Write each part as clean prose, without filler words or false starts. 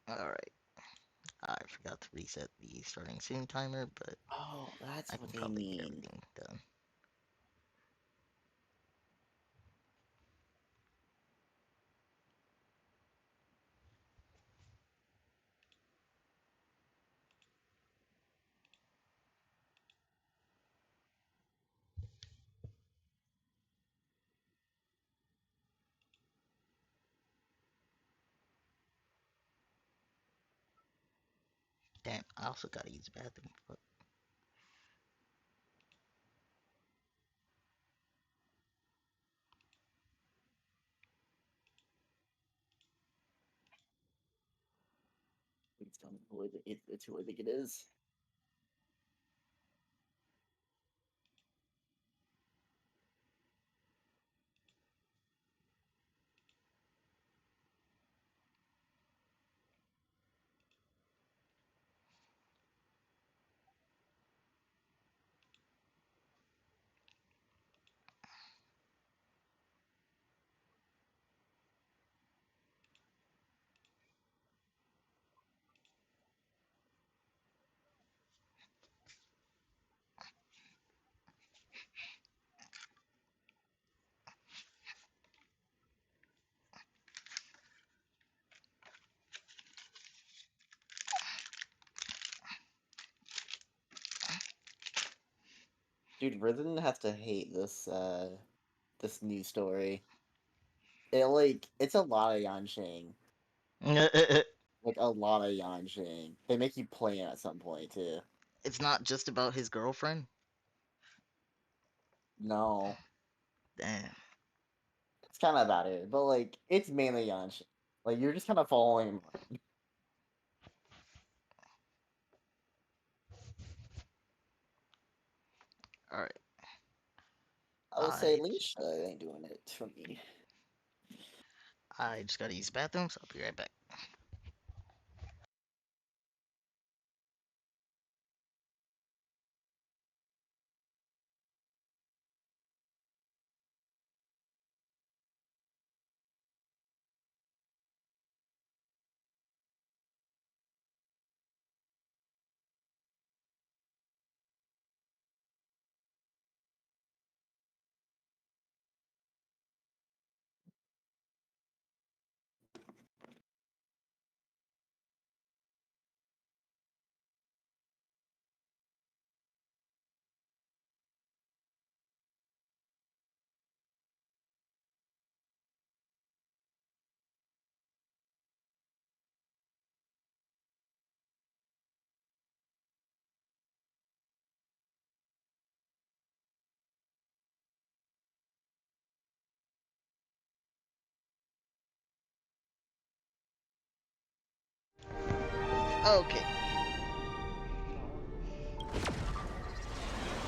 Alright, I forgot to reset the starting soon timer, but Oh, that's I what can they probably get mean. everything done. Damn, I also gotta use the bathroom. Fuck. Please tell me it's who I think it is. Dude, Rhythm has to hate this new story. It's a lot of Yansheng. Like a lot of Yansheng. They make you play it at some point too. It's not just about his girlfriend? No. Damn. It's kinda about it, but like it's mainly Yansheng. Like you're just kinda following him. Alright, I would say I, Alicia ain't doing it for me. I just gotta use the bathroom, so I'll be right back. Okay.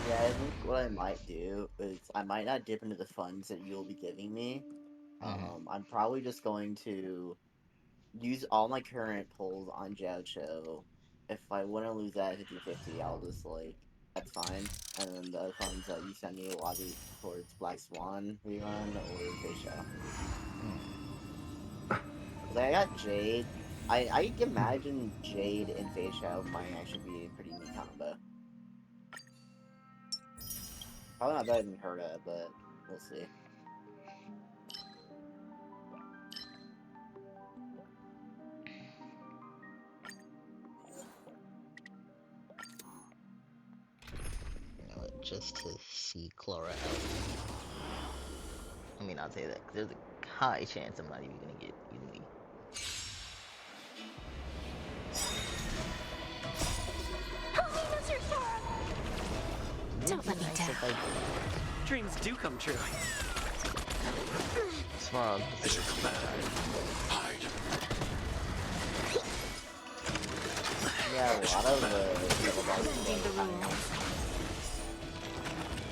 Yeah, I think what I might do is I might not dip into the funds that you'll be giving me. Mm-hmm. I'm probably just going to use all my current pulls on Jiao. If I want to lose that 50/50, I'll just like that's fine. And then the funds that you send me will either towards Black Swan rerun or Facia. Cause I got Jade. I can imagine Jade and Facia might actually be a pretty neat combo. Probably not better than Herda, but we'll see. You know what? Just to see Clara out. I mean, I'll say that, 'cause there's a high chance I'm not even gonna get Uni. It would Don't be let me nice down. if I did. Dreams do come true. Tomorrow, As your command. Hide. Yeah, a lot of double bars Bending the kind rules. of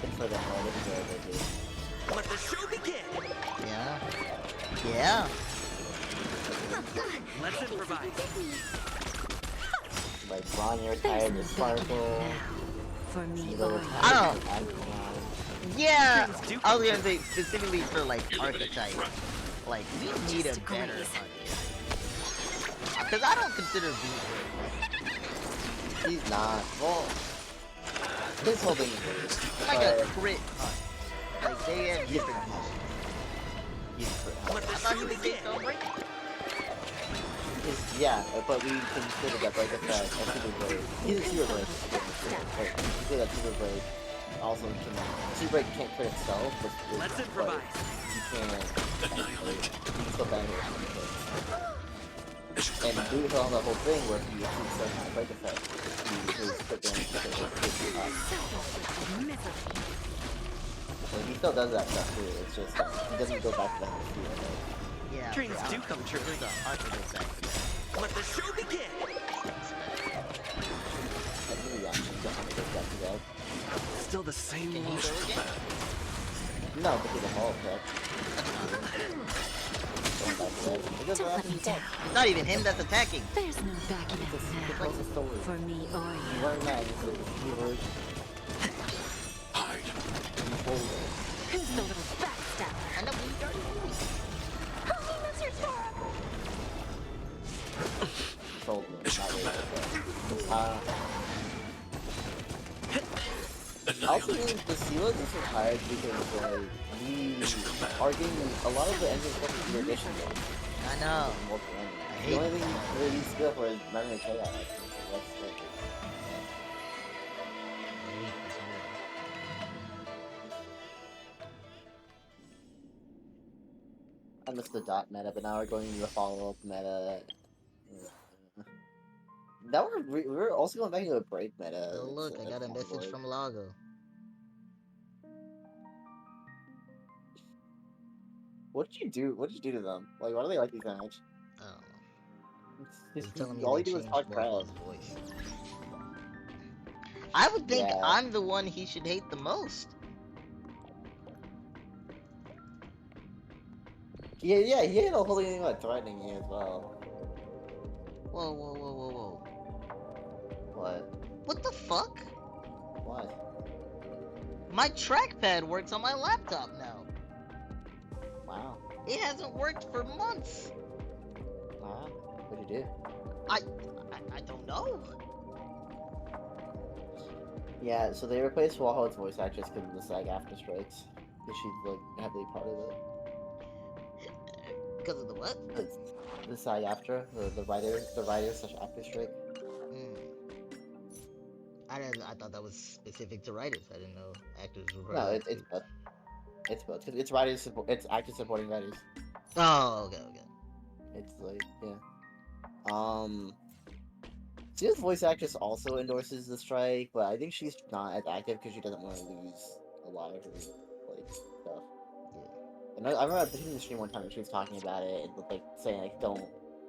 good for the head of the dude. Let the show begin. yeah. Yeah. Let's improvise. Like Ron, you're There's tired no of better Sparkle. now for me Either or retired I you. don't. of Icon. Yeah. Dreams do I come was gonna true. say specifically for like archetype. Like we need a Just better agrees. archetype. Because I don't consider V He's not. Well, his whole thing is weird. like a But crit hunt. Like they have different views. he's pretty hard. Let I the thought he show was begin. based on breaking. Yeah, but we consider that break effect a super break. He's a super break. Wait, consider that super break. Also, super break can't crit itself, but Let's but improvise. you can still benefit from it. And do it on the whole thing where he achieves some kind of break effect. His crit damage is up. So he still does that stuff too. It's just he doesn't go back to the field. Yeah. Dreams yeah. do come true. There's a hard to go back to that. Let the show begin. That's really young. He doesn't go back to that. Still the same Can he motion. go again? No, because of all correct. Going back to that. It doesn't Don't let happen me down. It's not even him that's attacking. There's no backing out It's now. the story. For me or You you. learn that it's a keyword. Hide. Who's the little backstabber? I know we already knew. Told me, not really. I also think the Sealas is retired because like we are getting a lot of the engine stuff is your addition based. I know. Multiple I engines. hate The only thing that he's good for is memory chaos. So that's like I missed the dot meta, but now we're going to the follow-up meta. Now we're also going back to a break meta. Oh look, I got a message from Lago. What did you do? What did you do to them? Like, why do they like you so much? I don't know. It's He's telling me all they you do is changed talk crap. Morpho's voice. I would think Yeah. I'm the one he should hate the most. Yeah, he had a whole thing about threatening you as well. Whoa, whoa, whoa, whoa, whoa. What? What the fuck? What? My trackpad works on my laptop now. Wow. It hasn't worked for months. Wow. What'd you do? I don't know. Yeah, so they replaced Walho's voice actress because of the SAG after strikes. Because she's like heavily part of it. Because of the what? It's the SAG after the writer slash actor strike. Hmm. I thought that was specific to writers. I didn't know actors were. No, it's both. It's both. 'Cause it's writers support. It's actors supporting writers. Oh, okay, okay. It's like yeah. Sia's voice actress also endorses the strike, but I think she's not as active because she doesn't want to lose a lot of her like stuff. Yeah. And I remember watching the stream one time and she was talking about it and like saying like don't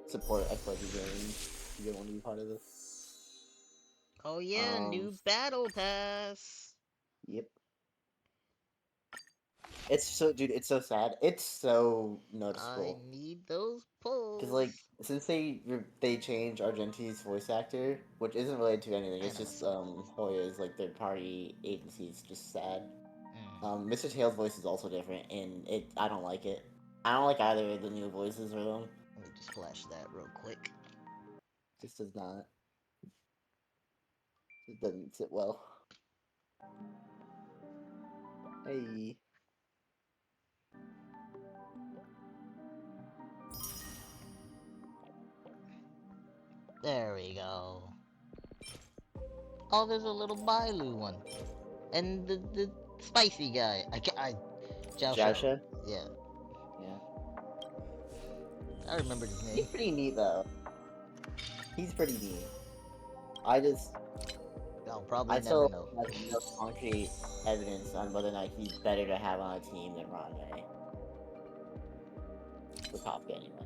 support XYZ games. You don't want to be part of this. Oh yeah, new battle pass. Yep. It's so, dude. It's so sad. It's so I noticeable. need those pulls. Because like since they changed Argenti's voice actor, which isn't related to anything, it's I know, just so- Hoya's like third party agency's just sad. Mm. Mr. Tails' voice is also different, and I don't like it. I don't like either of the new voices for them. Let me just flash that real quick. Just does not. It doesn't sit well. Hey. There we go. Oh, there's a little Bailu one, and the spicy guy. Jiao Shao. Jasha? Yeah, Yeah. I remember his He's name. pretty neat though. He's pretty neat. I just I'll probably I never still know. have no concrete evidence on whether or not he's better to have on a team than Ranmei. For Kafka anyway.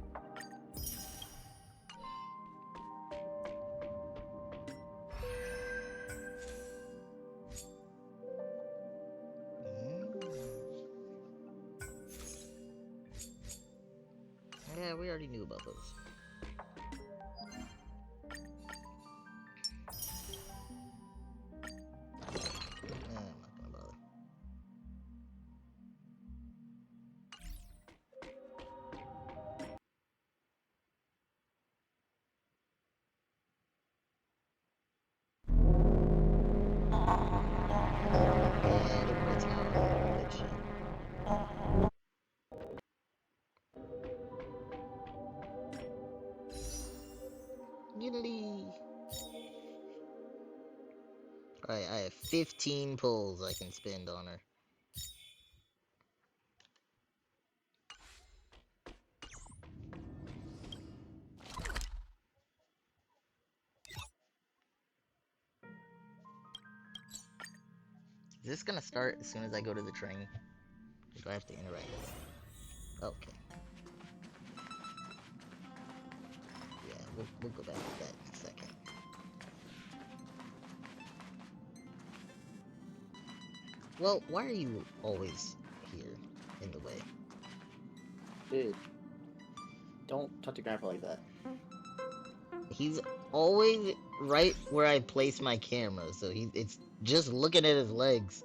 Yeah, we already knew about those. I'm not gonna bother. Unity. Alright, I have 15 pulls I can spend on her. Is this gonna start as soon as I go to the train? Or do I have to interact with it? Okay. Yeah, we'll go back to that in a second. Well, why are you always here in the way? Dude, don't touch your grandpa like that. He's always right where I place my camera, so it's just looking at his legs.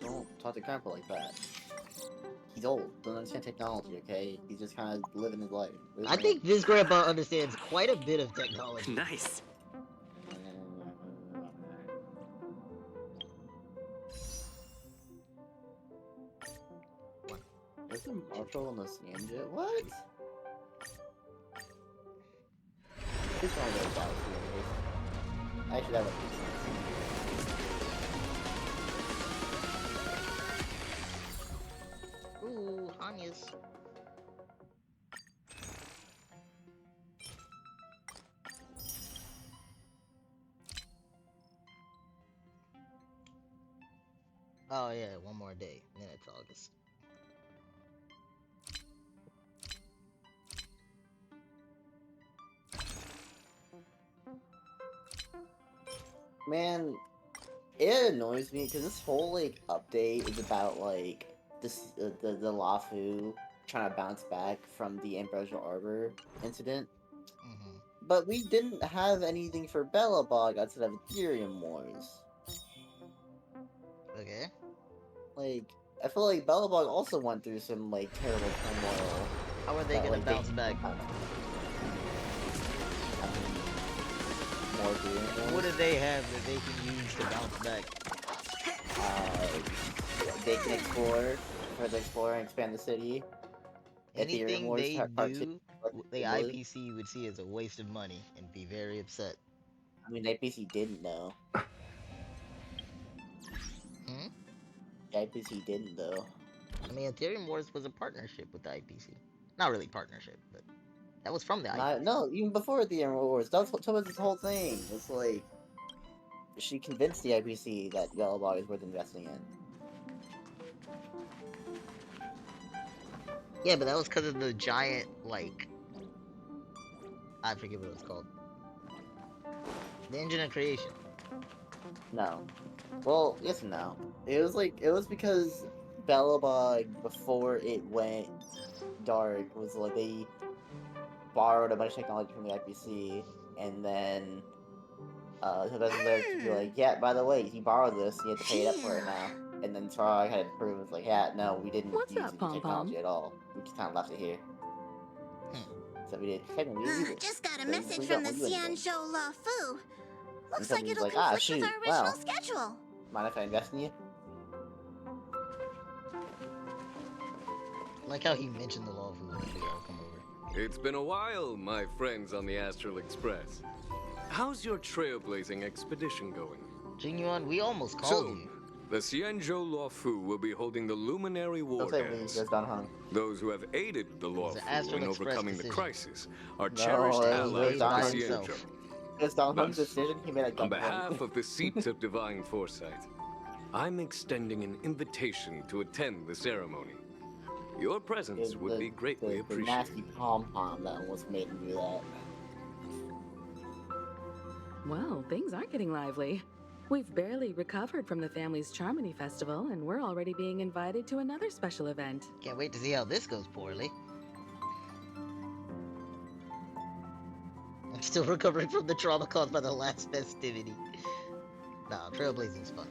Don't talk to grandpa like that. He's old. Don't understand technology, okay? He's just kind of living his life. I think this grandpa understands quite a bit of technology. Nice. Where's the marshal on the Sienja? What? This one goes out. Actually, that would make sense. Ooh, Anya's. Oh yeah, one more day, then it's August. Man, it annoys me because this whole like update is about like this the Lafu trying to bounce back from the Ambrosial Arbor incident, Mm-hmm. but we didn't have anything for Belobog outside of Ethereum Wars. Okay. Like, I feel like Belobog also went through some like terrible turmoil. How are they that, gonna like, bounce back? More Ethereum Wars. What do they have that they can use to bounce back? They can further explore and expand the city. Ethereum Anything Wars they Part 2, do, the IPC would see as a waste of money and be very upset. I mean, the IPC didn't know. Hmm? The IPC didn't though. I mean, Ethereum Wars was a partnership with the IPC. Not really partnership, but that was from the IPC. No, even before the Ethereum Wars, that was this whole thing. It's like she convinced the IPC that Belobog is worth investing in. Yeah, but that was because of the giant, like... I forget what it was called. The engine of creation. No. Well, yes and no. It was because Belobog, before it went dark, was like they borrowed a bunch of technology from the IPC, and then so that's there to be like, yeah, by the way, you borrowed this, you have to pay it up for it now. And then Trog had to prove it's like, yeah, no, we didn't What's use up, any Pom technology Pom? at all. We just kind of left it here. So we did. Technically, we used it. Just got a So message we from don't the do anything. Xianzhou La Fu. Looks somebody's like it'll like, conflict shoot, with our original wow. schedule. Mind if I invest in you? Like how he mentioned the law of who we all come over. It's been a while, my friends on the Astral Express. How's your trailblazing expedition going? Jingyuan, we almost called Soon, you. the Xianzhou Luofu will be holding the Luminary War Don't say we Dance. just done hung. Those who have aided the was an Luofu Astral in Express overcoming the decision. crisis are No, cherished it was allies of the by Xianzhou. himself. It's Don Hung's Thus, decision, he made a On dumb behalf one. of the Seat of Divine Foresight, I'm extending an invitation to attend the ceremony. Your presence would be greatly the nasty appreciated. pom-pom that almost made him do that. Well, things are getting lively. We've barely recovered from the family's Charmony Festival, and we're already being invited to another special event. Can't wait to see how this goes poorly. I'm still recovering from the trauma caused by the last festivity. Nah, trailblazing's fun.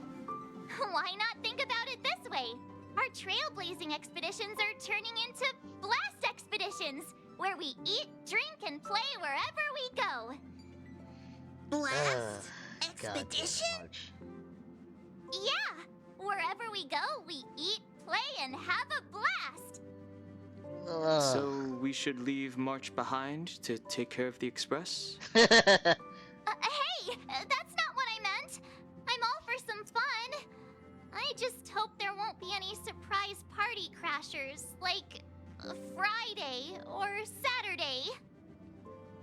Why not think about it this way? Our trailblazing expeditions are turning into blast expeditions, where we eat, drink, and play wherever we go. Blast? God damn Expedition? March. Yeah! Wherever we go, we eat, play, and have a blast! So we should leave March behind to take care of the Express? Hey, that's not what I meant. I'm all for some fun. I just hope there won't be any surprise party crashers, like Friday or Saturday.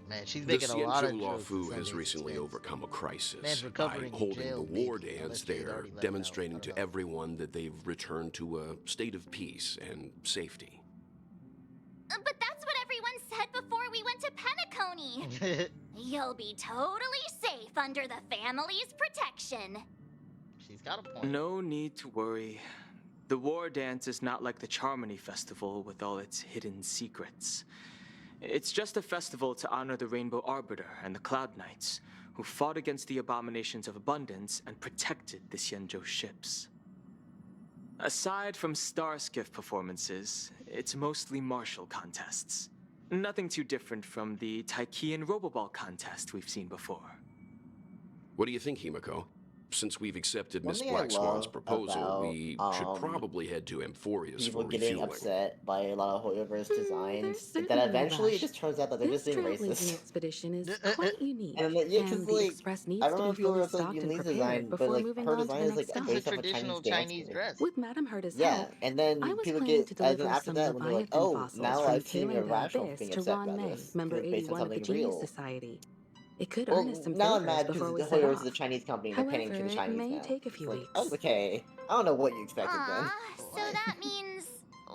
Man, she's The making a lot of Xianzhou jokes. Luofu has Sunday's recently expense. overcome a crisis Man's by recovering in holding jail, the war maybe, dance unless they'd there, already let him out. demonstrating I to don't know. everyone that they've returned to a state of peace and safety. But that's what everyone said before we went to Penacony. You'll be totally safe under the family's protection. She's got a point. No need to worry. The war dance is not like the Charmony Festival with all its hidden secrets. It's just a festival to honor the Rainbow Arbiter and the Cloud Knights, who fought against the abominations of abundance and protected the Xianzhou ships. Aside from star skiff performances, it's mostly martial contests. Nothing too different from the Taikian Roboball contest we've seen before. What do you think, Himiko? Since we've accepted One Miss thing I Black Swan's love proposal, about, we should probably head to Amphorius People for getting refueling. upset by a lot of Hoyoverse designs, there's is certainly that no eventually it rush. just turns out that they're This just being trailblazing racist. expedition is quite unique, And then, yeah, 'cause, and the like, Express I needs don't to know be if you fully were stocked and Yumi's prepared design, but before like moving her on to design the is like next a stop. It's a based off a traditional Chinese Chinese dance dress. With Madame Herta's Yeah, help, and then I was people planning get to as deliver after some that when they're like, Leviathan oh, fossils now from I've seen Kalinga irrational Abyss being to upset Ron about May, this. 'Cause member it's based on 81 of the something Genius real. Society. It could Well, earn us some now I'm favors mad before we because set Hoyoverse off. is a Chinese company and they're paying to However, the it Chinese may now. take a It's few like, weeks. okay, I don't know what you expected then. So that means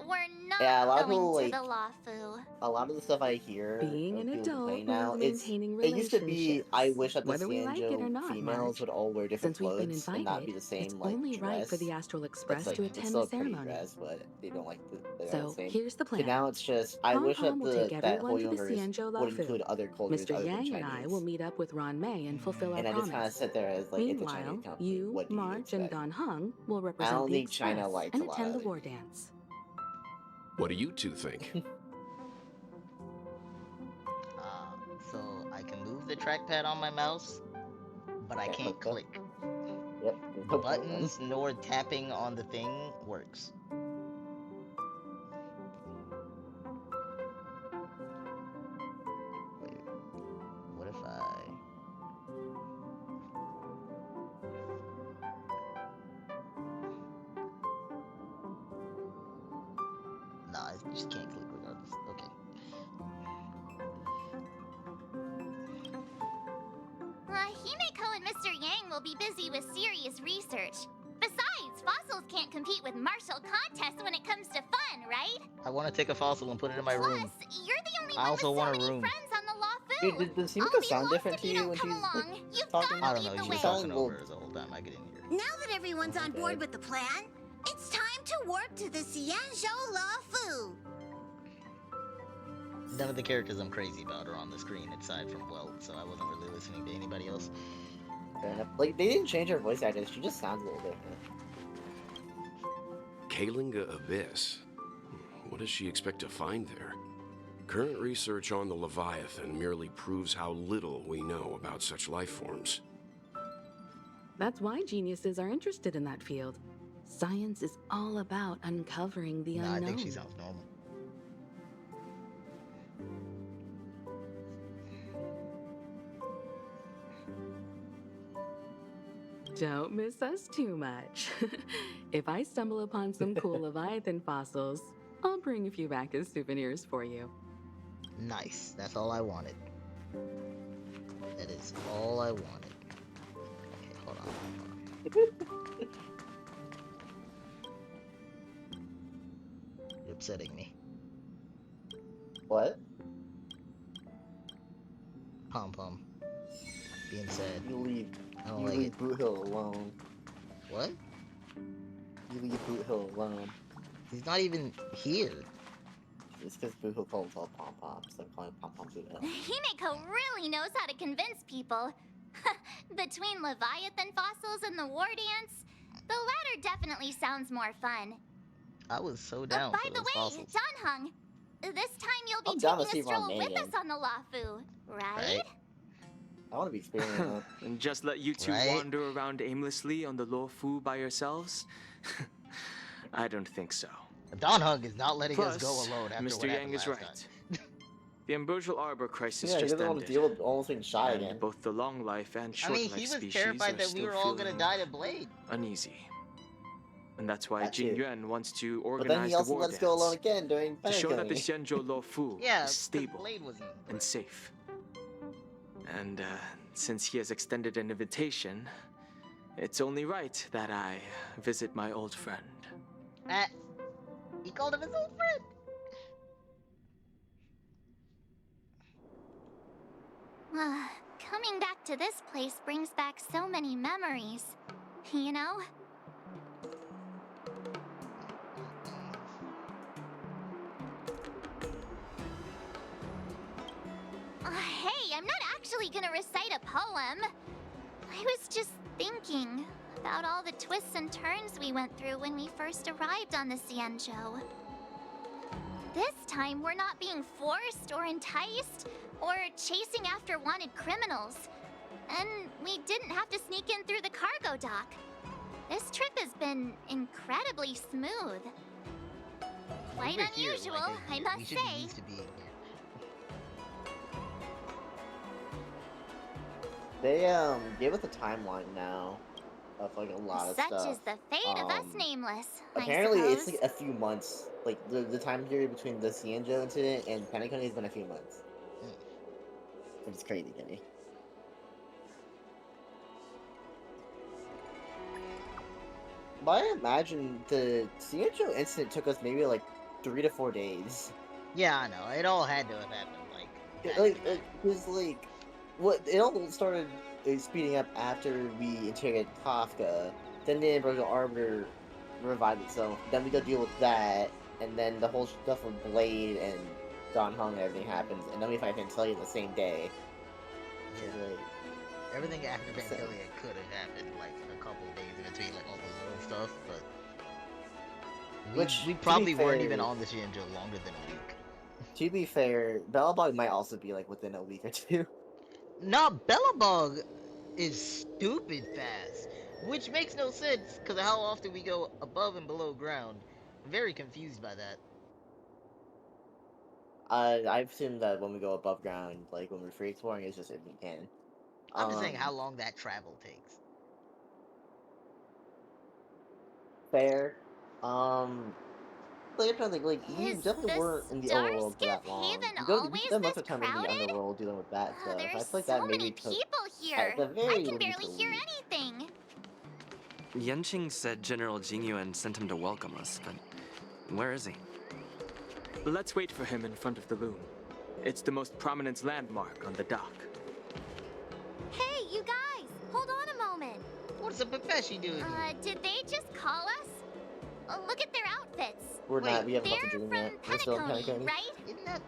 we're not Yeah, a lot of going people, to like, the Lawfu. a lot of the stuff I hear Being of an people adult complaining means now, maintaining it used to be, relationships, I wish that the whether we like it or Xianzhou not, females Marge. would all wear different Since we've been clothes and not be invited, the same, it's like, only right for dress. the Astral Express That's like, to it's attend still the a pretty ceremony. dress, but they don't like they're So not the same. here's the So plan. now it's just, I Pom wish that Pom will take that everyone to the Hoyoverse Xianzhou would Luofu. include other cultures Mr. other than Yang and I will Chinese. meet up with Ron May and fulfill our And I just kind of promise. sit there as like, it's a Chinese Meanwhile, company. you, What do you March, and expect? Don Hung will I represent don't the think China Express likes and a lot attend of the it. war dance. What do you two think? So I can move the trackpad on my mouse, but I can't click. Yep. no problem. Buttons nor tapping on the thing works. Wait, what if I... Nah, I just can't click regardless. Okay. Himeko and Mr. Yang will be busy with serious research. Besides, fossils can't compete with martial contests when it comes to fun, right? I want to take a fossil and put it in my Plus, room. you're the only I one also with so want a many room. friends on the Lawfu. Dude, does I'll Himiko be sound lost different if to you you don't when come she's along. like, You've talking? got I to don't know, lead the you way. were talking over us the whole time I get in here. Now that everyone's on board Okay. with the plan, it's time to work to the Xianzhou Luofu. None of the characters I'm crazy about are on the screen aside from Welt, so I wasn't really listening to anybody else. Fair enough. Like, they didn't change her voice actress, she just sounds a little different. Kalinga Abyss. What does she expect to find there? Current research on the Leviathan merely proves how little we know about such life forms. That's why geniuses are interested in that field. Science is all about uncovering the Nah, unknown. I think she sounds normal. Don't miss us too much. If I stumble upon some cool Leviathan fossils, I'll bring a few back as souvenirs for you. Nice. That's all I wanted. That is all I wanted. Okay, hold on. You're upsetting me. What? Pom Pom. Being sad. You leave. I don't You like leave it. Boot Hill alone. What? You leave Boot Hill alone. He's not even here. It's because Boot Hill calls all Pom Poms, so I'm calling Pom Pom Boot Hill. Himeko really knows how to convince people. Between Leviathan fossils and the war dance, the latter definitely sounds more fun. I was so down By for the those way, fossils. Don Hung, this time you'll be I'm down to taking a see Ron stroll May with us again. on the Lawfu, right? Right? I want to be experiencing that. And just let you two Right? wander around aimlessly on the Luofu by yourselves? I don't think so. Don Hung is not letting us Plus, go alone after Mr. what Yang happened is last right. time. The Ambrosial Arbor crisis Yeah, he just doesn't want to ended. deal with almost being shot And again. both the long life and I short mean, life he was species terrified are that we still were all gonna feeling die to Blade. uneasy. And that's why That Jing too. Yuan wants to But then organize he the also war let us go alone dance again during to show that the Penacony. Xianzhou Lo Fu Yeah, is 'cause stable Blade wasn't. and safe. And since he has extended an invitation, it's only right that I visit my old friend. He called him his old friend. Coming back to this place brings back so many memories. You know? Hey, I'm not actually gonna recite a poem. I was just thinking about all the twists and turns we went through when we first arrived on the Xianzhou. This time, we're not being forced or enticed or chasing after wanted criminals. And we didn't have to sneak in through the cargo dock. This trip has been incredibly smooth. Quite We're here, unusual, like, I we must should be say. used to being here. They gave us a timeline now of like a lot of Such stuff. is the fate of us Um, nameless, Apparently, I it's suppose. like a few months. Like the time period between the Xianzhou incident and Penacony has been a few months. Which is crazy to me. But I imagine the Xianzhou incident took us maybe like 3 to 4 days. Yeah, I know. It all had to have happened. Because what it all started speeding up after we interrogated Kafka. Then the Ambrosial Arbiter revived itself. Then we go deal with that, and then the whole stuff with Blade and Don Hung and everything happens, and then we fight Fantalia the same day. Yeah. Like, Everything after Vandalia could have happened like a couple of days in between, like all the little stuff, but Which, we to be probably weren't even fair- on the Xianzhou longer than a week. to be fair, Bellabog might also be like within a week or two. Nah, Bellabog is stupid fast, which makes no sense because of how often we go above and below ground. I'm very confused by that. I assume that when we go above ground, like when we're free exploring, it's just if we can. I'm just saying how long that travel takes. Fair. Like I'm trying to think, like you Is definitely the weren't in the Starscape overworld for that long. Haven You always spend most this of the time in the crowded? underworld dealing with that stuff. I There's feel like so that maybe many took people here. at the I very can least barely a hear week. anything. Yanqing said General Jingyuan sent him to welcome us, but where is he? Let's wait for him in front of the loom. It's the most prominent landmark on the dock. Hey, you guys! Hold on a moment. What's a Pepeshi doing here? Did they just call us? Look at their outfits. We're not. We haven't They're left the dream from yet. We're still in Penacony, Penacony. right? Isn't that...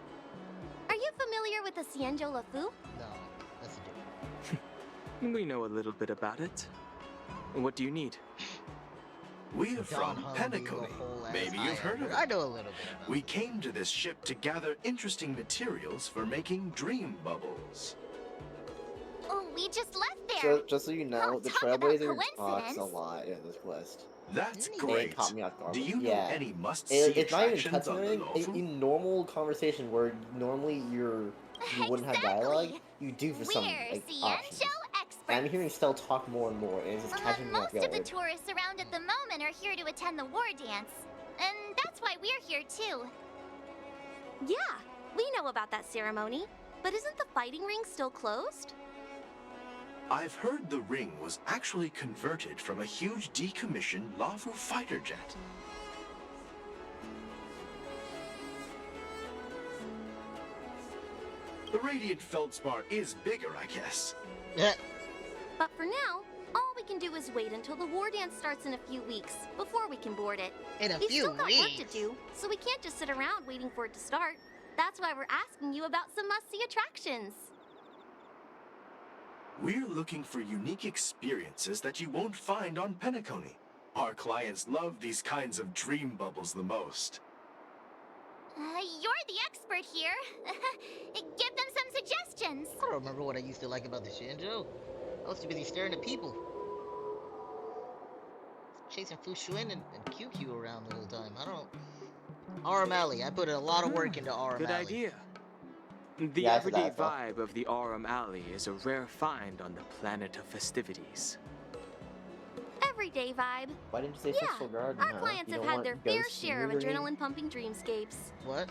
Are you familiar with the Xianzhou Lafu? No, that's a joke. We know a little bit about it. What do you need? We're Don from Hung being a Penacony. whole ass Maybe you've heard of I it. know a little bit about We it. came to this ship to gather interesting materials for making dream bubbles. Oh, we just left there. Just so you know, Oh, the talk about Trailblazer talks a coincidence. lot in this quest. That's They great. caught me off guard. Do you know Yeah. any must-see It's not even attractions on the touching Lofu? in normal conversation where normally you wouldn't have dialogue. Exactly. You do for We're some like options. Xianzhou experts. And I'm hearing Stell talk more and more, and it's just catching me off Most of the guard. tourists around at the moment are here to attend the war dance. And that's why we're here too. Yeah, we know about that ceremony. But isn't the fighting ring still closed? I've heard the ring was actually converted from a huge decommissioned Lafu fighter jet. The radiant feldspar is bigger, I guess. But for now, all we can do is wait until the war dance starts in a few weeks before we can board it. In a We've few still got work to weeks. do, so we can't just sit around waiting for it to start. That's why we're asking you about some must-see attractions. We're looking for unique experiences that you won't find on Penacony. Our clients love these kinds of dream bubbles the most. You're the expert here. Give them some suggestions. I don't remember what I used to like about the Xianzhou. I was too busy staring at people. Chasing Fu Xuan and QQ around the whole time. I don't Aurum Alley. I put in a lot of work into Aurum Good Alley. idea. The Yeah, I said everyday that as well. vibe of the Aurum Alley is a rare find on the planet of festivities. Everyday vibe. Why didn't you say Yeah, Fiscal Garden? Our huh? clients You have don't had want their fair ghosts in share of your dream? adrenaline-pumping dreamscapes. What?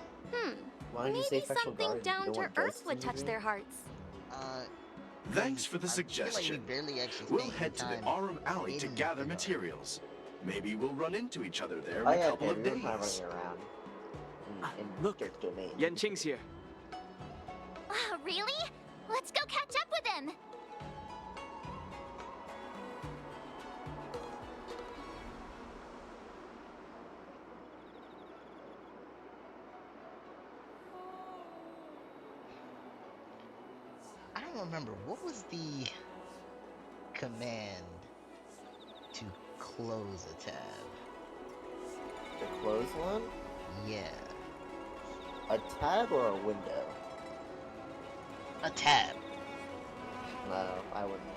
Why didn't you say Maybe Fiscal something Garden? You down don't to want earth ghosts would in your touch dream? their hearts. Thanks for the I feel like we suggestion. barely actually We'll spent head to the time Aurum Alley to in gather the- materials. Maybe we'll run into each other there in Oh a yeah, couple okay, of we were kind of days. running around. In Look, Dirk's domain. Yanqing's here. Really? Let's go catch up with him. I don't remember. What was the command to close a tab? The close one? Yeah. A tab or a window? A tab. No, I wouldn't know.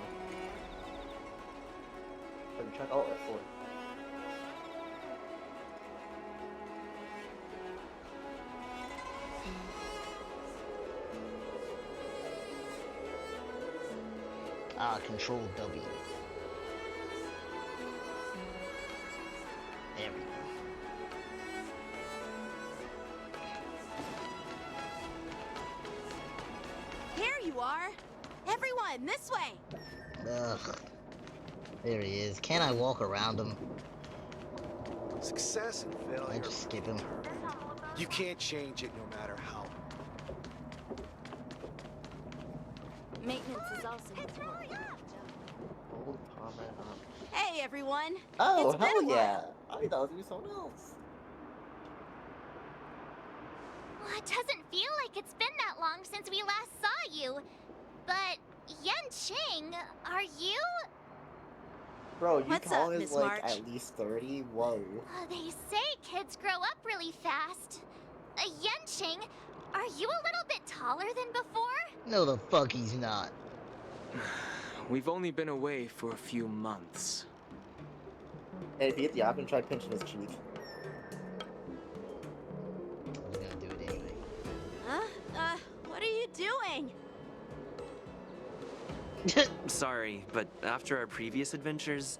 Let me check. Oh, F4. Control W. There we go. Here you are. Everyone, this way. Ugh. There he is. Can I walk around him? Success and Can I failure. just skip him? You can't change it no matter how. Maintenance is also important. Old comment on. Hey, everyone. Oh, It's been hell a while. yeah! I thought it was gonna be someone else. Well, it doesn't feel like it's been that long since we last saw you. But Yanqing, are you? Bro, you What's calling up, is Miss like March? at least 30? Whoa. They say kids grow up really fast. Yanqing, are you a little bit taller than before? No, the fuck he's not. We've only been away for a few months. Hey, if you get the option, try pinching his cheek. I'm gonna do it anyway. Huh? What are you doing? Sorry, but after our previous adventures,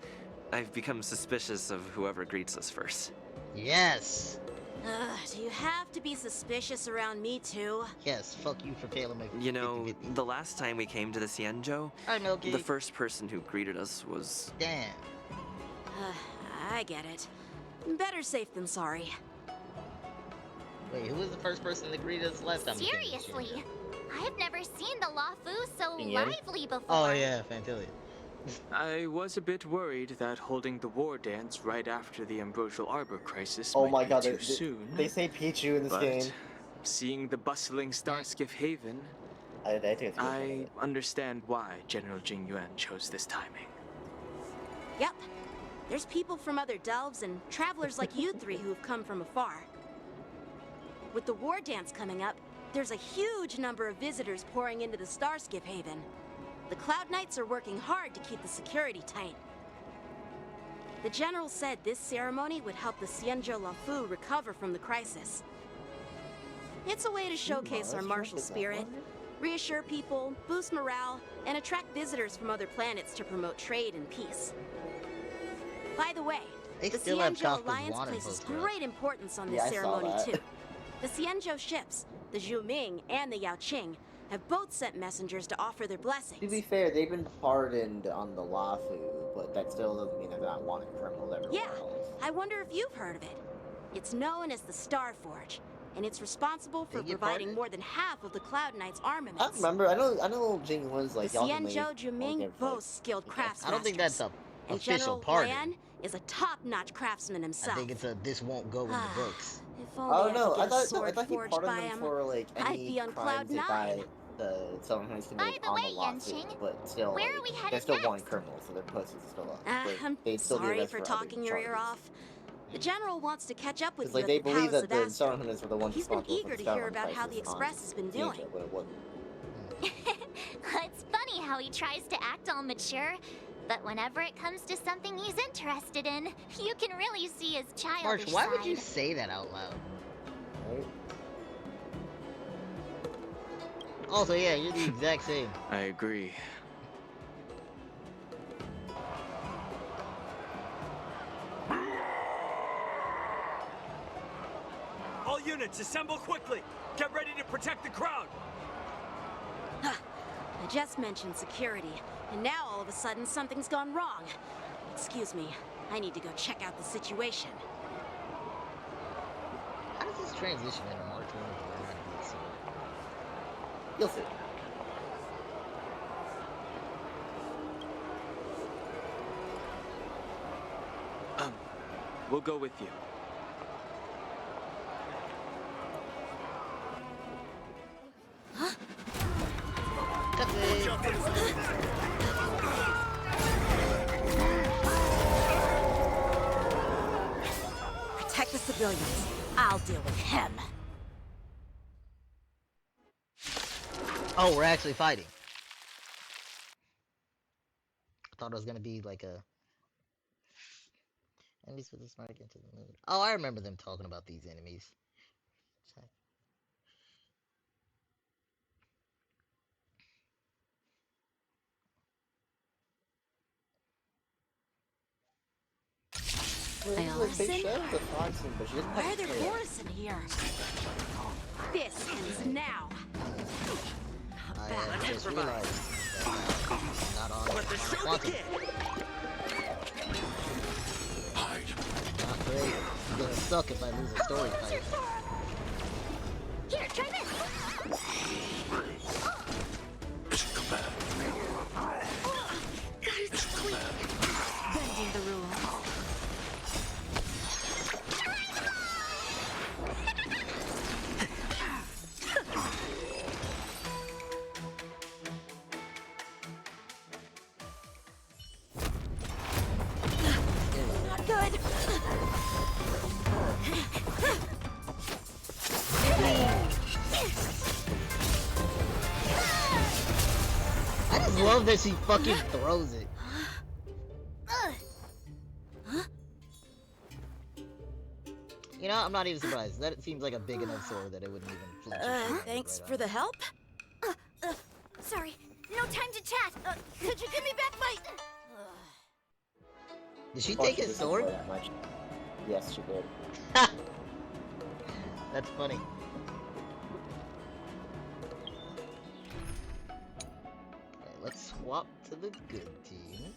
I've become suspicious of whoever greets us first. Yes! Do you have to be suspicious around me too? Yes, fuck you for failing my You know, 50-50. the last time we came to the Xianzhou, Hi, Milky. the first person who greeted us was... Damn. I get it. Better safe than sorry. Wait, who was the first person to greet us last time? we came to the Seriously, Shinjo? I've never seen the Lafu so Yeah. lively before. Oh yeah, Fantillion. I was a bit worried that holding the war dance right after the Ambrosial Arbor crisis Oh might my be god, too soon. they say Pichu in this but game. seeing the bustling Starskiff Haven, I think it's I understand why General Jingyuan chose this timing. Yep. There's people from other delves and travelers like you three who've come from afar. With the war dance coming up, there's a huge number of visitors pouring into the Starskiff Haven. The Cloud Knights are working hard to keep the security tight. The General said this ceremony would help the Xianzhou Lafu recover from the crisis. It's a way to showcase our martial spirit, reassure people, boost morale, and attract visitors from other planets to promote trade and peace. By the way, They the still have Xianzhou Kafka's Alliance wanted places poster up. great importance on this Yeah, I saw ceremony that. too. The Xianzhou ships, the Zhu Ming and the Yao Qing, have both sent messengers to offer their blessings. To be fair, they've been pardoned on the Lafu, but that still doesn't mean they're not wanted criminals everywhere Yeah, else. I wonder if you've heard of it. It's known as the Star Forge, and it's responsible for They get providing pardoned? more than half of the Cloud Knights' armaments. I remember. I know Jing was like the y'all can Xianzhou leave. Juming boasts skilled craftsmen. I don't think that's a and official General pardon. Lan is a top-notch craftsman I himself. think it's a this won't go in the books. If only Oh I no, could I get a thought sword he forged pardoned by them him. for like I'd any be on crimes cloud they nine. got the Southern Heights committed the on way, the lawsuit, Yanqing. but still, Where like, are we they're headed still next? wanted criminals, so their pussies are still up. But I'm they still get sorry arrested for other talking your ear charges. off. The General wants to catch up with Because you like at they the believe Palace that of the Southern Astro. Hunters were the ones He's been responsible eager for to the hear Skyrim about how the crisis on Express has been doing. Xianzhou, but it wasn't. It's funny how he tries to act all mature, but whenever it comes to something he's interested in, you can really see his childish March, why would side. you say that out loud? Also, yeah, you're the exact same. I agree. All units, assemble quickly! Get ready to protect the crowd! I just mentioned security, and now all of a sudden something's gone wrong. Excuse me, I need to go check out the situation. How does this transition into Mark 24? You'll see. We'll go with you. Protect the civilians. I'll deal with him. Oh, we're actually fighting. I thought it was gonna be like a enemies with the smart into the moon. Oh, I remember them talking about these enemies. Why are there Boris? Boris in here? This ends now. I just realized that not on Quantum. Not great. It's gonna suck if I lose a story fight. Here, try this. Bending the rules. Not good. I just love that she fucking throws it. You know, I'm not even surprised. That seems like a big enough sword that it wouldn't even flinch. Thanks for the help. Sorry, no time to chat. Could you give me back my... Did she take his sword? That much. Yes, she did. That's funny. Alright, let's swap to the good team.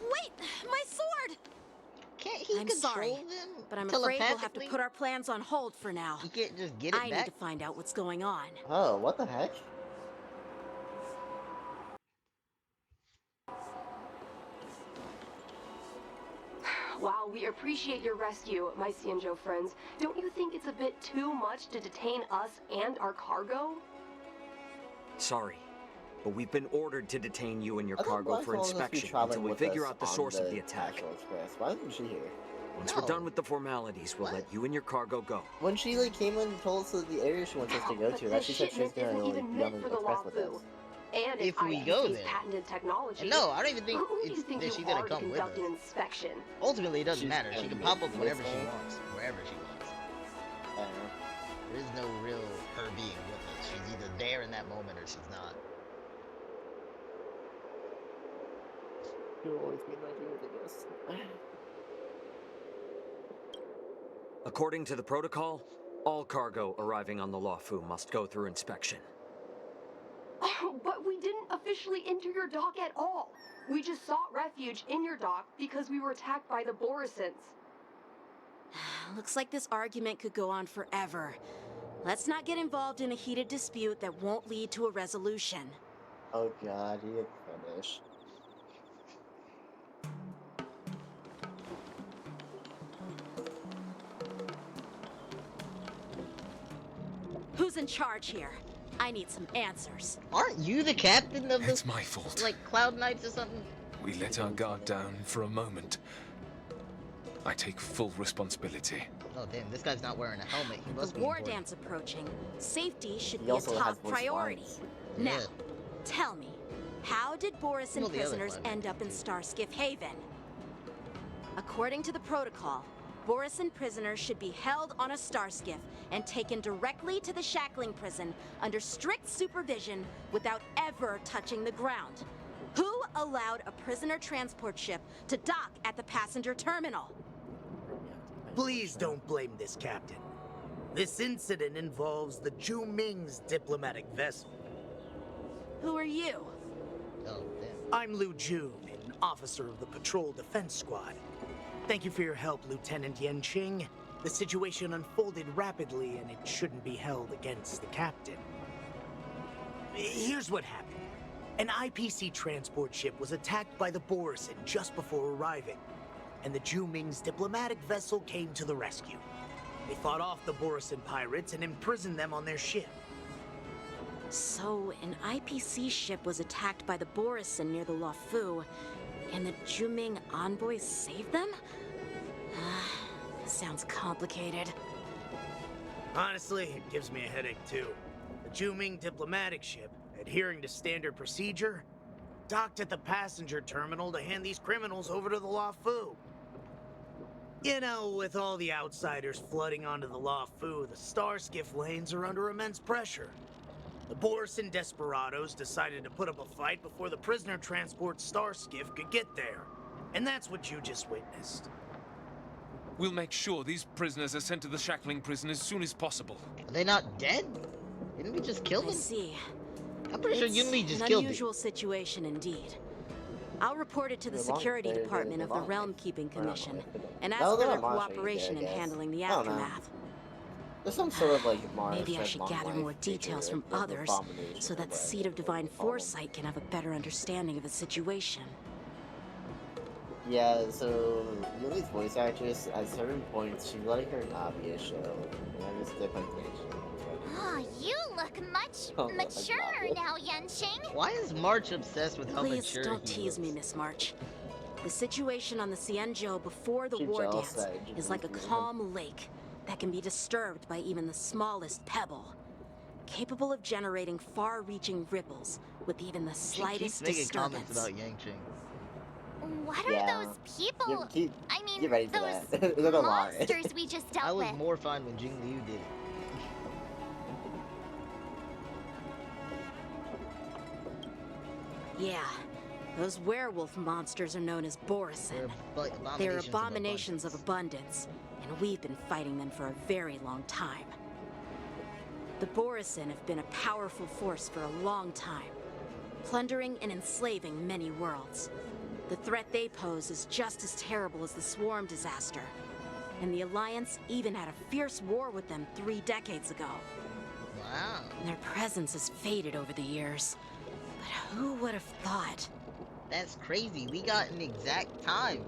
Wait, my sword! Can't he I'm control sorry, them but I'm afraid we'll have to telepathically? put our plans on hold for now. You can't just get it I back? need to find out what's going on. Oh, what the heck? While we appreciate your rescue, my Xianzhou friends, don't you think it's a bit too much to detain us and our cargo? Sorry, but we've been ordered to detain you and your I thought cargo Black for Swan was supposed to be inspection traveling until we with figure us out the on source of the attack. National Express. Why isn't she here? Once we're done with the formalities, we'll let you and your cargo go. When she like came in and told us of the area she wants us to go to, that she said she was gonna isn't like even be on meant the for the express with Luofu. us. And If it's we go ISC's there. patented technology. And no, I don't even think Who do you it's think that you she's gonna are to come with conduct us. an inspection? Ultimately, it doesn't She's matter. She gonna can be pop up with whenever she us. wants, wherever she wants. I don't know. There is no real her being with us. She's either there in that moment or she's not. She'll always be my dreams, I guess. According to the protocol, all cargo arriving on the Luofu must go through inspection. But we didn't officially enter your dock at all. We just sought refuge in your dock because we were attacked by the Borisans. Looks like this argument could go on forever. Let's not get involved in a heated dispute that won't lead to a resolution. Oh god, he had finished. Who's in charge here? I need some answers. Aren't you the captain of It's the my fault. like Cloud Knights or something? We let our guard down for a moment. I take full responsibility. Oh damn, this guy's not wearing a helmet. He must The be war important. dance approaching. Safety should He be a also has top voice priority. lines. Now, Yeah. tell me, how did Borisan Well, the other prisoners Cloud end up in Starskiff Haven? According to the protocol, Borisin prisoners should be held on a star skiff and taken directly to the shackling prison under strict supervision without ever touching the ground. Who allowed a prisoner transport ship to dock at the passenger terminal? Please don't blame this captain. This incident involves the Zhu Ming's diplomatic vessel. Who are you? Oh, damn. I'm Liu Jun, an officer of the Patrol Defense Squad. Thank you for your help, Lieutenant Yanqing. The situation unfolded rapidly, and it shouldn't be held against the captain. Here's what happened. An IPC transport ship was attacked by the Borisin just before arriving, and the Zhu Ming's diplomatic vessel came to the rescue. They fought off the Borisin pirates and imprisoned them on their ship. So, an IPC ship was attacked by the Borisin near the Luofu, and the Zhu Ming envoys saved them? Sounds complicated. Honestly, it gives me a headache too. The Zhu Ming diplomatic ship, adhering to standard procedure, docked at the passenger terminal to hand these criminals over to the Luofu. You know, with all the outsiders flooding onto the Luofu, the star skiff lanes are under immense pressure. The Borisin desperados decided to put up a fight before the prisoner transport star skiff could get there. And that's what you just witnessed. We'll make sure these prisoners are sent to the shackling prison as soon as possible. Are they not dead? Didn't we just kill them? I see. I'm pretty sure Yunmi just an killed them. unusual situation indeed. I'll report it to the security department of the Realm Keeping Commission and ask for their cooperation in handling the aftermath. There's some sort of like Maybe I should gather more details from others so that the Seed of Divine Foresight can have a better understanding of the situation. Yeah, so Yumi's voice actress, at certain points, she's letting her not be a show. And I just dip into it. Oh, you look much maturer now, Yanqing. Why is March obsessed with how Please mature don't he tease looks? me, Miss March. The situation on the Xianzhou before the She's war jealous dance that is like a calm lake that can be disturbed by even the smallest pebble, capable of generating far-reaching ripples with even the She slightest keeps making comments disturbance. about Yanqing. What are those people? I mean, get ready for those that. It's gonna lie. monsters we just dealt I was with. more fine when Jing Liu did it. Yeah, those werewolf monsters are known as Borisin. They're abominations of abundance, and we've been fighting them for a very long time. The Borisin have been a powerful force for a long time, plundering and enslaving many worlds. The threat they pose is just as terrible as the Swarm disaster, and the Alliance even had a fierce war with them 3 decades ago. Wow. Their presence has faded over the years, but who would have thought? That's crazy. We got an exact time.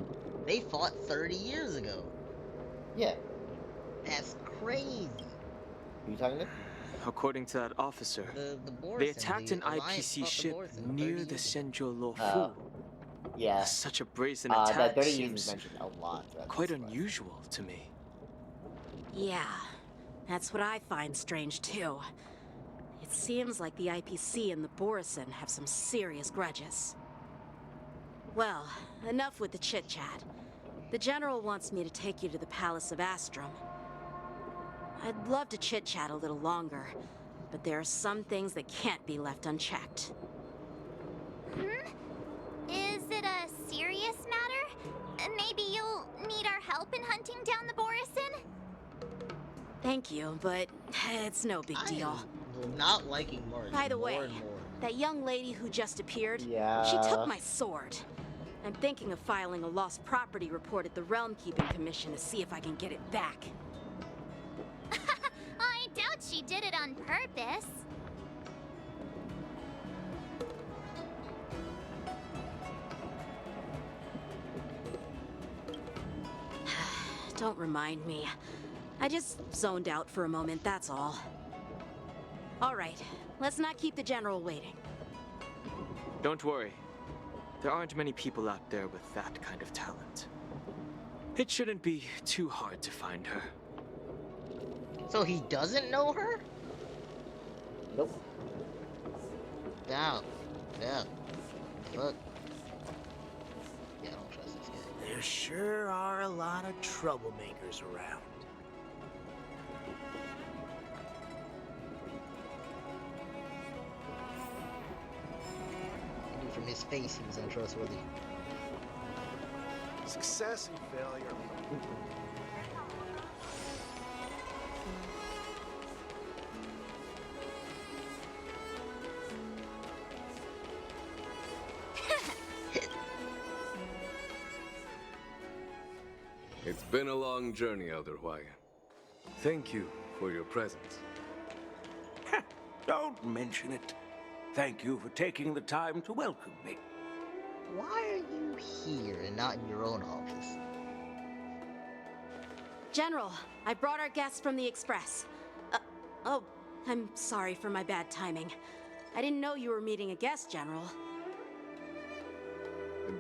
They fought 30 years ago. Yeah. That's crazy. You talking to? According to that officer, The they Borisin, attacked the an Alliance IPC fought the ship Borisin near 30 the years ago. Xianzhou Luofu. Yeah. Such a brazen That attack 30 years is seems mentioned a lot. throughout quite this quest. unusual to me. Yeah, that's what I find strange too. It seems like the IPC and the Borisin have some serious grudges. Well, enough with the chit-chat. The General wants me to take you to the Palace of Astrum. I'd love to chit-chat a little longer, but there are some things that can't be left unchecked. Is it a serious matter? Maybe you'll need our help in hunting down the Borisin? Thank you, but it's no big deal. I'm not liking March. By the more way, and more. that young lady who just appeared, Yeah. she took my sword. I'm thinking of filing a lost property report at the Realm Keeping Commission to see if I can get it back. I doubt she did it on purpose. Don't remind me. I just zoned out for a moment, that's all. All right, let's not keep the General waiting. Don't worry. There aren't many people out there with that kind of talent. It shouldn't be too hard to find her. So he doesn't know her? Nope. Damn. Yeah. Fuck. Yeah, I don't trust this guy. There sure are a lot of troublemakers around. I knew from his face he was untrustworthy. Success and failure. It's been a long journey, Elder Huayan. Thank you for your presence. Don't mention it. Thank you for taking the time to welcome me. Why are you here and not in your own office? General, I brought our guests from the Express. Oh, I'm sorry for my bad timing. I didn't know you were meeting a guest, General.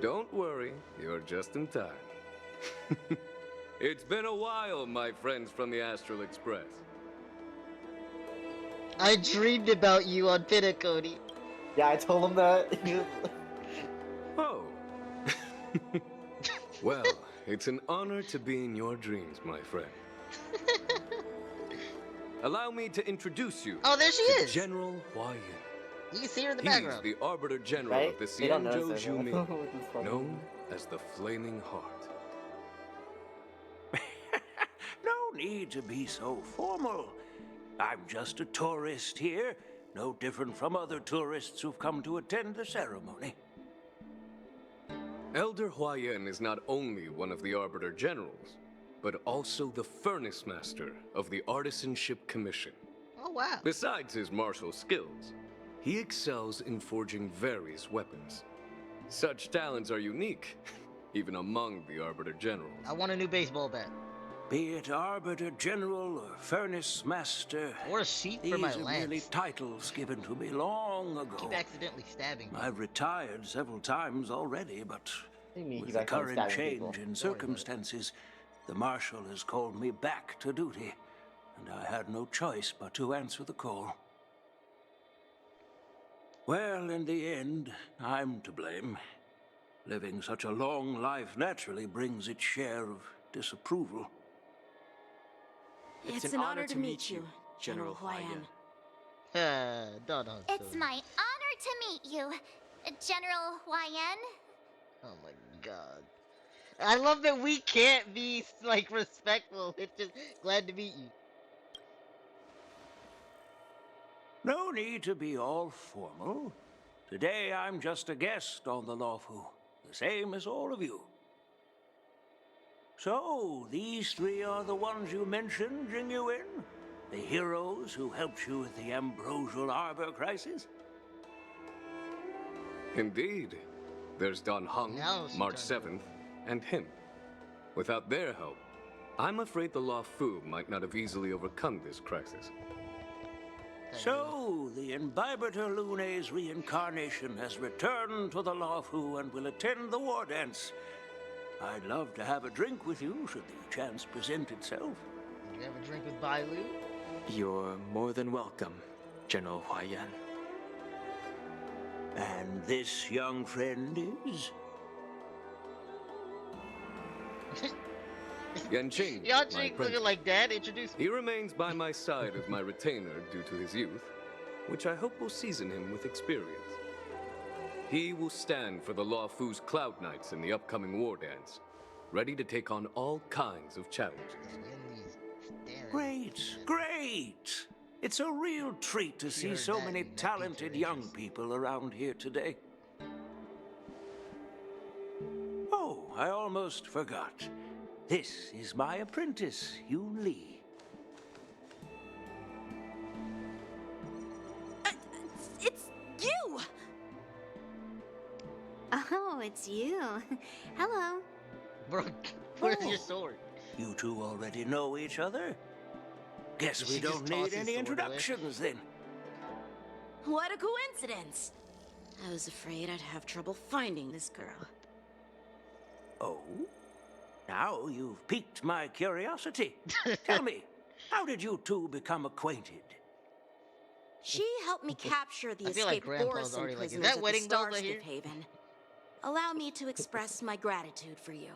Don't worry, you're just in time. It's been a while, my friends from the Astral Express. I dreamed about you on Pinacody. Yeah, I told him that. Oh. Well, it's an honor to be in your dreams, my friend. Allow me to introduce you Oh, there she to is. General Huayan. You can see her in the He's background. the Arbiter General Right? of the They don't Xianzhou notice it, Zhumin, with his fucking- known as the Flaming Heart. No need to be so formal. I'm just a tourist here, no different from other tourists who've come to attend the ceremony. Elder Huayan is not only one of the Arbiter Generals, but also the Furnace Master of the Artisanship Commission. Oh, wow. Besides his martial skills, he excels in forging various weapons. Such talents are unique, even among the Arbiter Generals. I want a new baseball bat. Be it Arbiter General or Furnace Master, Or a sheath these for my are merely lance. titles given to me long ago. Keep accidentally stabbing me. I've retired several times already, but you mean with keep the accidentally current stabbing change people? in circumstances, the Marshal has called me back to duty, and I had no choice but to answer the call. Well, in the end, I'm to blame. Living such a long life naturally brings its share of disapproval. It's an honor to meet you, General Huayan. It's my honor to meet you, General Huayan. Oh my god. I love that we can't be, like, respectful. It's just glad to meet you. No need to be all formal. Today I'm just a guest on the Luofu, the same as all of you. So, these three are the ones you mentioned, Jingyuin? The heroes who helped you with the Ambrosial Arbor crisis? Indeed. There's Dan Heng, Now she March turned 7th, and him. Without their help, I'm afraid the Luofu might not have easily overcome this crisis. So, the Imbibitor Lune's reincarnation has returned to the Luofu and will attend the war dance. I'd love to have a drink with you should the chance present itself. Did you have a drink with Bailu? You're more than welcome, General Huayan. And this young friend is? Yanqing, Y'all my looking apprentice. like Dad. Introduce me. He remains by my side as my retainer due to his youth, which I hope will season him with experience. He will stand for the Luofu's Cloud Knights in the upcoming war dance, ready to take on all kinds of challenges. Great, great! It's a real treat to see so many talented young people around here today. Oh, I almost forgot. This is my apprentice, Yoon Lee. It's you! Oh, it's you. Hello. Bro, where's your sword? You two already know each other? Guess we She just don't need tosses any sword away. introductions then. What a coincidence! I was afraid I'd have trouble finding this girl. Oh? Now you've piqued my curiosity. Tell me, how did you two become acquainted? She helped me capture the I feel like escaped Grandpa's Borison already like, is prisoners that at the wedding bells I hear? Starstick Haven. Allow me to express my gratitude for you.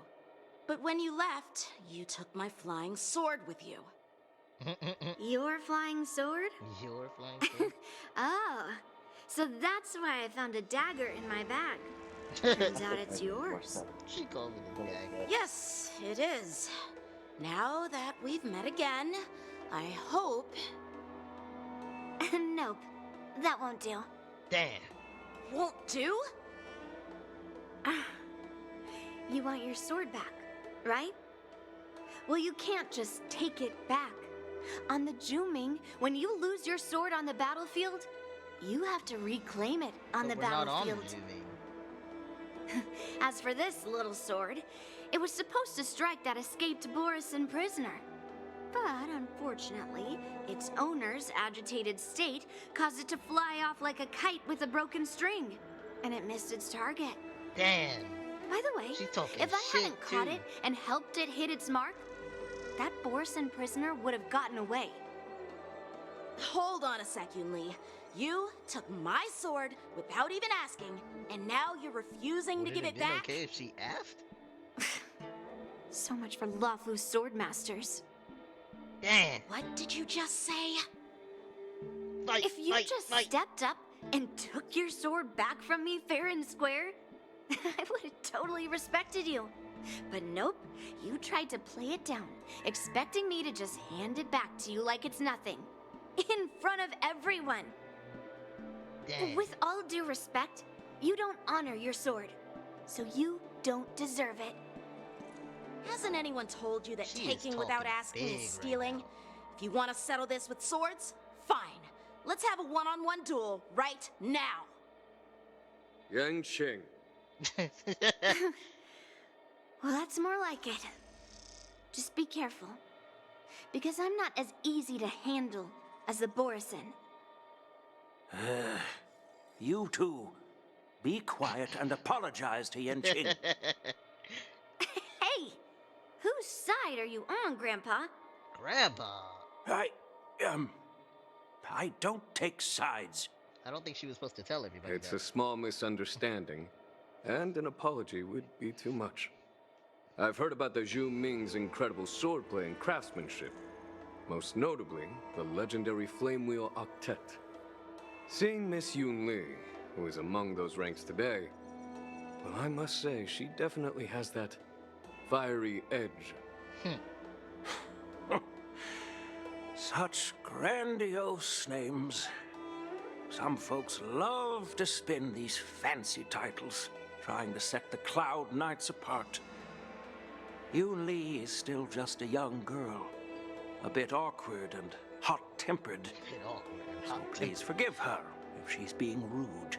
But when you left, you took my flying sword with you. Your flying sword? Your flying sword? Oh, so that's why I found a dagger in my bag. Turns out it's yours. She called it a dagger. Yes, it is. Now that we've met again, I hope... Nope, that won't do. Damn. Won't do? You want your sword back, right? Well, you can't just take it back. On the Juming, when you lose your sword on the battlefield, you have to reclaim it on the But we're not on the battlefield. Juming. As for this little sword, it was supposed to strike that escaped Borisin prisoner. But unfortunately, its owner's agitated state caused it to fly off like a kite with a broken string, and it missed its target. Damn. By the way, She's talking if I shit, hadn't caught too. it and helped it hit its mark, that Borisin prisoner would have gotten away. Hold on a sec, Yunli. You took my sword without even asking, and now you're refusing Would to give have it been back? okay if she asked? So much for Lawfu swordmasters. Damn. What did you just say? Fight, If you fight, just fight. stepped up and took your sword back from me fair and square, I would have totally respected you. But nope, you tried to play it down, expecting me to just hand it back to you like it's nothing. In front of everyone. Damn. With all due respect, you don't honor your sword. So you don't deserve it. Hasn't anyone told you that She is taking without talking asking big is right stealing? now. If you want to settle this with swords, fine. Let's have a one-on-one duel right now. Yang Qing. Well, that's more like it. Just be careful. Because I'm not as easy to handle as the Borisin. You two, be quiet and apologize to Yan Qing. Hey! Whose side are you on, Grandpa? Grandpa. I don't take sides. I don't think she was supposed to tell everybody It's that. a small misunderstanding, and an apology would be too much. I've heard about the Zhu Ming's incredible swordplay and craftsmanship, most notably the legendary Flame Wheel Octet. Seeing Miss Yunli, who is among those ranks today, well, I must say she definitely has that fiery edge. Such grandiose names. Some folks love to spin these fancy titles, trying to set the Cloud Knights apart. Yunli is still just a young girl, a bit awkward and hot-tempered. So please forgive her if she's being rude.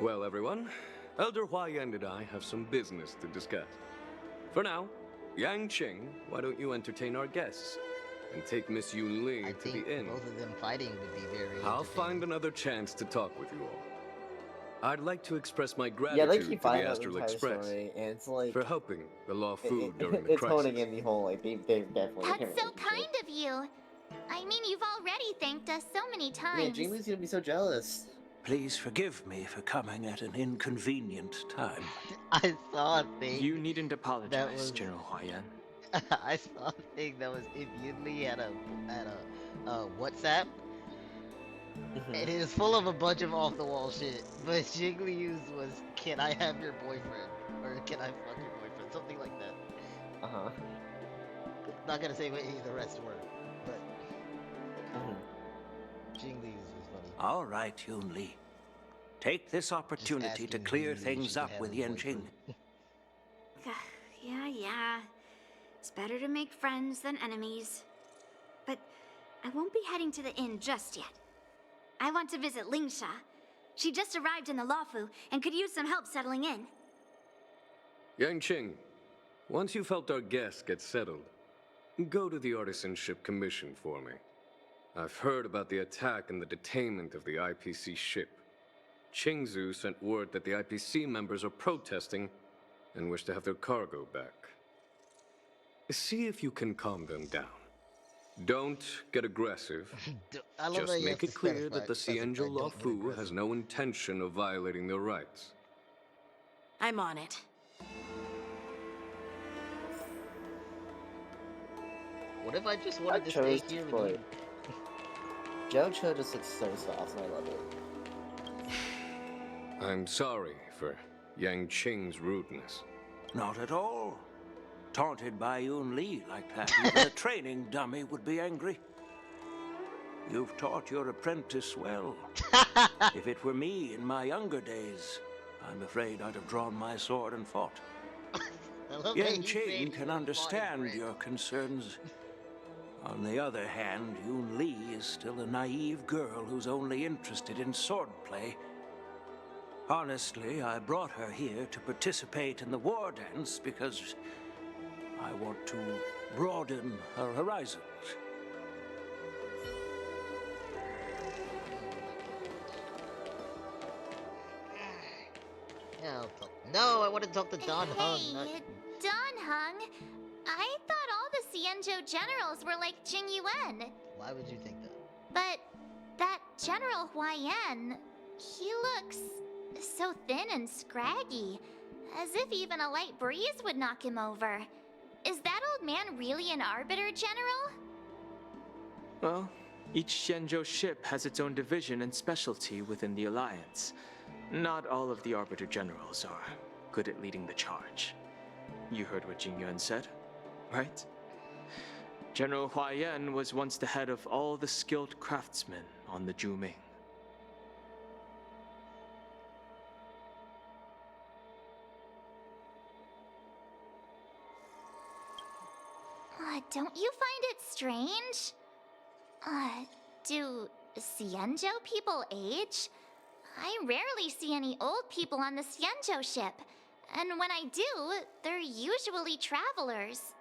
Well, everyone, Elder Huayan and I have some business to discuss. For now, Yang Qing, why don't you entertain our guests and take Miss Yunli I to think the inn? both of them fighting would be very I'll entertaining. find another chance to talk with you all. I'd like to express my Yeah, gratitude they to keep the fighting the Astral entire Express story, and it's like for helping the Law Fu during the it's crisis. holding in the whole like they're definitely. That's so kind of you. I mean, you've already thanked us so many Yeah, times. Jingli's gonna be so jealous. Please forgive me for coming at an inconvenient time. I saw a thing. You needn't apologize, was- General Huayan. I saw a thing that was if Yunli had a WhatsApp, and it was full of a bunch of off the wall shit. But Jiggly used was, "Can I have your boyfriend?" or "Can I fuck your boyfriend?" Something like that. Not gonna say what any of the rest were, but Jiggly was funny. All right, Yunli. Take this opportunity to asking clear Yunli if things she could up have with a Yan Qing. Yeah. It's better to make friends than enemies. But I won't be heading to the inn just yet. I want to visit Lingsha. She just arrived in the Lawfu and could use some help settling in. Yang Qing, once you've helped our guests get settled, go to the Artisanship Commission for me. I've heard about the attack and the detainment of the IPC ship. Qingzu sent word that the IPC members are protesting and wish to have their cargo back. See if you can calm them down. Don't get aggressive. I love that Just you make have it to clear that the specify, Xianzhou don't get Luofu aggressive. has no intention of violating their rights. I'm on it. What if I just I wanted to stay chose here to with you? play. Jojo just looks so soft, and I love it. I'm sorry for Yang Qing's rudeness. Not at all. Taunted by Yun Li like that, even a training dummy would be angry. You've taught your apprentice well. If it were me in my younger days, I'm afraid I'd have drawn my sword and fought. Yang Qing can understand your concerns. On the other hand, Yun Li is still a naive girl who's only interested in swordplay. Honestly, I brought her here to participate in the war dance because I want to broaden her horizons. Yeah, no, I want to talk to Don Hung. Hey, Don Hung. I thought all the Xianzhou generals were like Jing Yuan. Why would you think that? But that General Huaiyan, he looks so thin and scraggy, as if even a light breeze would knock him over. Is that old man really an Arbiter, General? Well, each Xianzhou ship has its own division and specialty within the Alliance. Not all of the Arbiter Generals are good at leading the charge. You heard what Jing Yuan said, right? General Huaiyan was once the head of all the skilled craftsmen on the Zhuming. Don't you find it strange? Do Xianzhou people age? I rarely see any old people on the Xianzhou ship. And when I do, they're usually travelers.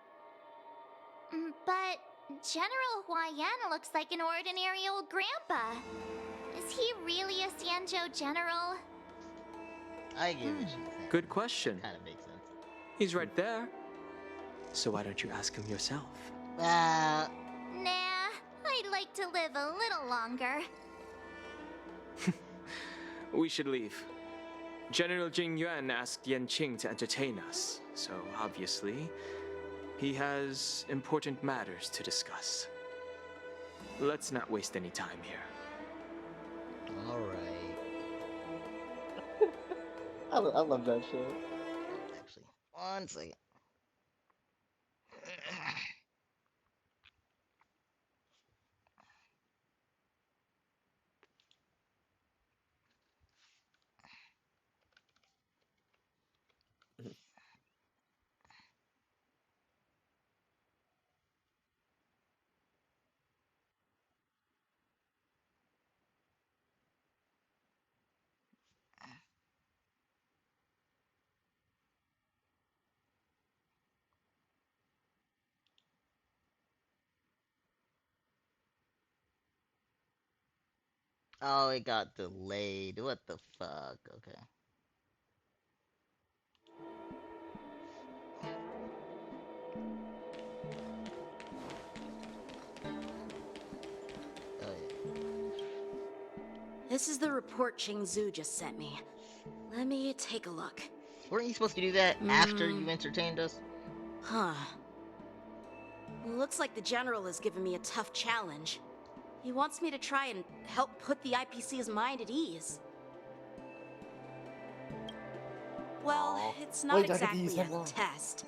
But General Huaiyan looks like an ordinary old grandpa. Is he really a Xianzhou general? I get what you think. Good question. Kind of makes sense. He's right there. So why don't you ask him yourself? Nah, I'd like to live a little longer. We should leave. General Jing Yuan asked Yan Qing to entertain us, so obviously, he has important matters to discuss. Let's not waste any time here. Alright. I love that shit. Actually, one second. Oh, it got delayed. What the fuck? Okay. This is the report Qingzu just sent me. Let me take a look. Weren't you supposed to do that after you entertained us? Huh. Looks like the General has given me a tough challenge. He wants me to try and help put the IPC's mind at ease. Well, it's not exactly a test.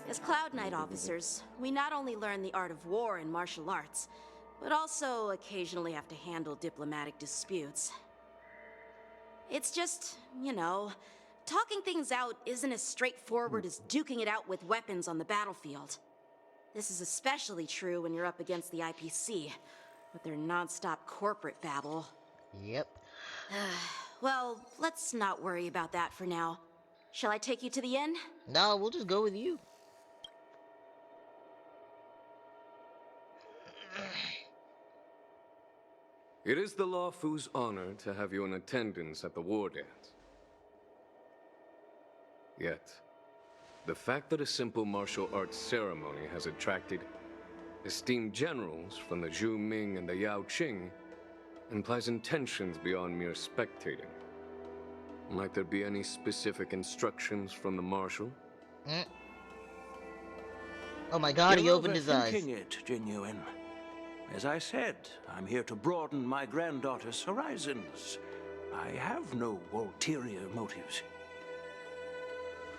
As Cloud Knight officers, we not only learn the art of war and martial arts, but also occasionally have to handle diplomatic disputes. It's just, you know, talking things out isn't as straightforward as duking it out with weapons on the battlefield. This is especially true when you're up against the IPC, with their non-stop corporate babble. Yep. Well, let's not worry about that for now. Shall I take you to the inn? No, we'll just go with you. It is the Law Fu's honor to have you in attendance at the war dance. Yet, the fact that a simple martial arts ceremony has attracted esteemed generals from the Zhu Ming and the Yao Qing implies intentions beyond mere spectating. Might there be any specific instructions from the Marshal? Oh my god, he You're opened his eyes. overthinking it, Jingyuin. As I said, I'm here to broaden my granddaughter's horizons. I have no ulterior motives.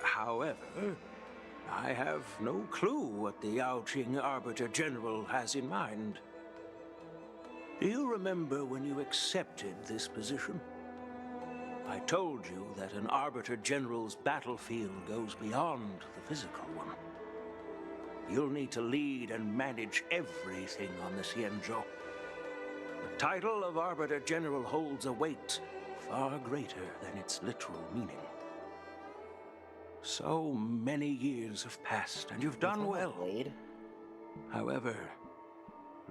However, I have no clue what the Yaoqing Arbiter General has in mind. Do you remember when you accepted this position? I told you that an Arbiter General's battlefield goes beyond the physical one. You'll need to lead and manage everything on the Xianzhou. The title of Arbiter General holds a weight far greater than its literal meaning. So many years have passed, and you've done well. However,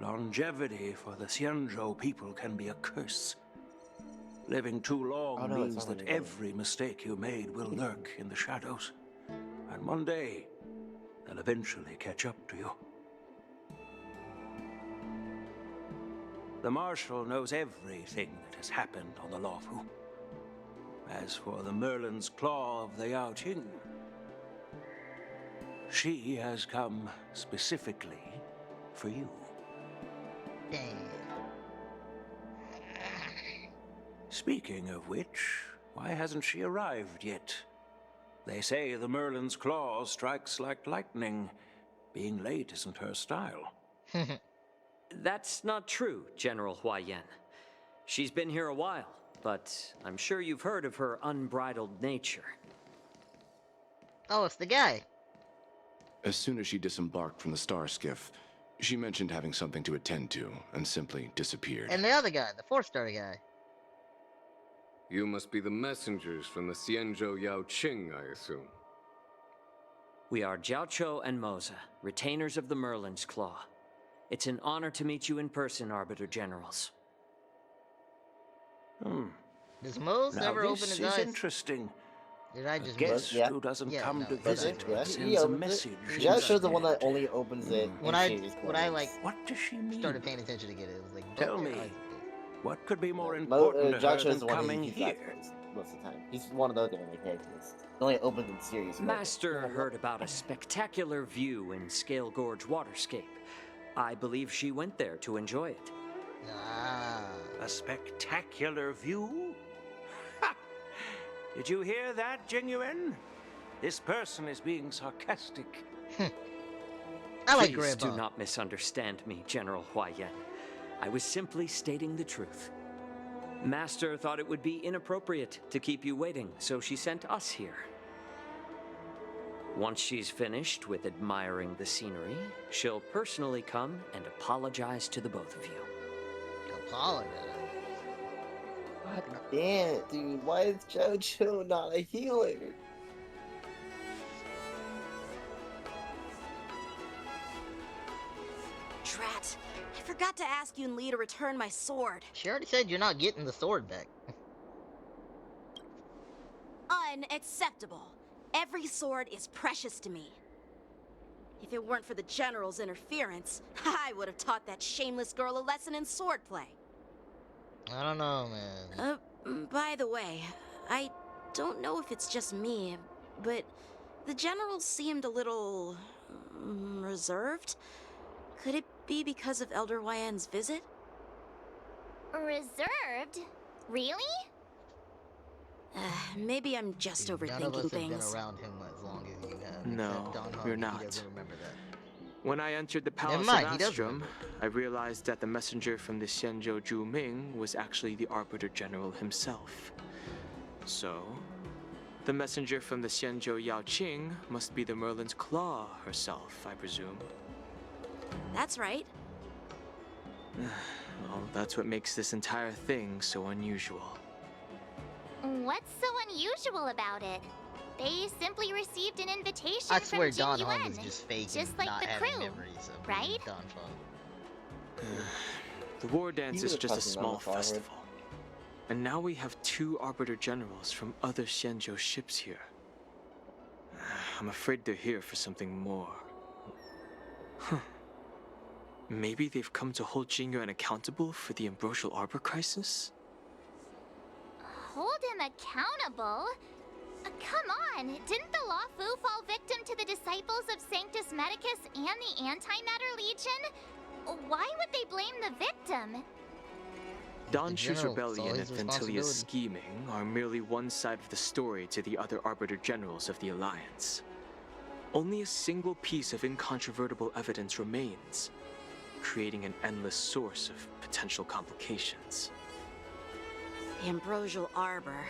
longevity for the Xianzhou people can be a curse. Living too long means that every mistake you made will lurk in the shadows. And one day, they'll eventually catch up to you. The Marshal knows everything that has happened on the Luofu. As for the Merlin's Claw of the Yaoqing, she has come specifically for you. Speaking of which, why hasn't she arrived yet? They say the Merlin's Claw strikes like lightning. Being late isn't her style. That's not true, General Huaiyan. She's been here a while, but I'm sure you've heard of her unbridled nature. Oh, it's the guy. As soon as she disembarked from the star skiff, she mentioned having something to attend to and simply disappeared. And the other guy, the 4-star guy. You must be the messengers from the Xianzhou Yaoqing, I assume. We are Jiaoqiu and Moza, retainers of the Merlin's Claw. It's an honor to meet you in person, Arbiter Generals. Does Mose ever open his eyes? This is interesting. Did I just guess Yeah. who doesn't Yeah, come no, to yeah, visit Yeah, but he sends a opens message. it. Yeah, shows the one that only opens it. when in I series clothes. What does she mean? started paying attention again, it was like, Tell "Don't your me, eyes what could be more important to her Joshua than is the one coming that here? most of the time. He's one of those only characters. He only opens in series. Master heard about a spectacular view in Scale Gorge Waterscape. I believe she went there to enjoy it. A spectacular view? Ha! Did you hear that, Jingyuin? This person is being sarcastic. I like Please Grandpa. do not misunderstand me, General Huaiyan. I was simply stating the truth. Master thought it would be inappropriate to keep you waiting, so she sent us here. Once she's finished with admiring the scenery, she'll personally come and apologize to the both of you. Apologize? God damn it, dude. Why is JoJo not a healer? Drat. I forgot to ask Yun Li to return my sword. She already said you're not getting the sword back. Unacceptable. Every sword is precious to me. If it weren't for the General's interference, I would have taught that shameless girl a lesson in swordplay. I don't know, man. By the way, I don't know if it's just me, but the General seemed a little reserved. Could it be because of Elder Huaiyan's visit? Reserved? Really? Maybe I'm just None of us overthinking have things. been around him as long as you have. No, except Don you're Harvey. not. He doesn't remember that. When I entered the Never Palace mind, of he does Astrum, I realized that the messenger from the Xianzhou Zhu Ming was actually the Arbiter General himself. So, the messenger from the Xianzhou Yaoqing must be the Merlin's Claw herself, I presume. That's right. Well, that's what makes this entire thing so unusual. What's so unusual about it? They simply received an invitation I from swear Jing Don Yuan, Hong is just fake just and like not the having crew, memories of right? Don Fong. The war dance You is would've just a touched him on small the forehead. festival. And now we have 2 Arbiter Generals from other Xianzhou ships here. I'm afraid they're here for something more. Huh. Maybe they've come to hold Jingyuan accountable for the Ambrosial Arbor crisis? Hold him accountable? Come on! Didn't the Lawfu fall victim to the disciples of Sanctus Medicus and the Antimatter Legion? Why would they blame the victim? Don Shu's general, it's rebellion all and his Ventilia's responsibility. scheming are merely one side of the story to the other Arbiter Generals of the Alliance. Only a single piece of incontrovertible evidence remains, creating an endless source of potential complications. The Ambrosial Arbor.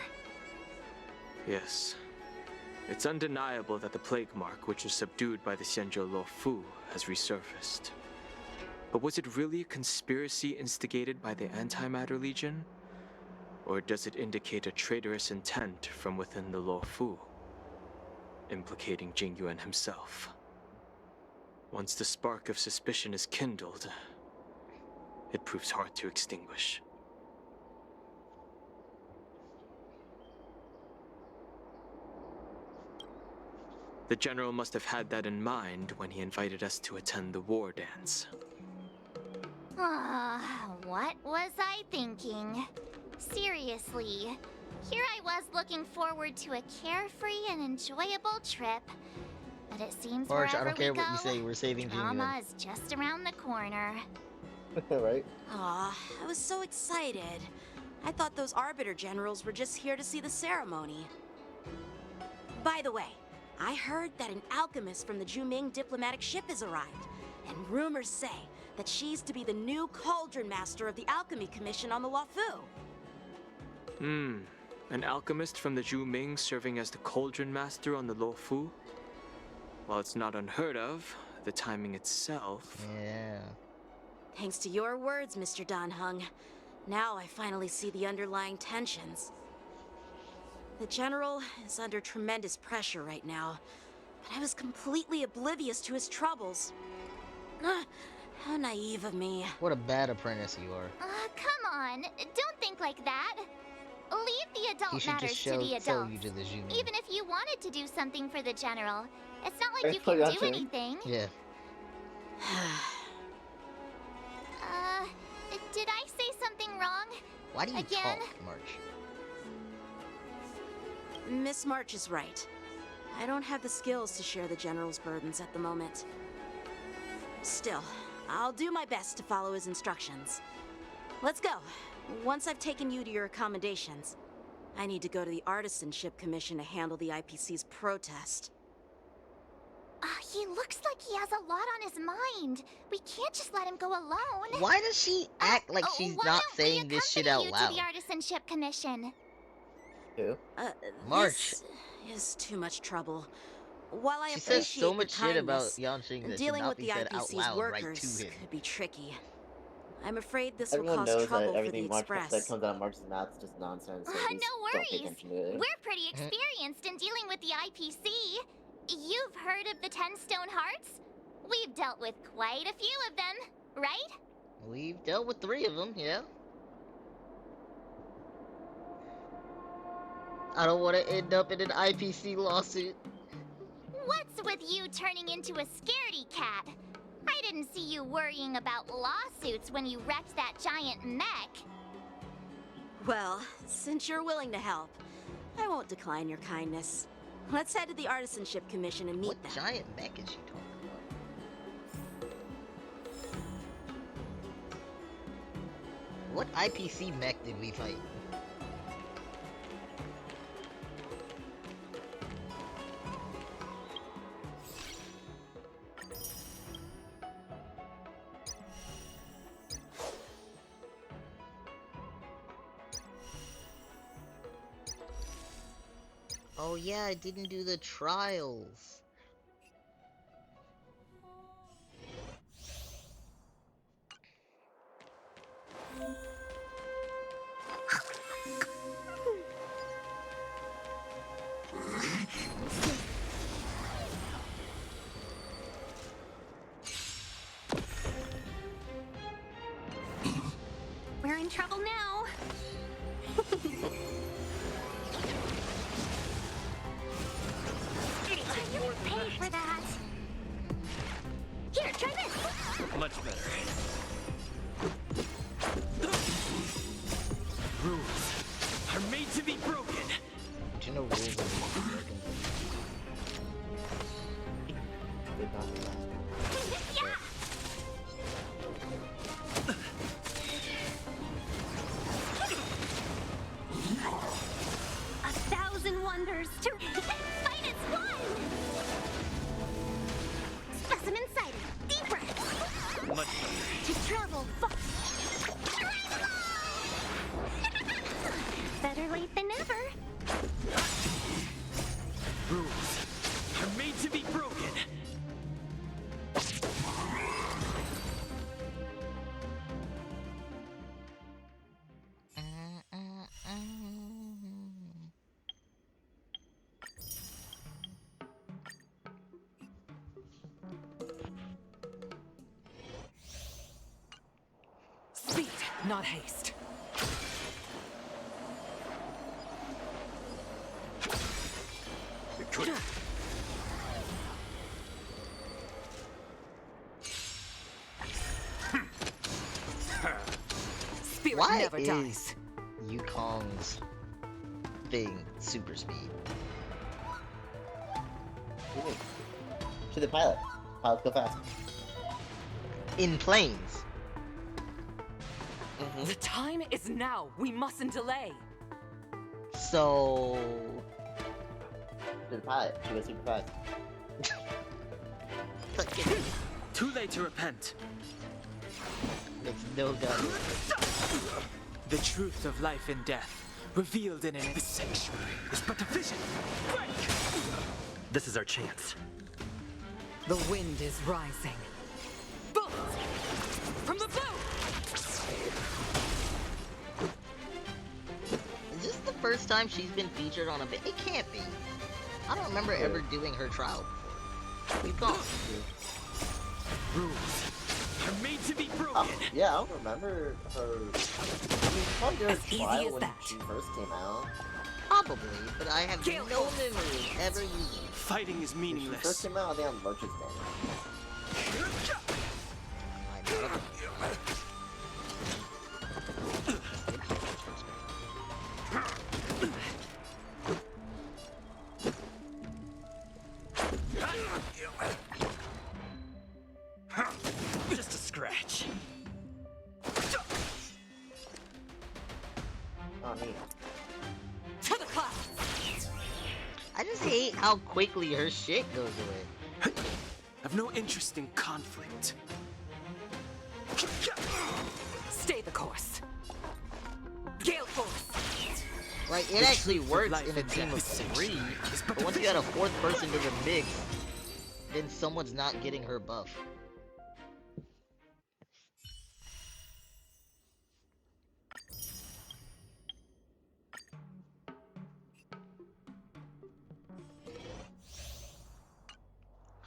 Yes. It's undeniable that the plague mark, which was subdued by the Xianzhou Luofu, has resurfaced. But was it really a conspiracy instigated by the Antimatter Legion? Or does it indicate a traitorous intent from within the Luofu, implicating Jing Yuan himself? Once the spark of suspicion is kindled, it proves hard to extinguish. The General must have had that in mind when he invited us to attend the war dance. What was I thinking? Seriously, here I was looking forward to a carefree and enjoyable trip. But it seems March, I wherever don't care we go, what you say, we're saving drama Jingyuan. is just around the corner. Right? Aw, I was so excited. I thought those Arbiter Generals were just here to see the ceremony. By the way, I heard that an alchemist from the Juming diplomatic ship has arrived, and rumors say that she's to be the new Cauldron Master of the Alchemy Commission on the Luofu. An alchemist from the Juming serving as the Cauldron Master on the Luofu? While it's not unheard of, the timing itself... Yeah. Thanks to your words, Mr. Dan Heng. Now I finally see the underlying tensions. The General is under tremendous pressure right now, but I was completely oblivious to his troubles. How naive of me. What a bad apprentice you are. Come on, don't think like that. Leave the He adult should matters just to the sell adults. you to the Junior. Even if you wanted to do something for the General, it's not like I you can forgot do to. anything. Yeah. Did I say something wrong? Why do you Again? talk, March? Miss March is right. I don't have the skills to share the General's burdens at the moment. Still, I'll do my best to follow his instructions. Let's go. Once I've taken you to your accommodations, I need to go to the Artisanship Commission to handle the IPC's protest. He looks like he has a lot on his mind. We can't just let him go alone. Why does she act like she's why not don't we saying this shit out accompany loud? you to the Artisanship Commission? Who? March. This is too much trouble. While I She appreciate says so the much shit about kindness, Yanqing that should dealing not with be the said out IPC's loud right workers to him. could be tricky. I'm afraid this will Everyone cause knows trouble that for the everything March Express. that comes out of March's mouth is just nonsense. So just No don't pay worries. attention to it. We're pretty experienced in dealing with the IPC. You've heard of the 10 Stone Hearts? We've dealt with quite a few of them, right? We've dealt with 3 of them, yeah. I don't want to end up in an IPC lawsuit. What's with you turning into a scaredy cat? I didn't see you worrying about lawsuits when you wrecked that giant mech. Well, since you're willing to help, I won't decline your kindness. Let's head to the Artisanship Commission and meet them. What giant mech is she talking about? What IPC mech did we fight? Oh yeah, I didn't do the trials. We're in trouble now. You would pay for that. Here, try this. Much better. Rules are made to be broken. Do you know rules? not haste. Spirit Why never is dies. Yukong's thing super speed? Ooh. To the pilot. Pilot, go fast. In planes. The time is now. We mustn't delay. So... To the pilot. She goes super fast. Too late to repent. Makes no goddamn sense. The truth of life and death, revealed in an sanctuary, is but a vision. This is our chance. The wind is rising. Bullets! From the bow! Is this the first time she's been featured on a bit? It can't be. I don't remember ever doing her trial before. We've gone. Rules are made to be broken. Oh, yeah, I don't remember her. I mean, probably did her As easy trial as when that. she first came out. Probably, but I have no memory of ever using it. Fighting is When she first meaningless. came out, I think on Roach's Banner. Just a scratch. Oh, neat. To the clouds! I just hate how quickly her shit goes away. I've no interest in conflict. Stay the course. Gale Force! Like, it The actually truth of works life in a and team of death. 3, but once you add a 4th person to the mix, then someone's not getting her buff.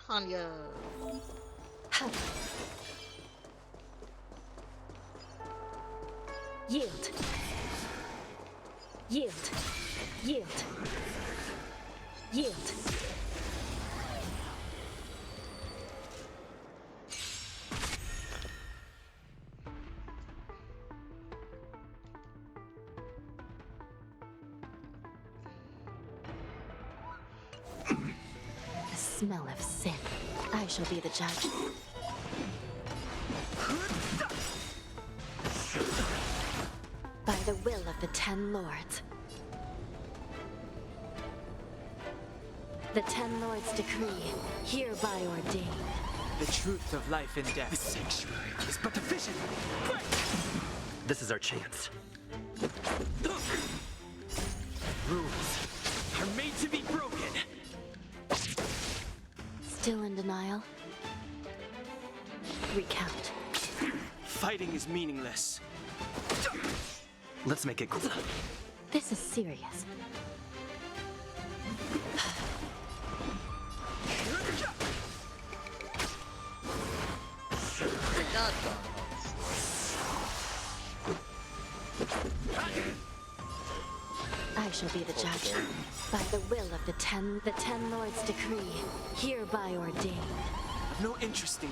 Hanya. Yield. Yield. Yield. Yield. The smell of sin. I shall be the judge. By the will of the 10 lords. The 10 lords decree, hereby ordained. The truth of life and death. The sanctuary is but a vision. This is our chance. Rules are made to be broken. Still in denial? Recount. Fighting is meaningless. Let's make it cool. This is serious. I shall be the judge. By the will of the 10 lords decree, hereby ordained. I've no interest in.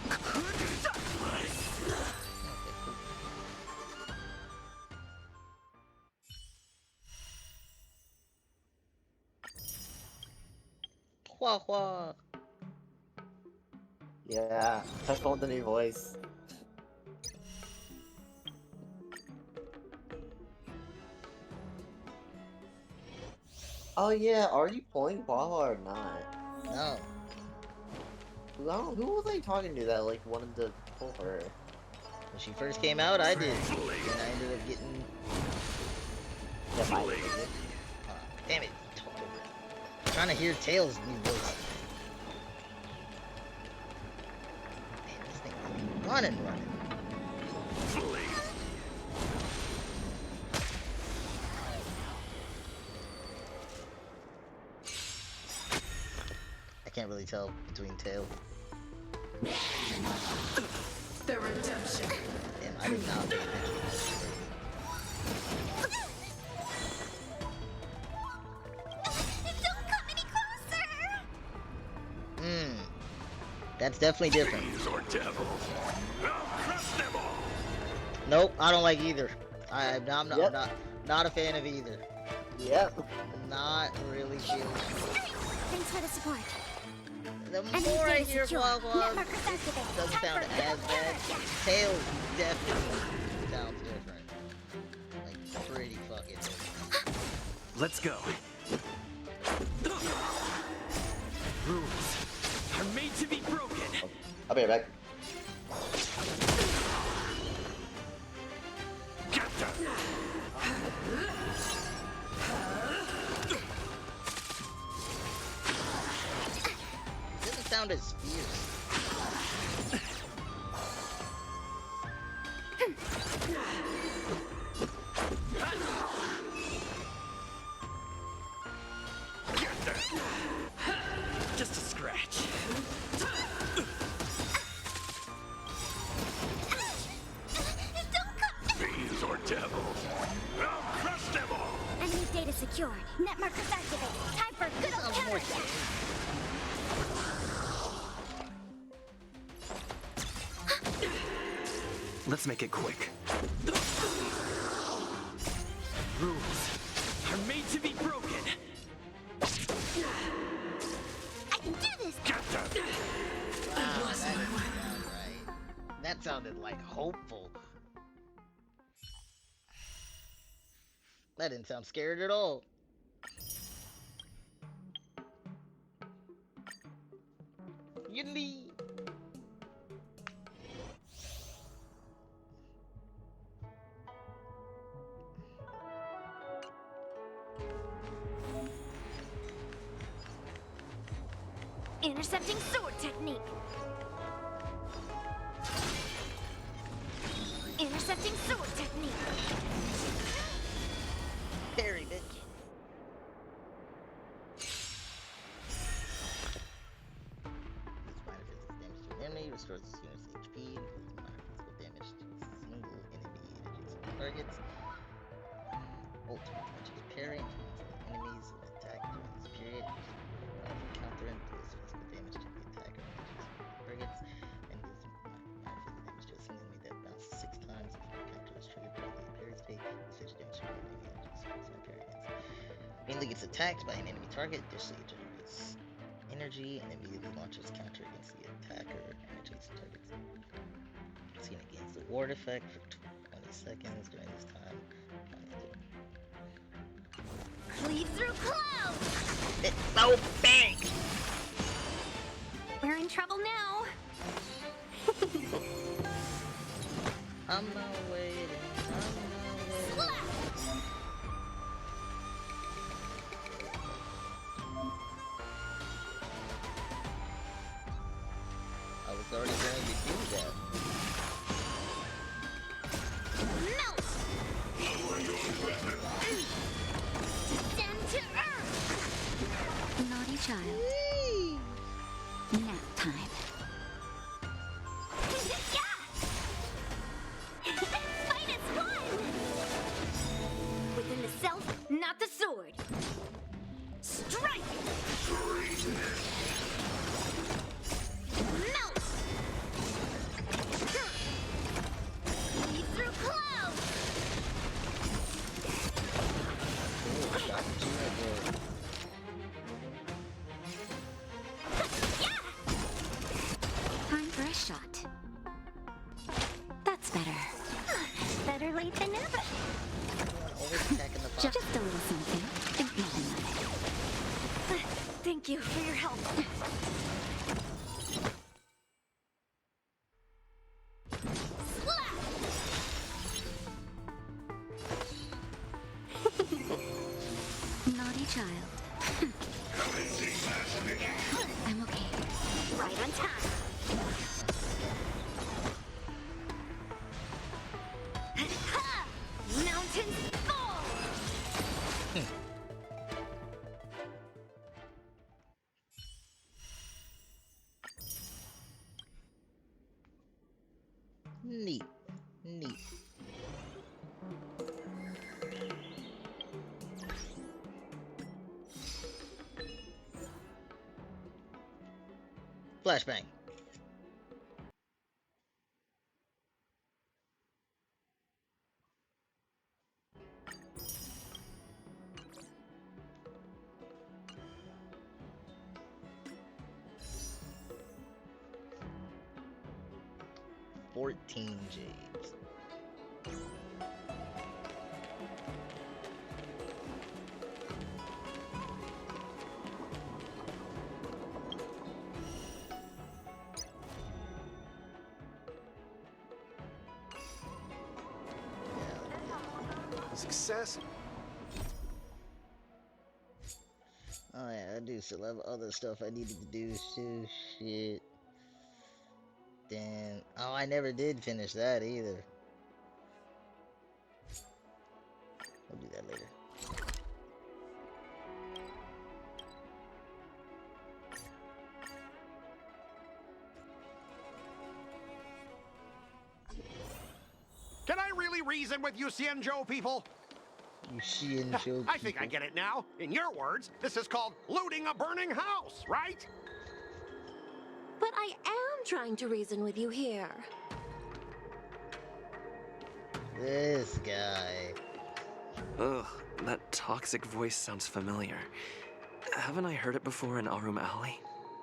Hua hua. Yeah, I found the new voice. Oh yeah, are you pulling Wawa or not? No. Who was I talking to that like wanted to pull her? When she first came out, I did. And I ended up getting... damn it. Talked over it. I'm trying to hear Tails' new voice. Man, this thing is running. I can't really tell between Tail. The redemption. Damn, I did not pay attention. That's definitely different. Fiends or devils. I'll crush them all. Nope, I don't like either. I'm not, Yep. not a fan of either. Yep. Not really feeling. Thanks for the support. The And more I these hear secure. Wogwag, Network activated. it doesn't sound as bad. Tails definitely sounds different. Like, pretty fucking different. Let's go. Rules are made to be broken. I'll be right back. It doesn't sound as fierce. Just a scratch. Fiends or devils. I'll crush them all. Enemy data secured. Net markers activated. Time for good old counter. Let's make it quick. Rules are made to be broken. I can do this. Wow, that didn't sound right. That sounded like hopeful. That didn't sound scared at all. Yiddly. Intercepting sword technique. Intercepting sword technique. Parry, bitch. Enemy restores this unit's HP, minor physical damage to single enemy adjacent targets. Ultimate magic parry, enemies with attack during this period. Counter and deals physical damage to the attacker and adjacent targets, and deals minor physical damage to a single enemy that bounces 6 times. If the counter is triggered during the parry state, this damage to an enemy adjacent parry against. Mainly gets attacked by an enemy target, additionally it generates energy and immediately launches counter against the attacker and adjacent targets. Seen against the ward effect for 20 seconds during this time. Cleave through clouds. It's so big. We're in trouble now. I'm not waiting. I'm not waiting. I was already going to do that. Melt. Descend to earth. Naughty child. Nap time. Fight as one. Within the self, not the sword. Strike. Melt. Lead through clouds. Time for a shot. That's better. Better late than never. Just a little something. Think nothing of it. Thank you for your help. Naughty child. I'm okay. Right on time. Ha! Mountains fall. Neat. Neat. Flashbang. 14 jades. Success. Oh yeah, I do still have other stuff I needed to do too. Shit. Damn. Oh, I never did finish that either. I'll do that later. Can I really reason with you Xianzhou people? You Xianzhou I think I get it now. In your words, this is called looting a burning house, right? But I am trying to reason with you here. This guy. Ugh, that toxic voice sounds familiar. Haven't I heard it before in Arum Alley?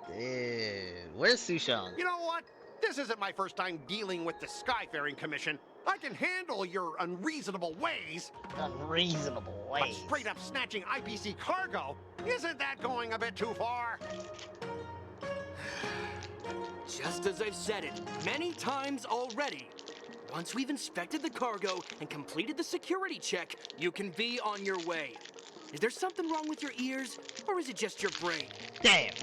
Dude, where's Sushang? You know what? This isn't my first time dealing with the Skyfaring Commission. I can handle your unreasonable ways. Unreasonable But ways. straight up snatching IPC cargo, isn't that going a bit too far? Just as I've said it many times already. Once we've inspected the cargo and completed the security check, you can be on your way. Is there something wrong with your ears, or is it just your brain? Damn.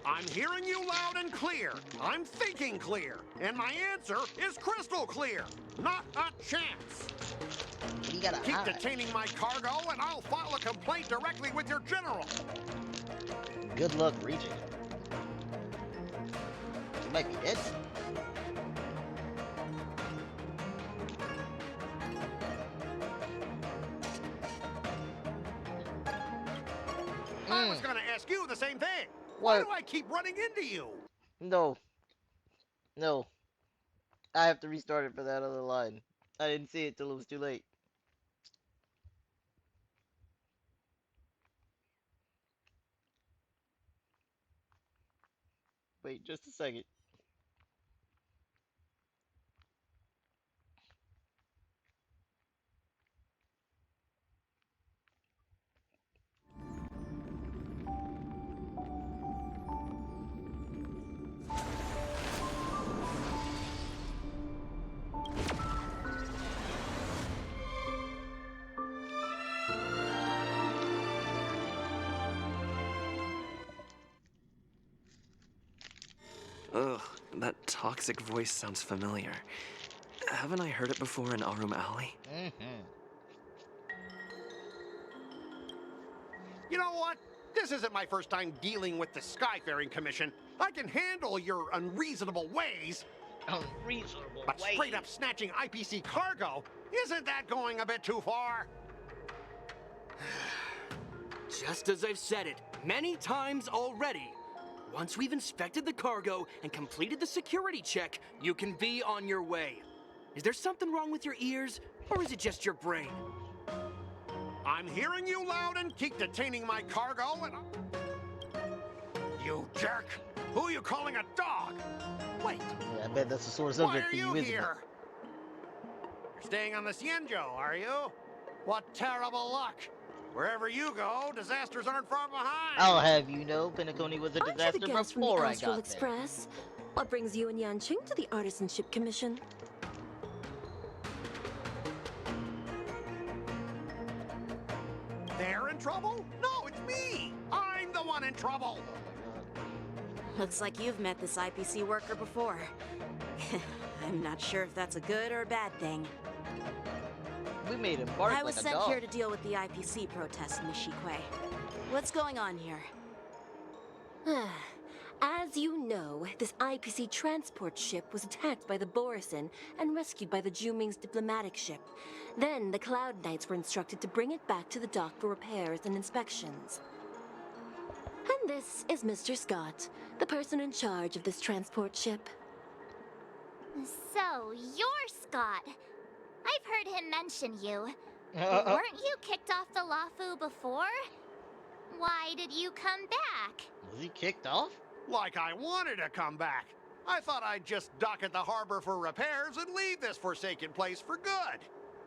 I'm hearing you loud and clear. I'm thinking clear. And my answer is crystal clear. Not a chance. You gotta Keep hide. detaining my cargo, and I'll file a complaint directly with your general. Good luck reaching him. He might be dead. I was gonna ask you the same thing. What? Why do I keep running into you? No. No. I have to restart it for that other line. I didn't see it till it was too late. Wait just a second. Ugh, that toxic voice sounds familiar. Haven't I heard it before in Arum Alley? You know what? This isn't my first time dealing with the Skyfaring Commission. I can handle your unreasonable ways. Unreasonable But ways. straight up snatching IPC cargo, isn't that going a bit too far? Just as I've said it many times already. Once we've inspected the cargo and completed the security check, you can be on your way. Is there something wrong with your ears, or is it just your brain? I'm hearing you loud and keep detaining my cargo, and you jerk! Who are you calling a dog? Wait, Yeah, I bet that's a sore why subject are for you you, isn't it? here? You're staying on the Xianzhou, are you? What terrible luck! Wherever you go, disasters aren't far behind. I'll have you know, Penacony was a Aren't you disaster the guest from the before I Astral got there. Express? What brings you and Yanqing to the Artisanship Commission? They're in trouble? No, it's me! I'm the one in trouble! Looks like you've met this IPC worker before. I'm not sure if that's a good or a bad thing. We made him bark I was like a sent dog. here to deal with the IPC protests, Nishikwe. What's going on here? As you know, this IPC transport ship was attacked by the Borisin and rescued by the Juming's diplomatic ship. Then the Cloud Knights were instructed to bring it back to the dock for repairs and inspections. And this is Mr. Scott, the person in charge of this transport ship. So, you're Scott. I've heard him mention you. Weren't you kicked off the Lafu before? Why did you come back? Was he kicked off? Like I wanted to come back. I thought I'd just dock at the harbor for repairs and leave this forsaken place for good.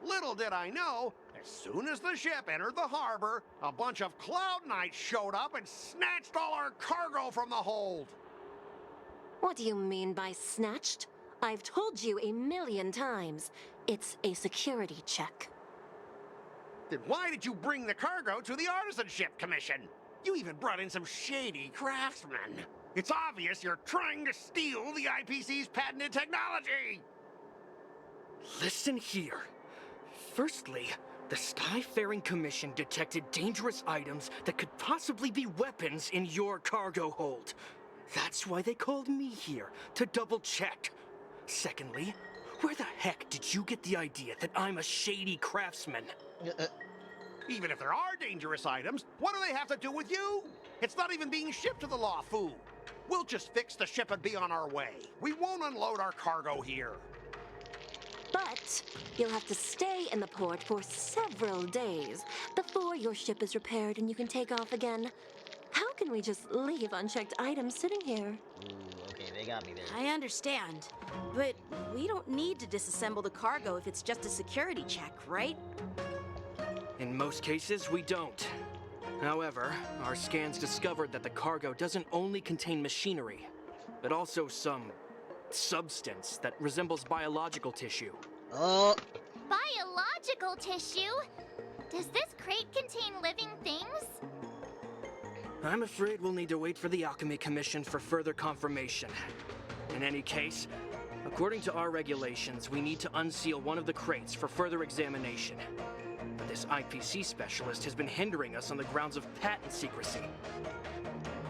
Little did I know, as soon as the ship entered the harbor, a bunch of Cloud Knights showed up and snatched all our cargo from the hold. What do you mean by snatched? I've told you 1,000,000 times. It's a security check. Then why did you bring the cargo to the Artisanship Commission? You even brought in some shady craftsmen. It's obvious you're trying to steal the IPC's patented technology! Listen here. Firstly, the Skyfaring Commission detected dangerous items that could possibly be weapons in your cargo hold. That's why they called me here, to double check. Secondly, where the heck did you get the idea that I'm a shady craftsman? Even if there are dangerous items, what do they have to do with you? It's not even being shipped to the Lawfu. We'll just fix the ship and be on our way. We won't unload our cargo here. But you'll have to stay in the port for several days before your ship is repaired and you can take off again. How can we just leave unchecked items sitting here? Ooh, okay, they got me there. I understand, but we don't need to disassemble the cargo if it's just a security check, right? In most cases, we don't. However, our scans discovered that the cargo doesn't only contain machinery, but also some substance that resembles biological tissue. Oh. Biological tissue? Does this crate contain living things? I'm afraid we'll need to wait for the Alchemy Commission for further confirmation. In any case, according to our regulations, we need to unseal one of the crates for further examination. But this IPC specialist has been hindering us on the grounds of patent secrecy.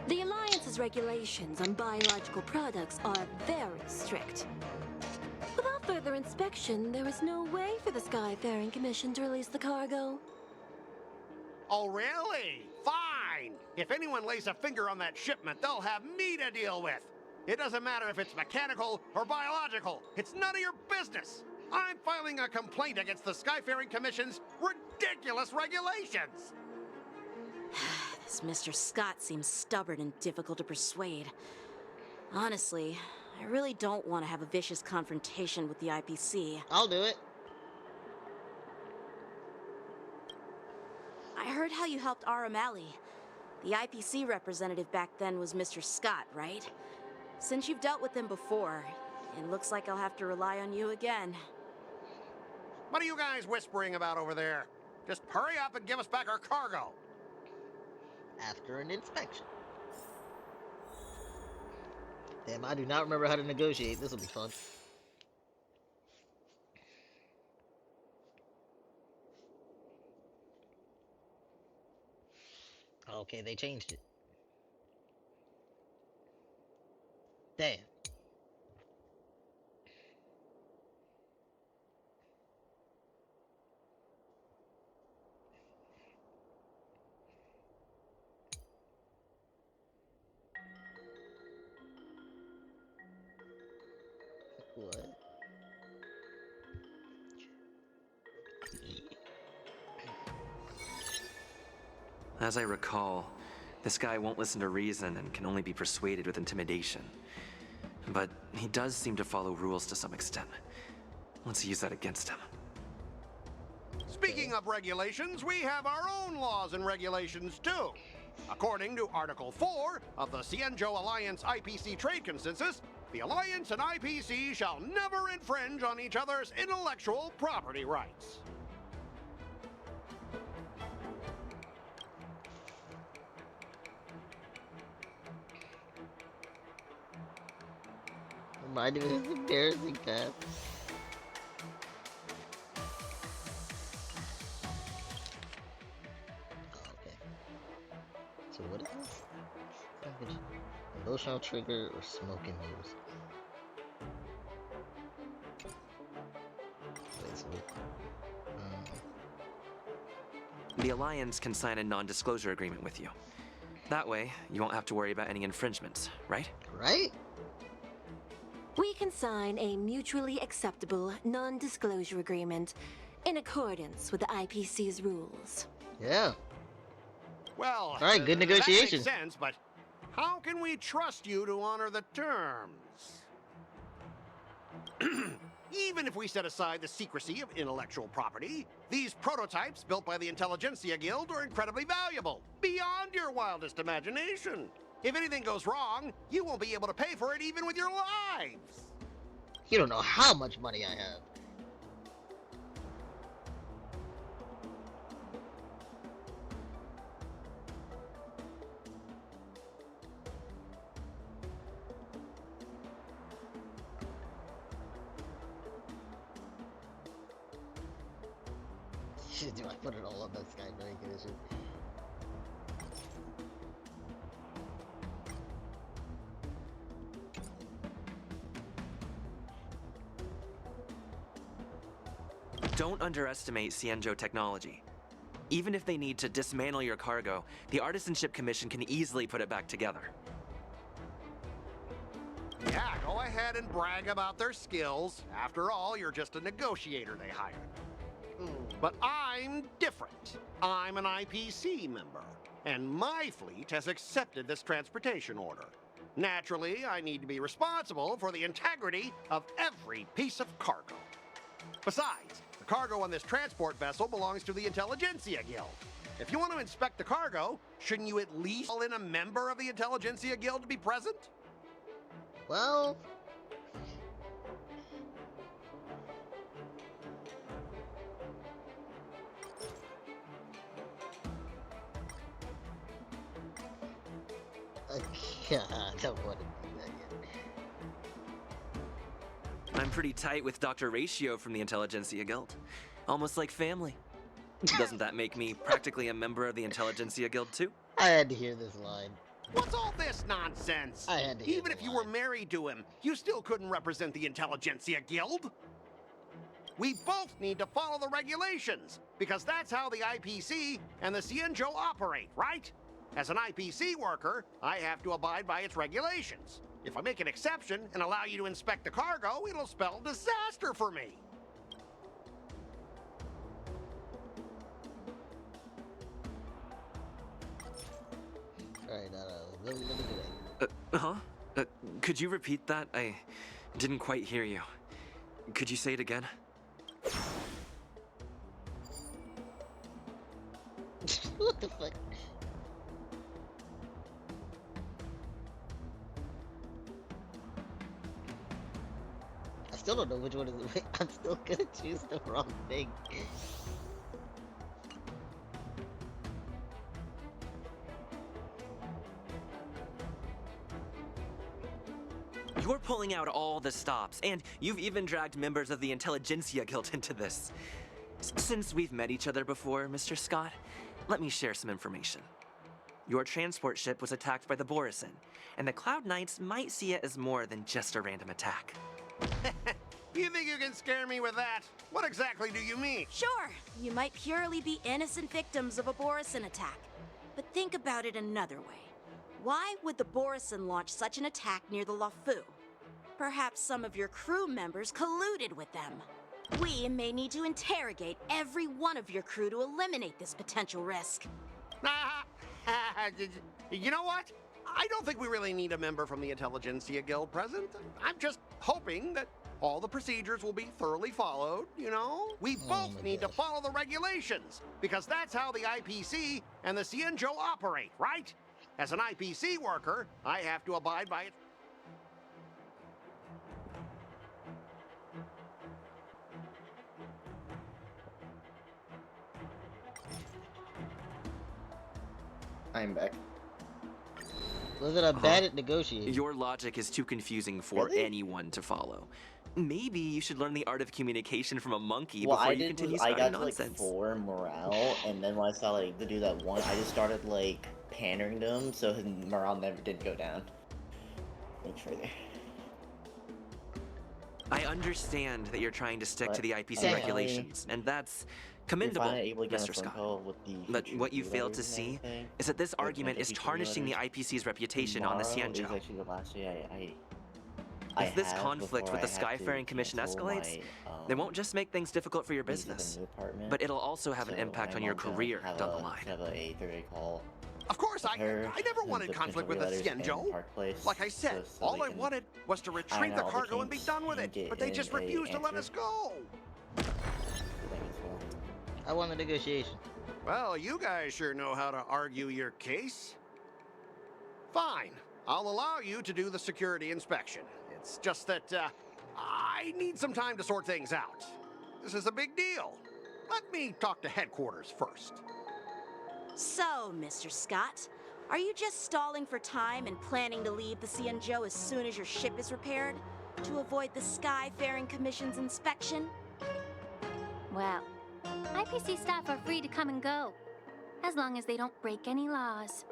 The Alliance's regulations on biological products are very strict. Without further inspection, there is no way for the Skyfaring Commission to release the cargo. Oh, really? Fine! If anyone lays a finger on that shipment, they'll have me to deal with. It doesn't matter if it's mechanical or biological. It's none of your business. I'm filing a complaint against the Skyfaring Commission's ridiculous regulations. This Mr. Scott seems stubborn and difficult to persuade. Honestly, I really don't want to have a vicious confrontation with the IPC. I'll do it. I heard how you helped Aramali. The IPC representative back then was Mr. Scott, right? Since you've dealt with him before, it looks like I'll have to rely on you again. What are you guys whispering about over there? Just hurry up and give us back our cargo. After an inspection. Damn, I do not remember how to negotiate. This will be fun. Okay, they changed it. Damn. What? As I recall, this guy won't listen to reason and can only be persuaded with intimidation. But he does seem to follow rules to some extent. Let's use that against him. Speaking of regulations, we have our own laws and regulations too. According to Article 4 of the Xianzhou Alliance IPC Trade Consensus, the Alliance and IPC shall never infringe on each other's intellectual property rights. Am I doing this embarrassing path? Oh, okay. So what is this? Salvage. Emotional trigger or smoke and use. Wait, so The Alliance can sign a non-disclosure agreement with you. That way, you won't have to worry about any infringements, right? Right? We can sign a mutually acceptable non-disclosure agreement in accordance with the IPC's rules. Yeah. Well, all right, good negotiation. That makes sense, but how can we trust you to honor the terms? Even if we set aside the secrecy of intellectual property, these prototypes built by the Intelligentsia Guild are incredibly valuable, beyond your wildest imagination. If anything goes wrong, you won't be able to pay for it even with your lives. You don't know how much money I have. Shit, do I put it all on that Sky Break edition? Don't underestimate Xianzhou technology. Even if they need to dismantle your cargo, the Artisanship Commission can easily put it back together. Yeah, go ahead and brag about their skills. After all, you're just a negotiator they hired. But I'm different. I'm an IPC member, and my fleet has accepted this transportation order. Naturally, I need to be responsible for the integrity of every piece of cargo. Besides, the cargo on this transport vessel belongs to the Intelligentsia Guild. If you want to inspect the cargo, shouldn't you at least call in a member of the Intelligentsia Guild to be present? Well... I don't want to do that yet. I'm pretty tight with Dr. Ratio from the Intelligentsia Guild. Almost like family. Doesn't that make me practically a member of the Intelligentsia Guild too? I had to hear this line. What's all this nonsense? I had to hear Even if you were married to him, you still couldn't represent the Intelligentsia Guild. We both need to follow the regulations, because that's how the IPC and the Xianzhou operate, right? As an IPC worker, I have to abide by its regulations. If I make an exception and allow you to inspect the cargo, it'll spell disaster for me. Alright, let me do that. Could you repeat that? I didn't quite hear you. Could you say it again? What the fuck? I still don't know which one is it. I'm still gonna choose the wrong thing. You're pulling out all the stops, and you've even dragged members of the Intelligentsia Guild into this. Since we've met each other before, Mr. Scott, let me share some information. Your transport ship was attacked by the Borisin, and the Cloud Knights might see it as more than just a random attack. You think you can scare me with that? What exactly do you mean? Sure, you might purely be innocent victims of a Borisin attack. But think about it another way. Why would the Borisin launch such an attack near the Luofu? Perhaps some of your crew members colluded with them. We may need to interrogate every one of your crew to eliminate this potential risk. You know what? I don't think we really need a member from the Intelligentsia Guild present. I'm just hoping that all the procedures will be thoroughly followed, you know? We both need to follow the regulations, because that's how the IPC and the Xianzhou operate, right? As an IPC worker, I have to abide by it. I'm back. Wasn't I bad at negotiating? Your logic is too confusing for anyone to follow. Maybe you should learn the art of communication from a monkey before you continue I spouting got to nonsense. like 4 morale, and then when I saw like the dude that won, I just started like pandering to him, so his morale never did go down. Make sure there. I understand that you're trying to stick to the IPC Damn. regulations, and that's commendable, able to get on Mr. a phone Scott. call with the But future what you crew fail leaders to and see everything, is that this like, argument is future tarnishing the leaders IPC's reputation on the tomorrow is Xianzhou. actually the last day If this have conflict before with the I have to Skyfaring Commission cancel escalates, my, it won't just make things difficult for your lease of the business, new apartment. but it'll also have an So impact my on your mom's gonna career have down the a- line. Have a 30 call. Of course, I her never and wanted the conflict with potential the relighters in Xianzhou. Park Place, Like I said, so all they I can wanted was to retrieve iron the all cargo and be kinks done with and it, get but they in just a refused to let answer. us go. I want a negotiation. Well, you guys sure know how to argue your case. Fine, I'll allow you to do the security inspection. It's just that, I need some time to sort things out. This is a big deal. Let me talk to headquarters first. So, Mr. Scott, are you just stalling for time and planning to leave the Xianzhou as soon as your ship is repaired? To avoid the Skyfaring Commission's inspection? Well, IPC staff are free to come and go, as long as they don't break any laws.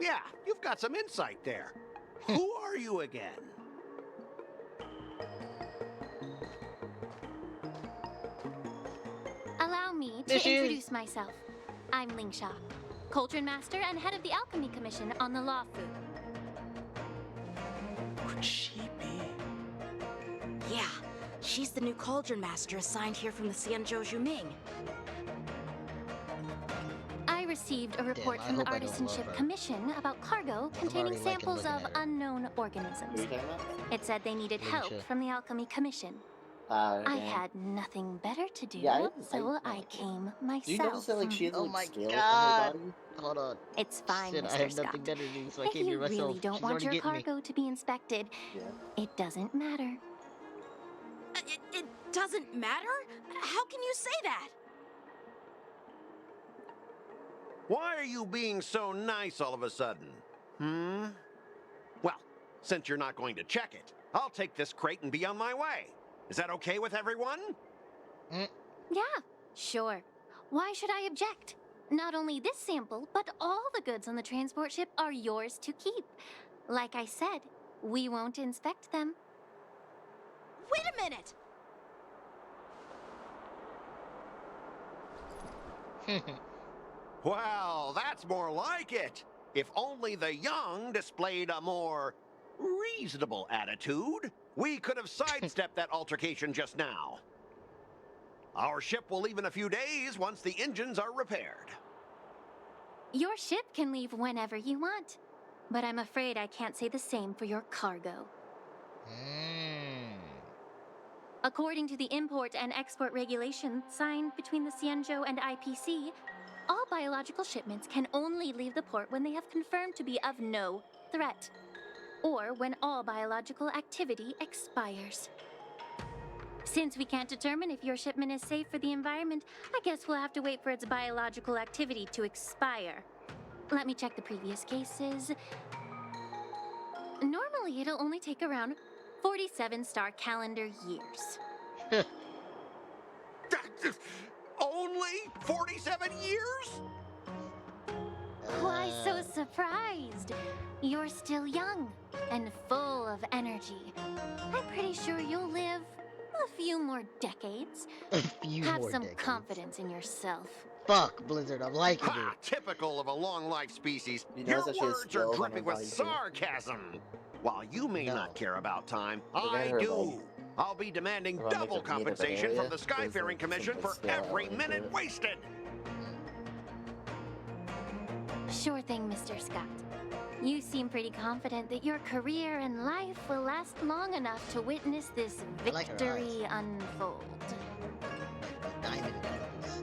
Yeah, you've got some insight there. Who are you again? Allow me to introduce myself. I'm Ling Sha, Cauldron Master and head of the Alchemy Commission on the Law Fu. Could she be? Yeah, she's the new Cauldron Master assigned here from the Xianzhou Zhuming. I received a report I from the hope I don't love Artisanship her. Commission about cargo containing already liking samples looking of at her. unknown organisms. Who are you talking about? It said they needed Ling help Sha. from the Alchemy Commission. I Okay. had nothing better to do, Yeah, so I came myself. Do you notice that like she has Oh like my scales God. on her body? Hold on. It's fine, Shit, Mr. I have Scott. nothing better to do, so I If came here you myself. really don't She's want already your getting me. cargo to be inspected, it doesn't matter. It doesn't matter? How can you say that? Why are you being so nice all of a sudden? Well, since you're not going to check it, I'll take this crate and be on my way. Is that okay with everyone? Yeah, sure. Why should I object? Not only this sample, but all the goods on the transport ship are yours to keep. Like I said, we won't inspect them. Wait a minute! Well, that's more like it. If only the young displayed a more reasonable attitude, we could have sidestepped that altercation just now. Our ship will leave in a few days once the engines are repaired. Your ship can leave whenever you want, but I'm afraid I can't say the same for your cargo. According to the import and export regulations signed between the Xianzhou and IPC, all biological shipments can only leave the port when they have confirmed to be of no threat, or when all biological activity expires. Since we can't determine if your shipment is safe for the environment, I guess we'll have to wait for its biological activity to expire. Let me check the previous cases. Normally, it'll only take around 47 star calendar years. Only 47 years? Why so surprised? You're still young and full of energy. I'm pretty sure you'll live a few more decades. Have more some decades. confidence in yourself. Fuck, Blizzard, I'm liking it. Ha! Typical of a long-life species. You Your notice that she has words are scales on dripping her with body, too? sarcasm. While you may not care about time, Look at I her do. leg. I'll be demanding Around, like, double the meat of an compensation area, from the there's, Skyfaring like, Commission some for scale every element to minute it. wasted. Sure thing, Mr. Scott. You seem pretty confident that your career and life will last long enough to witness this I like her victory unfold. Diamond pimples.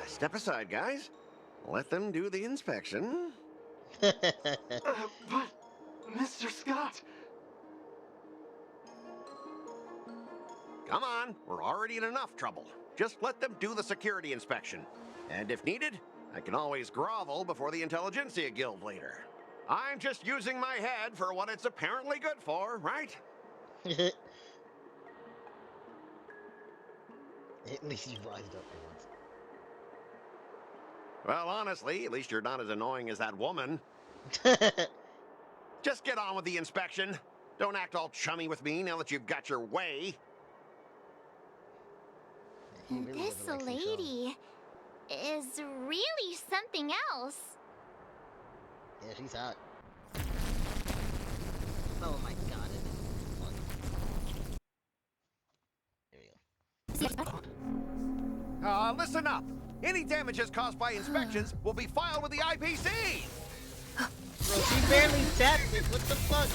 Step aside, guys. Let them do the inspection. But, Mr. Scott, Come on, we're already in enough trouble. Just let them do the security inspection. And if needed, I can always grovel before the Intelligentsia Guild later. I'm just using my head for what it's apparently good for, right? At least you wised up for once. Well, honestly, at least you're not as annoying as that woman. Just get on with the inspection. Don't act all chummy with me now that you've got your way. This lady is really something else. Yeah, she's hot. Oh my god, it is fun. There we go. Listen up. Any damages caused by inspections will be filed with the IPC. Bro, she barely tapped it. What the fuck?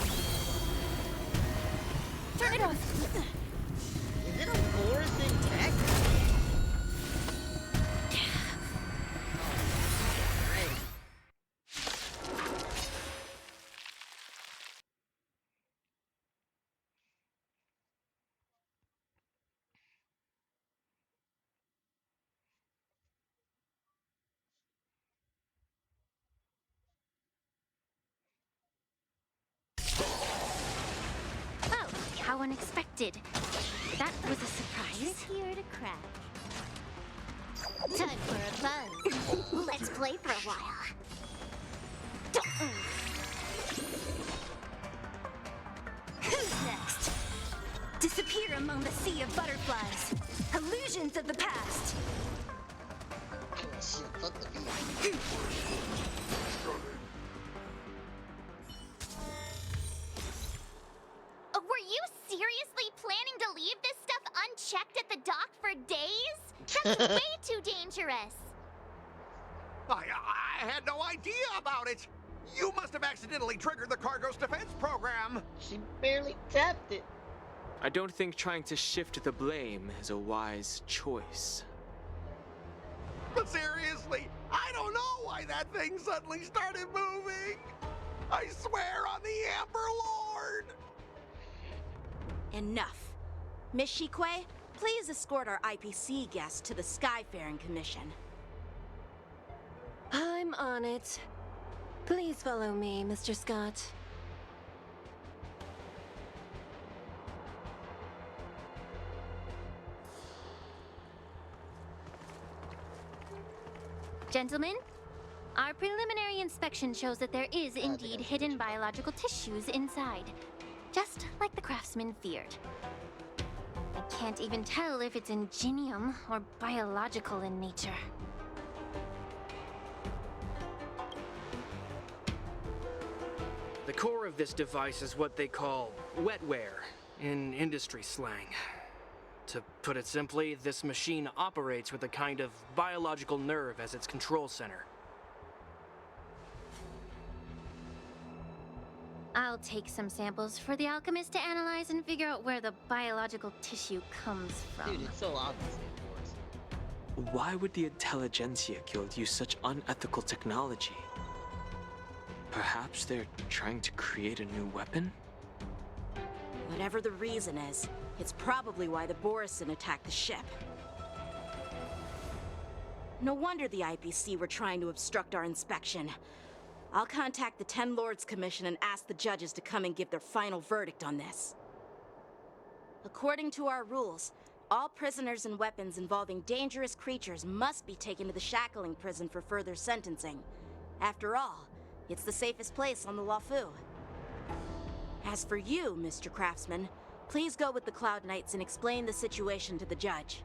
Turn it off. Is it a force in tech? Oh, how unexpected. That was a surprise. Here to crack. Time for a buzz. Let's play for a while. Who's next? Disappear among the sea of butterflies. Illusions of the past. Shit, fuck the beat. Were you seriously planning to leave this stuff unchecked at the dock for days? That's way too dangerous. I had no idea about it. You must have accidentally triggered the cargo's defense program. She barely tapped it. I don't think trying to shift the blame is a wise choice. But seriously, I don't know why that thing suddenly started moving. I swear on the Amber Lord. Enough. Miss Shikwe, please escort our IPC guest to the Skyfaring Commission. I'm on it. Please follow me, Mr. Scott. Gentlemen, our preliminary inspection shows that there is indeed hidden biological tissues inside, just like the craftsman feared. I can't even tell if it's ingenium or biological in nature. The core of this device is what they call wetware in industry slang. To put it simply, this machine operates with a kind of biological nerve as its control center. I'll take some samples for the alchemist to analyze and figure out where the biological tissue comes from. Dude, it's so obvious it works. Why would the Intelligentsia Guild use such unethical technology? Perhaps they're trying to create a new weapon? Whatever the reason is, it's probably why the Borisin attacked the ship. No wonder the IPC were trying to obstruct our inspection. I'll contact the Ten Lords Commission and ask the judges to come and give their final verdict on this. According to our rules, all prisoners and weapons involving dangerous creatures must be taken to the shackling prison for further sentencing. After all, it's the safest place on the Luofu. As for you, Mr. Craftsman, please go with the Cloud Knights and explain the situation to the judge.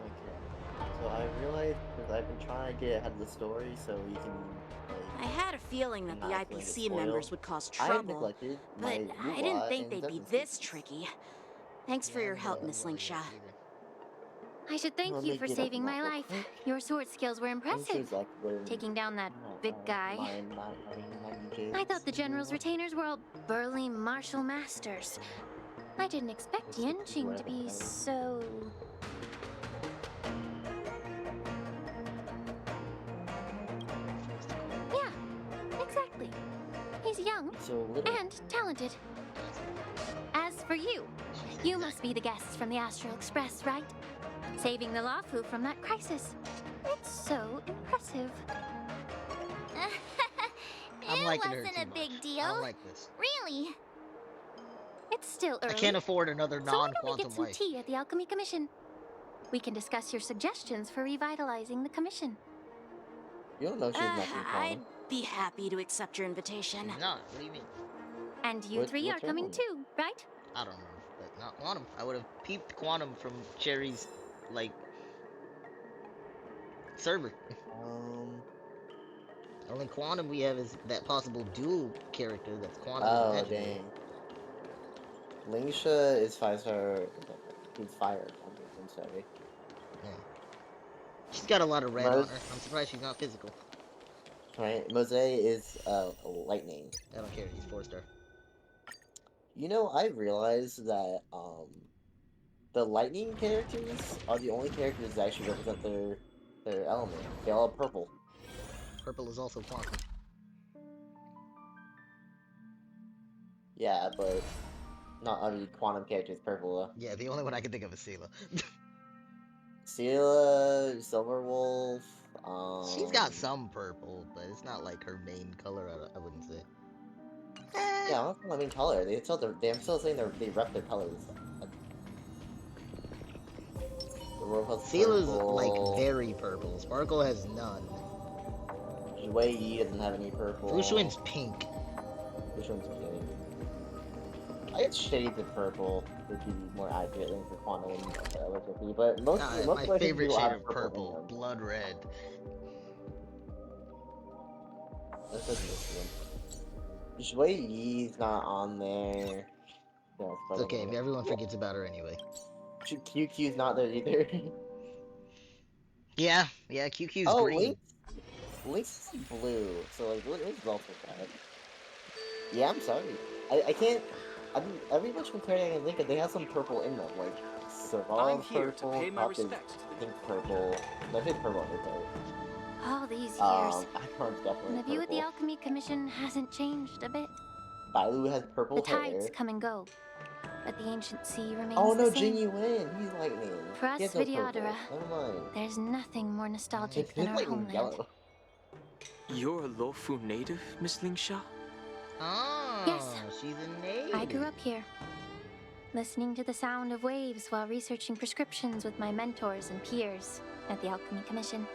Okay. So I realized because I've been trying to get ahead of the story so we can. I had a feeling that the not going to IPC spoil. members would cause I trouble, neglected but my I new didn't lot, think and they'd be doesn't this seem- tricky. Thanks for your help, Miss Lingsha. I should thank Let you me for get up saving and my walk life. real quick. Your sword skills were I'm sure impressive. Zach would- Taking down that No, big guy. my I thought the General's retainers were all burly martial masters. I didn't expect Yenching to be so... Yeah, exactly. He's young So little. and talented. As for you, you must be the guests from the Astral Express, right? Saving the Luofu from that crisis. It's so impressive. I'm It liking her wasn't too a much. big deal. I don't like this. Really? It's still early. I can't afford another So why don't we non-quantum get some life. tea at the Alchemy Commission? We can discuss your suggestions for revitalizing the commission. You don't know she's nothing I'd calm. be happy to accept your invitation. No, what do you mean? And you three are what's her coming name? too, right? I don't know, but not quantum. I would have peeped quantum from Cherry's, like, server. Only Quantum we have is that possible dual character that's Quantum Oh, imaginary. dang. Lingsha is 5-star. He's fire. I'm sorry. Yeah. She's got a lot of red on Mose, her. I'm surprised she's not physical. right? Mose is lightning. I don't care. He's 4-star. You know, I realized that the lightning characters are the only characters that actually represent their element. They all have purple. Purple is also Quantum. Yeah, but not every Quantum character is purple though. Yeah, the only one I can think of is Seela. Seela, Silverwolf. She's got some purple, but it's not like her main color. I wouldn't say. Yeah, I'm not saying main color. I'm still saying they rep their colors. Seela's like very purple. Sparkle has none. Wei Yi doesn't have any purple. Fushuin's pink. Fushuin's pink. I guess shades of purple would be more accurate than for Quantum electricity, but most my favorite shade of purple, blood red. That's just this one. Shui Yi's not on there. Yeah, It's okay, everyone forgets about her anyway. QQ's not there either. Yeah, QQ's green. Lynx is blue, so like Lynx is also bad. Yeah, I'm sorry. I can't. Every much character I can think of, they have some purple in them. Like Serval purple, Hawk is pink purple. No, his purple on her All these years, Acorn's definitely and the view of the purple. Alchemy Commission hasn't changed a bit. Bailu has purple The hair. tides come and go, but the ancient sea remains Oh no, the same. Jin Yuan, he's lightning. For us He has no purple. Vidyadhara, Never mind. there's nothing more nostalgic His than our lightning's homeland. yellow. You're a Luofu native, Miss Lingsha? Oh, Yes. she's a native. I grew up here, listening to the sound of waves while researching prescriptions with my mentors and peers at the Alchemy Commission.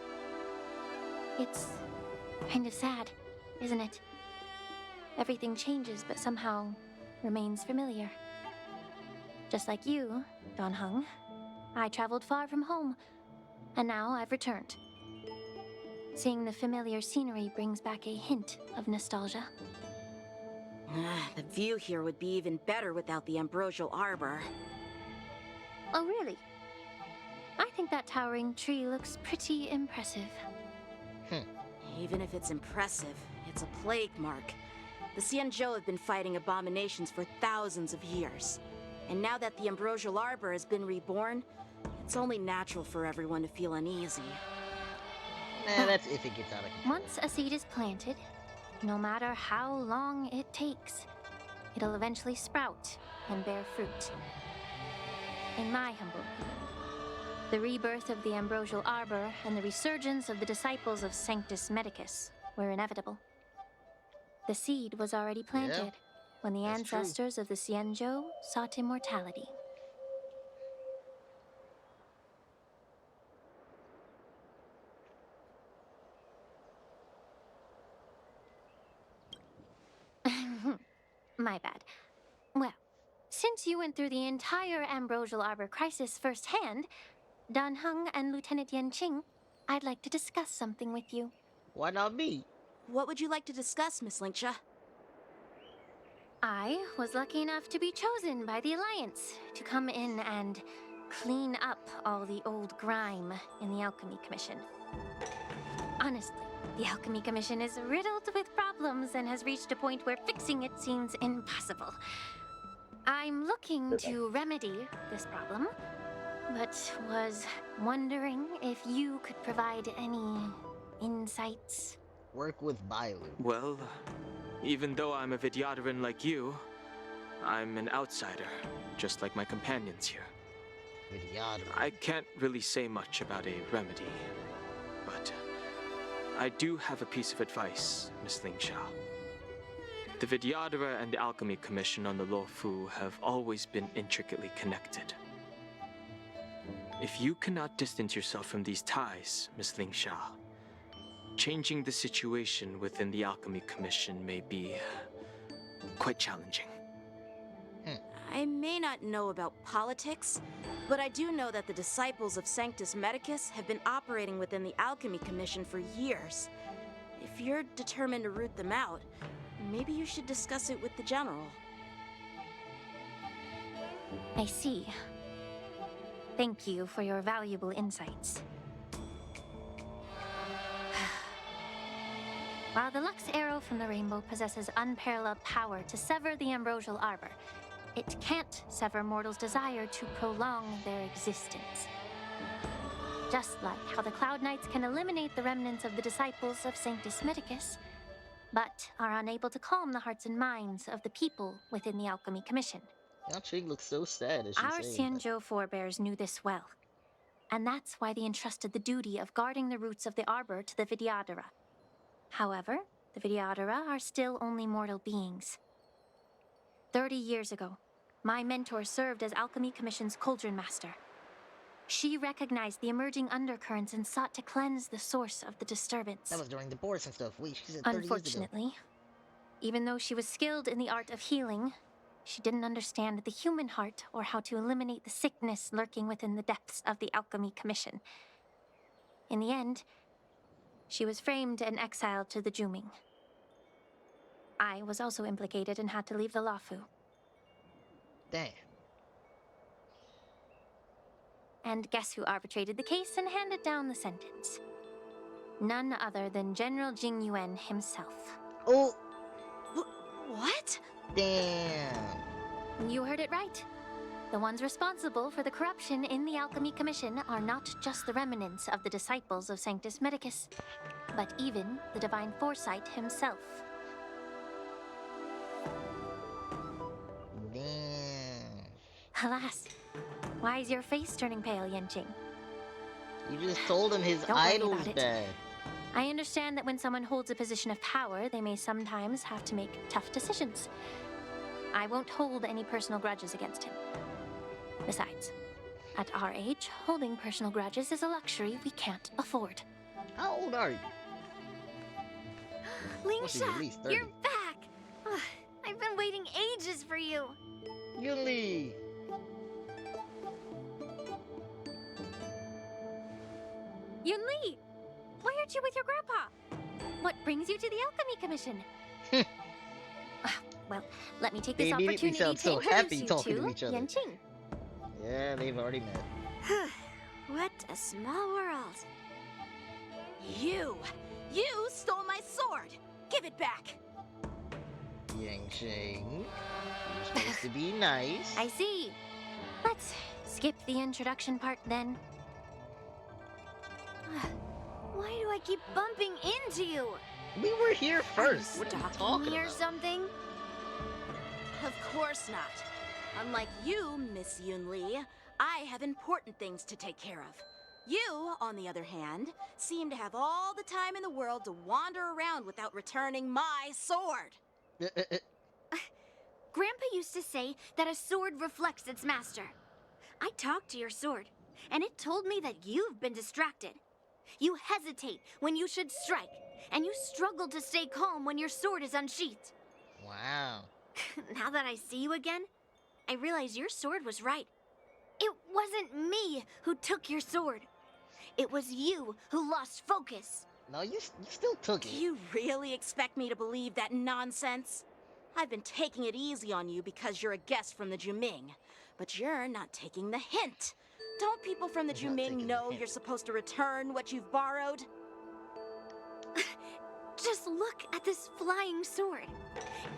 It's kind of sad, isn't it? Everything changes, but somehow remains familiar. Just like you, Don Hung, I traveled far from home, and now I've returned. Seeing the familiar scenery brings back a hint of nostalgia. The view here would be even better without the Ambrosial Arbor. Oh, really? I think that towering tree looks pretty impressive. Even if it's impressive, it's a plague mark. The Xianzhou have been fighting abominations for thousands of years. And now that the Ambrosial Arbor has been reborn, it's only natural for everyone to feel uneasy. That's if it gets out of control. Once a seed is planted, no matter how long it takes, it'll eventually sprout and bear fruit. In my humble opinion, the rebirth of the Ambrosial Arbor and the resurgence of the disciples of Sanctus Medicus were inevitable. The seed was already planted when the that's true. ancestors of the Xianzhou sought immortality. My bad. Well, since you went through the entire Ambrosial Arbor crisis firsthand, Dan Heng and Lieutenant Yan Qing, I'd like to discuss something with you. Why not me? What would you like to discuss, Miss Lingsha? I was lucky enough to be chosen by the Alliance to come in and clean up all the old grime in the Alchemy Commission. Honestly, the Alchemy Commission is riddled with problems and has reached a point where fixing it seems impossible. I'm looking to remedy this problem, but was wondering if you could provide any insights. Work with Bailu. Well, even though I'm a Vidyadharan like you, I'm an outsider, just like my companions here. Vidyadharan. I can't really say much about a remedy, but I do have a piece of advice, Miss Lingsha. The Vidyadhara and the Alchemy Commission on the Luofu have always been intricately connected. If you cannot distance yourself from these ties, Miss Lingsha, changing the situation within the Alchemy Commission may be quite challenging. I may not know about politics, but I do know that the disciples of Sanctus Medicus have been operating within the Alchemy Commission for years. If you're determined to root them out, maybe you should discuss it with the General. I see. Thank you for your valuable insights. While the Lux Arrow from the Rainbow possesses unparalleled power to sever the Ambrosial Arbor, it can't sever mortals' desire to prolong their existence. Just like how the Cloud Knights can eliminate the remnants of the disciples of Sanctus Medicus, but are unable to calm the hearts and minds of the people within the Alchemy Commission. Yanqing looks so sad as she's Our saying that. Xianzhou forebears knew this well, and that's why they entrusted the duty of guarding the roots of the Arbor to the Vidyadhara. However, the Vidyadhara are still only mortal beings. 30 years ago, my mentor served as Alchemy Commission's Cauldron Master. She recognized the emerging undercurrents and sought to cleanse the source of the disturbance. That was during the Boris and stuff. Wait, she said 30 years ago. Unfortunately, even though she was skilled in the art of healing, she didn't understand the human heart or how to eliminate the sickness lurking within the depths of the Alchemy Commission. In the end, she was framed and exiled to the Juming. I was also implicated and had to leave the Luofu. Damn. And guess who arbitrated the case and handed down the sentence? None other than General Jing Yuan himself. Oh! What? Damn. You heard it right. The ones responsible for the corruption in the Alchemy Commission are not just the remnants of the disciples of Sanctus Medicus, but even the Divine Foresight himself. Damn. Alas, why is your face turning pale, Yanqing? You just told him his Don't worry idol's about it. bad. I understand that when someone holds a position of power, they may sometimes have to make tough decisions. I won't hold any personal grudges against him. Besides, at our age, holding personal grudges is a luxury we can't afford. How old are you? Well, she's at Lingsha, least 30. you're back! Ugh, I've been waiting ages for you. Yunli! Yunli! Why aren't you with your grandpa? What brings you to the Alchemy Commission? Well, let me take this They immediately opportunity sound to so introduce happy you talking to to each other. Yanqing. Yeah, they've already met. What a small world. You stole my sword! Give it back! Yanqing, you're supposed to be nice. I see. Let's skip the introduction part then. Why do I keep bumping into you? We were here first. Are you What are you stalking talking me or about? something? Of course not. Unlike you, Miss Yunli, I have important things to take care of. You, on the other hand, seem to have all the time in the world to wander around without returning my sword. Grandpa used to say that a sword reflects its master. I talked to your sword, and it told me that you've been distracted. You hesitate when you should strike, and you struggle to stay calm when your sword is unsheathed. Wow. Now that I see you again, I realize your sword was right. It wasn't me who took your sword. It was you who lost focus. No, you still took Do it. you really expect me to believe that nonsense? I've been taking it easy on you because you're a guest from the Juming, but you're not taking the hint. Don't people from the Juming know you're supposed to return what you've borrowed? Just look at this flying sword.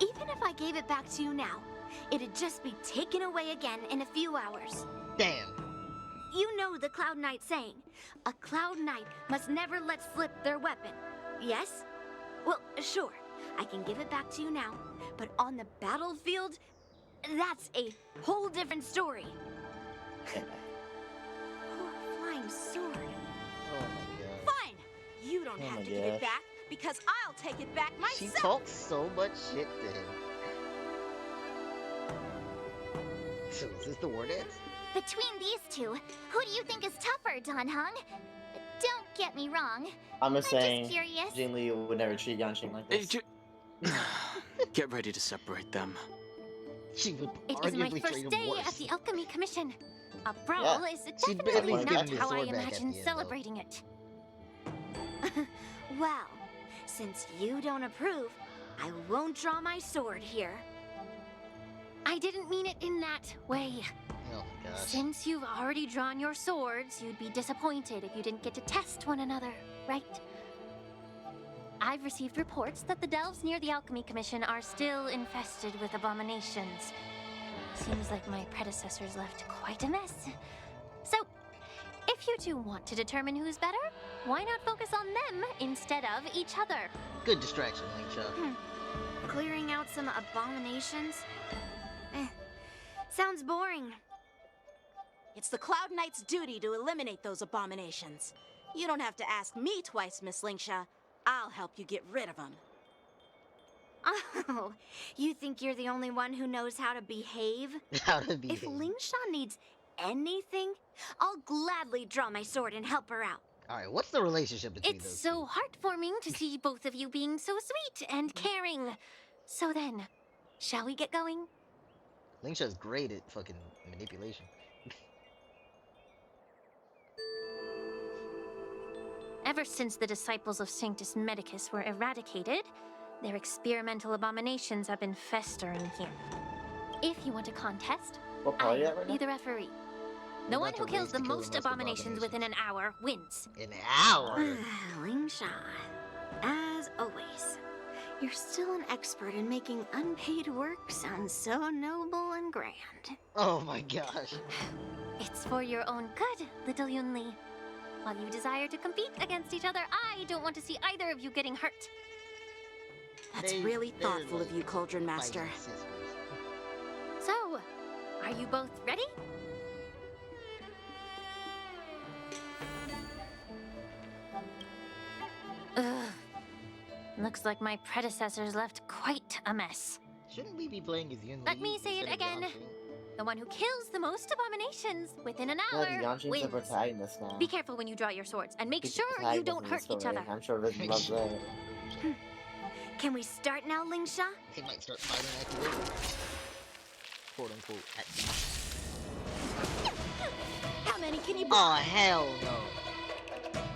Even if I gave it back to you now, it'd just be taken away again in a few hours. Damn. You know the Cloud Knight saying, a Cloud Knight must never let slip their weapon. Yes? Well, sure, I can give it back to you now, but on the battlefield, that's a whole different story. Poor flying sword. Oh my god. Fine! You don't have to give it back, because I'll take it back She myself! talks so much shit to him. So is this the war dance? Between these two, who do you think is tougher, Dan Heng? Don't get me wrong. I'm just saying, curious. Jin Li would never treat Yanqing like this. Get ready to separate them. She would It is my arguably treat first him day worse. at the Alchemy Commission. A brawl is she'd at definitely least give not him the how I sword back at imagine the end, though. celebrating it. Well, Since you don't approve, I won't draw my sword here. I didn't mean it in that way. Oh my gosh. Since you've already drawn your swords, you'd be disappointed if you didn't get to test one another, right? I've received reports that the delves near the Alchemy Commission are still infested with abominations. Seems like my predecessors left quite a mess. So, if you two want to determine who's better, why not focus on them instead of each other? Good distraction, Lingsha. Clearing out some abominations? Sounds boring. It's the Cloud Knight's duty to eliminate those abominations. You don't have to ask me twice, Miss Lingsha. I'll help you get rid of them. Oh, you think you're the only one who knows how to behave? How to behave. If Lingsha needs anything, I'll gladly draw my sword and help her out. Alright, what's the relationship between It's those so heartwarming to see both of you being so sweet and caring. So then, shall we get going? Lingsha's great at fucking manipulation. Ever since the disciples of Sanctus Medicus were eradicated, their experimental abominations have been festering here. If you want a contest, What part are you I'll at right be now? the referee. The one who kills the most abominations within an hour wins. An hour? Lingsha, as always, you're still an expert in making unpaid work sound so noble and grand. Oh my gosh. It's for your own good, little Yunli. While you desire to compete against each other, I don't want to see either of you getting hurt. That's really thoughtful of you, Cauldron Master. So, are you both ready? Ugh. Looks like my predecessors left quite a mess. Shouldn't we be playing as Yunli? Let me say it again. The one who kills the most abominations within an No, hour Yanshin's the wins. protagonist now. Be careful when you draw your swords, and make He's the sure you protagonist don't in hurt the each story. other. I'm sure Rhythm loves that. Can we start now, Lingsha? They might start fighting at the river. Quote unquote. How many can you Oh, hell no.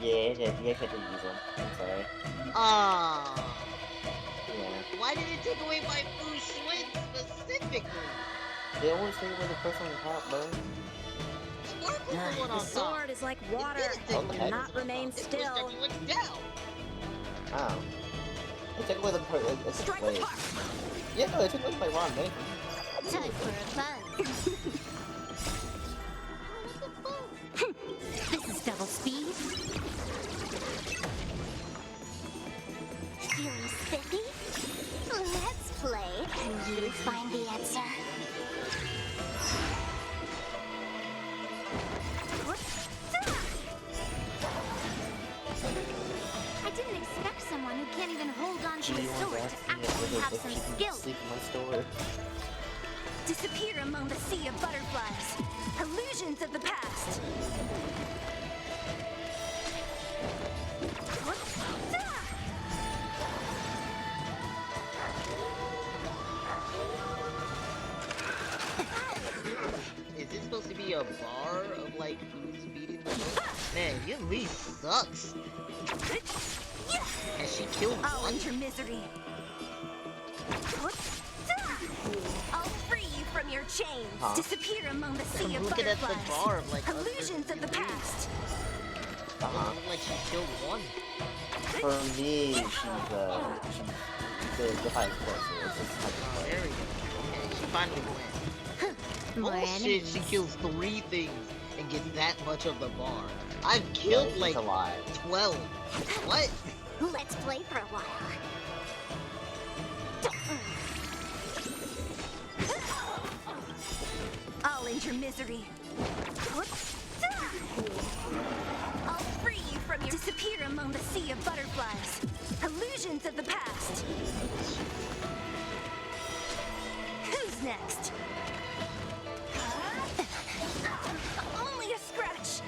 Yeah, you have to use them. I'm sorry. Ah. Yeah. Why did it take away my Fu Shui specifically? They always take away the person on top, bro. Sparkle's the one The on top. sword is like water. It It didn't take cannot remain It pushed still. everyone down. Oh. They took away the part. It's a Strike way. apart. Yeah, no, they took away my Ron Nathan. Time for a buzz. This is double speed. Feeling spiffy? Let's play, and you find the answer. I didn't expect someone who can't even hold on to Do a you want sword to to ask me actually have if some she can skill. sleep in my store? Disappear among the sea of butterflies. Illusions of the past. Is this supposed to be a bar of like who's beating the most? Man, Yunli sucks. Has she killed I'll one? end your misery. I'll free you from your chains. Huh? Disappear among the sea I'm of looking at the butterflies. bar of like us Illusions of the versus past. Doesn't look like she killed one. For me, she's the highest sorcerer. It's just Oh, there we go. Okay, she finally wins. More Bullshit, enemies. she kills 3 things and gets that much of the bar. I've killed like a lot. 12. What? Let's play for a while. I'll end your misery. I'll free you from your disappear among the sea of butterflies. Illusions of the past. Who's next? Only a scratch.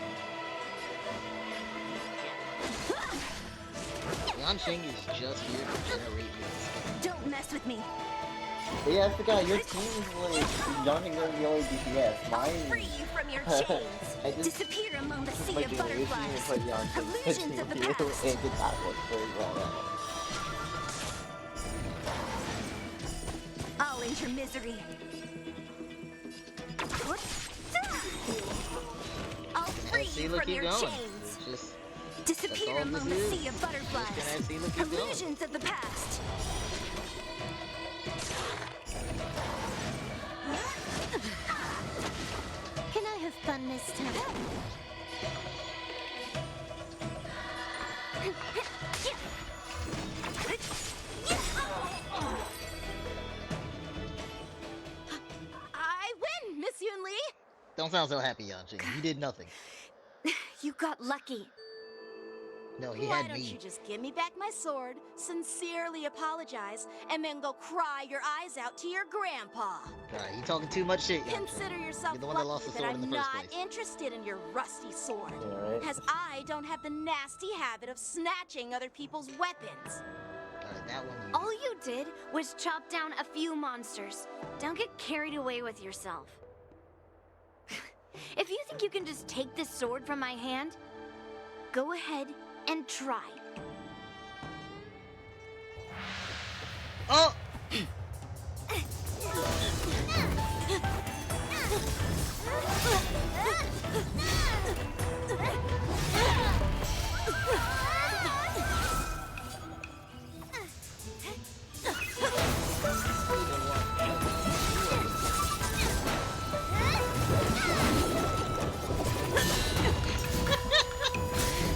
Yanqing is just here to generate wins. Don't mess with me. Yeah, I forgot, your team is like, Yawning are the only DPS. Mine Free you from your I chains. just Disappear among the took sea my of generation and butterflies. put Yawning Illusions of the past. and did not work very well. end your misery. I'll free you from your chains. Disappear among the sea of butterflies. Illusions of the past. Can I have fun this time? I win, Miss Yun Li! Don't sound so happy, Yanqing. You did nothing. You got lucky. No, he Why had don't me. you just give me back my sword, sincerely apologize, and then go cry your eyes out to your grandpa? Right, you talking too much shit, Yanqing. Consider yourself You're the one that lost lucky the that sword in I'm the first not place. interested in your rusty sword, Yeah, right. as I don't have the nasty habit of snatching other people's weapons. That one. All you did was chop down a few monsters. Don't get carried away with yourself. If you think you can just take this sword from my hand, go ahead and try. Oh!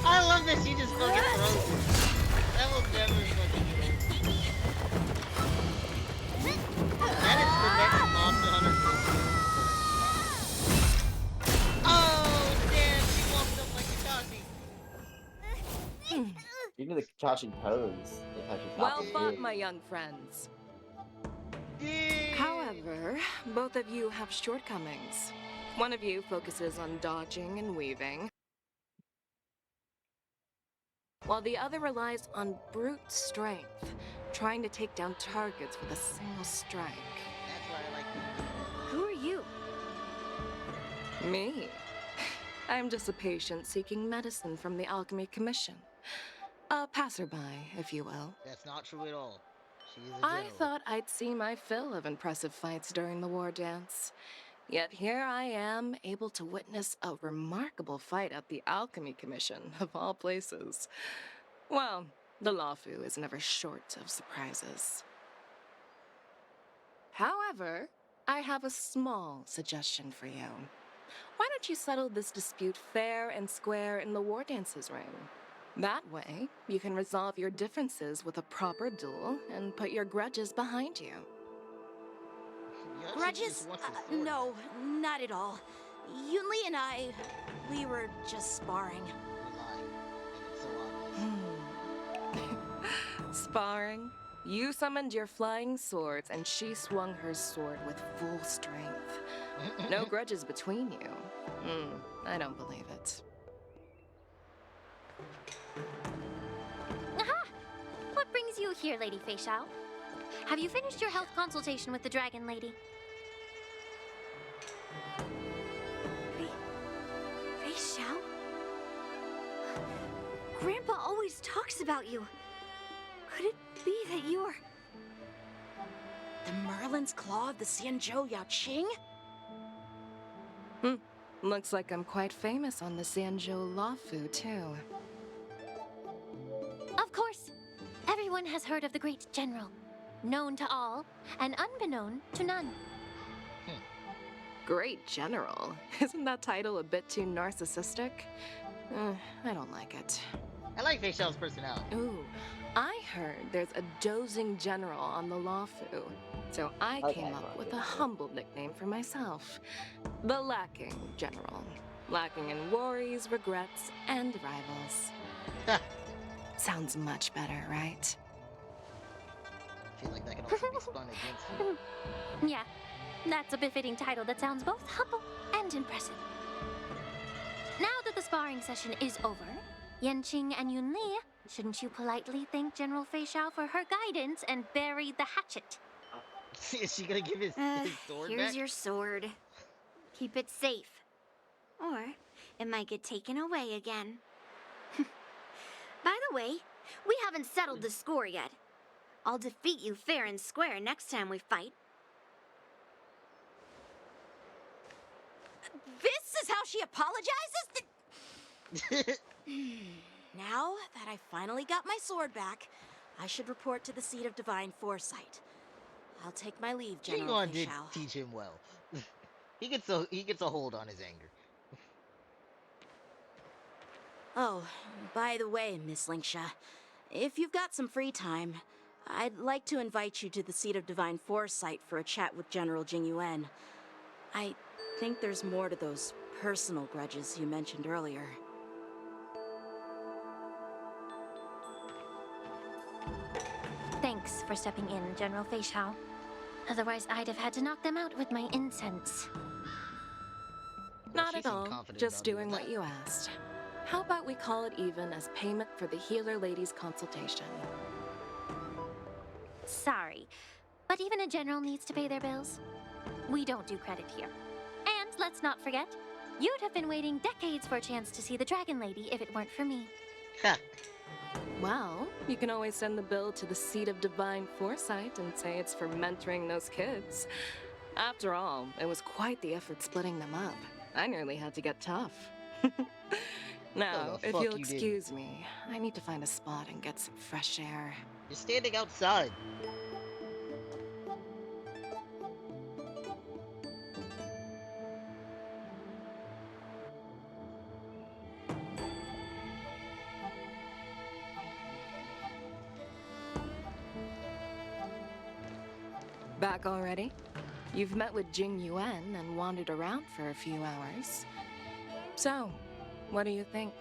I love that she just fucking throws it. That will never fucking kill. That is the next Monster Hunter film. Oh, damn, she walked up like Kakashi. You know the Kakashi pose. Like how she Well flopped fought, it. my young friends. However, both of you have shortcomings. One of you focuses on dodging and weaving, while the other relies on brute strength, trying to take down targets with a single strike. That's why I like you. Who are you? Me? I'm just a patient seeking medicine from the Alchemy Commission. A passerby, if you will. That's not true at all. She is a I general. thought I'd see my fill of impressive fights during the war dance. Yet here I am, able to witness a remarkable fight at the Alchemy Commission, of all places. Well, the Luofu is never short of surprises. However, I have a small suggestion for you. Why don't you settle this dispute fair and square in the war dances ring? That way, you can resolve your differences with a proper duel and put your grudges behind you. Grudges? No, not at all. Yun Li and I, we were just sparring. Sparring? You summoned your flying swords, and she swung her sword with full strength. No grudges between you. I don't believe it. Aha! What brings you here, Lady Fei Xiao? Have you finished your health consultation with the Dragon Lady? Fei Xiao? Grandpa always talks about you. Could it be that you're... The Merlin's Claw of the Xianzhou Yaoqing? Looks like I'm quite famous on the Xianzhou Luofu, too. Of course. Everyone has heard of the great general. Known to all, and unbeknown to none. Great General. Isn't that title a bit too narcissistic? I don't like it. I like Fei Xiao's personality. Ooh, I heard there's a dozing general on the Luofu, so I came up with a humble nickname for myself. The Lacking General. Lacking in worries, regrets, and rivals. Sounds much better, right? I feel like that could also be spun against you. Yeah, that's a befitting title that sounds both humble and impressive. Now that the sparring session is over, Yanqing and Yun Li, shouldn't you politely thank General Fei Xiao for her guidance and bury the hatchet? Is she gonna give his sword Here's back? your sword. Keep it safe. Or it might get taken away again. By the way, we haven't settled the score yet. I'll defeat you fair and square next time we fight. she apologizes? Now that I finally got my sword back, I should report to the seat of divine foresight. I'll take my leave, General Jingon did Feixiao. teach him well. he gets a hold on his anger. Oh, by the way, Miss Linksha, if you've got some free time, I'd like to invite you to the seat of divine foresight for a chat with General Jingyuan. I think there's more to those personal grudges you mentioned earlier. Thanks for stepping in, General Feixiao. Otherwise, I'd have had to knock them out with my incense. Not at all. Just doing what you asked. How about we call it even as payment for the healer lady's consultation? Sorry, but even a general needs to pay their bills. We don't do credit here. And let's not forget, you'd have been waiting decades for a chance to see the Dragon Lady if it weren't for me. Well, you can always send the bill to the seat of divine foresight and say it's for mentoring those kids. After all, it was quite the effort splitting them up. I nearly had to get tough. Now, if you'll excuse me, I need to find a spot and get some fresh air. You're standing outside. Back already? You've met with Jingyuan and wandered around for a few hours. So, what do you think?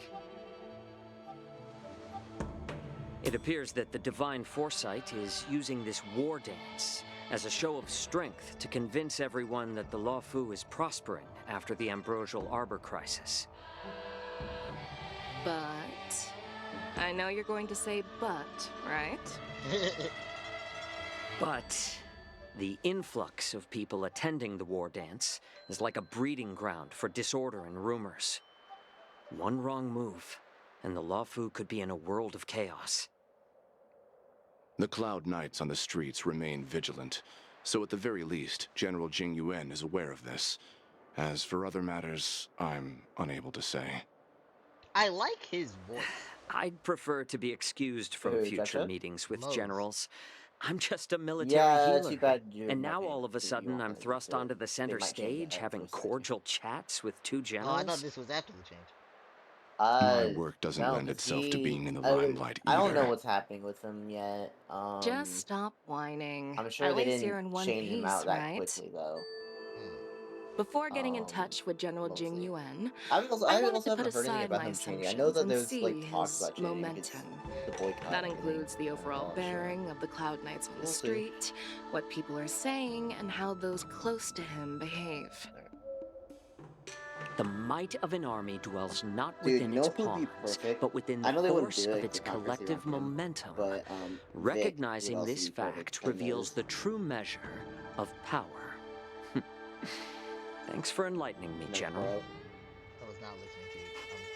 It appears that the Divine Foresight is using this war dance as a show of strength to convince everyone that the Luofu is prospering after the Ambrosial Arbor crisis. But... I know you're going to say but, right? But the influx of people attending the war dance is like a breeding ground for disorder and rumors. One wrong move, and the Luofu could be in a world of chaos. The Cloud Knights on the streets remain vigilant, so at the very least, General Jingyuan is aware of this. As for other matters, I'm unable to say. I like his voice. I'd prefer to be excused from future meetings with generals. I'm just a military healer. too bad And now all of a sudden I'm thrust onto the center stage having cordial chats with two Oh, generals. I thought this was after the change. My work doesn't lend itself to being in the limelight I don't either. know what's happening with him yet. Just stop whining. I'm sure At they least you're in didn't one change him out piece, that right? quickly, though. Before getting in touch with General Jingyuan, I I also wanted to haven't put heard anything aside about my him changing. I know assumptions that and there's see like talk his about changing. momentum. The boycott. That includes the overall bearing of the Cloud Knights on the We'll see. street, what people are saying, and how those close to him behave. The might of an army dwells not Dude, within you know its what would be pawns, perfect? but within I the know they wouldn't force do it of its if the controversy collective around him, momentum. but Recognizing Vic would this also be perfect fact in reveals those. the true measure of power. Thanks for enlightening me, General. I was not listening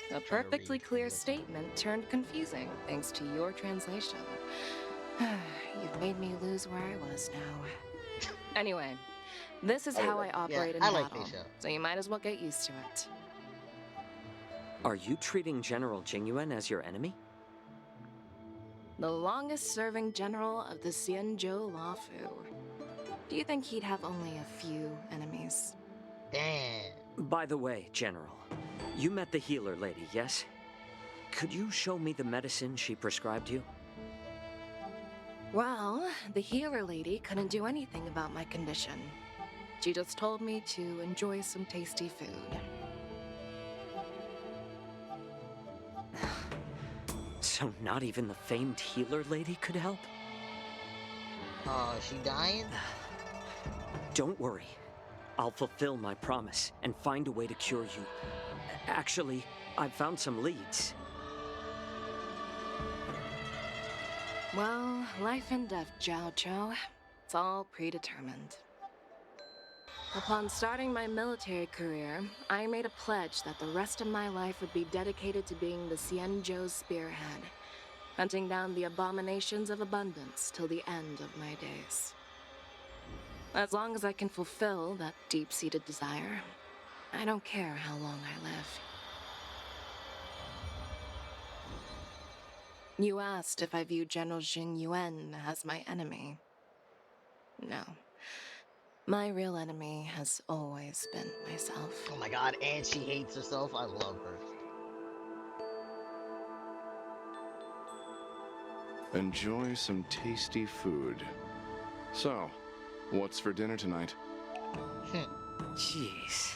to you. A perfectly clear statement turned confusing thanks to your translation. You've made me lose where I was now. Anyway, this is how I operate in I like battle, Feixiao. so you might as well get used to it. Are you treating General Jingyuan as your enemy? The longest-serving general of the Xianzhou Luofu. Do you think he'd have only a few enemies? Damn. By the way, General, you met the healer lady, yes? Could you show me the medicine she prescribed you? Well, the healer lady couldn't do anything about my condition. She just told me to enjoy some tasty food. So not even the famed healer lady could help? Is she dying? Don't worry. I'll fulfill my promise and find a way to cure you. Actually, I've found some leads. Well, life and death, Zhao Zhou. It's all predetermined. Upon starting my military career, I made a pledge that the rest of my life would be dedicated to being the Xianzhou's spearhead, hunting down the abominations of abundance till the end of my days. As long as I can fulfill that deep-seated desire, I don't care how long I live. You asked if I view General Jing Yuan as my enemy. No. My real enemy has always been myself. Oh my god, and she hates herself. I love her. Enjoy some tasty food. So, what's for dinner tonight? Jeez.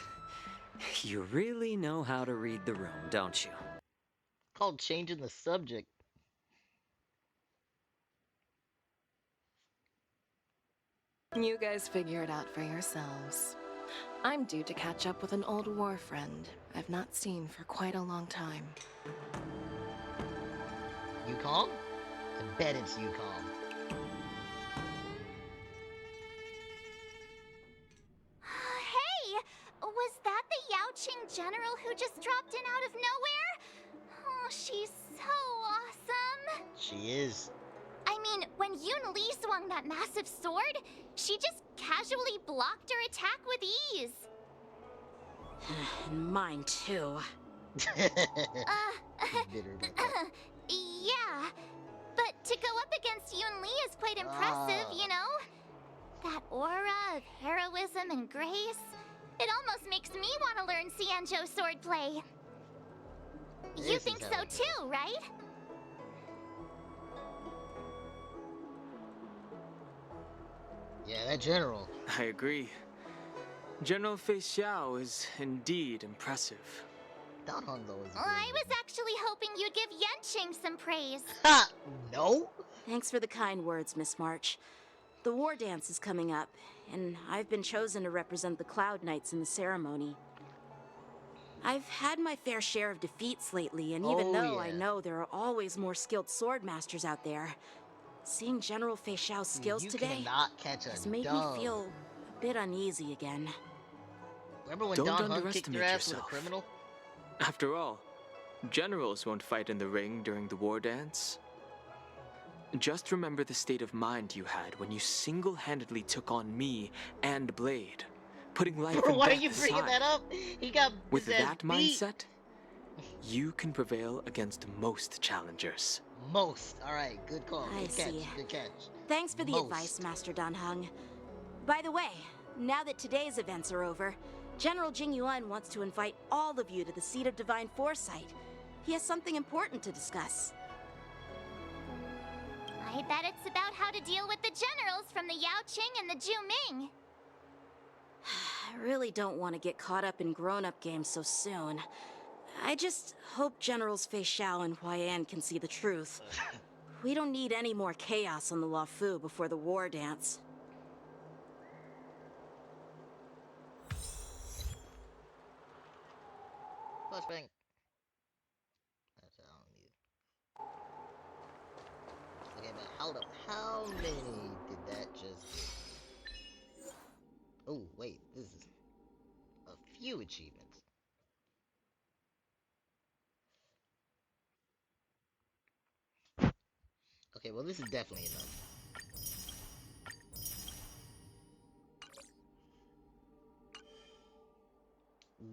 You really know how to read the room, don't you? Called changing the subject. You guys figure it out for yourselves. I'm due to catch up with an old war friend I've not seen for quite a long time. Yukong? I bet it's Yukong. Hey! Was that the Yaoqing general who just dropped in out of nowhere? Oh, she's so awesome! She is. I mean, when Yun Li swung that massive sword, she just casually blocked her attack with ease. Mine too. Yeah. But to go up against Yun Li is quite impressive, you know? That aura of heroism and grace. It almost makes me want to learn Xianzhou swordplay. You think so too, right? Yeah, that general. I agree. General Fei Xiao is indeed impressive. Dan Heng's always Well, I was actually hoping you'd give Yanqing some praise. Ha! No? Thanks for the kind words, Miss March. The war dance is coming up, and I've been chosen to represent the Cloud Knights in the ceremony. I've had my fair share of defeats lately, and even though I know there are always more skilled sword masters out there, seeing General Fei Xiao's skills today has made me feel a bit uneasy again. Remember when Don't Dan Heng kicked underestimate your ass with a yourself. criminal? After all, generals won't fight in the ring during the war dance. Just remember the state of mind you had when you single-handedly took on me and Blade, putting life Bro, and why are death you bringing aside. that up? He got With his ass that beat. mindset, you can prevail against most challengers. Most. Alright, good call. I Good catch. see. Good catch. Thanks for the Most. advice, Master Dan Heng. By the way, now that today's events are over, General Jing Yuan wants to invite all of you to the Seat of Divine Foresight. He has something important to discuss. I bet it's about how to deal with the generals from the Yaoqing and the Zhu Ming. I really don't want to get caught up in grown-up games so soon. I just hope Generals Fei Xiao and Huaiyan can see the truth. We don't need any more chaos on the Luofu before the war dance. Flashbang. That's I don't need. Okay, but hold up. How many did that just? Oh wait, this is a few achievements. Okay, well this is definitely enough.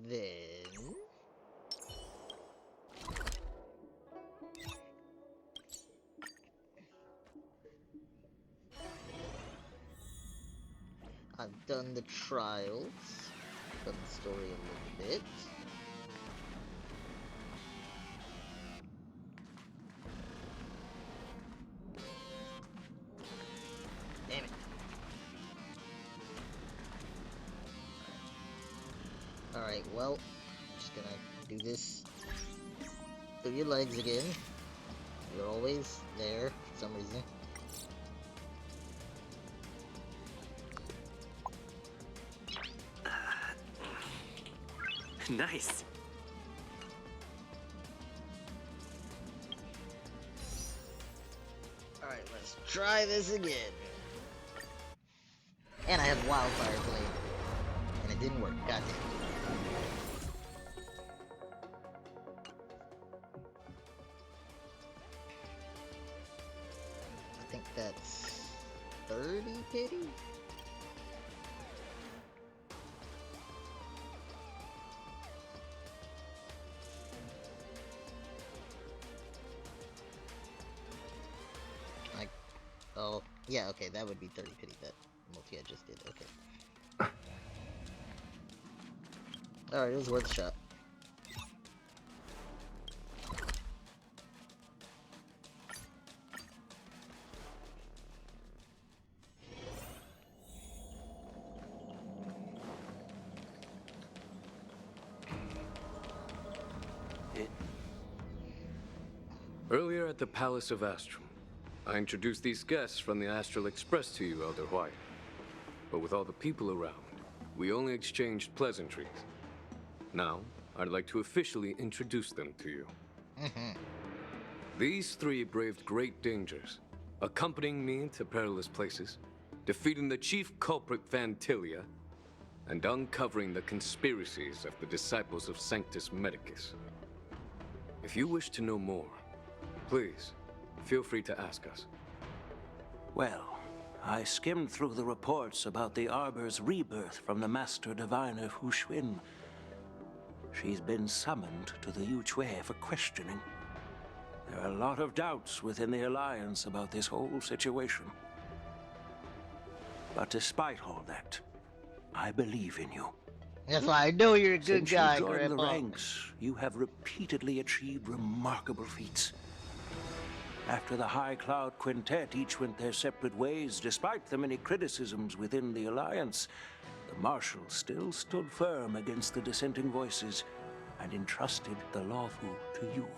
Then I've done the trials, done the story a little bit. Damn it. Alright, well, I'm just gonna do this through your legs again. You're always there for some reason. Nice. Alright, let's try this again. And I have Wildfire Blade. And it didn't work. God damn it. I think that's 30 pity? Yeah, okay, that would be 30 pity that Multia just did. Okay. Alright, it was worth a shot. Earlier at the Palace of Astrum, I introduced these guests from the Astral Express to you, Elder White. But with all the people around, we only exchanged pleasantries. Now, I'd like to officially introduce them to you. These three braved great dangers, accompanying me to perilous places, defeating the chief culprit Phantilia, and uncovering the conspiracies of the disciples of Sanctus Medicus. If you wish to know more, please, feel free to ask us. Well, I skimmed through the reports about the Arbor's rebirth from the Master Diviner Hu Xuan. She's been summoned to the Yu Chui for questioning. There are a lot of doubts within the Alliance about this whole situation. But despite all that, I believe in you. That's why I know you're a good Since guy, you joined the Grandpa. ranks, you have repeatedly achieved remarkable feats. After the High Cloud Quintet each went their separate ways, despite the many criticisms within the Alliance, the Marshal still stood firm against the dissenting voices and entrusted the Lawfu to you.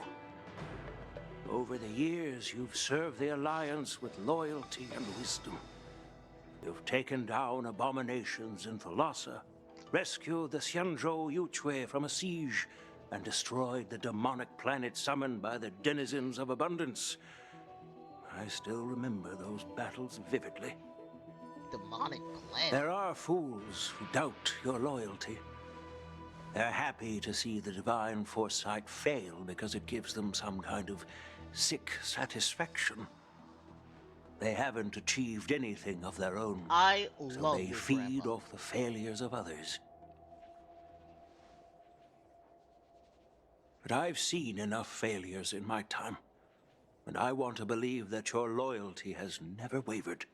Over the years, you've served the Alliance with loyalty and wisdom. You've taken down abominations in Thalassa, rescued the Xianzhou Yu Chui from a siege, and destroyed the demonic planet summoned by the denizens of abundance. I still remember those battles vividly. Demonic planet? There are fools who doubt your loyalty. They're happy to see the divine foresight fail because it gives them some kind of sick satisfaction. They haven't achieved anything of their own, so love they your feed grandpa. off the failures of others. But I've seen enough failures in my time, and I want to believe that your loyalty has never wavered.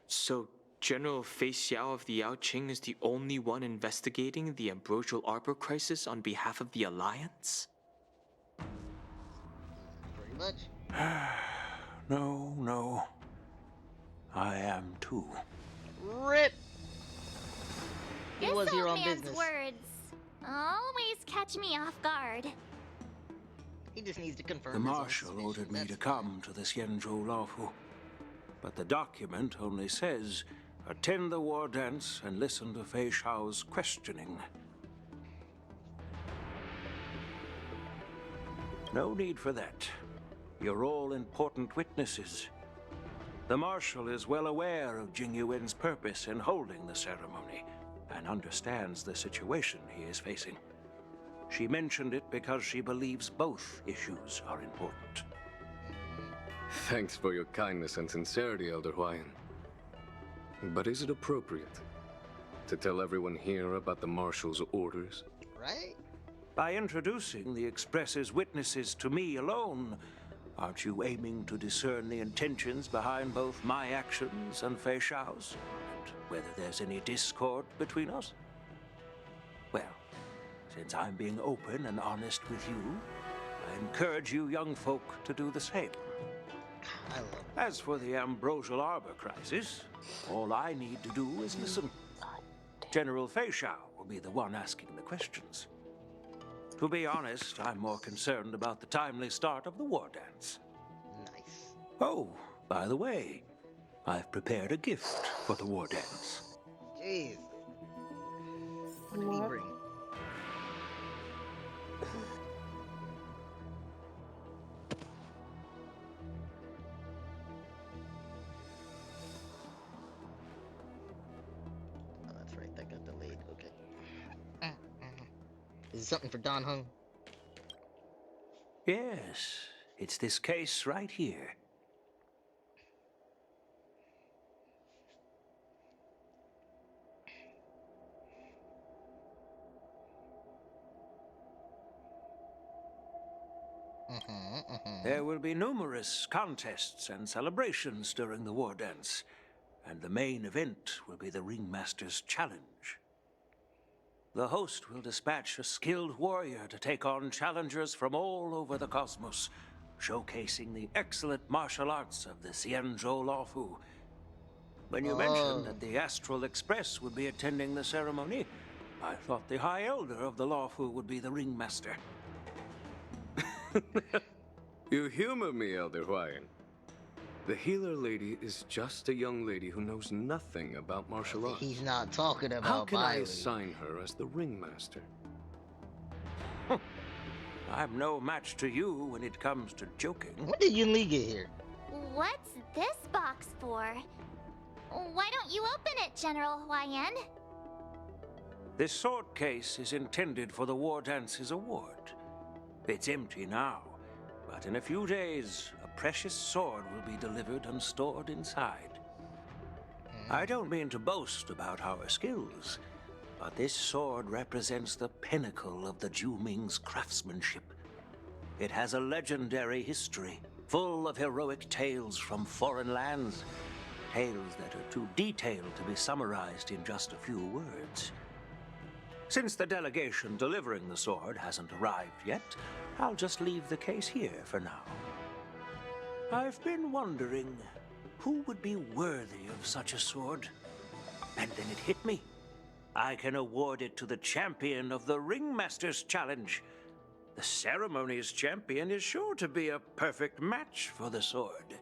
So, General Fei Xiao of the Yao Qing is the only one investigating the Ambrosial Arbor crisis on behalf of the Alliance? Pretty much. No. I am too. RIP! He This was here old on man's business. words always catch me off guard. He just needs to confirm The his own Marshal suspicion. ordered me to come to the Xianzhou Lawfu. But the document only says, attend the war dance and listen to Fei Xiao's questioning. No need for that. You're all important witnesses. The Marshal is well aware of Jing Yuan's purpose in holding the ceremony, and understands the situation he is facing. She mentioned it because she believes both issues are important. Thanks for your kindness and sincerity, Elder Huayan. But is it appropriate to tell everyone here about the Marshal's orders? Right? By introducing the Express's witnesses to me alone, aren't you aiming to discern the intentions behind both my actions and Fei Xiao's? And whether there's any discord between us? Well, since I'm being open and honest with you, I encourage you young folk to do the same. As for the Ambrosial Arbor crisis, all I need to do is listen. General Fei Xiao will be the one asking the questions. To be honest, I'm more concerned about the timely start of the war dance. Nice. Oh, by the way, I've prepared a gift for the war dance. Jeez. What did he bring? Oh, that's right. That got delayed. Okay. Is it something for Don Hung? Yes, it's this case right here. There will be numerous contests and celebrations during the war dance, and the main event will be the Ringmaster's Challenge. The host will dispatch a skilled warrior to take on challengers from all over the cosmos, showcasing the excellent martial arts of the Xianzhou Luofu. When you mentioned that the Astral Express would be attending the ceremony, I thought the High Elder of the Luofu would be the Ringmaster. You humor me, Elder Huayan. The healer lady is just a young lady who knows nothing about martial arts. He's not talking about How can I Miley. assign her as the ringmaster? I'm no match to you when it comes to joking. When did Yun Li get here? What's this box for? Why don't you open it, General Huayan? This sword case is intended for the War Dance's award. It's empty now, but in a few days, a precious sword will be delivered and stored inside. I don't mean to boast about our skills, but this sword represents the pinnacle of the Zhu-Ming's craftsmanship. It has a legendary history, full of heroic tales from foreign lands, tales that are too detailed to be summarized in just a few words. Since the delegation delivering the sword hasn't arrived yet, I'll just leave the case here for now. I've been wondering who would be worthy of such a sword. And then it hit me. I can award it to the champion of the Ringmaster's Challenge. The ceremony's champion is sure to be a perfect match for the sword.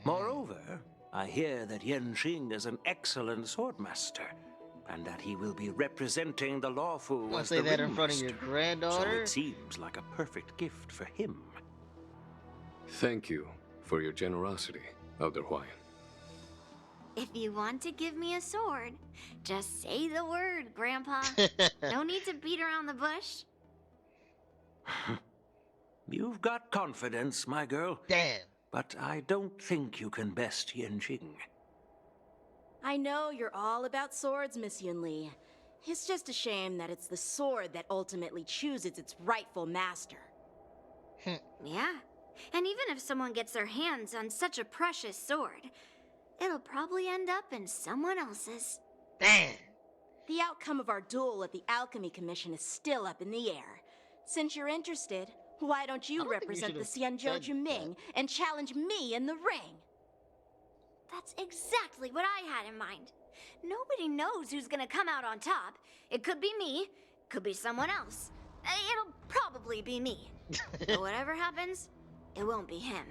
Moreover, I hear that Yen Xing is an excellent swordmaster, and that he will be representing the Luofu as the say that in front of your Ringmaster. granddaughter? So it seems like a perfect gift for him. Thank you for your generosity, Elder Huayan. If you want to give me a sword, just say the word, Grandpa. No need to beat around the bush. You've got confidence, my girl. Damn. But I don't think you can best Yen Xing. I know you're all about swords, Miss Yun Li. It's just a shame that it's the sword that ultimately chooses its rightful master. Yeah, and even if someone gets their hands on such a precious sword, it'll probably end up in someone else's. Damn. The outcome of our duel at the Alchemy Commission is still up in the air. Since you're interested, why don't you represent the Xianzhou Juming and challenge me in the ring? That's exactly what I had in mind. Nobody knows who's gonna come out on top. It could be me, could be someone else. It'll probably be me. But whatever happens, it won't be him.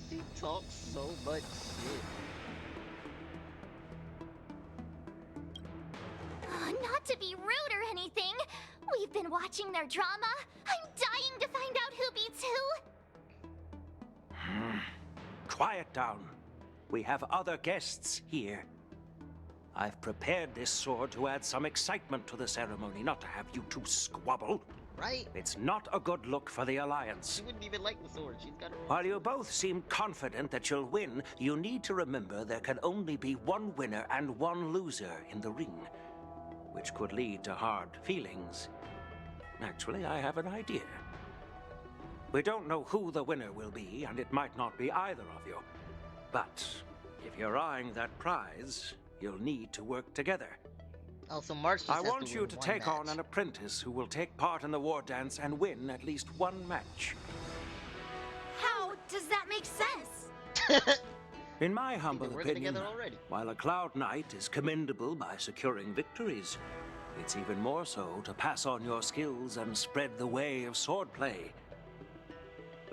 She talks so much shit. Not to be rude or anything. We've been watching their drama. I'm dying to find out who beats who. Quiet down. We have other guests here. I've prepared this sword to add some excitement to the ceremony, not to have you two squabble. Right? It's not a good look for the Alliance. She wouldn't even like the sword. She's got her own. While you both seem confident that you'll win, you need to remember there can only be one winner and one loser in the ring, which could lead to hard feelings. Actually, I have an idea. We don't know who the winner will be, and it might not be either of you. But if you're eyeing that prize, you'll need to work together. Also, March just I has want to you win to one take on match. an apprentice who will take part in the war dance and win at least one match. How does that make sense? In my humble working opinion, together already. while a Cloud Knight is commendable by securing victories, it's even more so to pass on your skills and spread the way of swordplay.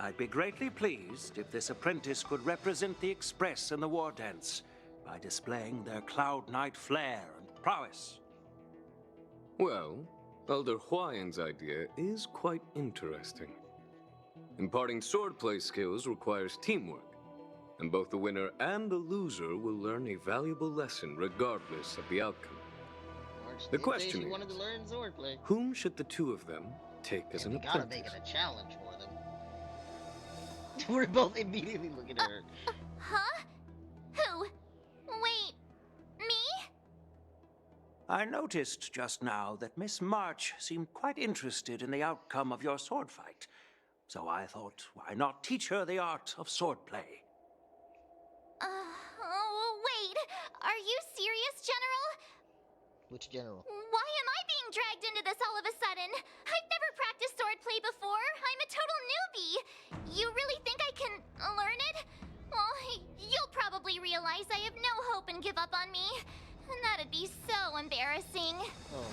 I'd be greatly pleased if this apprentice could represent the Express in the war dance by displaying their Cloud Knight flair and prowess. Well, Elder Huayan's idea is quite interesting. Imparting swordplay skills requires teamwork, and both the winner and the loser will learn a valuable lesson regardless of the outcome. March The did say question she is, wanted to learn swordplay. whom should the two of them take as an We gotta make apprentice? it a challenge for them. We're both immediately looking at her. Huh? Who? Wait, me? I noticed just now that Miss March seemed quite interested in the outcome of your sword fight. So I thought, why not teach her the art of swordplay? Oh, wait. Are you serious, General? Which general? Why am I being dragged into this all of a sudden? I've never practiced swordplay before. I'm a total newbie. You really think I can learn it? Well, you'll probably realize I have no hope and give up on me. And that'd be so embarrassing. Oh, God.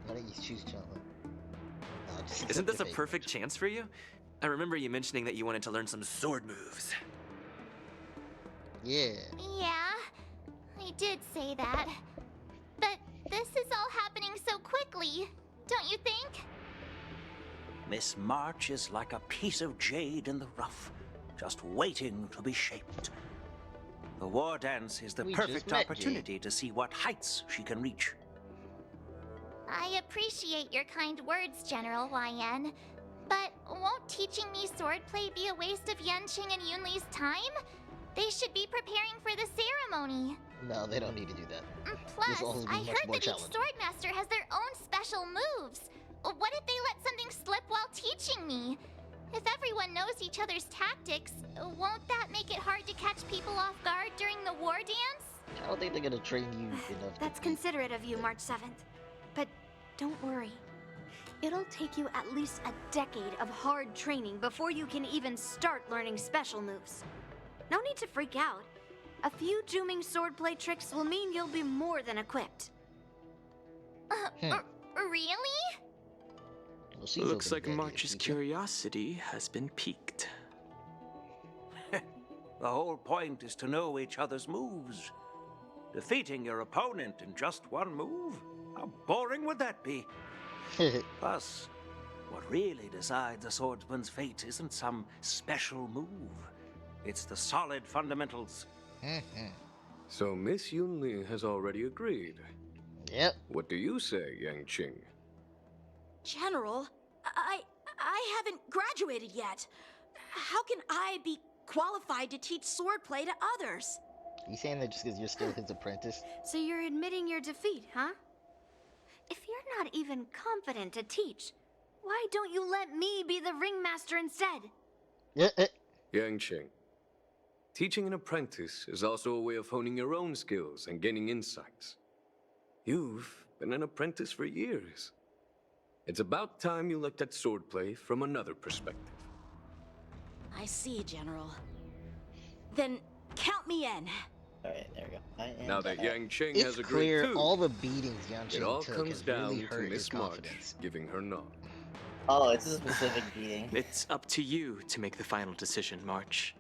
Why don't you choose Chandler? No, just accept Isn't this a your fate. perfect chance for you? I remember you mentioning that you wanted to learn some sword moves. Yeah. Yeah, I did say that. But this is all happening so quickly, don't you think? Miss March is like a piece of jade in the rough, just waiting to be shaped. The war dance is the We just perfect met opportunity to see what heights she can reach. I appreciate your kind words, General YN. But won't teaching me swordplay be a waste of Yanqing and Yunli's time? They should be preparing for the ceremony. No, they don't need to do that. Plus, This will only be I much heard more that each challenging. swordmaster has their own special moves. What if they let something slip while teaching me? If everyone knows each other's tactics, won't that make it hard to catch people off guard during the war dance? I don't think they're gonna train you enough. That's considerate of you, March 7th. But don't worry. It'll take you at least a decade of hard training before you can even start learning special moves. No need to freak out. A few Juming swordplay tricks will mean you'll be more than equipped. Really? Well, she's Looks open like to the idea, March's teacher. curiosity has been piqued. The whole point is to know each other's moves. Defeating your opponent in just one move? How boring would that be? Plus, what really decides a swordsman's fate isn't some special move. It's the solid fundamentals. So Miss Yunli has already agreed. Yep. What do you say, Yanqing? General, I haven't graduated yet. How can I be qualified to teach swordplay to others? You saying that just because you're still his apprentice? So you're admitting your defeat, huh? If you're not even confident to teach, why don't you let me be the ringmaster instead? Yanqing, teaching an apprentice is also a way of honing your own skills and gaining insights. You've been an apprentice for years. It's about time you looked at swordplay from another perspective. I see, General. Then count me in. Alright, there we go. I am Now that back. Yanqing It's has agreed clear too, all the beatings Yanqing it all took comes has down really to hurt his Miss March confidence. giving her nod. Oh, it's a specific beating. It's up to you to make the final decision, March.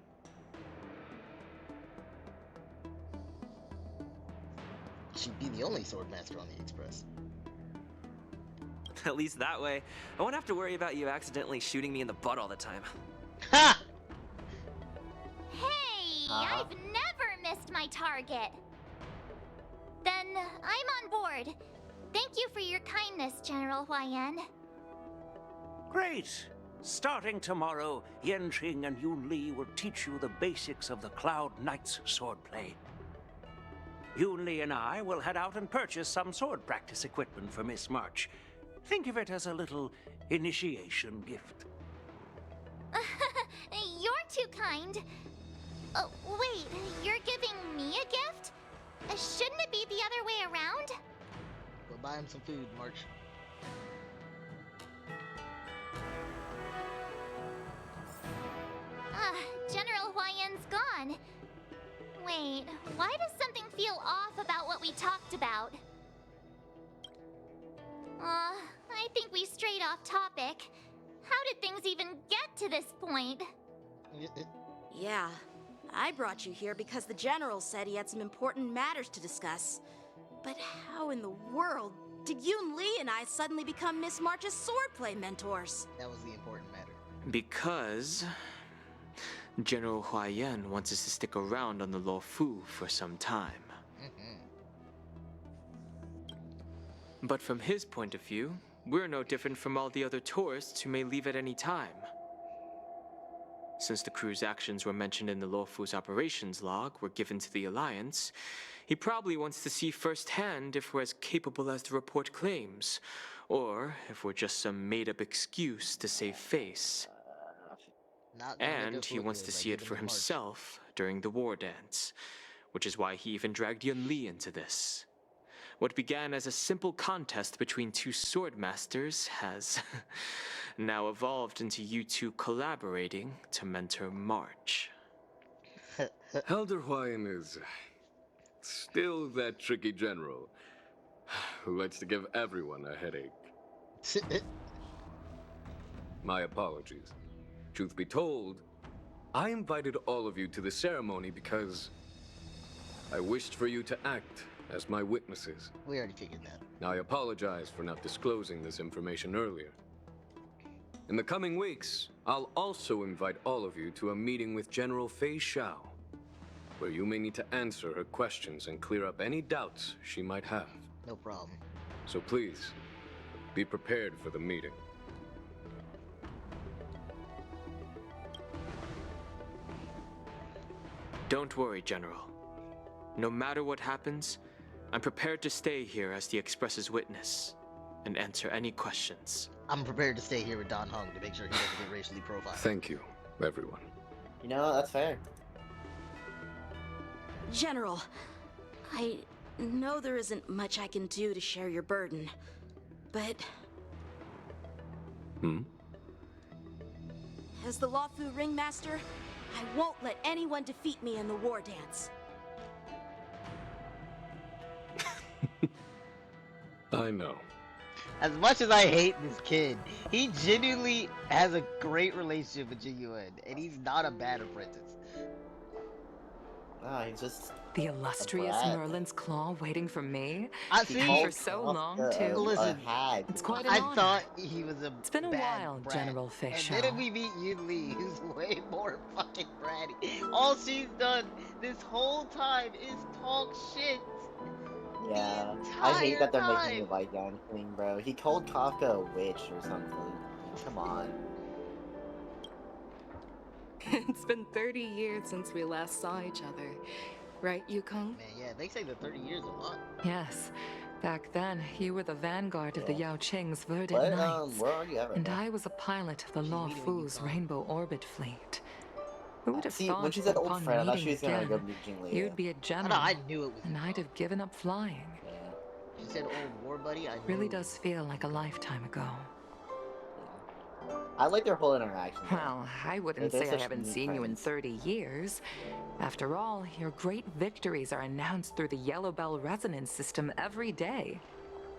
She'd be the only swordmaster on the Express. At least that way, I won't have to worry about you accidentally shooting me in the butt all the time. Hey, I've never missed my target. Then I'm on board. Thank you for your kindness, General YN. Great! Starting tomorrow, Yanqing and Yunli will teach you the basics of the Cloud Knights swordplay. Yunli and I will head out and purchase some sword practice equipment for Miss March. Think of it as a little initiation gift. You're too kind. Oh, wait, you're giving me a gift? Shouldn't it be the other way around? Go buy him some food, March. General YN's gone. Wait, why does something feel off about what we talked about? I think we strayed off topic. How did things even get to this point? Yeah, I brought you here because the General said he had some important matters to discuss. But how in the world did Yun Li and I suddenly become Miss March's swordplay mentors? That was the important matter. Because General Huaiyan wants us to stick around on the Luofu for some time. But from his point of view, we're no different from all the other tourists who may leave at any time. Since the crew's actions were mentioned in the Luofu's operations log were given to the Alliance, He probably wants to see firsthand if we're as capable as the report claims, or if we're just some made-up excuse to save face. And he wants to see it for himself during the war dance, which is why he even dragged Yun Li into this. What began as a simple contest between two sword masters has now evolved into you two collaborating to mentor March. Elder Huayan is still that tricky general who likes to give everyone a headache. My apologies. Truth be told, I invited all of you to the ceremony because I wished for you to act as my witnesses. We already figured that. I apologize for not disclosing this information earlier. In the coming weeks, I'll also invite all of you to a meeting with General Fei Xiao, where you may need to answer her questions and clear up any doubts she might have. No problem. So please, be prepared for the meeting. Don't worry, General. No matter what happens, I'm prepared to stay here as the Express's witness and answer any questions. I'm prepared to stay here with Dan Heng to make sure he doesn't get racially profiled. Thank you, everyone. You know, that's fair. General, I know there isn't much I can do to share your burden, but... As the Luofu Ringmaster, I won't let anyone defeat me in the war dance. I know. As much as I hate this kid, he genuinely has a great relationship with Jing Yuan, and he's not a bad apprentice. He's just the illustrious Merlin's Claw waiting for me. I've He's seen been for so long too. Listen, it's quite an I honor. thought he was a It's been a bad while, brat. General Fei Xiao. And then we meet Yun Li, who's way more fucking bratty. All she's done this whole time is talk shit. Yeah, I hate that they're making a white guy thing, bro. He called Kafka a witch or something. Come on. It's been 30 years since we last saw each other. Right, Yukong? Man, yeah, they say the 30 years a lot. Yes. Back then, you were the vanguard of the Yao Qing's Verdant What, Knights. where are you ever? And I was a pilot of the Law Fu's Rainbow Orbit Fleet. Who would have See, thought when she said that old upon friend, I thought she meeting was gonna again, go meet Jing Li. you'd be a general, I knew it was. and I'd have given up flying. She said old war buddy, I knew. Really does feel like a lifetime ago. I like their whole interaction. Well, I wouldn't They're say I such haven't neat seen you in friends. 30 years. After all, your great victories are announced through the Yellow Bell resonance system every day.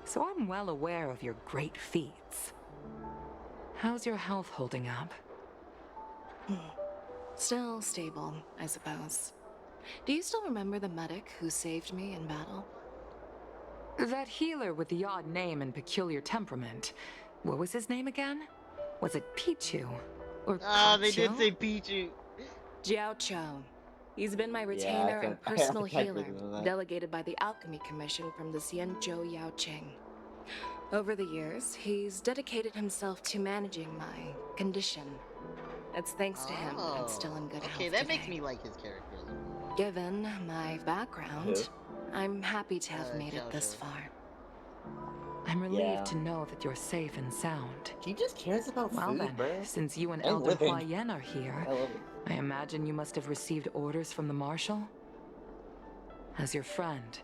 So I'm well aware of your great feats. How's your health holding up? Still stable, I suppose. Do you still remember the medic who saved me in battle? That healer with the odd name and peculiar temperament. What was his name again? Was it Pichu? Or They did Kacho? say Pichu. Jiao Chou. He's been my I retainer and thought- personal I thought healer, you knew that. delegated by the Alchemy Commission from the Xianzhou Yao Qing. Over the years, he's dedicated himself to managing my condition. It's thanks to him that I'm still in good health Okay, that today. makes me like his character a little more. Given my background, I'm happy to have made it Jiao this Chou. far. I'm relieved Yeah. to know that you're safe and sound. He just cares about Well food, then, bro. since you and And Elder living. Huayan are here, I love it. I imagine you must have received orders from the Marshal? As your friend,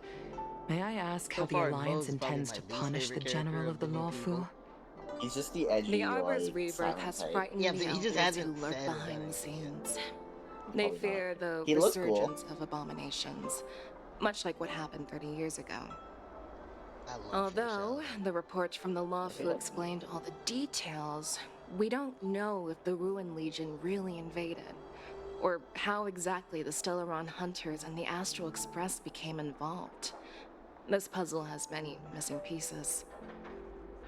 may I ask So how the far, Alliance Mo's probably intends my to least punish the favorite character General of of the the new Law people. Fu? He's just the edgy, The Arbor's like, rebirth silent has type. frightened Yeah, the but he just elders hasn't who lurk said behind that. the scenes. Probably They not. fear the He looks cool. resurgence of abominations, much like what happened 30 years ago. I love Although the report from the Law Fu explained all the details, we don't know if the Ruin Legion really invaded, or how exactly the Stellaron Hunters and the Astral Express became involved. This puzzle has many missing pieces.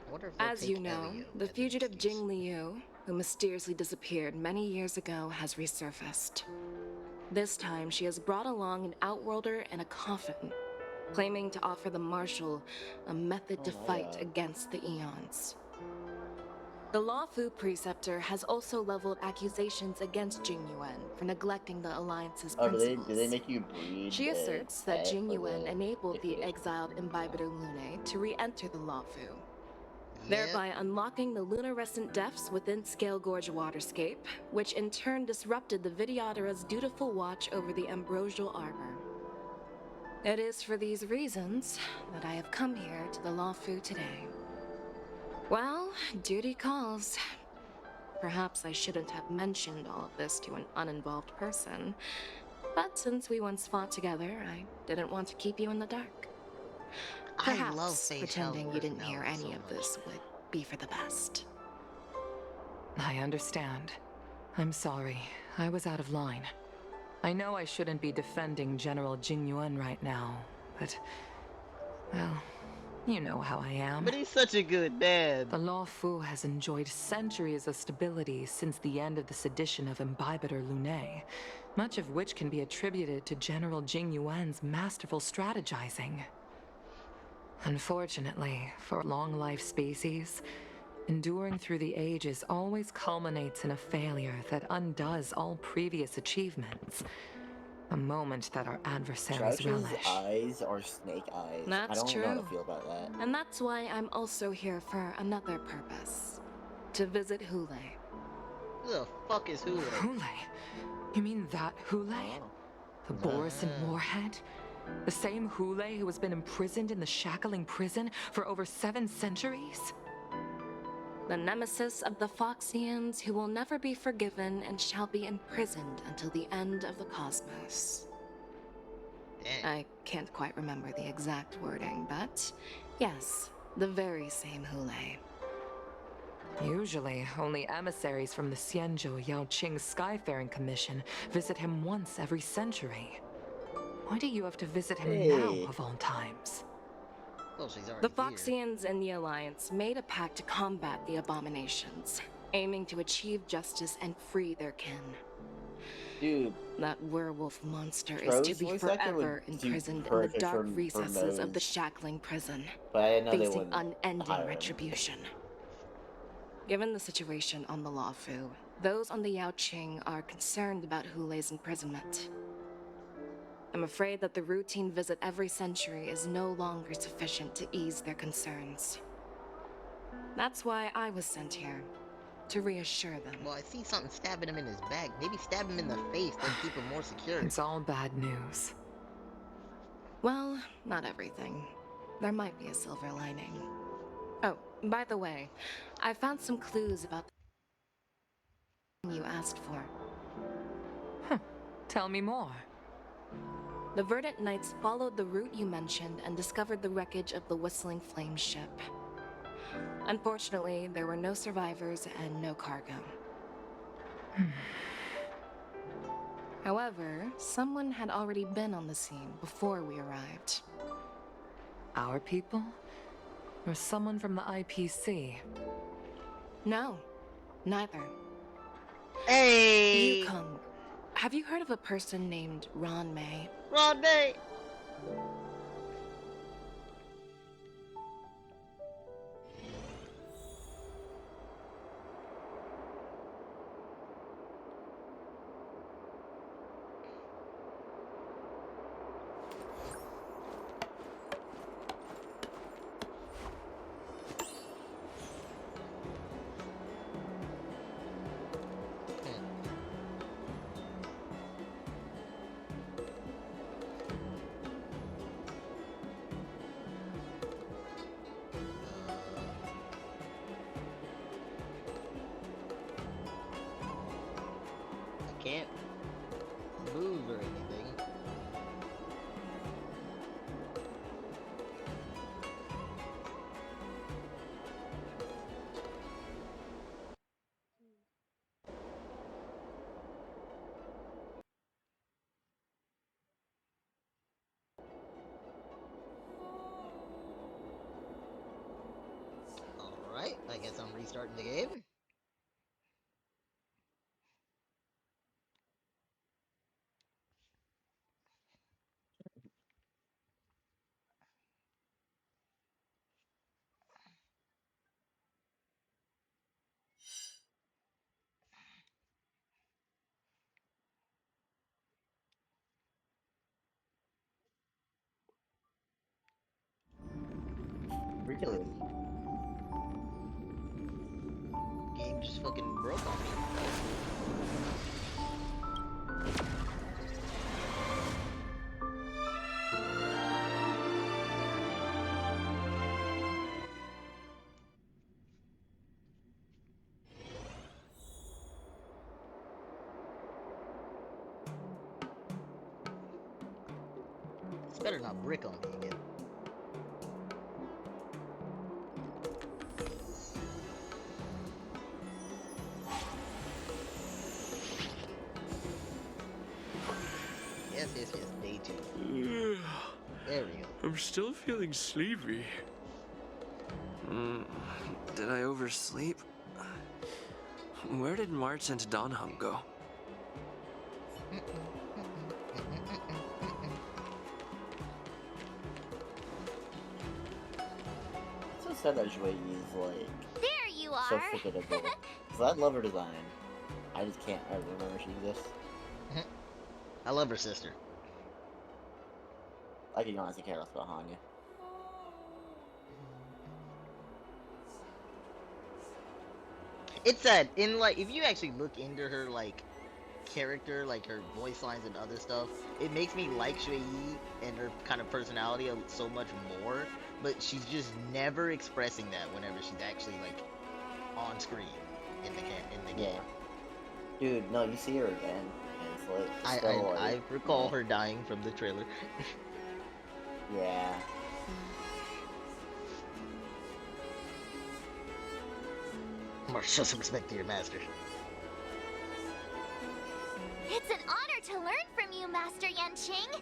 I wonder if they'll As you take know, Elio the as an fugitive excuse. Jing Liu, who mysteriously disappeared many years ago, has resurfaced. This time, she has brought along an Outworlder and a coffin, claiming to offer the Marshal a method to Oh my fight God. against the Eons. The Lawfu Preceptor has also leveled accusations against Jing Yuan for neglecting the Alliance's Oh, principles. do they make you breed? She asserts that egg Jing for Yuan the enabled the liquidation? exiled Imbibitor Lune to re-enter the Lawfu, thereby unlocking the lunarescent depths within Scale Gorge Waterscape, which in turn disrupted the Vidyadhara's dutiful watch over the Ambrosial Arbor. It is for these reasons that I have come here to the Lawfu today. Well, duty calls. Perhaps I shouldn't have mentioned all of this to an uninvolved person, but since we once fought together, I didn't want to keep you in the dark. Perhaps I love Faith pretending you Ellsworth didn't now hear any so of this would be for the best. I understand. I'm sorry. I was out of line. I know I shouldn't be defending General Jing Yuan right now, but... well, you know how I am. But he's such a good dad. The Lawfu has enjoyed centuries of stability since the end of the sedition of Imbibitor Lune, much of which can be attributed to General Jing Yuan's masterful strategizing. Unfortunately, for a long-life species, enduring through the ages always culminates in a failure that undoes all previous achievements. A moment that our adversaries Crouch's relish. eyes are snake eyes. That's I don't true. know how to feel about that. And that's why I'm also here for another purpose. To visit Hule. Who the fuck is Hule? Hule? You mean that Hule? The Borisin warhead? The same Hule who has been imprisoned in the Shackling prison for over 7 centuries? The nemesis of the Foxians who will never be forgiven and shall be imprisoned until the end of the cosmos. I can't quite remember the exact wording, but yes, the very same Hule. Usually, only emissaries from the Xianzhou Yaoqing Skyfaring Commission visit him once every century. Why do you have to visit him now, of all times? Well, she's already The Foxians and the Alliance made a pact to combat the abominations, aiming to achieve justice and free their kin. Dude, that werewolf monster is Tro's to be voice actor forever would do imprisoned in the perfect dark for recesses of the Moe's. Shackling prison, But I know they facing wouldn't hire unending him. retribution. Given the situation on the Lawfu, those on the Yaoqing are concerned about Hule's imprisonment. I'm afraid that the routine visit every century is no longer sufficient to ease their concerns. That's why I was sent here, to reassure them. Well, I see something stabbing him in his back. Maybe stab him in the face, then keep him more secure. It's all bad news. Well, not everything. There might be a silver lining. Oh, by the way, I found some clues about the thing you asked for. Tell me more. The Verdant Knights followed the route you mentioned and discovered the wreckage of the Whistling Flame ship. Unfortunately, there were no survivors and no cargo. However, someone had already been on the scene before we arrived. Our people? Or someone from the IPC? No, neither. Hey! Yukong, have you heard of a person named Ron May? Ron May! Can't move or anything. Alright, I guess I'm restarting the game. Ridiculous. Game just fucking broke on me. It's better not brick on me again. Yes, day 2. There we go. I'm still feeling sleepy. Did I oversleep? Where did March and Donham go? So sad that Joy is like There you are. so forgettable. Cause I love her design. I just can't remember she exists. I love her sister. I can honestly care less about Hanya. It's sad. In like, if you actually look into her like character, like her voice lines and other stuff, it makes me like Shui Yi and her kind of personality so much more. But she's just never expressing that whenever she's actually like on screen in the game. Dude, no, you see her again, and it's like I recall her dying from the trailer. Yeah. March, show some respect to your master. It's an honor to learn from you, Master Yanqing.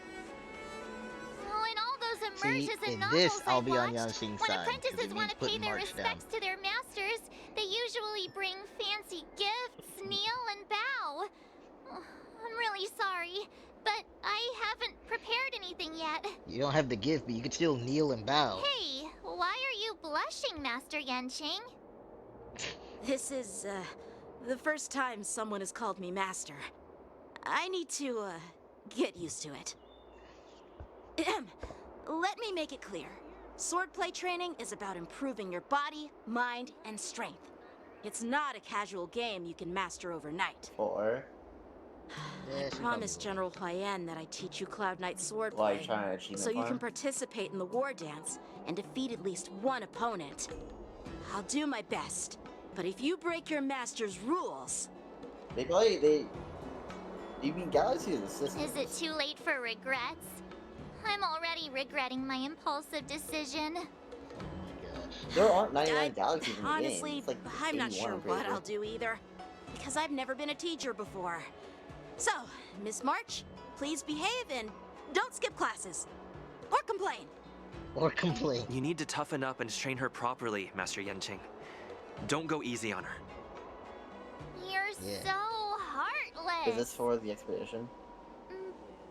Oh, in all those immersions See, and in novels this, I'll be on watched, Yanqing's when side, 'cause apprentices it want means to pay putting their March down. respects to their masters, they usually bring fancy gifts, kneel, and bow. Oh, I'm really sorry, but I haven't prepared anything yet. You don't have the gift, but you can still kneel and bow. Hey, why are you blushing, Master Yanqing? This is, the first time someone has called me master. I need to, get used to it. Let me make it clear. Swordplay training is about improving your body, mind, and strength. It's not a casual game you can master overnight. Or I promised General Huayan that I'd teach you Cloud Knight Why, swordplay, you trying to achieve so you farm? can participate in the war dance and defeat at least one opponent. I'll do my best, but if you break your master's rules... You mean Galaxy is a system. Is it too late for regrets? I'm already regretting my impulsive decision. There aren't 99 galaxies in the game. Honestly, It's like I'm not 81 sure on what paper. I'll do either, because I've never been a teacher before. So, Miss March, please behave and don't skip classes. Or complain. Or complain. You need to toughen up and train her properly, Master Yanqing. Don't go easy on her. You're so heartless. Is this for the expedition?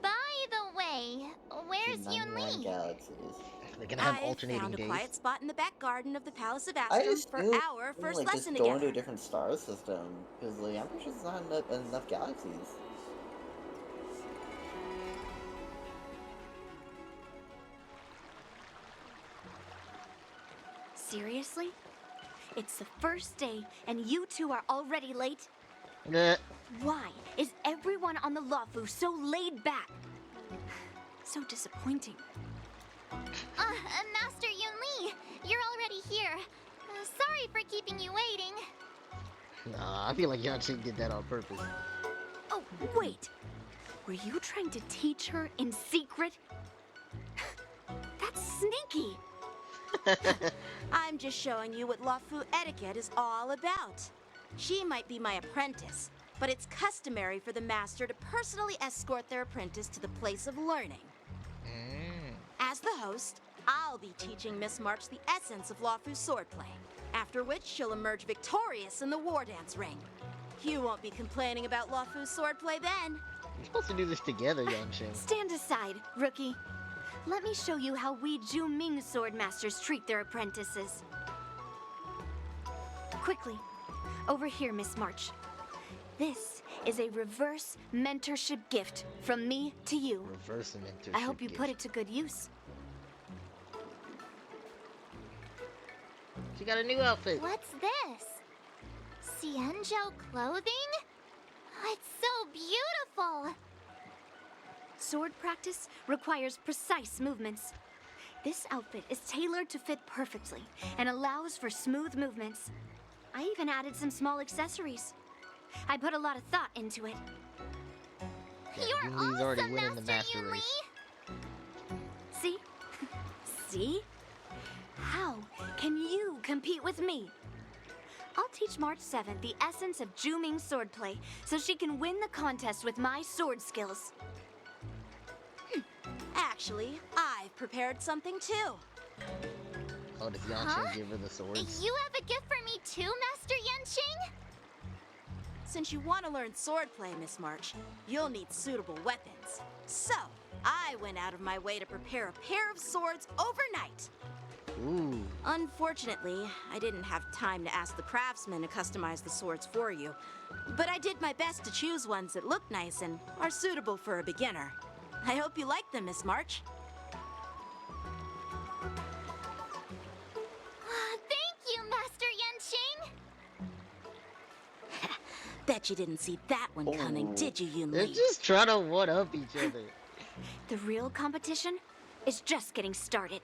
By the way, where's 99 Yunli? galaxies. They're gonna have I alternating found a days. quiet spot in the back garden of the Palace of I Astrum just for do our first like, lesson just go into together. a different star system because like I'm pretty sure there's not enough galaxies. Seriously? It's the first day, and you two are already late? Nah. Why is everyone on the Luofu so laid back? So disappointing. Master Yunli, you're already here. Sorry for keeping you waiting. Nah, I feel like Yanqing did that on purpose. Oh, wait. Were you trying to teach her in secret? That's sneaky. I'm just showing you what Luofu etiquette is all about. She might be my apprentice, but it's customary for the master to personally escort their apprentice to the place of learning. As the host, I'll be teaching Miss March the essence of Luofu swordplay, after which she'll emerge victorious in the war dance ring. You won't be complaining about Luofu swordplay then. You're supposed to do this together, Yanqing. Stand aside, rookie. Let me show you how we Zhu-Ming swordmasters treat their apprentices. Quickly, over here, Miss March. This is a reverse mentorship gift from me to you. Reverse mentorship. I hope you gift. put it to good use. She got a new outfit. What's this? Xianzhou clothing? Oh, it's so beautiful! Sword practice requires precise movements. This outfit is tailored to fit perfectly and allows for smooth movements. I even added some small accessories. I put a lot of thought into it. Yeah, Yunli's already winning the master race. See? See? How can you compete with me? I'll teach March 7th the essence of Zhu swordplay so she can win the contest with my sword skills. Actually, I've prepared something too. Oh, does Yanqing give her the swords? You have a gift for me too, Master Yanqing? Since you want to learn swordplay, Miss March, you'll need suitable weapons. So, I went out of my way to prepare a pair of swords overnight. Ooh. Unfortunately, I didn't have time to ask the craftsman to customize the swords for you. But I did my best to choose ones that look nice and are suitable for a beginner. I hope you like them, Miss March. Thank you, Master Yanqing! Bet you didn't see that one coming, did you, Yunli? They're just trying to one-up each other. The real competition is just getting started.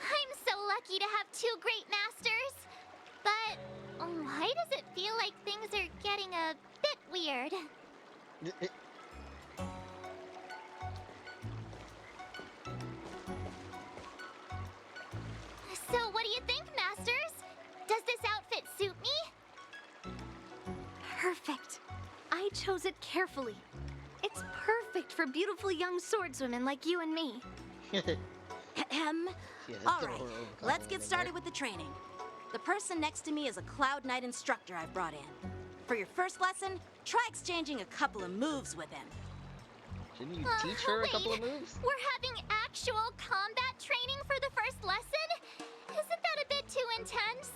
I'm so lucky to have two great masters. But why does it feel like things are getting a bit weird? So what do you think, masters? Does this outfit suit me? Perfect. I chose it carefully. It's perfect for beautiful young swordswomen like you and me. All right, let's get started with the training. The person next to me is a Cloud Knight instructor I've brought in. For your first lesson, try exchanging a couple of moves with him. Shouldn't you teach her a couple of moves? We're having actual combat training for the first lesson? Isn't that a bit too intense?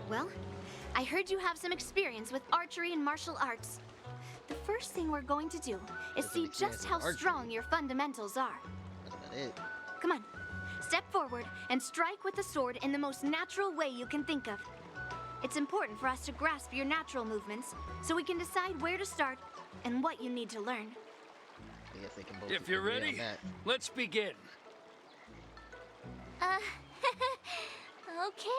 Well, I heard you have some experience with archery and martial arts. The first thing we're going to do is see just how strong your fundamentals are. That's about it. Come on, step forward and strike with the sword in the most natural way you can think of. It's important for us to grasp your natural movements so we can decide where to start and what you need to learn. I guess they can both If you're agree on ready, that. let's begin. Okay.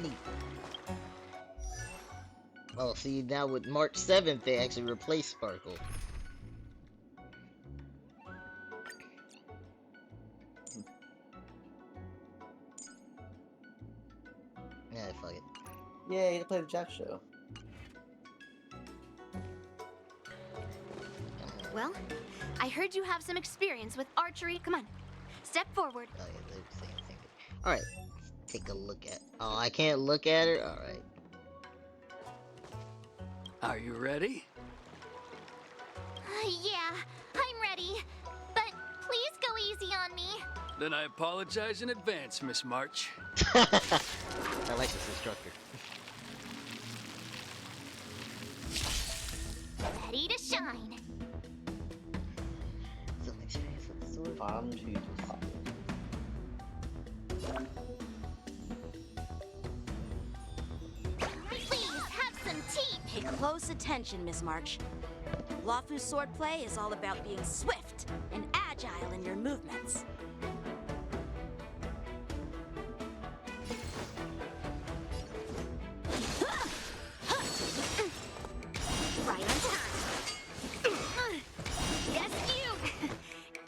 Neat. Oh, see, now with March 7th, they actually replaced Sparkle. Yeah, fuck it. Yay, to play the Jack Show. Well, I heard you have some experience with archery. Come on, step forward. Oh, yeah, they're the same thing. Alright, let's take a look at. Oh, I can't look at her? Alright. Are you ready? Yeah, I'm ready. But please go easy on me. Then I apologize in advance, Miss March. I like this instructor. Ready to shine. Some experience with the sword. Bottom to top. Please have some tea. Pay close attention, Miss March. Luofu swordplay is all about being swift and agile in your movements. Right on time. Yes, you.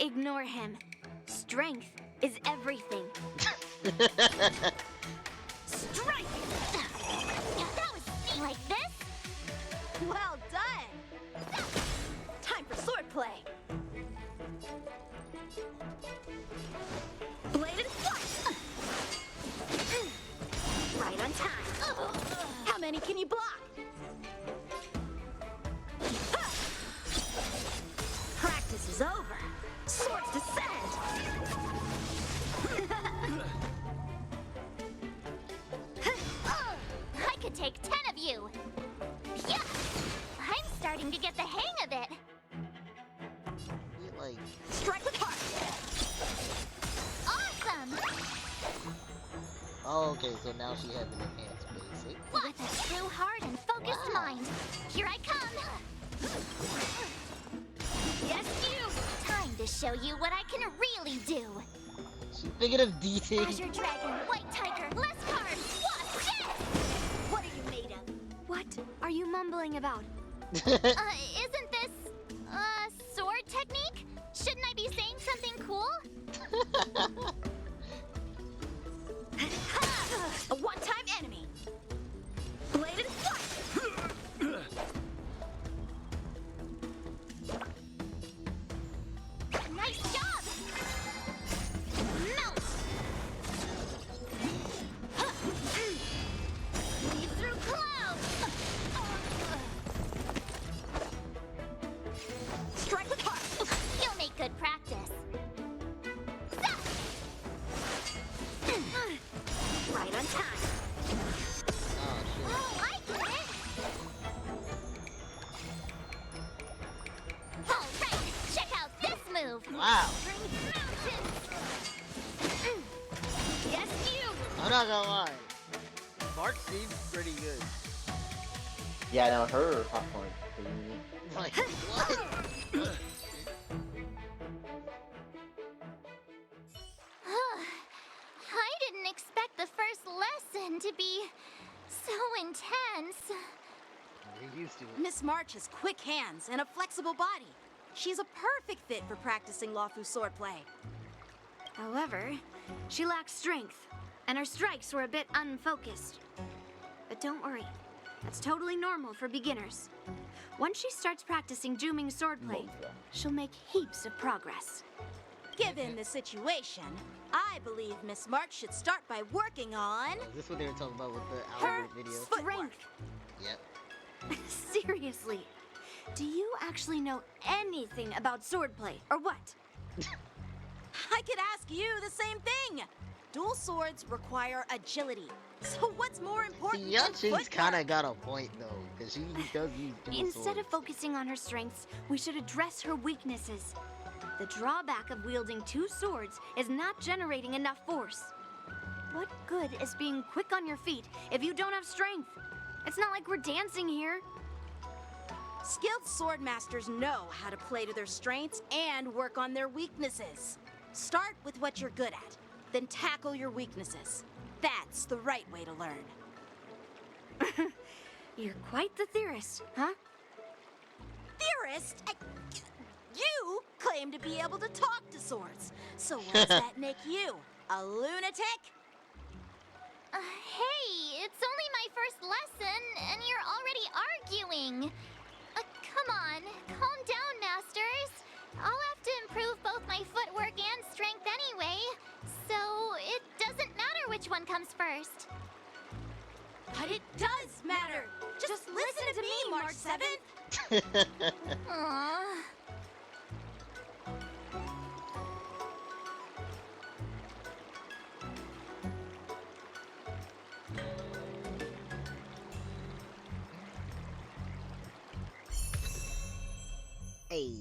Ignore him. Strength is everything. Strike! That was like this? Well done! Time for swordplay. Bladed flush. Right on time. How many can you block? starting to get the hang of it. Like, Strike with heart. Awesome. oh, okay, so now she has an enhanced basic. With a true heart and focused mind. Here I come. Yes, you. Time to show you what I can really do. She figured of DT. Azure Dragon, White Tiger, less cards. What? Yes! What are you made of? What are you mumbling about? Isn't this, sword technique? Shouldn't I be saying something cool? A one-time enemy. Bladed flight. Nice job! Melt! Lead through clouds! Strike with heart. You'll make good practice. Right on time. Oh, I get it! All right, check out this move. Wow. Strength mountains. Yes, you. I'm not gonna lie. March seems pretty good. Yeah, no, her popcorn. Like, what? I didn't expect the first lesson to be so intense. You're used to it. Miss March has quick hands and a flexible body. She's a perfect fit for practicing Lawfu swordplay. However, she lacks strength, and her strikes were a bit unfocused. But don't worry, that's totally normal for beginners. Once she starts practicing Juming swordplay, she'll make heaps of progress. Given the situation, I believe Miss March should start by working on Is this what they were talking about with the Her Albert video? strength. Yep. Seriously, do you actually know anything about swordplay, or what? I could ask you the same thing. Dual swords require agility. So what's more important than Yachi's footwork? kind of got a point though, because she does use dual Instead swords. of focusing on her strengths, we should address her weaknesses. The drawback of wielding two swords is not generating enough force. What good is being quick on your feet if you don't have strength? It's not like we're dancing here. Skilled sword masters know how to play to their strengths and work on their weaknesses. Start with what you're good at, then tackle your weaknesses. That's the right way to learn. You're quite the theorist, huh? Theorist? You claim to be able to talk to swords. So what does that make you? A lunatic? Hey, it's only my first lesson, and you're already arguing. Come on, calm down, masters. I'll have to improve both my footwork and strength anyway, so it doesn't matter which one comes first. But it does matter. Just listen to me, March 7th. Aww. Hey.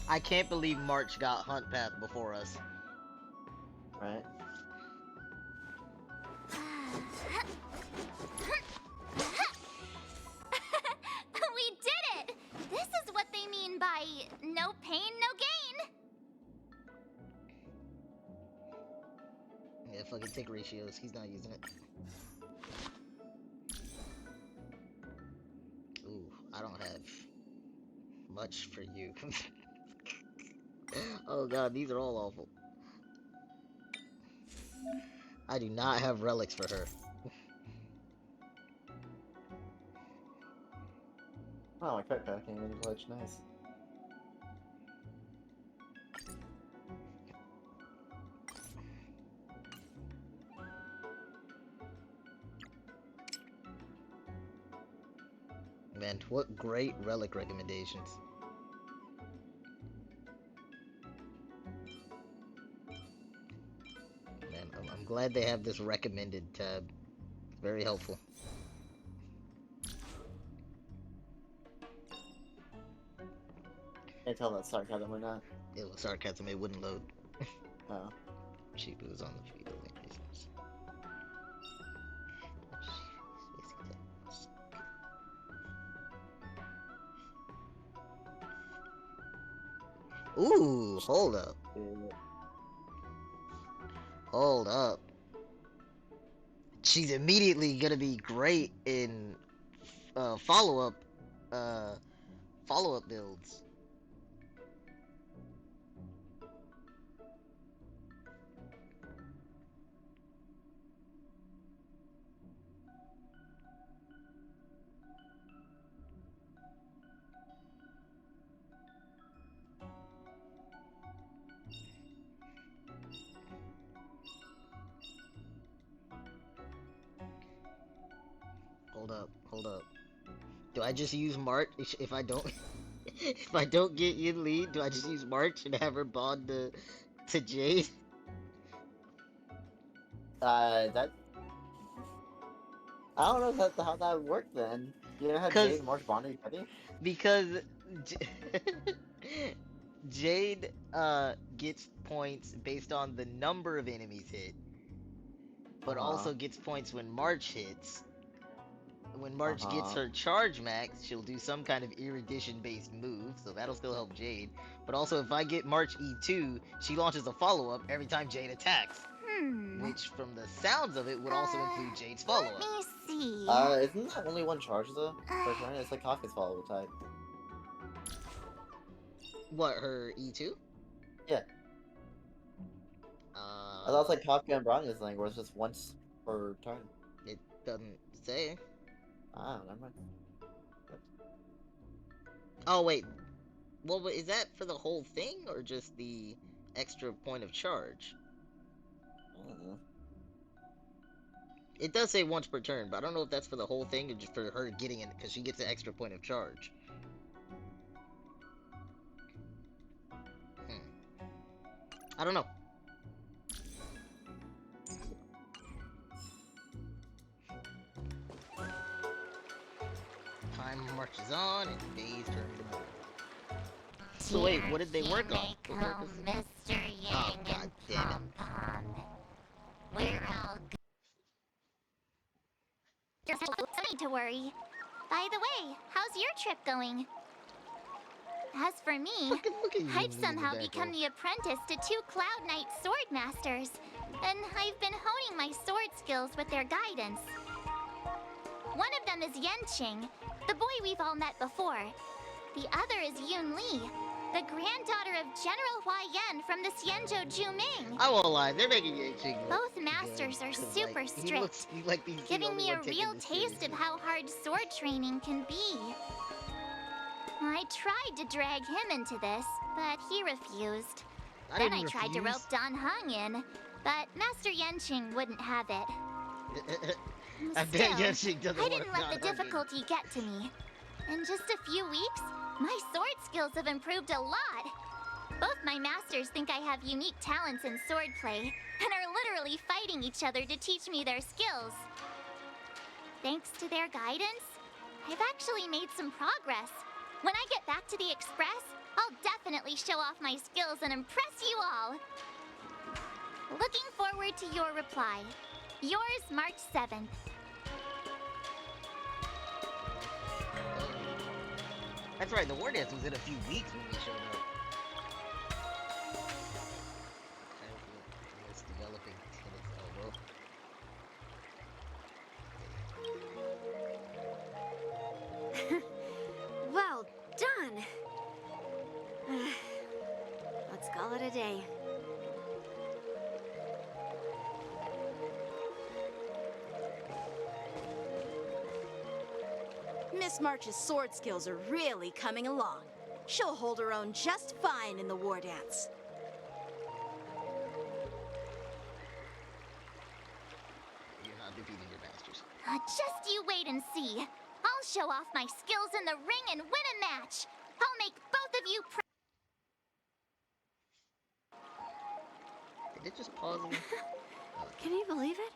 I can't believe March got Hunt Path before us. Right? We did it! This is what they mean by no pain, no gain. Yeah, fucking tick ratios. He's not using it. Ooh, I don't have much for you. Oh god, these are all awful. I do not have relics for her. Oh, my card packing in the glitch, nice. Man, what great relic recommendations. glad they have this recommended tab. Very helpful. Can't tell that's sarcasm or not. It was sarcasm, it wouldn't load. Oh. Shibu's on the feed of link reasons. Ooh, hold up. Hold up. She's immediately gonna be great in follow-up builds. Hold up. Do I just use March if I don't if I don't get Yin Li, do I just use March and have her bond to Jade? That I don't know how that would work then. You know how Jade and March bonded together? Because Jade gets points based on the number of enemies hit, but also gets points when March hits. When March gets her charge max, she'll do some kind of erudition based move, so that'll still help Jade. But also, if I get March E2, she launches a follow up every time Jade attacks. Which, from the sounds of it, would also include Jade's follow up. Let me see. Isn't that only one charge though? Per turn? It's like Kafka's follow up type. What, her E2? Yeah. I thought it was like Kafka and Bronya's thing, where it's just once per turn. It doesn't say. Ah, never mind. Oh, wait. Well, is that for the whole thing, or just the extra point of charge? I don't know. It does say once per turn, but I don't know if that's for the whole thing, or just for her getting it, because she gets an extra point of charge. I don't know. Time marches on, and days turn to morning. So wait, what did they work on? Mr. Yang Oh, God damn it. We're all just no need to worry. By the way, how's your trip going? As for me, I've somehow become the apprentice to 2 Cloud Knight sword masters, and I've been honing my sword skills with their guidance. One of them is Yanqing, the boy we've all met before. The other is Yun Li, the granddaughter of General Hua Yan from the Xianzhou Juming. I won't lie, they're making Yanqing look Both masters are super strict, giving me a real taste of how hard sword training can be. I tried to drag him into this, but he refused. Then I tried to rope Dan Heng in, but Master Yanqing wouldn't have it. I bet Yanqing doesn't I want didn't let the Dan Heng in. difficulty get to me. In just a few weeks, my sword skills have improved a lot. Both my masters think I have unique talents in swordplay, and are literally fighting each other to teach me their skills. Thanks to their guidance, I've actually made some progress. When I get back to the Express, I'll definitely show off my skills and impress you all. Looking forward to your reply. Yours, March 7th. That's right, the War Dance was in a few weeks when we showed up. It's developing to its elbow. Well done. Let's call it a day. Miss March's sword skills are really coming along. She'll hold her own just fine in the war dance. You're not defeating your masters. Just you wait and see. I'll show off my skills in the ring and win a match. I'll make both of you Did it just pause me? Can you believe it?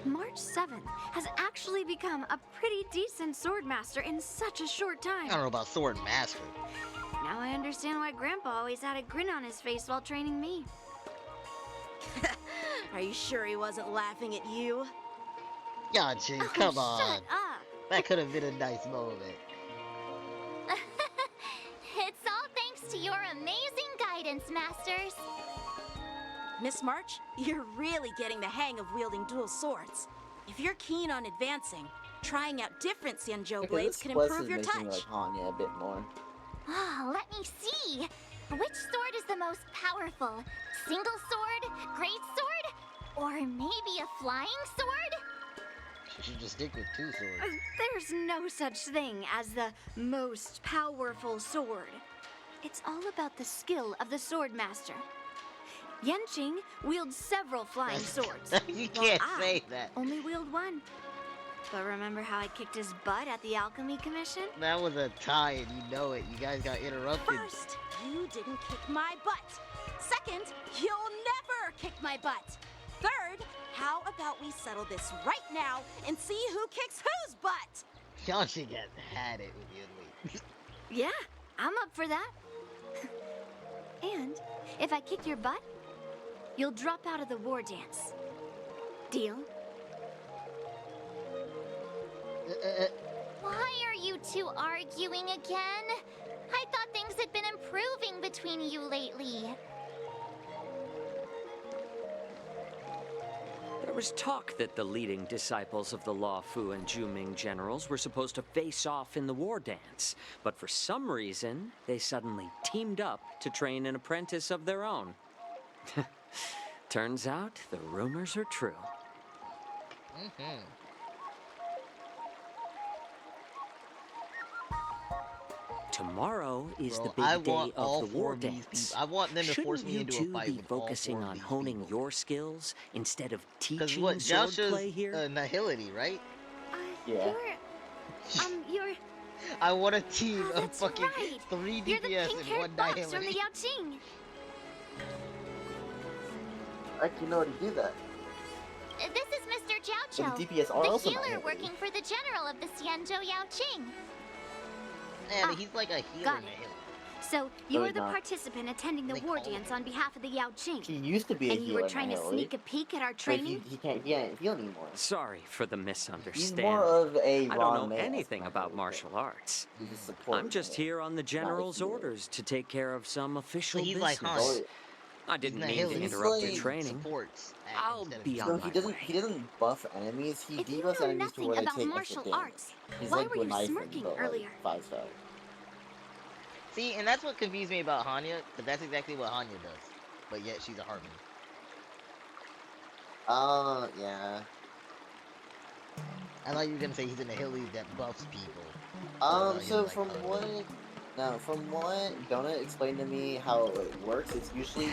March 7th has actually become a pretty decent swordmaster in such a short time. I don't know about sword master. Now I understand why Grandpa always had a grin on his face while training me. Are you sure he wasn't laughing at you? Yanqing, come on. Shut up! That could have been a nice moment. It's all thanks to your amazing guidance, Masters. Miss March, you're really getting the hang of wielding dual swords. If you're keen on advancing, trying out different Xianzhou blades can improve your touch. Like Hanya a bit more. Oh, let me see. Which sword is the most powerful? Single sword? Great sword? Or maybe a flying sword? She should just stick with 2 swords. There's no such thing as the most powerful sword. It's all about the skill of the swordmaster. Yanqing wields several flying swords. You while can't I say that. only wield one. But remember how I kicked his butt at the Alchemy Commission? That was a tie and you know it. You guys got interrupted. First, you didn't kick my butt. Second, you'll never kick my butt. Third, how about we settle this right now and see who kicks whose butt? Yanqing has had it with you. Yeah, I'm up for that. And if I kick your butt, you'll drop out of the war dance. Deal? Why are you two arguing again? I thought things had been improving between you lately. There was talk that the leading disciples of the Luofu and Zhuming generals were supposed to face off in the war dance, but for some reason, they suddenly teamed up to train an apprentice of their own. Turns out the rumors are true. Tomorrow is the big day of the war dance. I want them to force Shouldn't me into you a fight two be with all focusing 4 of on these honing people. your skills instead of Because teaching what, swordplay Zhaoshou's here? Nihility, right? Yeah. You're... I want a team of that's fucking right. 3 You're the DPS pink-haired and 1 fox from the Nihility. Yaoqing. I actually know how to do that. This is Mr. Jiao But Chou, the DPS are the also healer Nihility. working for the general of the Xianzhou Yaoqing. Man, he's like a healer got it. Nihility. So, you're he's the not. participant attending the They war call dance on behalf of the Yaoqing. He used to be a And you healer were trying to Nihility, sneak a peek at our but training? he can't heal anymore. Sorry for the He's misunderstanding. more of a I raw don't know male anything about Nihility. martial arts. He's a support I'm just male. here on the general's healer. orders to take care of some official he's business. like Han. I didn't mean Nihility. to He's interrupt your like- training. Supports. I'll instead of be healing. on So my he way. doesn't buff enemies, he If you debuffs know enemies to nothing where they about take martial extra damage. arts, He's why like were you Leviathan, smirking but, like, earlier? 5-star. See, and that's what confused me about Hanya, because that's exactly what Hanya does. But yet she's a Harmony. Yeah. I thought you were gonna say he's in the Nihility that buffs people. So from what Donut explained to me how it works, it's usually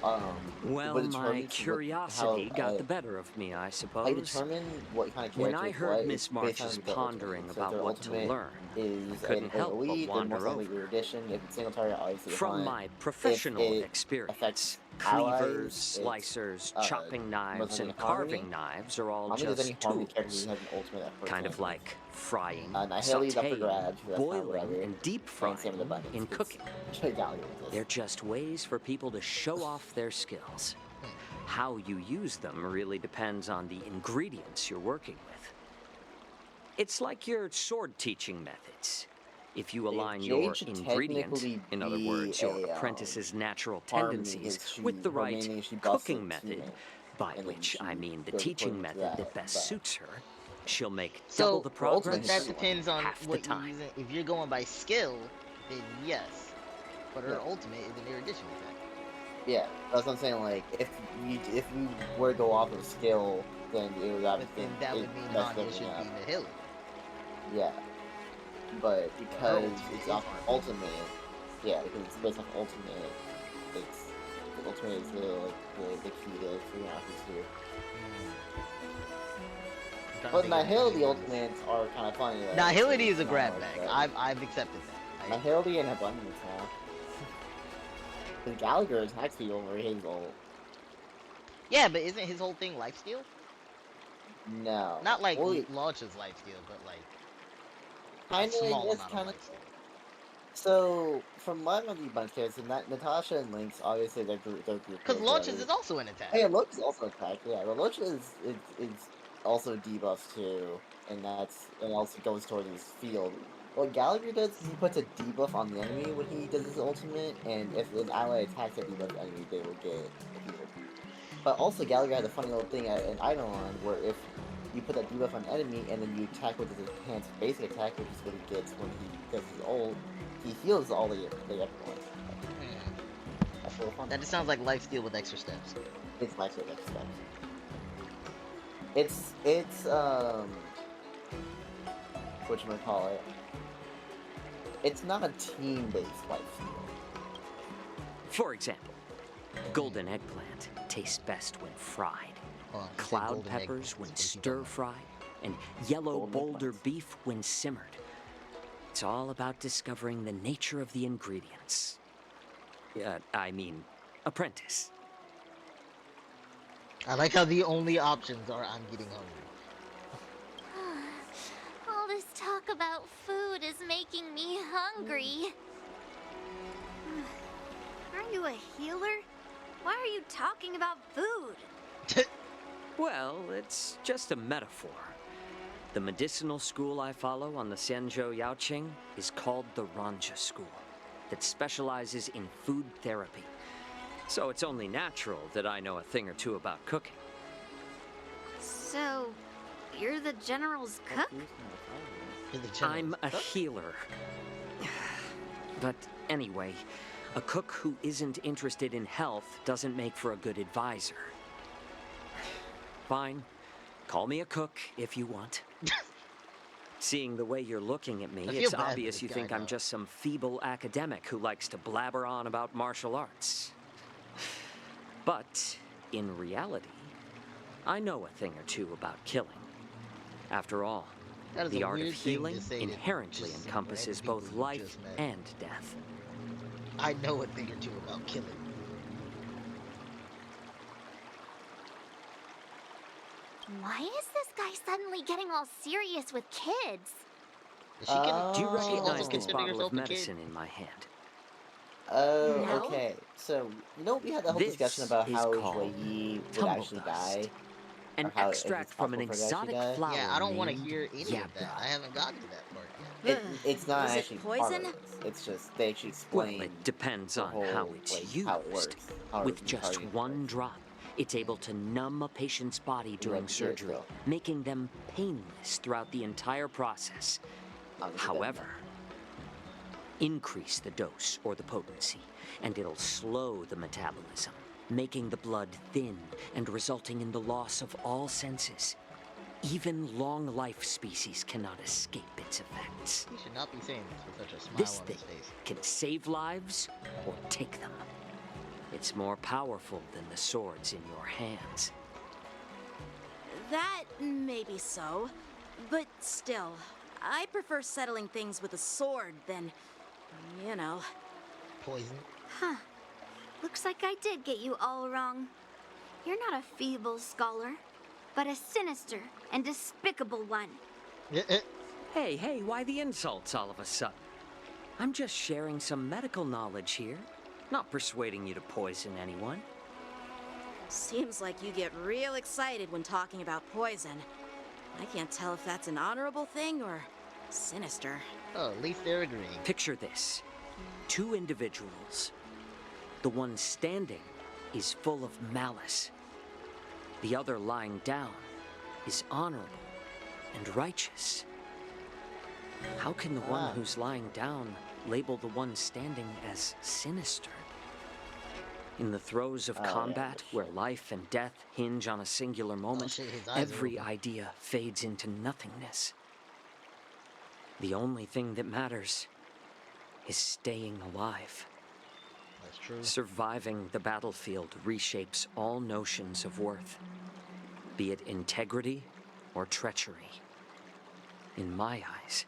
Well, what my determines curiosity how, got the better of me, I suppose. I determine what kind of When character I is heard what Miss is based on March's their pondering ultimate. So about their what to ultimate learn, is couldn't an help but elite, then wander most likely over. your addition, if it's single target, obviously From hunt. my If professional it experience, affects cleavers, allies, slicers, it's, chopping knives, most and likely harmony. carving knives are all How many does just any harmony character tools. who has an ultimate that Kind of person? like frying, Nihility's up for sauteing, grabs, that's fine, boiling, whatever. and deep Playing frying Sam in the Buttons, in it's cooking. Gallium with this. They're just ways for people to show off their skills. How you use them really depends on the ingredients you're working with. It's like your sword teaching methods. If you align Jade your should ingredient, technically in other be words, your a, apprentice's natural Harmony, tendencies, because with the her right main name, she buffs cooking it method, too, by and then which she I mean the goes teaching according to method that that, best but- suits her, she'll make So, double the progress that depends on half the what you're time. using. If you're going by skill, then yes. But her Yeah. ultimate is an erudition attack. Yeah, that's what I'm saying. Like, if we were to go off of skill, then it would But obviously then that would mean mess Hanya everything should up. be Nihility. Yeah, but because ultimate it's is off harmony. ultimate, yeah, because it's based off ultimate, it's the ultimate is really like the key to figuring out who's here. But Nihility ultimates are kind of funny. Though. Nihility is a It's not grab like bag. that. I've accepted that. Nihility and Abundance now. Because Gallagher attacks people over his ult. Yeah, but isn't his whole thing lifesteal? No. Not like Well, Launch's lifesteal, but like kind a small of, amount kind of of. lifesteal. So, from what I'm a bunch of Natasha and Lynx, obviously they're group. Because Launch's is also an attack. Oh, yeah, Launch is also attack. Yeah, but Launch is also debuffed too, and also goes towards his field. What Gallagher does is he puts a debuff on the enemy when he does his ultimate, and if an ally attacks that debuff enemy, they will get healed. But also Gallagher has a funny little thing at an Eidolon where if you put that debuff on an enemy and then you attack with his enhanced basic attack, which is what he gets when he does his ult, he heals all the everyone. That's a little fun. That just sounds like lifesteal with extra steps. It's lifesteal with extra steps. It's whatchamacallit. It's not a team-based lifesteal. For example, golden eggplant tastes best when fried, cloud peppers when stir-fried, and yellow boulder beef when simmered. It's all about discovering the nature of the ingredients. I mean, apprentice. I like how the only options are I'm getting hungry. All this talk about food is making me hungry. Aren't you a healer? Why are you talking about food? Well, it's just a metaphor. The medicinal school I follow on the Xianzhou Yaoqing is called the Ranja School, that specializes in food therapy. So it's only natural that I know a thing or two about cooking. So, you're the General's cook? I'm a healer. But anyway, a cook who isn't interested in health doesn't make for a good advisor. Fine. Call me a cook if you want. Seeing the way you're looking at me, it's obvious you think I'm just some feeble academic who likes to blabber on about martial arts. But, in reality, I know a thing or two about killing. After all, the art of healing inherently encompasses both life and death. I know a thing or two about killing. Why is this guy suddenly getting all serious with kids? Do you recognize this bottle of medicine in my hand? Oh, No. okay. So, you know, we had the whole This discussion about is how called Wei Yi would tumble actually dust. die. An or how, if extract it's from an possible for it to actually exotic die. flower Yeah, I don't want to named hear any of that. Yabra. I haven't gotten to that part yet. It's not Is it actually part poison? of it. It's just, they actually Well, explain it depends the on whole, how it's like, used. how it works. How With it- just how it one drop, it's able to numb a patient's body during Right, surgery, yeah. making them painless throughout the entire process. However, increase the dose or the potency, and it'll slow the metabolism, making the blood thin and resulting in the loss of all senses. Even long-life species cannot escape its effects. He should not be saying this with such a smile This on thing his face. can save lives or take them. It's more powerful than the swords in your hands. That may be so, but still, I prefer settling things with a sword than, you know. Poison. Huh. Looks like I did get you all wrong. You're not a feeble scholar, but a sinister and despicable one. Hey, why the insults all of a sudden? I'm just sharing some medical knowledge here, not persuading you to poison anyone. Seems like you get real excited when talking about poison. I can't tell if that's an honorable thing or sinister. Oh, at least they're agreeing. Picture this. 2 individuals. The one standing is full of malice. The other lying down is honorable and righteous. How can the one who's lying down label the one standing as sinister? In the throes of combat, where life and death hinge on a singular moment, shit, his eyes are every open. idea fades into nothingness. The only thing that matters is staying alive. That's true. Surviving the battlefield reshapes all notions of worth, be it integrity or treachery. In my eyes,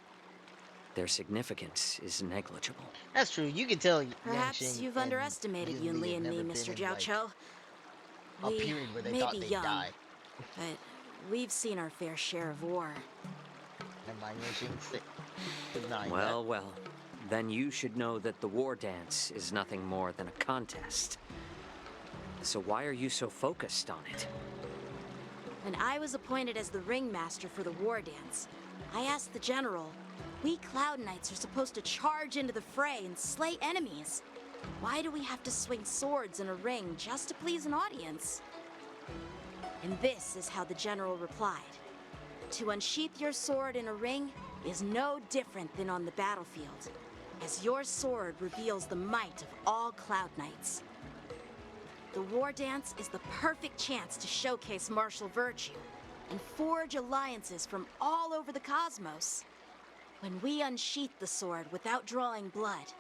their significance is negligible. That's true. You can tell. Perhaps Yanqing you've and underestimated Yun Yun Li have and me, never Mr. been in, Jiao like, Cho. a period where they may thought be they'd young, die. but we've seen our fair share of war. Never mind, you shouldn't deny that. Well, well. Then you should know that the war dance is nothing more than a contest. So why are you so focused on it? When I was appointed as the ringmaster for the war dance, I asked the general, we Cloud Knights are supposed to charge into the fray and slay enemies. Why do we have to swing swords in a ring just to please an audience? And this is how the general replied. To unsheath your sword in a ring is no different than on the battlefield, as your sword reveals the might of all Cloud Knights. The war dance is the perfect chance to showcase martial virtue and forge alliances from all over the cosmos. When we unsheath the sword without drawing blood,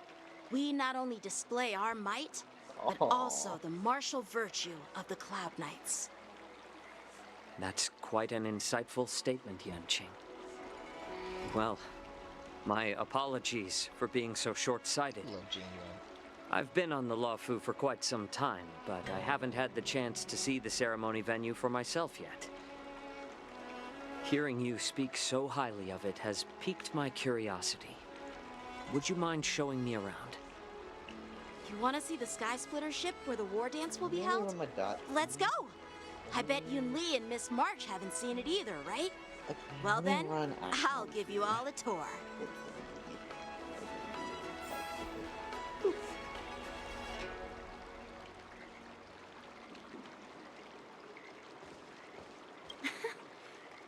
we not only display our might, but also the martial virtue of the Cloud Knights. That's quite an insightful statement, Yanqing. Well, my apologies for being so short-sighted. I've been on the Luofu for quite some time, but I haven't had the chance to see the ceremony venue for myself yet. Hearing you speak so highly of it has piqued my curiosity. Would you mind showing me around? You want to see the Sky Splitter ship where the war dance will be Oh held? my god. Let's go! I bet Yun Li and Miss March haven't seen it either, right? Well then, I'll give you all a tour.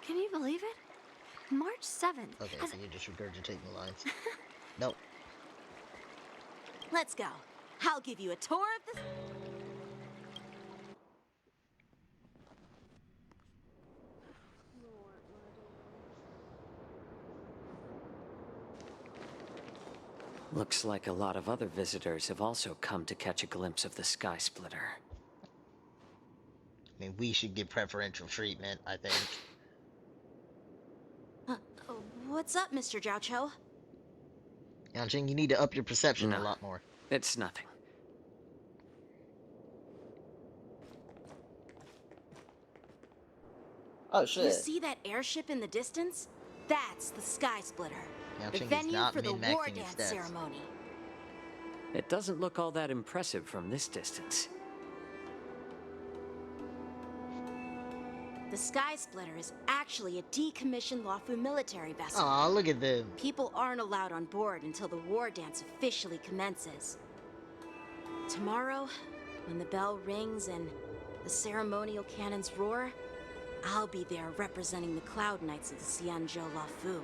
Can you believe it? March 7th. Okay, so you're just regurgitating the lines. Nope. Let's go. I'll give you a tour of the... Looks like a lot of other visitors have also come to catch a glimpse of the Sky Splitter. I mean, we should get preferential treatment, I think. What's up, Mr. Zhao Cho? Yanqing, you need to up your perception a lot more. It's nothing. Oh shit. You see that airship in the distance? That's the Sky Splitter. Yanqing The is venue not for the war min-maxing his dance stats. ceremony. It doesn't look all that impressive from this distance. The Sky Splitter is actually a decommissioned Luofu military vessel. Aw, look at them. People aren't allowed on board until the war dance officially commences. Tomorrow, when the bell rings and the ceremonial cannons roar, I'll be there representing the Cloud Knights of the Xianzhou Luofu,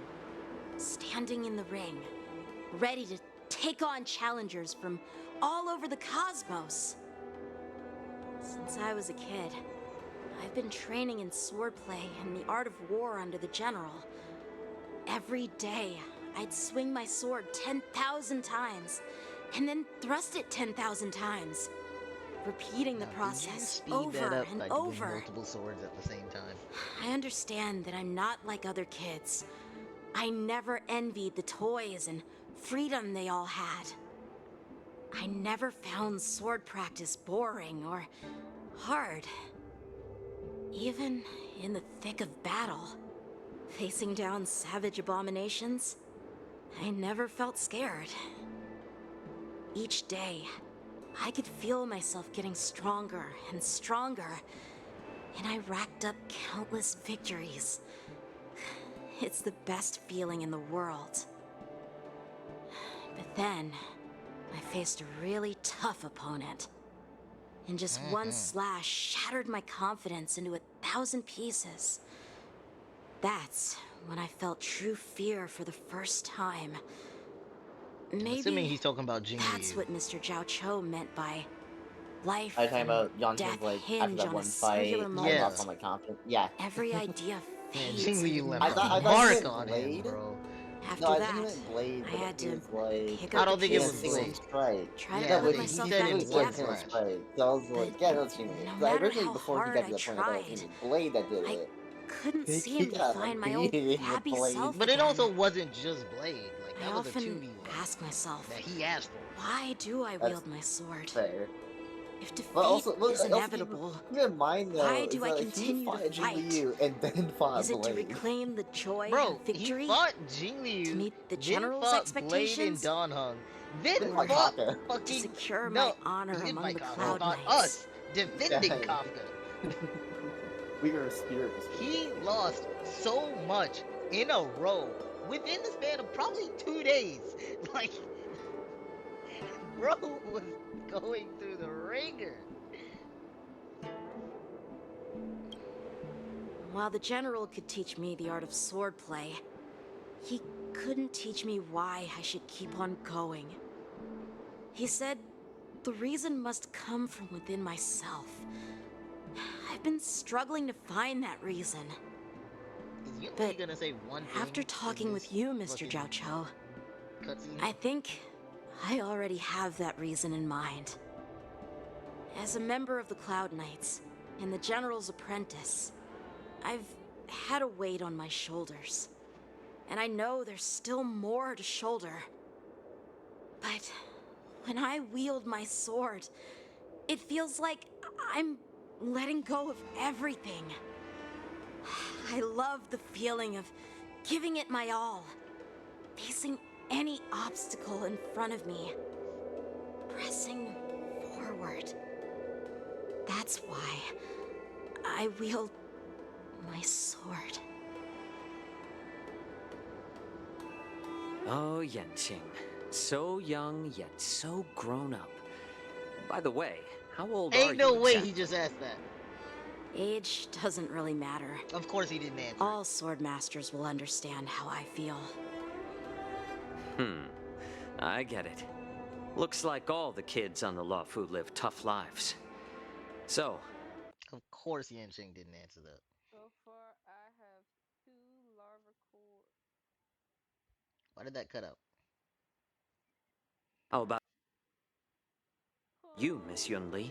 standing in the ring, ready to take on challengers from all over the cosmos. Since I was a kid, I've been training in swordplay and the art of war under the general. Every day, I'd swing my sword 10,000 times, and then thrust it 10,000 times, repeating the process Speed over that up and by doing over. multiple swords at the same time. I understand that I'm not like other kids. I never envied the toys and freedom they all had. I never found sword practice boring or hard. Even in the thick of battle, facing down savage abominations, I never felt scared. Each day, I could feel myself getting stronger and stronger, and I racked up countless victories. It's the best feeling in the world. But then, I faced a really tough opponent. And just one slash shattered my confidence into 1,000 pieces. That's when I felt true fear for the first time. Maybe Assuming he's talking about Jing that's Liu. what Mr. Zhao Cho meant by life Are you talking about and death Yanqing's like after hinge that on one a fight? singular I moment. lost all my confidence. Yeah. Every idea fades. Jing Liu into left I a thought mark he meant on him, Blade. bro. After No, I that, think he meant Blade, I but had to it was like... pick I up don't the think it was pieces Blade. and Strike. try to Yeah, put but myself he said back it was together. Strike. So I was like, yeah, that's Jing Liu. No Like, matter originally, how before he hard got to I the point, I thought it was tried, gonna be Blade that did I it. couldn't He seem to got find my old beaten with happy Blade. self But it again. also wasn't just Blade. Like, I that was a often 2v1 ask myself, that he asked for. why do I That's wield my sword? Fair. If defeat But also, look, is also inevitable, keep in mind though, why do I he continue fought to Jing fight? Liu and then fought Is it to Blade. reclaim the joy Bro, of victory? he fought Jing Liu, To meet the then general's fought Blade and expectations? Dan Heng, then Didn't fight fought Kafka. fucking... To secure no, my honor he didn't among fight the Kafka, Cloud he fought Knights. us, defending Yeah. Kafka. We were a spirit. He lost so much in a row within the span of probably 2 days. Like, bro was going through the ringer. While the general could teach me the art of swordplay, he couldn't teach me why I should keep on going. He said the reason must come from within myself. I've been struggling to find that reason. Is you But only gonna say one thing after in talking this with you, Mr. fucking Zhao Cho, cutscene? I think I already have that reason in mind. As a member of the Cloud Knights and the General's apprentice, I've had a weight on my shoulders. And I know there's still more to shoulder. But when I wield my sword, it feels like I'm letting go of everything. I love the feeling of giving it my all, facing any obstacle in front of me, pressing forward. That's why I wield my sword. Oh, Yanqing. So young, yet so grown up. By the way, how old are you? Ain't no way exactly? he just asked that. Age doesn't really matter. Of course he didn't answer. All sword masters will understand how I feel. I get it. Looks like all the kids on the Luofu live tough lives. So, Of course Yanqing didn't answer that. So far, I have 2 larva cores. Why did that cut out? how about you, Miss Yunli?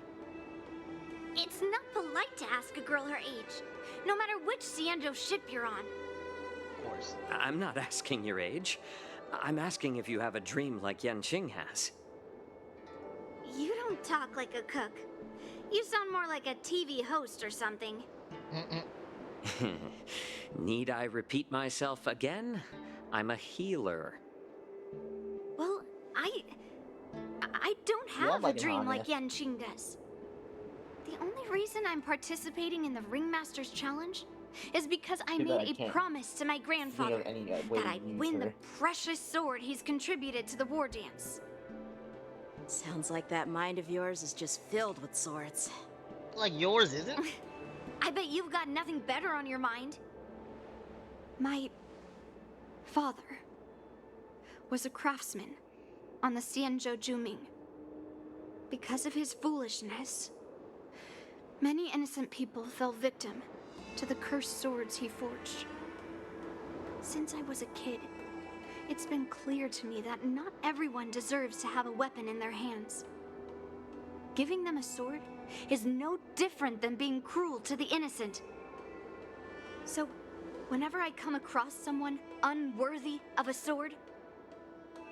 It's not polite to ask a girl her age, no matter which Xianzhou ship you're on. Of course. I'm not asking your age. I'm asking if you have a dream like Yanqing has. You don't talk like a cook. You sound more like a TV host or something. Need I repeat myself again? I'm a healer. Well, I don't Yeah, have a like dream Hanya. like Yanqing does. The only reason I'm participating in the Ringmaster's Challenge is because I Too bad I made a can't promise to my Think grandfather of any way that to I'd use win the her. precious sword he's contributed to the war dance. Sounds like that mind of yours is just filled with swords. Like yours isn't? I bet you've got nothing better on your mind. My father was a craftsman on the Xianzhou Juming. Because of his foolishness, many innocent people fell victim to the cursed swords he forged. Since I was a kid, it's been clear to me that not everyone deserves to have a weapon in their hands. Giving them a sword is no different than being cruel to the innocent. So, whenever I come across someone unworthy of a sword,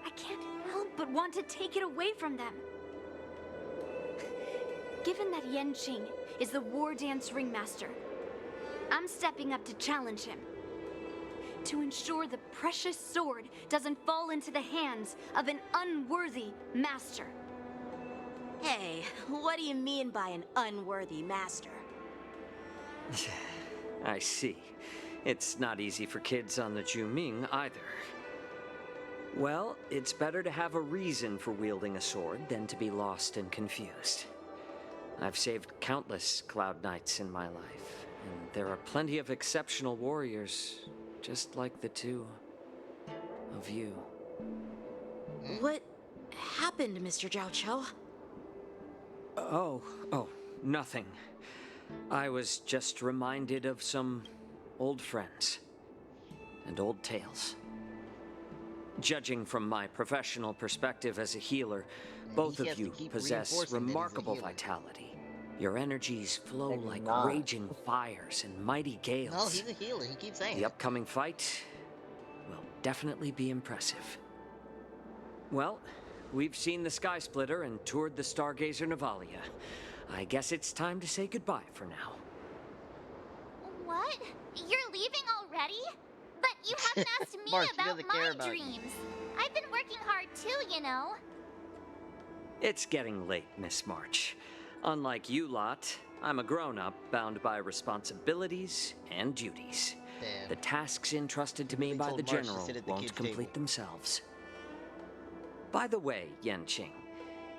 I can't help but want to take it away from them. Given that Yanqing is the war dance ringmaster, I'm stepping up to challenge him. To ensure the precious sword doesn't fall into the hands of an unworthy master. Hey, what do you mean by an unworthy master? I see. It's not easy for kids on the Juming either. Well, it's better to have a reason for wielding a sword than to be lost and confused. I've saved countless Cloud Knights in my life, and there are plenty of exceptional warriors, just like the two of you. What happened, Mr. Zhao Cho? Oh, nothing. I was just reminded of some old friends and old tales. Judging from my professional perspective as a healer, both he of has to you keep possess reinforcing that he's a remarkable healer. vitality. Your energies flow I do like not. raging fires and mighty gales. No, he's a healer. He keeps saying The it. upcoming fight will definitely be impressive. Well, we've seen the Sky Splitter and toured the Stargazer Navalia. I guess it's time to say goodbye for now. What? You're leaving already? But you haven't asked me March, about doesn't care my about you. dreams. I've been working hard too, you know. It's getting late, Miss March. Unlike you lot, I'm a grown-up bound by responsibilities and duties. Damn. The tasks entrusted to me Really by told the March to General sit at the won't kids' complete table. themselves. By the way, Yanqing,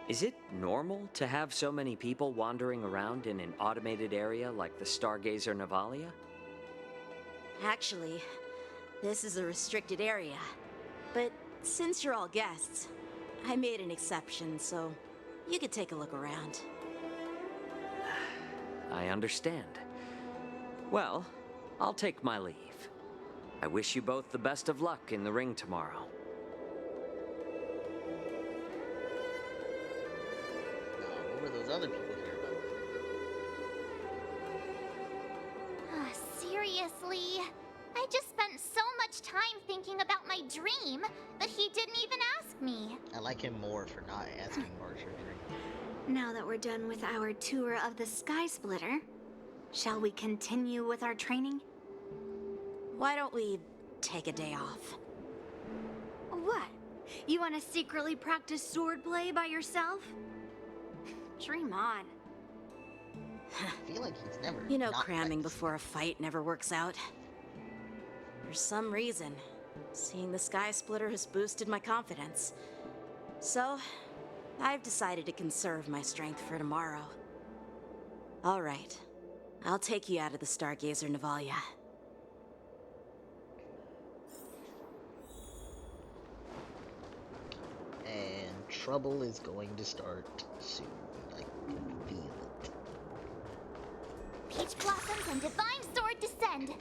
is it normal to have so many people wandering around in an automated area like the Stargazer Navalia? Actually, this is a restricted area. But since you're all guests, I made an exception, so you could take a look around. I understand. Well, I'll take my leave. I wish you both the best of luck in the ring tomorrow. What were those other people here about? Seriously? I just spent so much time thinking about my dream, but he didn't even ask me. I like him more for not asking March her dream. Now that we're done with our tour of the Sky Splitter, shall we continue with our training? Why don't we take a day off? What? You want to secretly practice swordplay by yourself? Dream on. I feel like he's never. You know, not cramming practiced. before a fight never works out. For some reason, seeing the Sky Splitter has boosted my confidence. So, I've decided to conserve my strength for tomorrow. All right. I'll take you out of the Stargazer Navalia. And trouble is going to start soon. I can feel it. Peach blossoms and divine sword descend.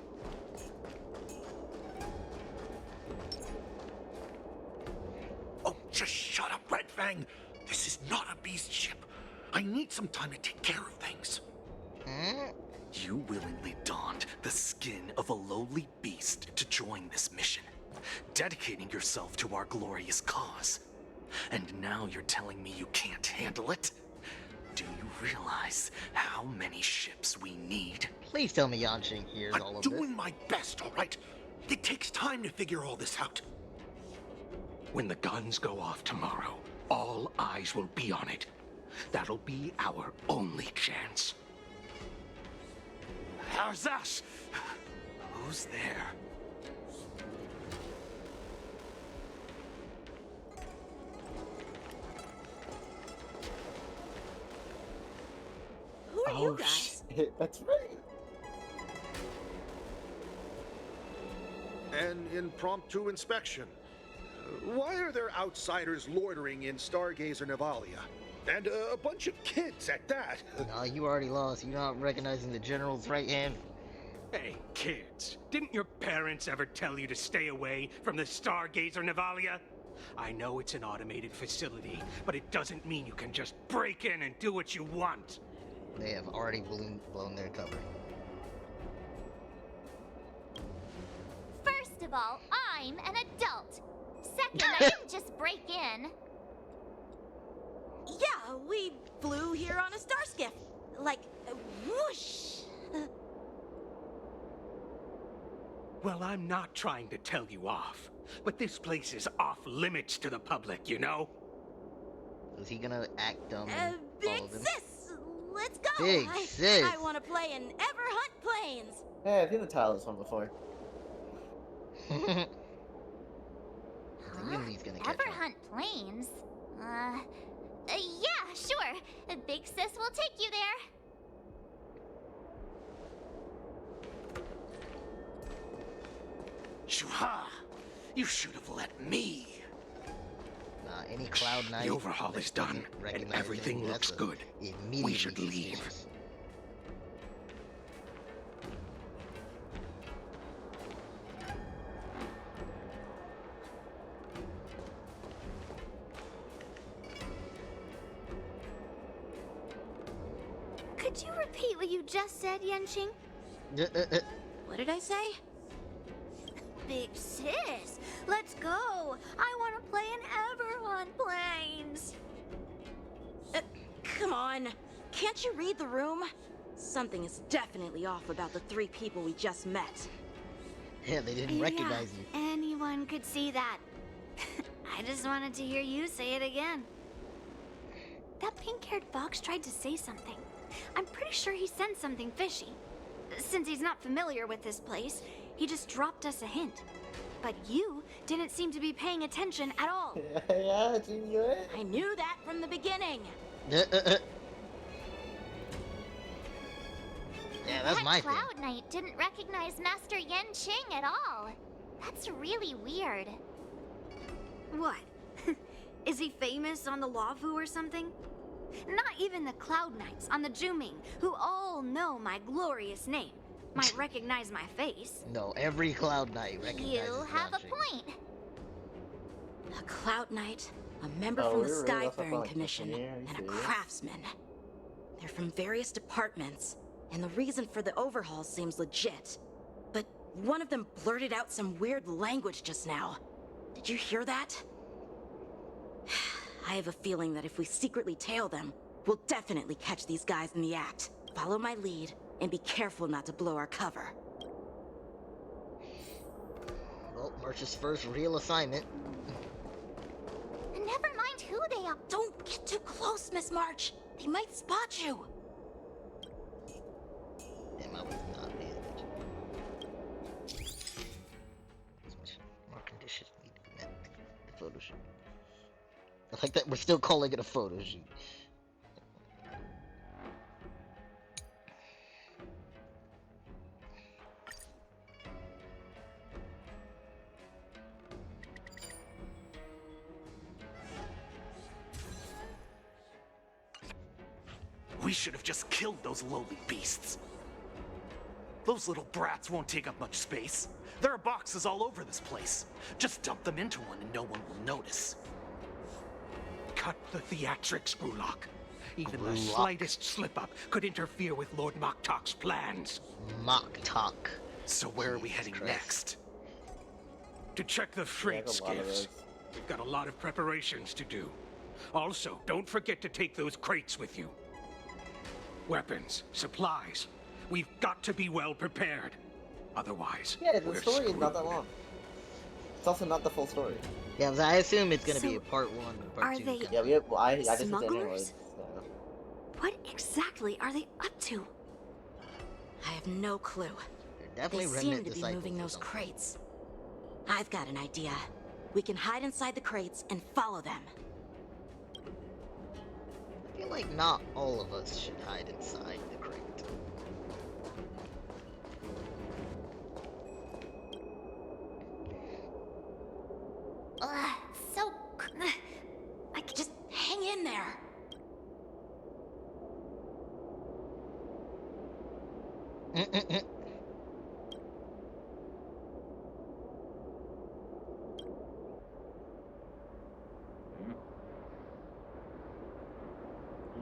Oh, just shut up, Red Fang. This is not a beast ship. I need some time to take care of things. You willingly donned the skin of a lowly beast to join this mission, dedicating yourself to our glorious cause. And now you're telling me you can't handle it? Do you realize how many ships we need? Please tell me Yanqing hears all I'm of doing this. my best, all right? It takes time to figure all this out. When the guns go off tomorrow, all eyes will be on it. That'll be our only chance. How's that? Who's there? Who are you guys? That's right. An impromptu inspection. Why are there outsiders loitering in Stargazer Navalia? And a bunch of kids at that. Nah, you already lost. You're not recognizing the general's right hand. Hey, kids, didn't your parents ever tell you to stay away from the Stargazer Navalia? I know it's an automated facility, but it doesn't mean you can just break in and do what you want. They have already blown their cover. First of all, I'm an adult. Second, I didn't just break in. Yeah, we flew here on a star skiff. Like, whoosh. Well, I'm not trying to tell you off, but this place is off limits to the public, you know? Is he gonna act dumb and Big follow them? sis, let's go. Big sis. I want to play in Ever Hunt Plains. Hey, I've seen the title of this one before. Yunli's gonna catch Ever on. hunt planes? Yeah, sure. Big sis will take you there. Shuha! You should have let me. Any Cloud Knight. The overhaul that is done, doesn't and recognize everything him, looks that's a good. immediately We should leave. suspicious. Could you repeat what you just said, Yanqing? What did I say? Big sis, let's go. I want to play in Ever Hunt planes! Come on. Can't you read the room? Something is definitely off about the 3 people we just met. Yeah, they didn't recognize you. Anyone could see that. I just wanted to hear you say it again. That pink-haired fox tried to say something. I'm pretty sure he sensed something fishy. Since he's not familiar with this place, he just dropped us a hint. But you didn't seem to be paying attention at all. Yeah, Jingyue. I knew that from the beginning. Yeah, that's my thing. Cloud Knight didn't recognize Master Yen Qing at all. That's really weird. What? Is he famous on the Luofu or something? Not even the Cloud Knights on the Juming, who all know my glorious name, might recognize my face. No, every Cloud Knight recognizes You have a Launching. point. A Cloud Knight, a member Oh, from the we were really off the Skyfaring phone. Commission, Yeah, and a you see. craftsman. They're from various departments, and the reason for the overhaul seems legit. But one of them blurted out some weird language just now. Did you hear that? I have a feeling that if we secretly tail them, we'll definitely catch these guys in the act. Follow my lead, and be careful not to blow our cover. Well, March's first real assignment. Never mind who they are. Don't get too close, Miss March. They might spot you. Damn, I was not paying attention. More conditions need to be met. The photo shoot. I like that we're still calling it a photo shoot. We should have just killed those lowly beasts. Those little brats won't take up much space. There are boxes all over this place. Just dump them into one and no one will notice. Cut the theatrics, Gulok. Even the Gulok. slightest slip-up could interfere with Lord Moktok's plans. Moktok. So where are we heading next? To check the freight There's a lot of skiffs. those. We've got a lot of preparations to do. Also, don't forget to take those crates with you. Weapons, supplies. We've got to be well prepared. Otherwise, Yeah, the we're story is not that screwed. long. It's also not the full story. Yeah, I assume it's gonna be So, a part 1 and part are 2. they- kinda. Yeah, I just did Smugglers? anyways. So. What exactly are they up to? I have no clue. They're They definitely seem remnant to be disciples moving or those something. crates. I've got an idea. We can hide inside the crates and follow them. I feel like not all of us should hide inside the crate. Ugh, so. I could just hang in there.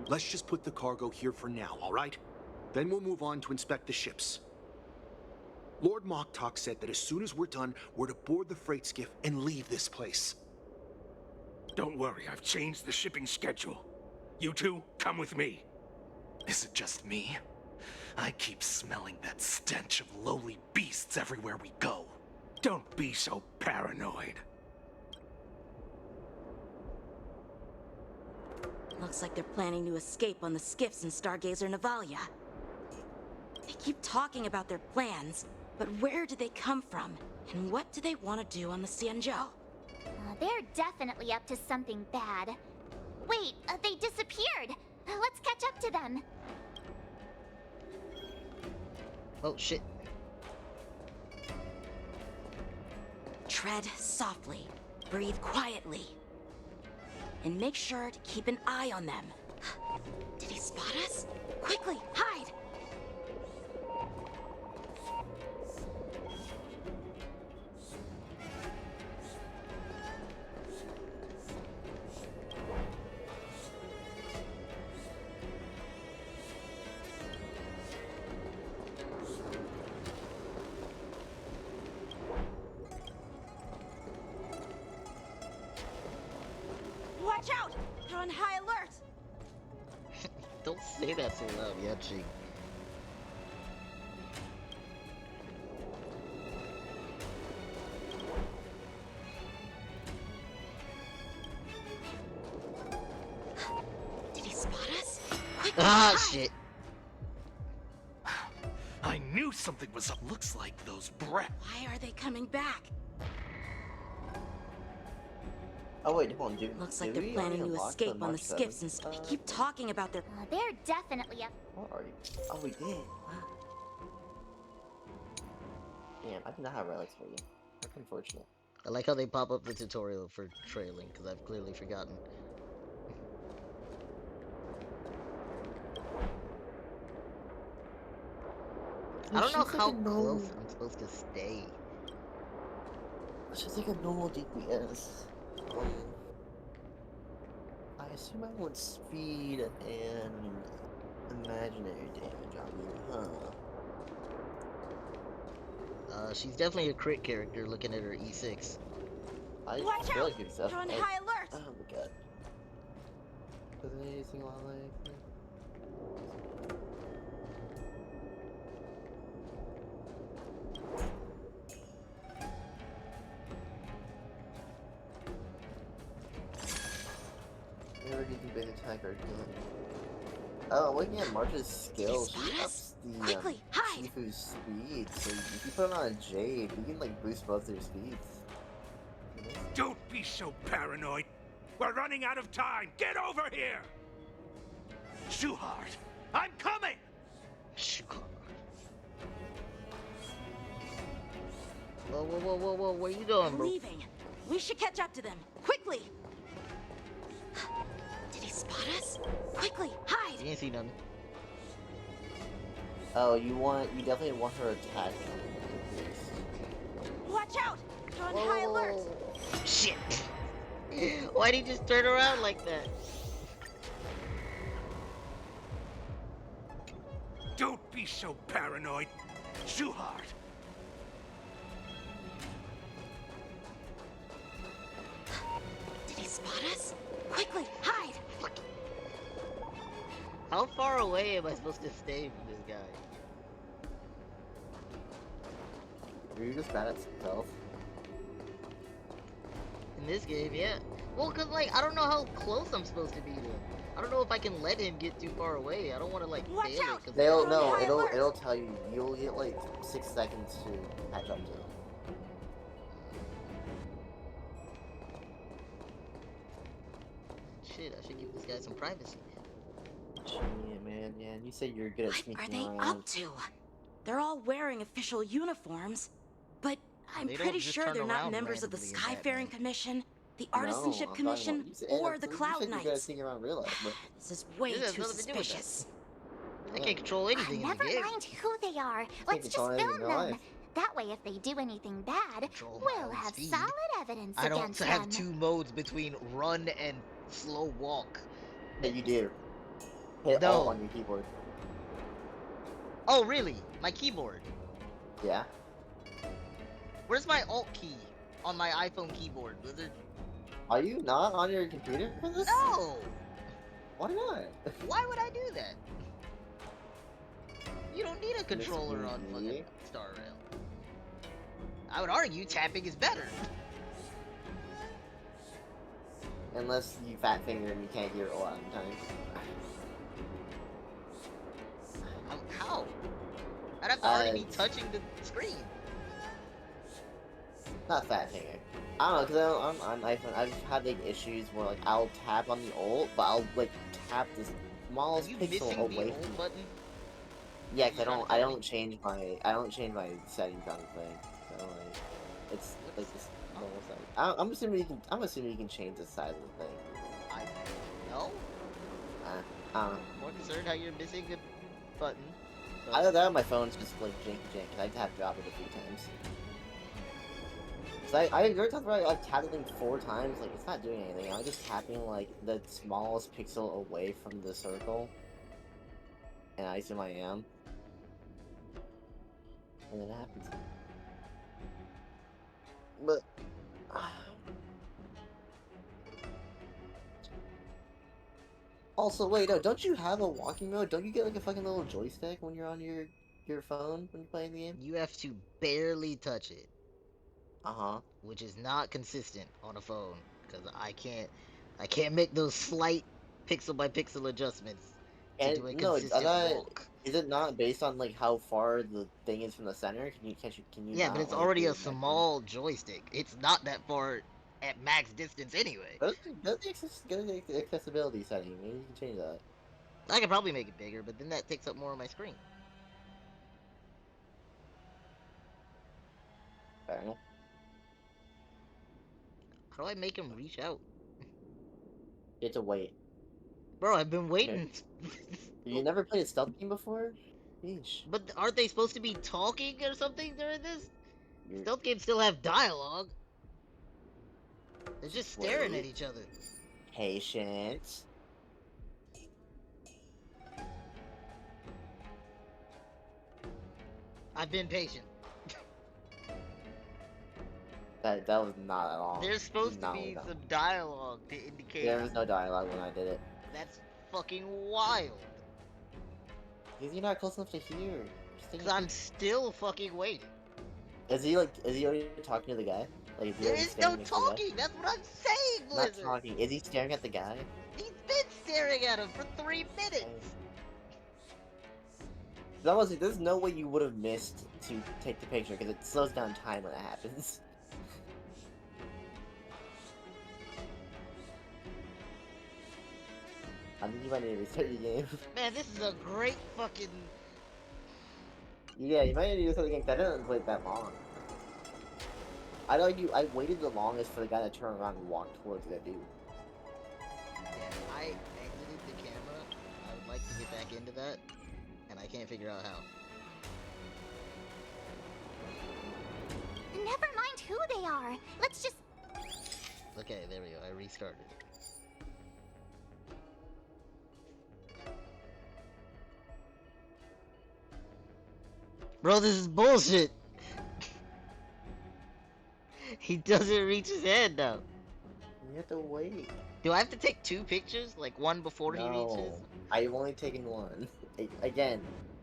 Let's just put the cargo here for now, all right? Then we'll move on to inspect the ships. Lord Moktok said that as soon as we're done, we're to board the freight skiff and leave this place. Don't worry, I've changed the shipping schedule. You two, come with me. Is it just me? I keep smelling that stench of lowly beasts everywhere we go. Don't be so paranoid. Looks like they're planning to escape on the skiffs in Stargazer Navalia. They keep talking about their plans, but where do they come from? And what do they want to do on the Xianzhou? They're definitely up to something bad. Wait, they disappeared. Let's catch up to them. Oh shit. Tread softly, breathe quietly, and make sure to keep an eye on them. Did he spot us? Quickly, hide! What Don't say that so loud, Yaching. Did he spot us? Quick, Ah, hide! shit. I knew something was up. Looks like those brats. Why are they coming back? Oh wait, hold on, Looks like they're planning to escape on the skiffs and they keep talking about their... They're definitely up. What are you? Oh, we did. Wow. Damn, I did not have relics for you. That's unfortunate. I like how they pop up the tutorial for trailing, because I've clearly forgotten. I don't know how close I'm supposed to stay. It's just like a normal DPS. I assume I want speed and imaginary damage on you, huh? She's definitely a crit character looking at her E6. I Watch feel out! like yourself. You're on high alert! Oh my god. Doesn't anything like... Never get the big attacker again. Oh, looking at March's skills, she ups the Shifu's speed, so if you put it on a Jade, you can like boost both their speeds. Don't be so paranoid. We're running out of time. Get over here! Shuhart, I'm coming! Shuhart. Whoa, whoa, whoa, whoa, whoa, where you going, bro? Leaving. We should catch up to them. Quickly! Did he spot us? Quickly, hide! You didn't see nothing. Oh, you definitely want her attack. Watch out! You're on high alert! Shit! Why'd he just turn around like that? Don't be so paranoid. Shuhart. Did he spot us? Quickly, hide! How far away am I supposed to stay from this guy? Are you just bad at stealth? In this game, yeah. Well, cause like, I don't know how close I'm supposed to be to him. I don't know if I can let him get too far away. I don't want to like fail it. Cause It'll tell you. You'll get like 6 seconds to catch up to him. Shit, I should give this guy some privacy. Yeah, man, yeah. And you say you're good at sneaking What are they around. up to? They're all wearing official uniforms, but I'm They don't pretty just sure turn they're not around members of the randomly in Skyfaring Commission, the Artisanship Commission, or the Cloud Knights. This is way This has too nothing to do with suspicious. I can't control anything in the Never game. mind who they are. Let's just control anything film in them. life. That way, if they do anything bad, we'll have speed. solid evidence I don't against have them. two modes between run and slow walk. Yeah, you do. Hit No. Alt on your keyboard. Oh, really? My keyboard? Yeah. Where's my Alt key on my iPhone keyboard, Blizzard? Are you not on your computer for this? No! Why not? Why would I do that? You don't need a controller on fucking Star Rail. I would argue tapping is better. Unless you fat finger and you can't hear it a lot of the time. How? I'd have to already be touching the screen. Not fat finger. I don't know, because on iPhone, I've had like issues where like I'll tap on the Alt, but I'll like tap the smallest pixel away from the button. Yeah, cause I don't change my settings on the thing. So like, it's like this normal setting. I'm assuming you can change the size of the thing. No? I don't know. More concerned how you're missing a button. Either that or my phone's just like jank, cause I have dropped it a few times. So I every time I've tapped the thing 4 times, like it's not doing anything. I'm just tapping like the smallest pixel away from the circle. And I assume I am. And then it happens. But... Also, wait, no, don't you have a walking mode? Don't you get like a fucking little joystick when you're on your phone when you're playing the game? You have to barely touch it. Uh-huh. Which is not consistent on a phone, because I can't make those slight pixel by pixel adjustments to And do a no, consistent walk. is it not based on like how far the thing is from the center? Can you Yeah, not, but it's like, already do a it back small joystick. It's not that far at max distance anyway. then? Go to the accessibility setting. Maybe you can change that. I could probably make it bigger, but then that takes up more of my screen. Fair enough. How do I make him reach out? You have to wait. Bro, I've been waiting. You never played a stealth game before? Yeesh. But aren't they supposed to be talking or something during this? Stealth games still have dialogue. They're just staring at each other. Patience. I've been patient. That was not at all. There's supposed to Not be at all. some dialogue to indicate. There was no dialogue when I did it. That's fucking wild. Because you're not close enough to hear. Because I'm still fucking waiting. Is he already talking to the guy? Like, is he There already is no staring next to the guy? talking. That's what I'm saying, Not Blizzard. talking. Is he staring at the guy? He's been staring at him for 3 minutes. That was. There's no way you would have missed to take the picture because it slows down time when it happens. I think you might need to restart your game. Man, this is a great fucking. Yeah, you might need to restart the game because I didn't play it that long. I waited the longest for the guy to turn around and walk towards that dude. Yeah, I exited the camera. I would like to get back into that, and I can't figure out how. Never mind who they are. Let's just. Okay, there we go. I restarted. Bro, this is bullshit. He doesn't reach his hand now. You have to wait. Do I have to take 2 pictures? Like one before he reaches? I've only taken one. Again,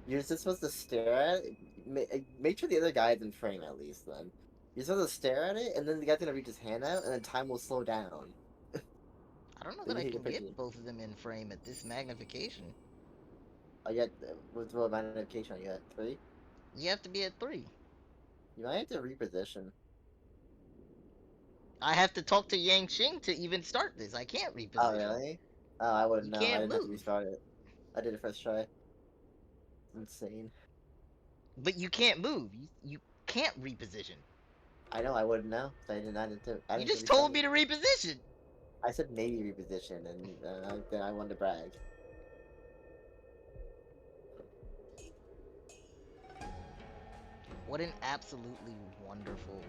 you're just supposed to stare at it. Make sure the other guy is in frame at least then. You're supposed to stare at it, and then the guy's gonna reach his hand out, and then time will slow down. I don't know that I can get both of them in frame at this magnification. I got, what's the magnification? You got 3? You have to be at 3. You might have to reposition. I have to talk to Yang Xing to even start this. I can't reposition. Oh, really? Oh, I wouldn't know. I can't didn't have to move. restart it. I did it first try. Insane. But you can't move. You can't reposition. I know, I wouldn't know. I didn't You just told me to reposition. I said maybe reposition, and then I wanted to brag. What an absolutely wonderful,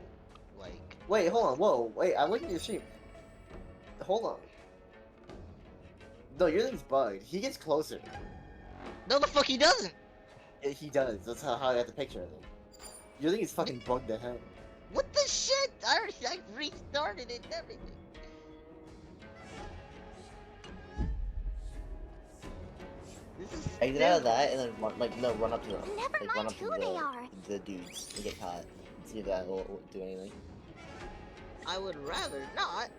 like... Wait, hold on, whoa, wait, I'm looking at your stream. Hold on. No, your thing's bugged. He gets closer. No, the fuck he doesn't! He does, that's how I got the picture of him. Your thing is fucking bugged to hell. What the shit? I restarted it and everything. This is Exit out of that and then run up to them. Never Like, run mind up to who they are. the dudes and get caught. See if that will do anything. I would rather not.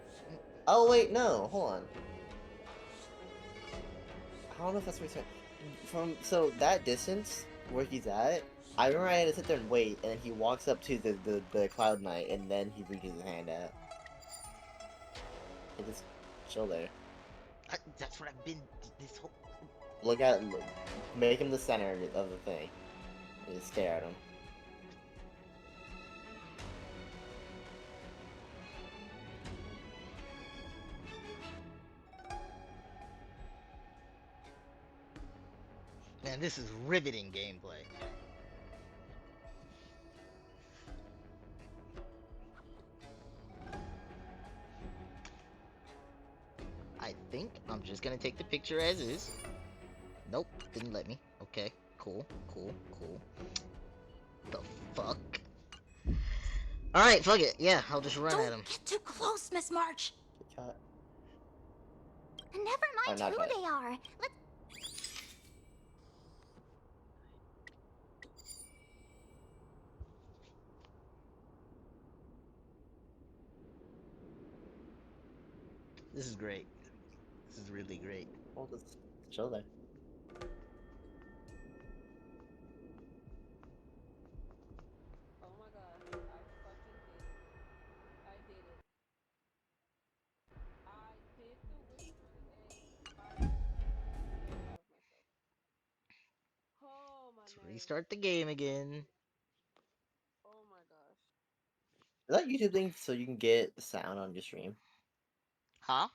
Oh wait, no, hold on. I don't know if that's what he's saying. So that distance where he's at, I remember I had to sit there and wait, and then he walks up to the Cloud Knight, and then he reaches his hand out. And just chill there. That's what I've been this whole... Make him the center of the thing. And just stare at him. Man, this is riveting gameplay. I think I'm just gonna take the picture as is. Nope, didn't let me. Okay, cool. The fuck? Alright, fuck it. Yeah, I'll just run at him. Get too close, Miss March. Never mind not who quite. they are. Let's. This is great. This is really great. Well, just chill there. Oh my gosh, I fucking did it. I did it. I did the whispering A by myself. Oh my Let's name. restart the game again. Oh my gosh. Is that YouTube thing so you can get sound on your stream? Huh?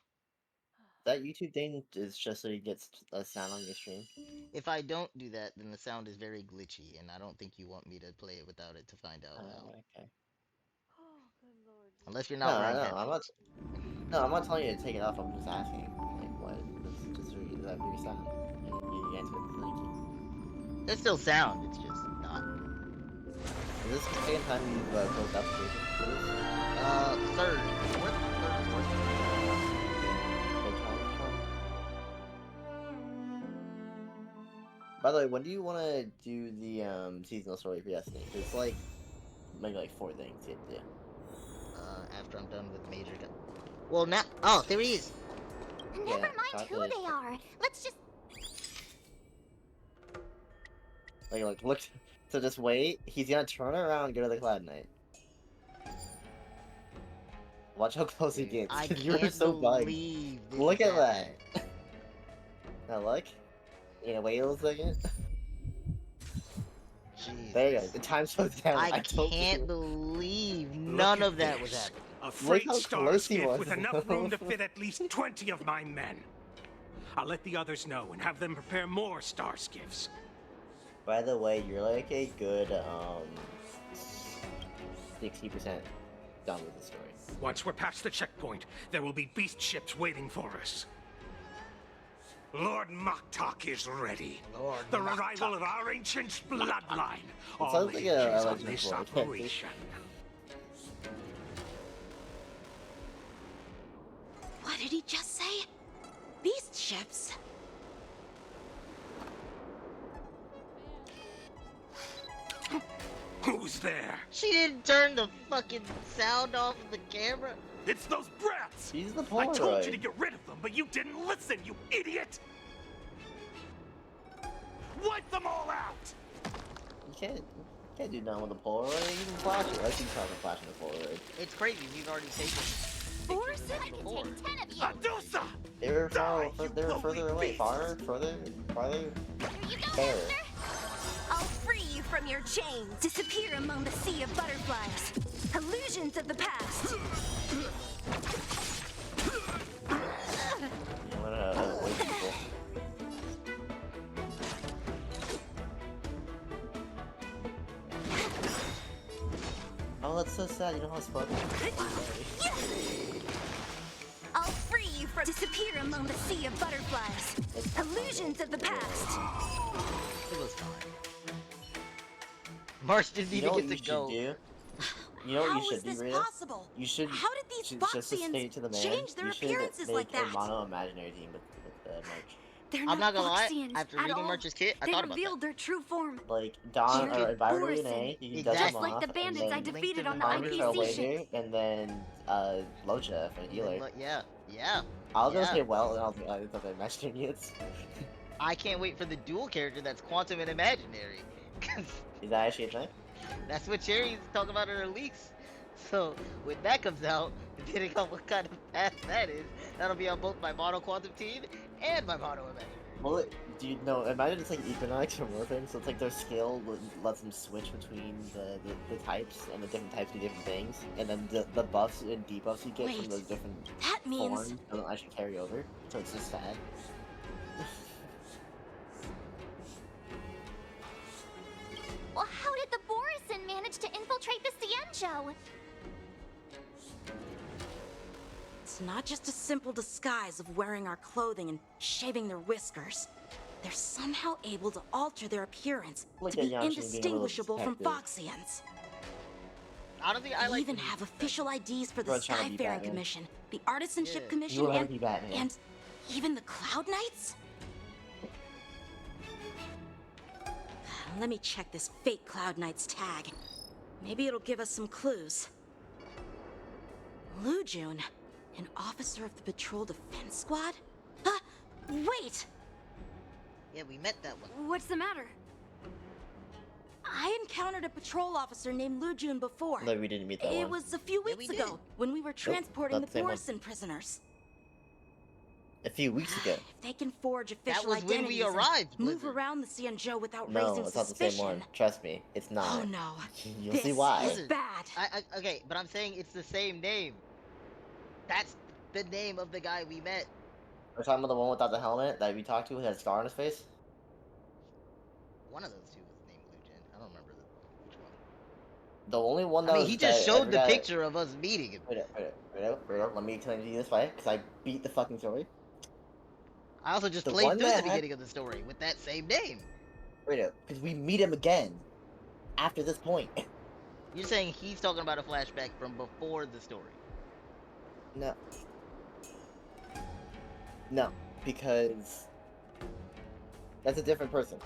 That YouTube thing is just so you get a sound on your stream? If I don't do that, then the sound is very glitchy, and I don't think you want me to play it without it to find out how. Okay. Oh, good lord. Unless you're not wearing headphones. I'm not telling you to take it off. I'm just asking. Like, what? Is that your sound? And you answer it. Like, There's still sound. It's just not. is this the second time you've closed application for this? Third. Fourth? By the way, when do you want to do the seasonal story for Destiny? 'Cause it's like maybe like 4 things you have to do. After I'm done with major. Well, now. Oh, there he is. Never mind who they are. Let's just. Like look. So just wait. He's gonna turn around and go to the Cloud Knight. Watch how close he gets. I You're can't so bugged. believe this Look is at that. Now look. Yeah, wait a second. Jeez. There you go. The time slows down. I told can't you. believe Look none at of that was this. happening. A freight how star close he skiff was. with enough room to fit at least 20 of my men. I'll let the others know and have them prepare more star skiffs. By the way, you're like a good 60% done with the story. Once we're past the checkpoint, there will be beast ships waiting for us. Lord Moktok is ready. The revival of our ancient bloodline. All sounds like a hinges on legend this for it. operation. What did he just say? Beast ships? Who's there? She didn't turn the fucking sound off of the camera. It's those brats! He's the I told Polaroid. you to get rid of them, but you didn't listen, you idiot! Wipe them all out! You can't do nothing with the Polaroid. You can flash it. I keep trying to flash the Polaroid. It's crazy. He's already taken. Force it? I can take 10 of you. Adusa! They were further away. Farther. Here you go, There. Master. I'll free you from your chains. Disappear among the sea of butterflies. Illusions of the past. I'm gonna wait people. Oh, that's so sad. You know how it's fun. I'll free you from disappear among the sea of butterflies. Illusions of the past. It was fine. Marsh didn't You even know get what to you go. should do? You know what How you should is do, this Rita? possible? You should. How did these just to Foxians stay to the man, change their you should appearances make like that? a mono imaginary team with March. They're I'm not gonna lie. Foxians After at reading all. March's kit, I They thought about revealed their true form. Like Don or Byron Borison. Renee, you can Exactly. dust Just them like off, the bandits and I then defeated on the Connor IPC Trailblazer, ship. and then Locha for healer. Yeah. I was gonna Yeah. say well, and I thought they matched units. I can't wait for the dual character that's quantum and imaginary. 'Cause Is that actually a thing? that's what Cherry's talking about in her leaks. So when that comes out, depending on what kind of path that is, that'll be on both my mono quantum team and my mono imaginary. Well, do you know? Imagine it's like Equinox or Morphin, so it's like their skill lets them switch between the types, and the different types do different things, and then the buffs and debuffs you get from Wait, those different that means- forms don't actually carry over, so it's just sad. Well, how did the Borison manage to infiltrate the Cienjo? It's not just a simple disguise of wearing our clothing and shaving their whiskers. They're somehow able to alter their appearance Look to at be Yamcha being a little indistinguishable from detective. Foxians. Honestly, I They like. even have official IDs for the Bro, trying to be Skyfaring Batman. Commission, the Artisanship Yeah. Commission, You wanna and be Batman. Even the Cloud Knights? Let me check this fake Cloud Knight's tag. Maybe it'll give us some clues. Lu Jun, an officer of the Patrol Defense Squad? Huh? Wait! Yeah, we met that one. What's the matter? I encountered a patrol officer named Lu Jun before. No, we didn't meet that one. It was a few weeks ago when we were transporting not the the same one. Thorson prisoners. A few weeks ago. If they can forge official was when we identities and arrived, move around the Xianzhou without No, raising it's not the suspicion. same one. Trust me, it's not. Oh no. You'll This see why. is bad. Okay, but I'm saying it's the same name. That's the name of the guy we met. We're talking about the one without the helmet that we talked to who had a scar on his face? One of those two was named Lu Jin. I don't remember which one. The only one that I mean, was he just that showed ever the got- picture of us meeting him. Wait up. Let me explain to you this way, because I beat the fucking story. I also just The played one through the that had- beginning of the story with that same name. Wait up, because we meet him again after this point. You're saying he's talking about a flashback from before the story. No. No, because that's a different person.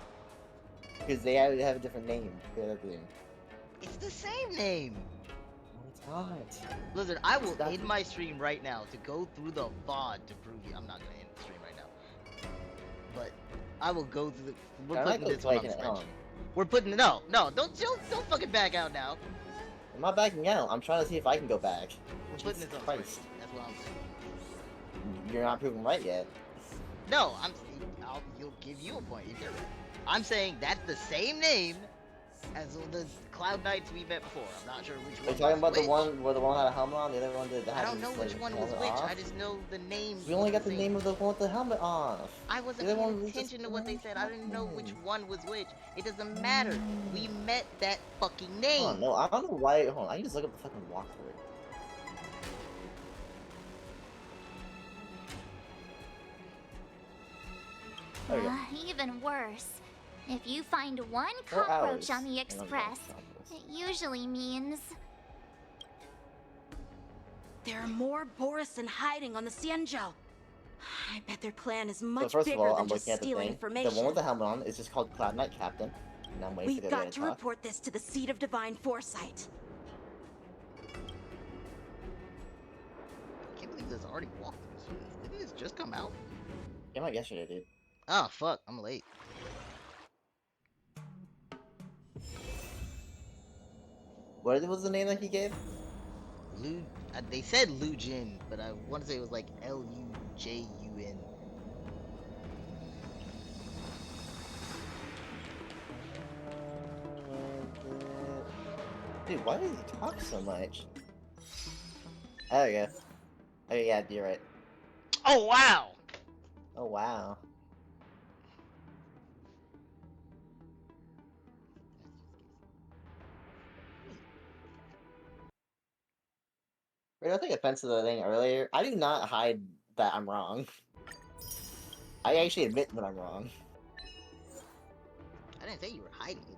Because they have a different name for everything. It's the same name. No, it's not. Blizzard, I will end my stream right now to go through the VOD to prove you. I'm not gonna end the stream right now. But I will go through the. We're putting this one on the spreadsheet. We're putting no, don't fucking back out now. I'm not backing out. I'm trying to see if I can go back. We're putting this on the Christ. spreadsheet. That's what I'm saying. You're not proving right yet. No, you'll give you a point if you're right. I'm saying that's the same name as the Cloud Knights we met before. I'm not sure which Are one. you talking about the which. one where the one had a helmet on, the other one did I don't know which one was which. I just know the names. We only was got the same. name of the one with the helmet off. I wasn't The other one paying was just attention to what they said. I didn't know which one was which. It doesn't matter. We met that fucking name. Oh no, I don't know why. Hold on, I can just look up the fucking walkthrough. There we go. Even worse. If you find one 4 cockroach hours. on the Hang on, express, it usually means... There are more Borisin hiding on the Xianzhou. I bet their plan is So much first of bigger all, than I'm just looking at the stealing thing. information. The one with the helmet on is just called Cloud Knight Captain. And I'm waiting We've for the other got guy to to talk. report this to the seat of divine foresight. I can't believe there's already walkthroughs for this. Didn't this just come out? Came out yesterday, dude. Oh fuck, I'm late. What was the name that he gave? They said Lu Jin, but I want to say it was like Lujun. Dude, why does he talk so much? Oh yeah. Oh yeah, you're right. Oh wow! Oh wow. Wait, I take offense to the thing earlier. I do not hide that I'm wrong. I actually admit when I'm wrong. I didn't say you were hiding it.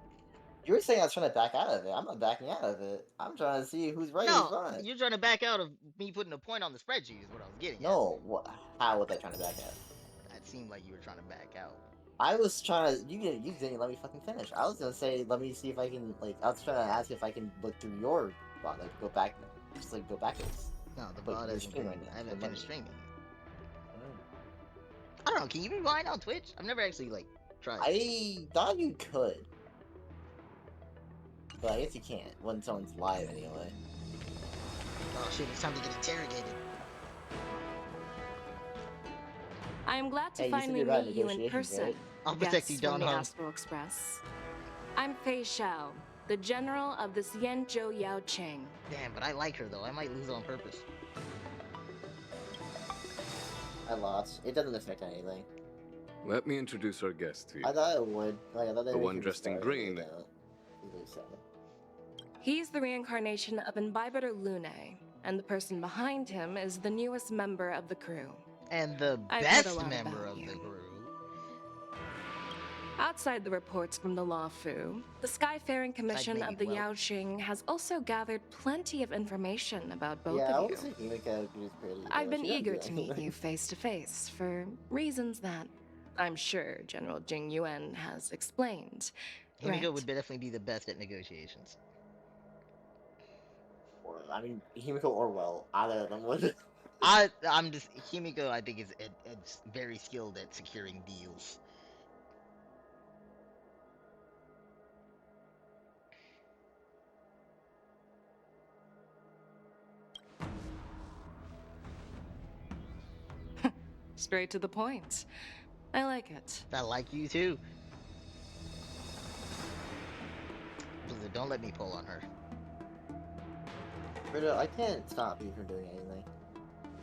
You were saying I was trying to back out of it. I'm not backing out of it. I'm trying to see who's right and who's No, wrong. you're trying to back out of me putting a point on the spreadsheet is what I was getting at. No, what? How was I trying to back out? That seemed like you were trying to back out. I was trying to. You didn't let me fucking finish. I was gonna say, let me see if I can. Like, I was trying to ask if I can look through your. Like, go back. Just like go backwards. No, the Look, bot your isn't. stream right now. I haven't The finished money. streaming. I don't know. Can you rewind on Twitch? I've never actually like tried. I thought you could, but I guess you can't when someone's live anyway. Oh shit! It's time to get interrogated. I am glad to Hey, you said finally you're about meet you in negotiations, person. right? I'll protect you, guests from Don the Hong. Astral Express. I'm Fei Xiao, the general of the Xianzhou Yao Cheng. Damn, but I like her though. I might lose on purpose. I lost. It doesn't affect anything. Let me introduce our guest to you. I thought it would. Like, I thought they The would one keep it dressed in started, green. they don't. They lose seven. He's the reincarnation of Imbibitor Lune, and the person behind him is the newest member of the crew. And the I've heard a best lot member about of you. the crew. Outside the reports from the Luofu, the Skyfaring Commission of the Yaoxing has also gathered plenty of information about both Yeah, I of was you. thinking Himiko was pretty. I've been she doesn't eager do to meet anything. you face to face for reasons that I'm sure General Jing Yuan has explained. Himiko Right? would definitely be the best at negotiations. Or, I mean, Himiko or well, either of them would. I'm just Himiko. I think is very skilled at securing deals. Straight to the point. I like it. I like you too. Blizzard, don't let me pull on her. Britta, I can't stop you from doing anything.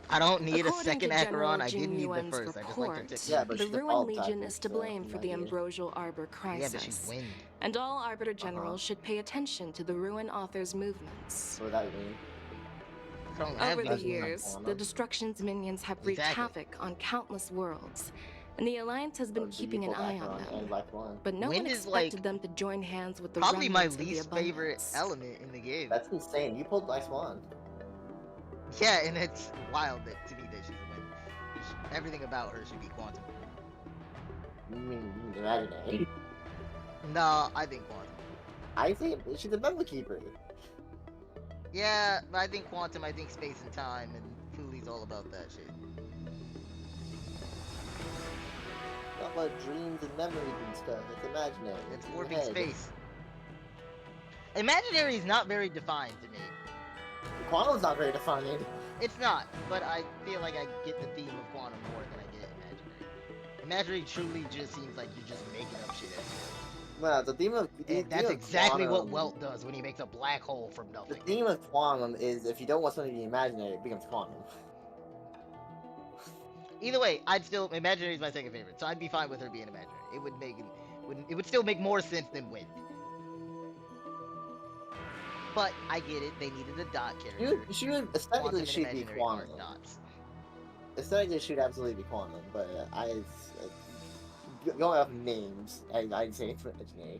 I don't need a According second to General Acheron. I didn't Jing need the Yuan's first. I just like report, to tick. Yeah, but the she's a Ruin bald Legion type, is to so blame you for might the get it. Ambrosial Arbor Yeah, but she's crisis. wind. And all Arbiter Generals should pay attention to the Ruin Author's movements. What would that mean? I don't have Over the these years, ones. the Destruction's minions have wreaked Exactly. havoc on countless worlds, and the Alliance has been So keeping an you pull eye back on on them. and like one. But no Wind one is, like, expected them to join hands with the Probably my remnants of the least favorite Abundance. element in the game. That's insane. You pulled Ice Wand. Yeah, and it's wild that to me that she's a wind. Everything about her should be quantum. You mean imaginary? No, I think quantum. I think she's a Memory Keeper. Yeah, but I think quantum. I think space and time, and Fuli's all about that shit. Not about dreams and memories and stuff. It's imaginary. It's in your warping head. space. Imaginary is not very defined to me. Quantum's not very defining. It's not, but I feel like I get the theme of quantum more than I get imaginary. Imaginary truly just seems like you're just making up shit. Well, the theme of And that's exactly what Welt does when he makes a black hole from The nothing. theme of quantum is if you don't want something to be imaginary, it becomes quantum. Either way, I'd still imaginary is my second favorite, so I'd be fine with her being imaginary. It would still make more sense than wind. But I get it. They needed a dot character. She would Quantum aesthetically and should be imaginary quantum. are dots. Aesthetically should absolutely be quantum, but going off names, I'd say it's imaginary.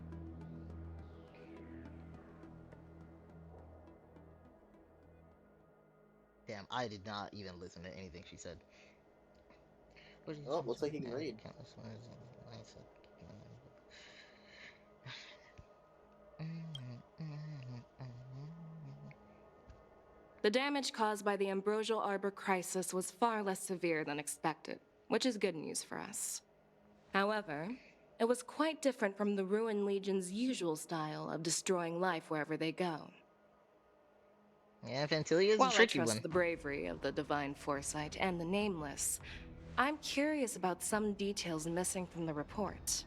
Damn, I did not even listen to anything she said. Oh, looks like he can read. The damage caused by the Ambrosial Arbor crisis was far less severe than expected, which is good news for us. However, it was quite different from the Ruin Legion's usual style of destroying life wherever they go. Yeah, Fantilia is While a I tricky trust one. the bravery of the Divine Foresight and the Nameless, I'm curious about some details missing from the report.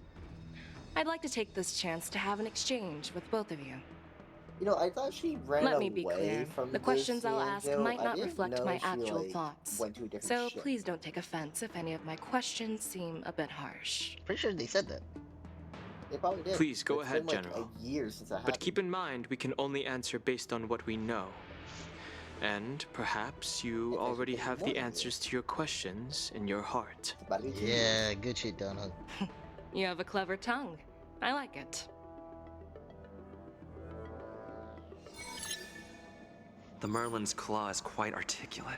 I'd like to take this chance to have an exchange with both of you. You know, I thought she ran Let away me be clear. from The questions I'll ask Cienzo. might I not didn't reflect know my she, actual like, thoughts. went to a different So ship. please don't take offense if any of my questions seem a bit harsh. Pretty sure they said that. They probably did. Please go It's ahead, been, like, General. a year since that But happened. keep in mind, we can only answer based on what we know. And perhaps you already have the answers to your questions in your heart. Yeah, good shit, Donut. You have a clever tongue. I like it. The Merlin's claw is quite articulate.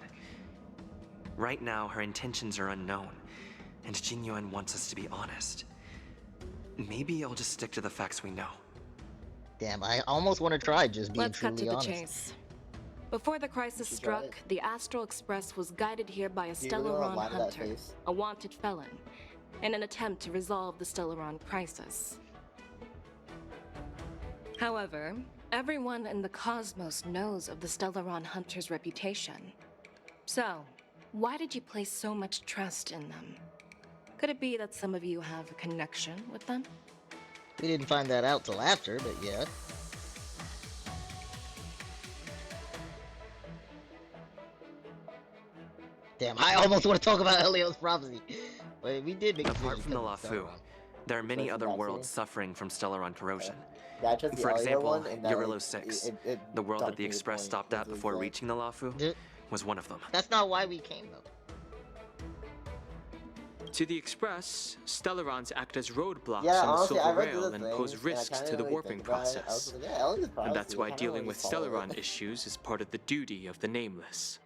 Right now, her intentions are unknown, and Jing Yuan wants us to be honest. Maybe I'll just stick to the facts we know. Damn, I almost want to try just being Let's cut truly to the honest. chase. Before the crisis You got struck, the Astral Express was guided here by a Do you really wanna Stellaron lie to that hunter, face? a wanted felon, in an attempt to resolve the Stellaron crisis. However, everyone in the cosmos knows of the Stellaron hunter's reputation. So, why did you place so much trust in them? Could it be that some of you have a connection with them? We didn't find that out till after, but yeah. Damn, I almost want to talk about Elio's prophecy. But we did make a Apart decision from the because of Luofu, Stellaron. there are many That's other not worlds true. suffering from Stellaron corrosion. Yeah, I trust the For Elio example, one, and that, Eurylo like, 6, it the world that dunked the me to Express point. stopped at That's before exact- reaching the Luofu, was one of them. That's not why we came, though. To the Express, Stellarons act as roadblocks Yeah, on the honestly, I Silver read through Rail the and things, pose and I risks kinda to the really warping think about it. I was process. like, yeah, I like this And policy. that's I why kinda dealing really with follow it. Stellaron issues is part of the duty of the Nameless.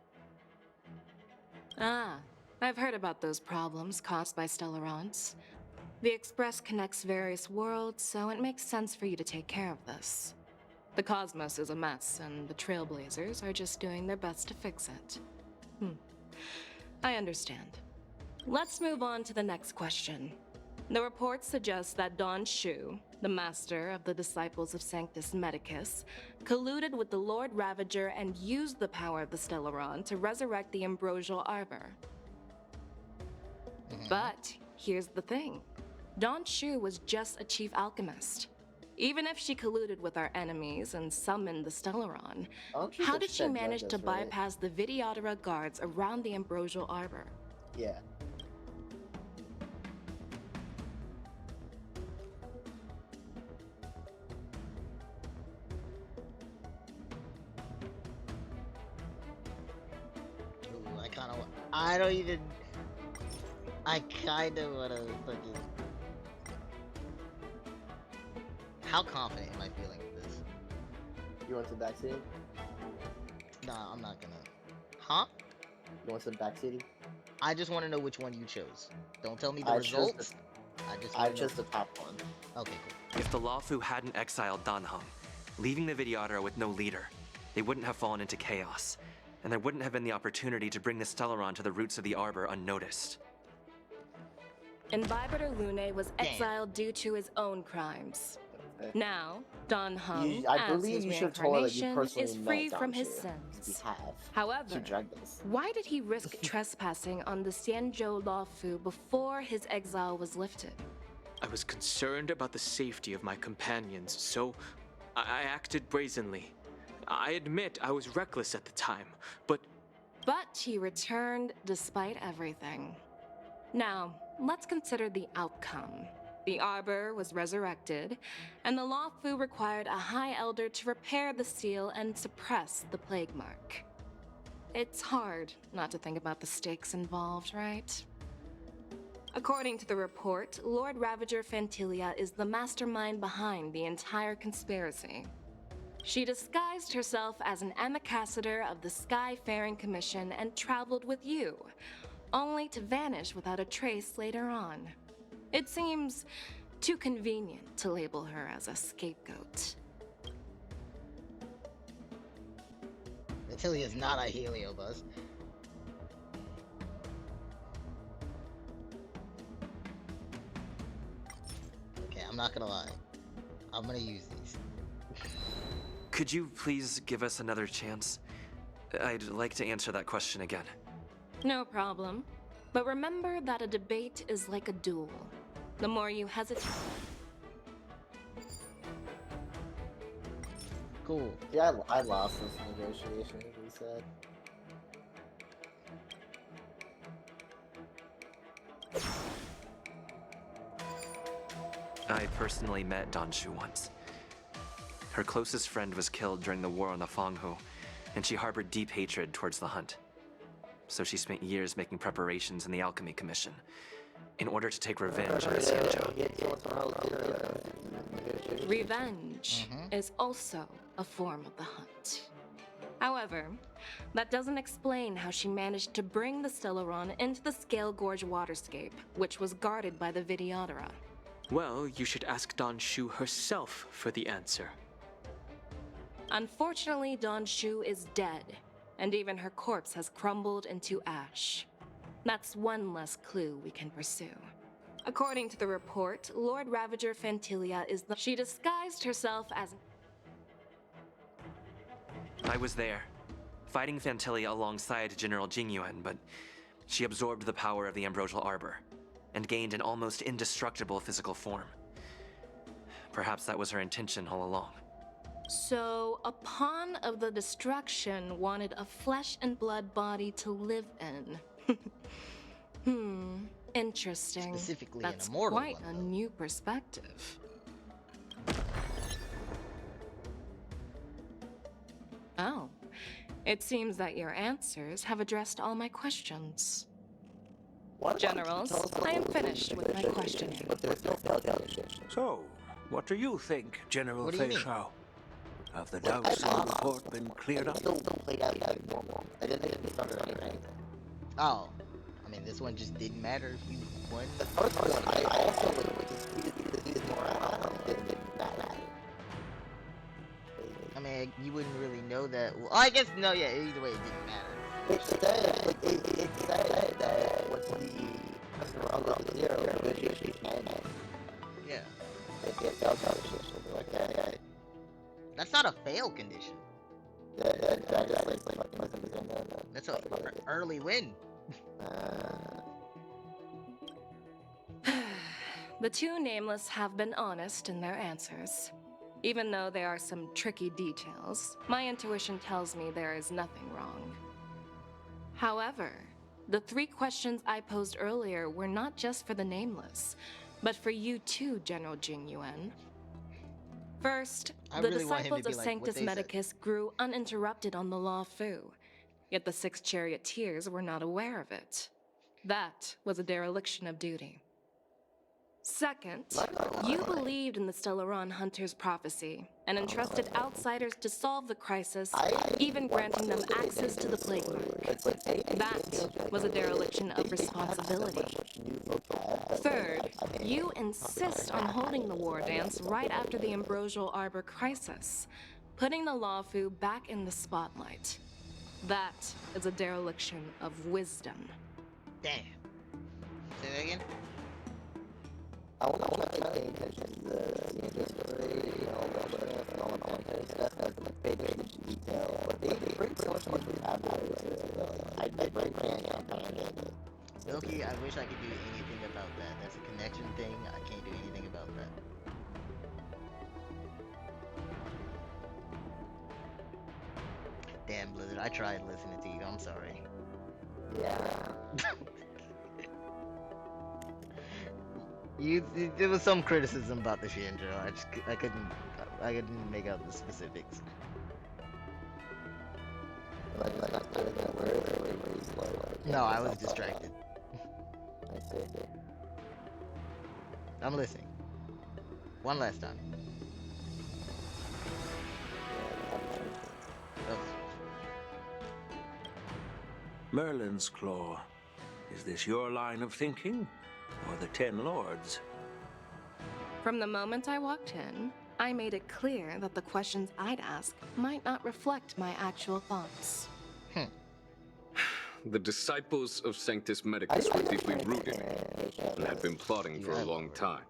Ah, I've heard about those problems caused by Stellarons. The Express connects various worlds, so it makes sense for you to take care of this. The cosmos is a mess, and the Trailblazers are just doing their best to fix it. I understand. Let's move on to the next question. The report suggests that Don Shu, the master of the Disciples of Sanctus Medicus, colluded with the Lord Ravager and used the power of the Stellaron to resurrect the Ambrosial Arbor. But here's the thing. Don Shu was just a chief alchemist. Even if she colluded with our enemies and summoned the Stellaron, how did she manage to bypass the Vidyadhara guards around the Ambrosial Arbor? Yeah. Ooh, I don't even. I kinda wanna fucking. How confident am I feeling with this? You want some backseating? Nah, I'm not gonna. Huh? You want some backseating? I just want to know which one you chose. Don't tell me the I chose results. I chose the top one. Okay, cool. If the Luofu hadn't exiled Dan Heng, leaving the Vidyadhara with no leader, they wouldn't have fallen into chaos, and there wouldn't have been the opportunity to bring the Stellaron to the roots of the Arbor unnoticed. Imbibitor Lune was exiled due to his own crimes. Now, Dan Heng, I as believe his you should have told her that you reincarnation, personally is met free Don from his Shu. sins. You have. However, She dragged us. why did he risk trespassing on the Xianzhou Luofu before his exile was lifted? I was concerned about the safety of my companions, so I acted brazenly. I admit I was reckless at the time, but he returned despite everything. Now, let's consider the outcome. The Arbor was resurrected, and the Luofu required a High Elder to repair the seal and suppress the Plague Mark. It's hard not to think about the stakes involved, right? According to the report, Lord Ravager Fantilia is the mastermind behind the entire conspiracy. She disguised herself as an ambassador of the Skyfaring Commission and traveled with you, only to vanish without a trace later on. It seems too convenient to label her as a scapegoat. Fantilia is not a Heliobus. Okay, I'm not gonna lie. I'm gonna use these. Could you please give us another chance? I'd like to answer that question again. No problem. But remember that a debate is like a duel. The more you hesitate... Cool. Yeah, I lost this negotiation, as we said. I personally met Dan Shu once. Her closest friend was killed during the war on the Fanghu, and she harbored deep hatred towards the Hunt. So she spent years making preparations in the Alchemy Commission, in order to take revenge on the Xianzhou. Revenge is also a form of the Hunt. However, that doesn't explain how she managed to bring the Stellaron into the Scale Gorge waterscape, which was guarded by the Vidyadhara. well, you should ask Dan Shu herself for the answer. Unfortunately, Dan Shu is dead, and even her corpse has crumbled into ash. That's one less clue we can pursue. According to the report, Lord Ravager Fantilia is the... She disguised herself as... I was there, fighting Fantilia alongside General Jingyuan, but she absorbed the power of the Ambrosial Arbor, and gained an almost indestructible physical form. Perhaps that was her intention all along. So, a pawn of the destruction wanted a flesh and blood body to live in. Interesting. Specifically That's an immortal quite one, a new perspective. Oh, it seems that your answers have addressed all my questions. Generals, I am finished with my questioning. So, what do you think, General What do you mean? Fei Shao? Have the doubts in the report been cleared up? Oh, I mean, this one just didn't matter if you won. I mean, you wouldn't really know that. Well, I guess no, yeah. Either way, it didn't matter. It said that what's the Yeah. Like that. That's not a fail condition. That's an early win. The two nameless have been honest in their answers. Even though there are some tricky details, my intuition tells me there is nothing wrong. However, the 3 questions I posed earlier were not just for the nameless, but for you too, General Jing Yuan. First, I the really want him to disciples be of like Sanctus what they said. Medicus grew uninterrupted on the Law Fu, yet the 6 charioteers were not aware of it. That was a dereliction of duty. Second, you believed in the Stellaron Hunter's prophecy and entrusted outsiders to solve the crisis, even granting them access to the plague mark. That was a dereliction of responsibility. Third, you insist on holding the war dance right after the Ambrosial Arbor crisis, putting the Lawfu back in the spotlight. That is a dereliction of wisdom. Damn. Say that again? I want to pay attention to the story, pay attention to detail, but they bring so much more to the I bring Loki, I wish I could do anything about that. That's a connection thing. I can't do anything about that. Damn, Blizzard, I tried listening to you. I'm sorry. Yeah. There was some criticism about the Shinjo. I couldn't make out the specifics. No, I was distracted. I'm listening. One last time. Merlin's Claw. Is this your line of thinking? Or the 10 Lords? From the moment I walked in, I made it clear that the questions I'd ask might not reflect my actual thoughts. The disciples of Sanctus Medicus were deeply rooted in it and had been plotting for a long time.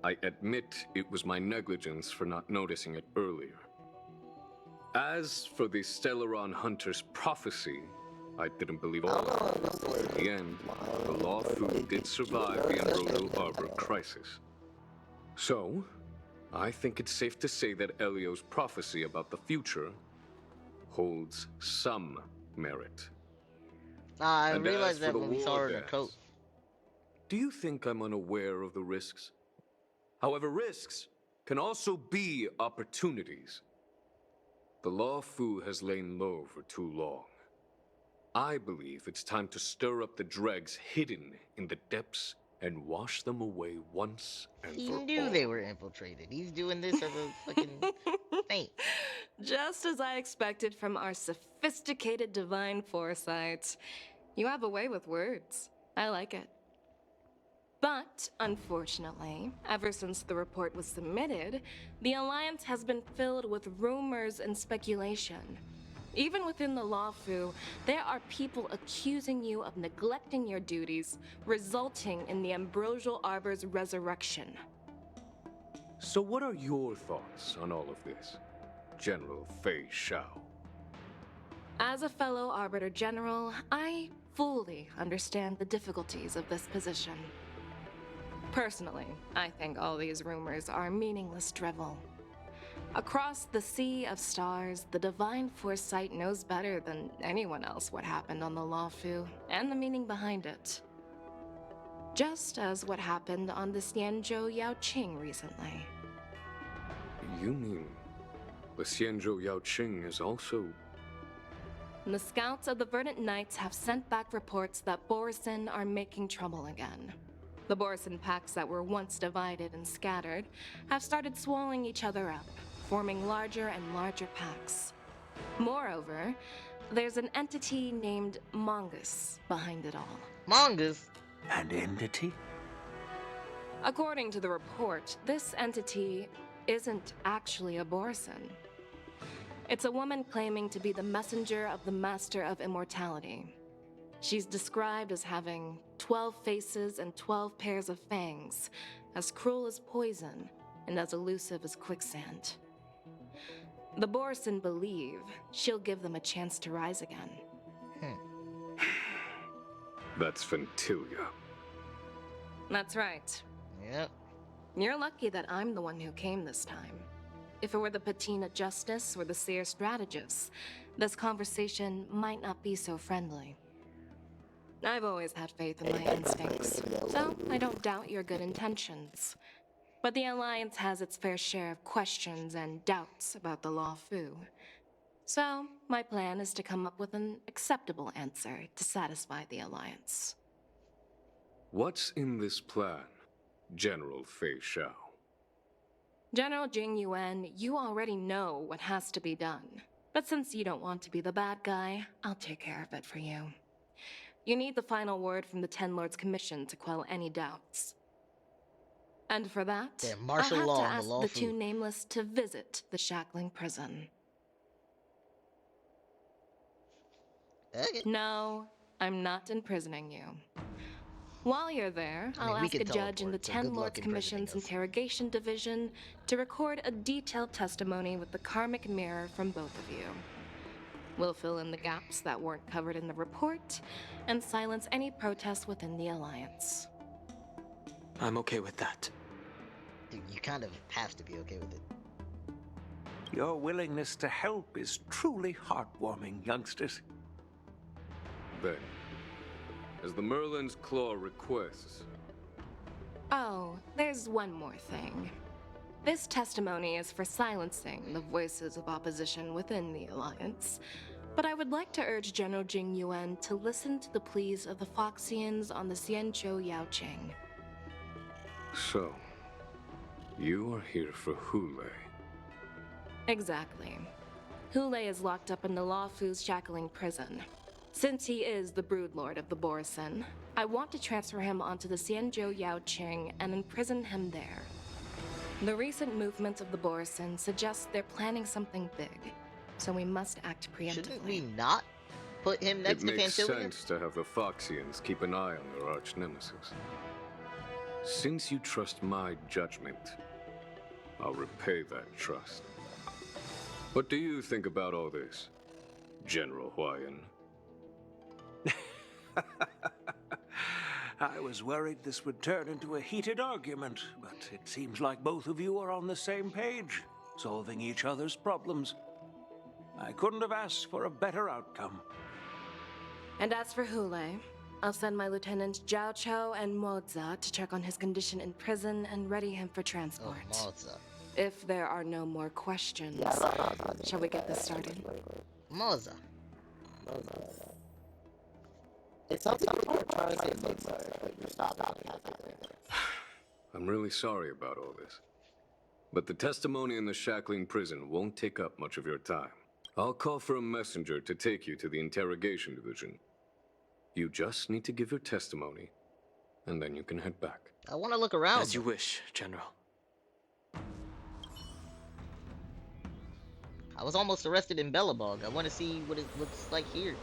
I admit it was my negligence for not noticing it earlier. As for the Stellaron Hunter's prophecy, I didn't believe all of it. In the end, the Law Fu did survive the Ambrosial Arbor crisis. So, I think it's safe to say that Elio's prophecy about the future holds some merit. I And realized as that for the when we saw her in her war coat. Do you think I'm unaware of the risks? However, risks can also be opportunities. The Law Fu has lain low for too long. I believe it's time to stir up the dregs hidden in the depths and wash them away once and He for all. knew they were infiltrated. He's doing this as a fucking saint. Just as I expected from our sophisticated divine foresight. You have a way with words. I like it. But, unfortunately, ever since the report was submitted, the Alliance has been filled with rumors and speculation. Even within the Law Fu, there are people accusing you of neglecting your duties, resulting in the Ambrosial Arbor's resurrection. So what are your thoughts on all of this, General Fei Shao? As a fellow Arbiter General, I fully understand the difficulties of this position. Personally, I think all these rumors are meaningless drivel. Across the sea of stars, the Divine Foresight knows better than anyone else what happened on the Law Fu and the meaning behind it. Just as what happened on the Xianzhou Yaoqing recently. You mean the Xianzhou Yaoqing is also and the scouts of the Verdant Knights have sent back reports that Borisin are making trouble again. The Borisin packs that were once divided and scattered have started swallowing each other up, forming larger and larger packs. Moreover, there's an entity named Mongoose behind it all. Mongoose? An entity? According to the report, this entity isn't actually a Borisin. It's a woman claiming to be the messenger of the Master of Immortality. She's described as having 12 faces and 12 pairs of fangs, as cruel as poison and as elusive as quicksand. The Borisin believe she'll give them a chance to rise again. That's Ventilia. That's right. Yep. You're lucky that I'm the one who came this time. If it were the Patina Justice or the Seer Strategist, this conversation might not be so friendly. I've always had faith in my instincts, so I don't doubt your good intentions. But the Alliance has its fair share of questions and doubts about the Luofu. So, my plan is to come up with an acceptable answer to satisfy the Alliance. What's in this plan, General Fei Xiao? General Jing Yuan, you already know what has to be done. But since you don't want to be the bad guy, I'll take care of it for you. You need the final word from the Ten Lords Commission to quell any doubts. And for that, Yeah, martial I'll law have on to the ask the Luofu. two Nameless to visit the Shackling Prison. No, I'm not imprisoning you. While you're there, I mean, I'll we ask a could judge in the teleport, so Ten good luck Lords Commission's imprisoning us. Interrogation Division to record a detailed testimony with the karmic mirror from both of you. We'll fill in the gaps that weren't covered in the report and silence any protests within the Alliance. I'm okay with that. Dude, you kind of have to be okay with it. Your willingness to help is truly heartwarming, youngsters. Then, as the Merlin's Claw requests, Oh, there's one more thing. This testimony is for silencing the voices of opposition within the Alliance, but I would like to urge General Jing Yuan to listen to the pleas of the Foxians on the Xianzhou Yaoqing. so, you are here for Hule. Exactly. Hule is locked up in the Luofu's Shackling Prison. Since he is the Broodlord of the Borisin, I want to transfer him onto the Xianzhou Yaoqing and imprison him there. The recent movements of the Borisin suggest they're planning something big, so we must act preemptively. Shouldn't we not put him next It to makes Pantilia? sense to have the Foxians keep an eye on their arch-nemesis. Since you trust my judgment, I'll repay that trust. What do you think about all this, General Huayan? I was worried this would turn into a heated argument, but it seems like both of you are on the same page, solving each other's problems. I couldn't have asked for a better outcome. And as for Hule, I'll send my lieutenants Zhao Chou and Moza to check on his condition in prison and ready him for transport. Moza. If there are no more questions, shall we get this started? Moza. It sounds like you're trying to say Mozart, but you're stopping. I'm really sorry about all this. But the testimony in the Shackling Prison won't take up much of your time. I'll call for a messenger to take you to the Interrogation Division. You just need to give your testimony, and then you can head back. I want to look around. As you wish, General. I was almost arrested in Bellabog. I want to see what it looks like here.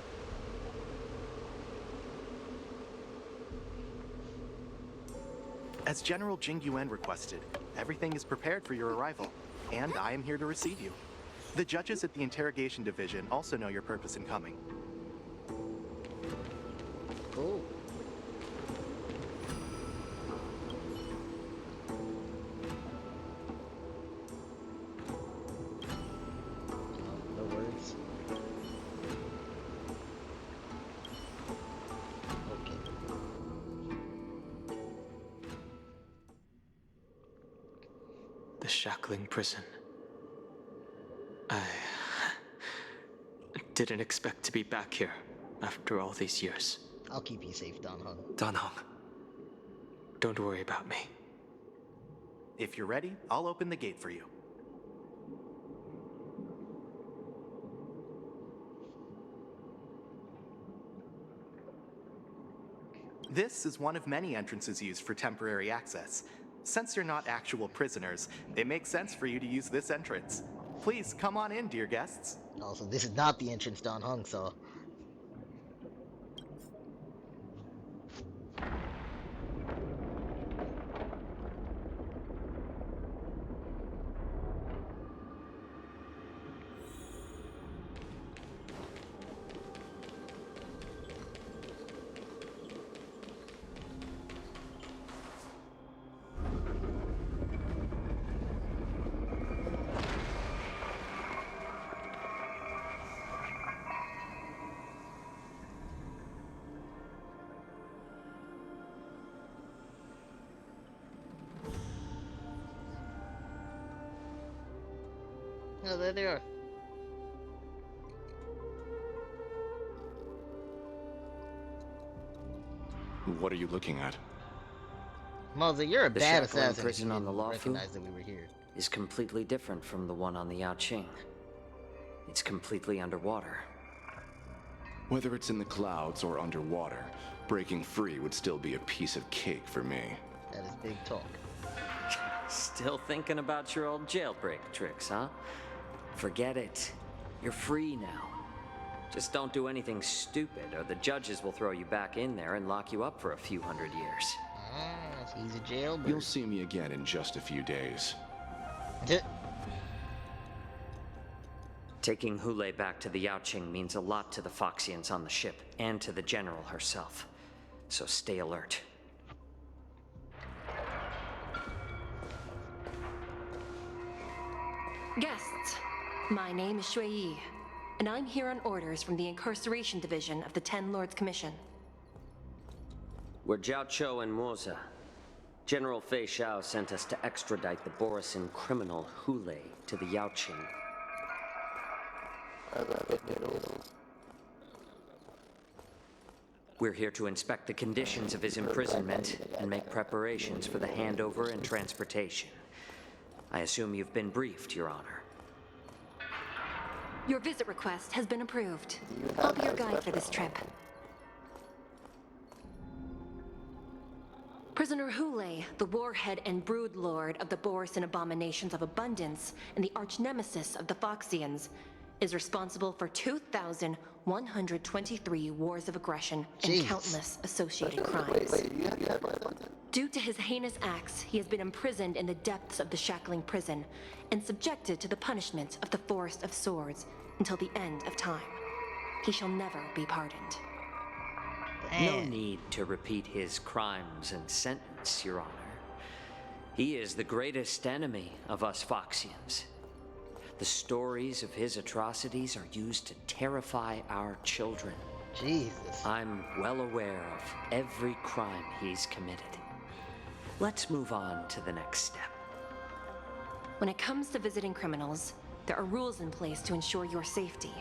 As General Jing Yuan requested, everything is prepared for your arrival, and I am here to receive you. The judges at the Interrogation Division also know your purpose in coming. Cool. No words. Okay. The Shackling Prison. didn't expect to be back here after all these years. I'll keep you safe, Dan Heng. Dan Heng. Don't worry about me. If you're ready, I'll open the gate for you. This is one of many entrances used for temporary access. Since you're not actual prisoners, it makes sense for you to use this entrance. Please come on in, dear guests. Also, this is not the entrance Dan Heng saw. Oh, there they are. What are you looking at? Moza, you're a The bad Shackling assassin. prison on the Law Luofu recognize that we were here. is completely different from the one on the Yaoqing. It's completely underwater. Whether it's in the clouds or underwater, breaking free would still be a piece of cake for me. That is big talk. Still thinking about your old jailbreak tricks, huh? Forget it. You're free now. Just don't do anything stupid, or the judges will throw you back in there and lock you up for a few hundred years. Ah, he's a jailbird. You'll see me again in just a few days. Taking Hule back to the Yaoqing means a lot to the Foxians on the ship, and to the General herself. So stay alert. Guests, my name is Shui Yi, and I'm here on orders from the Incarceration Division of the Ten Lords Commission. We're Jiao Cho and Moza. General Fei Xiao sent us to extradite the Borisin criminal Hule to the Yaoqing. We're here to inspect the conditions of his imprisonment and make preparations for the handover and transportation. I assume you've been briefed, Your Honor. Your visit request has been approved. I'll be your guide for this trip. Prisoner Hule, the warhead and brood lord of the Borisin Abominations of Abundance and the arch-nemesis of the Foxians, is responsible for 2,123 wars of aggression and countless associated crimes. Due to his heinous acts, he has been imprisoned in the depths of the Shackling prison and subjected to the punishment of the Forest of Swords until the end of time. He shall never be pardoned. No need to repeat his crimes and sentence, Your Honor. He is the greatest enemy of us Foxians. The stories of his atrocities are used to terrify our children. Jesus. I'm well aware of every crime he's committed. Let's move on to the next step. When it comes to visiting criminals, there are rules in place to ensure your safety.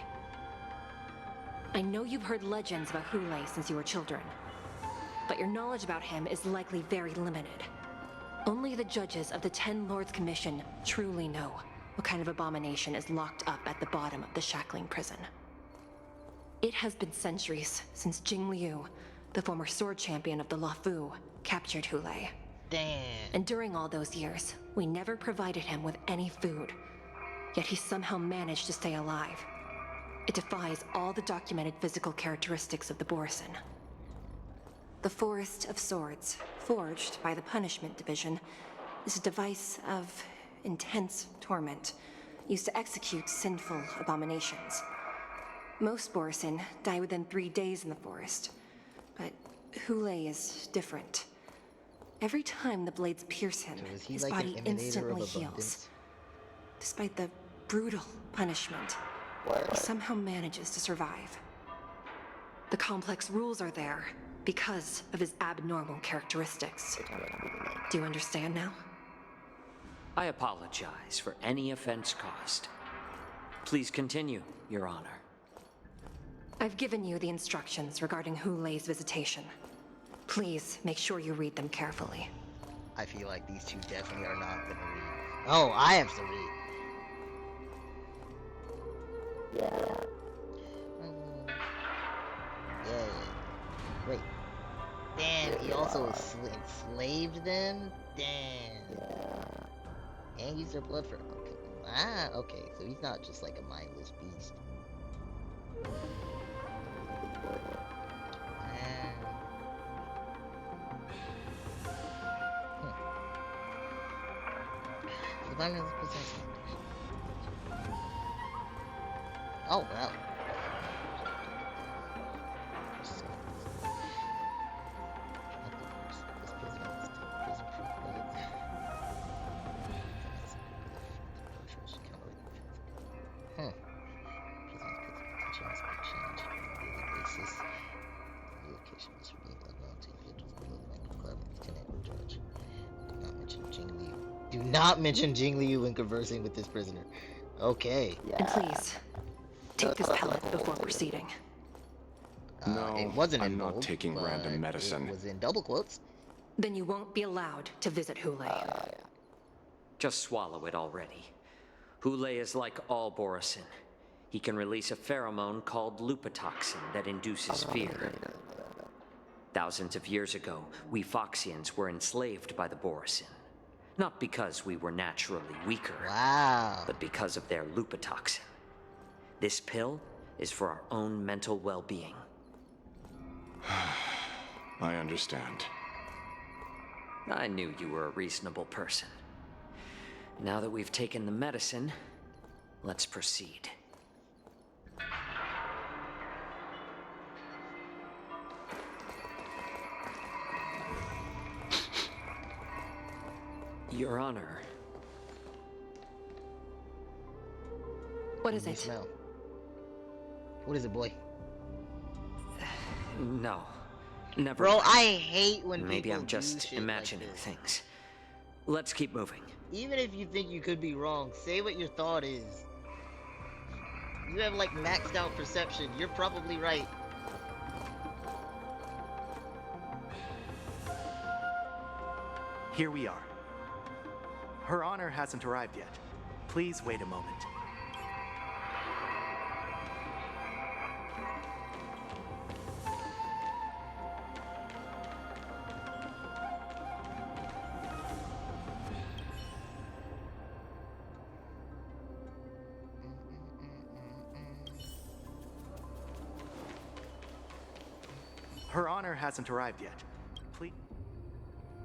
I know you've heard legends about Hule since you were children, but your knowledge about him is likely very limited. Only the judges of the Ten Lords Commission truly know what kind of abomination is locked up at the bottom of the Shackling prison. It has been centuries since Jing Liu, the former sword champion of the Luofu, captured Hule. Damn. And during all those years, we never provided him with any food. Yet he somehow managed to stay alive. It defies all the documented physical characteristics of the Borisin. The Forest of Swords, forged by the Punishment Division, is a device of intense torment, used to execute sinful abominations. Most Borisin die within 3 days in the forest, but Hule is different. Every time the blades pierce him, his body instantly heals. Despite the brutal punishment, he somehow manages to survive. The complex rules are there because of his abnormal characteristics. Do you understand now? I apologize for any offense caused. Please continue, Your Honor. I've given you the instructions regarding Hu Lei's visitation. Please make sure you read them carefully. I feel like these two definitely are not gonna read. Oh, I have to read. Yeah. Yeah. Wait. Damn, he also enslaved them? Damn. And used their blood for... Okay. Ah, okay. So he's not just like a mindless beast. The violence possessing. Oh, wow. Do not mention Jing Liu when conversing with this prisoner. Okay. And please, take this pellet before proceeding. No, it wasn't I'm in not bold, taking but random medicine. It was in double quotes. Then you won't be allowed to visit Hu Lei. Just swallow it already. Hu Lei is like all Borisin. He can release a pheromone called lupatoxin that induces fear. Thousands of years ago, we Foxians were enslaved by the Borisin. Not because we were naturally weaker, but because of their lupatoxin. This pill is for our own mental well-being. I understand. I knew you were a reasonable person. Now that we've taken the medicine, let's proceed. Your Honor. What is it? Smell. What is it, boy? No. Never. Bro, mind. I hate when Maybe people I'm just do shit imagining like this. things. Let's keep moving. Even if you think you could be wrong, say what your thought is. You have like maxed out perception. You're probably right. Here we are. Her Honor hasn't arrived yet. Please wait a moment. Her Honor hasn't arrived yet. Please.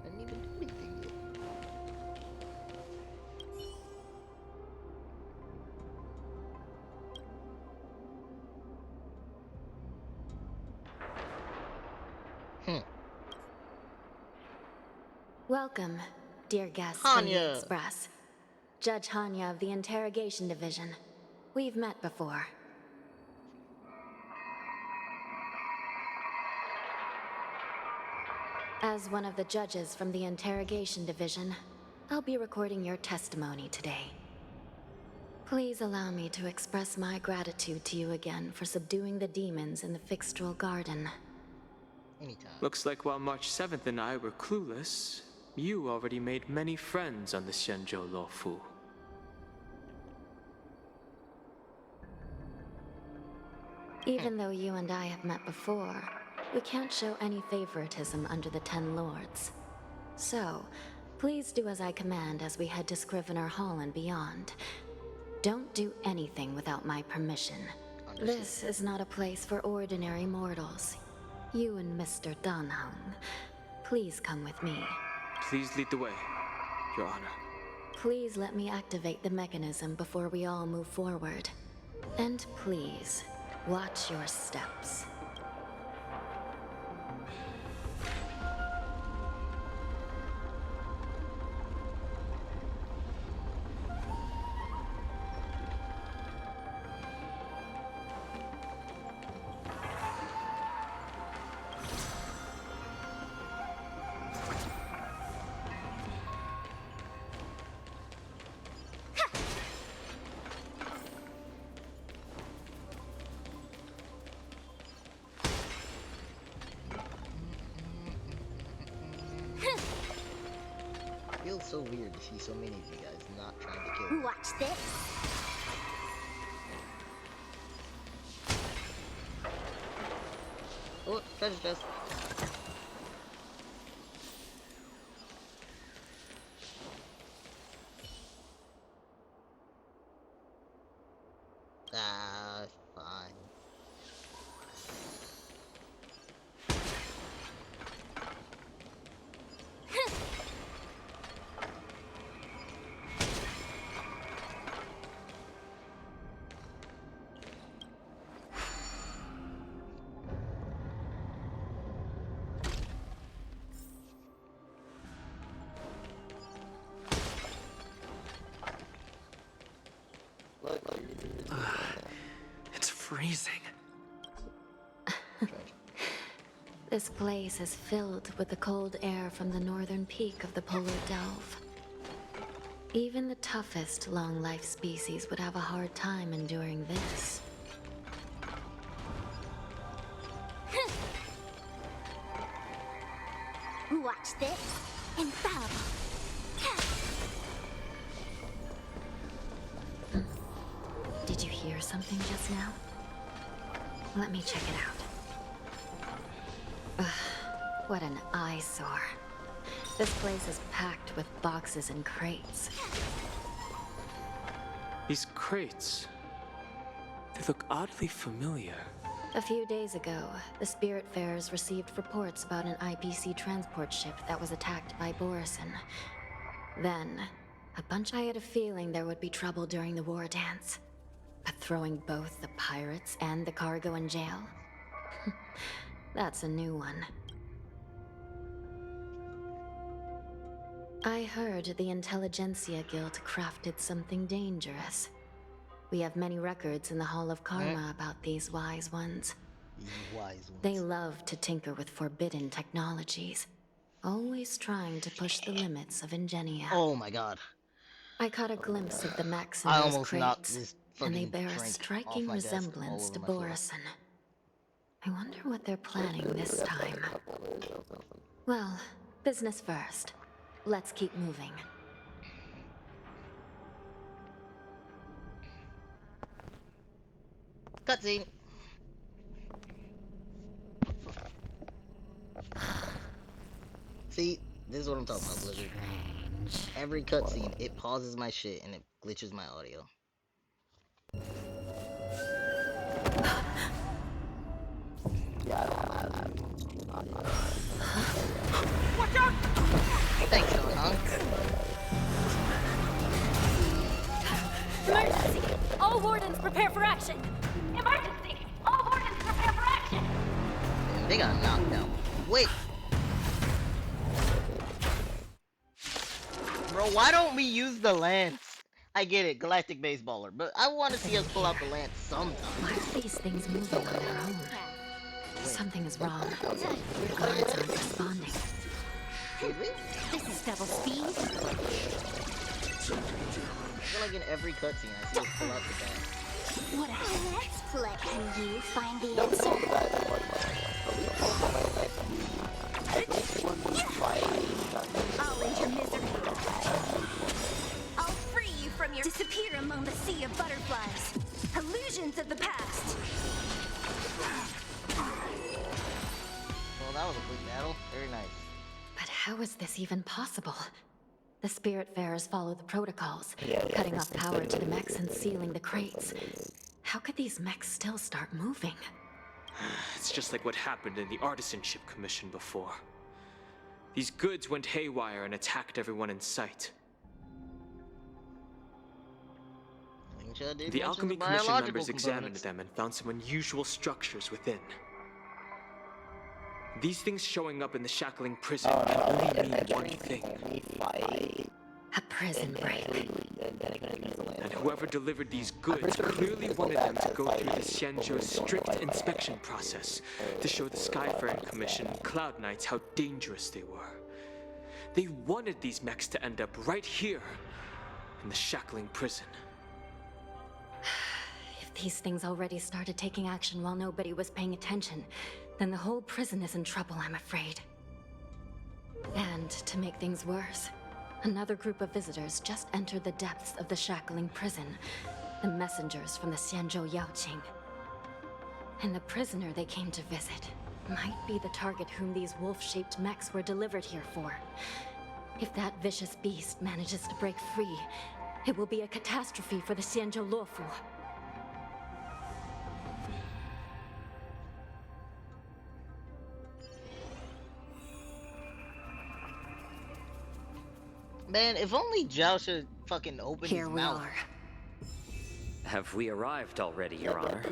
I didn't even do anything yet. Welcome, dear guests from Hanya. the Express. Judge Hanya of the Interrogation Division. We've met before. As one of the judges from the Interrogation Division, I'll be recording your testimony today. Please allow me to express my gratitude to you again for subduing the demons in the Fixtral Garden. Anytime. Looks like while March 7th and I were clueless, you already made many friends on the Xianzhou Luofu. Even though you and I have met before, we can't show any favoritism under the Ten Lords. So, please do as I command as we head to Scrivener Hall and beyond. Don't do anything without my permission. This is not a place for ordinary mortals. You and Mr. Danheng, please come with me. Please lead the way, Your Honor. Please let me activate the mechanism before we all move forward. And please, watch your steps. so weird to see so many of you guys not trying to kill me. Watch this. Oh, treasure chest. Ah, fine. It's freezing. This place is filled with the cold air from the northern peak of the polar delve. Even the toughest long-life species would have a hard time enduring this. Watch this. Infallible. Did you hear something just now? Let me check it out. Ugh, what an eyesore. This place is packed with boxes and crates. These crates, they look oddly familiar. A few days ago, the Spiritfarers received reports about an IPC transport ship that was attacked by Borison. Then, I had a feeling there would be trouble during the war dance. But throwing both the pirates and the cargo in jail? That's a new one. I heard the Intelligentsia Guild crafted something dangerous. We have many records in the Hall of Karma about these wise ones. These wise ones. They love to tinker with forbidden technologies, always trying to push the limits of Ingenia. Oh my god. I caught a glimpse of the mechs in I those almost knocked crates, this and they fucking bear a drink off striking my desk all resemblance over to my floor. Borison. I wonder what they're planning this time. Well, business first. Let's keep moving. Cutscene. See, this is what I'm talking about, Blizzard. Every cutscene, it pauses my shit and it glitches my audio. Watch out! Thanks, Don Hong. Emergency! All wardens prepare for action! Emergency! All wardens prepare for action! Damn, they got knocked out. Wait! Bro, why don't we use the lance? I get it, Galactic Baseballer, but I want to see us pull out the lance sometime. Why are these things moving on their own? Something is wrong. The guards aren't responding. This is double speed. I feel like in every cutscene I see us pull out the bat. What a Let's play. Can you find the answer? I'll into misery. I'll free you from your disappear among the sea of butterflies. Illusions of the past. Well, that was a quick battle. Very nice. But how is this even possible? The Spiritfarers follow the protocols, cutting off power to the mechs and sealing the crates. How could these mechs still start moving? It's just like what happened in the Artisanship Commission before. These goods went haywire and attacked everyone in sight. The Alchemy Commission members examined them and found some unusual structures within. These things showing up in the shackling prison can only mean one thing. A prison break. And whoever delivered these goods clearly wanted them to go through the Xianzhou's strict inspection process to show the Skyfaring Commission and Cloud Knights how dangerous they were. They wanted these mechs to end up right here, in the shackling prison. If these things already started taking action while nobody was paying attention, then the whole prison is in trouble, I'm afraid. And to make things worse, Another group of visitors just entered the depths of the shackling prison. The messengers from the Xianzhou Yaoqing. And the prisoner they came to visit might be the target whom these wolf-shaped mechs were delivered here for. If that vicious beast manages to break free, it will be a catastrophe for the Xianzhou Luofu. Man, if only Zhao should fucking open his mouth. Have we arrived already, Your Honor?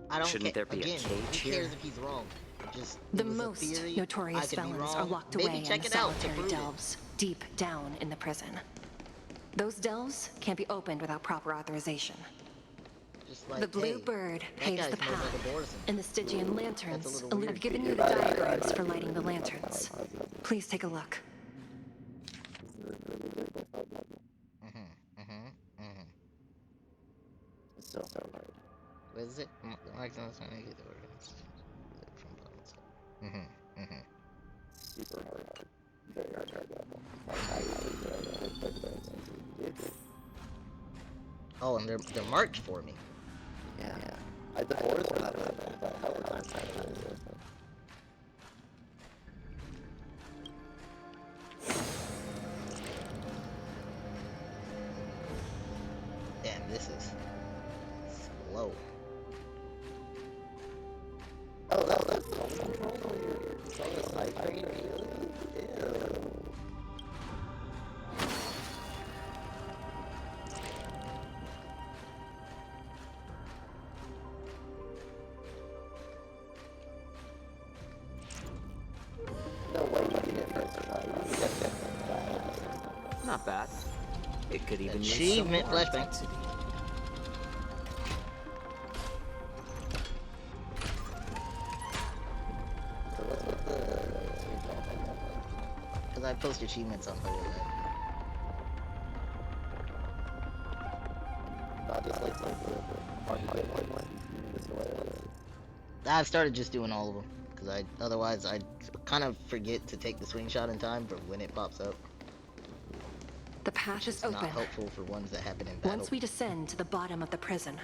I don't Shouldn't there be again, a cage who here? cares if he's wrong? Just The it was a most theory. I notorious could be felons are wrong. locked Maybe away in check the it out to solitary prove it. delves, deep down in the prison. Those delves can't be opened without proper authorization. Just like, The blue hey, bird that paves guy the smells like path, a Borson. and the Stygian lanterns That's a little weird. I've given you the diagrams for lighting the lanterns. Please take a look. So hard. What is it? Super hard. Very hard. Oh, and they're marked for me. Yeah. I the forest were not Damn, this is slow. Oh, that's the control here. Not bad. It could even use some Achievement more flashbang. intensity. Because I post achievements on Holy Land. I've started just doing all of them. Because otherwise I kind of forget to take the swing shot in time for when it pops up. The path is It's open. not helpful for ones that happen in battle. Once we descend to the bottom of the prison,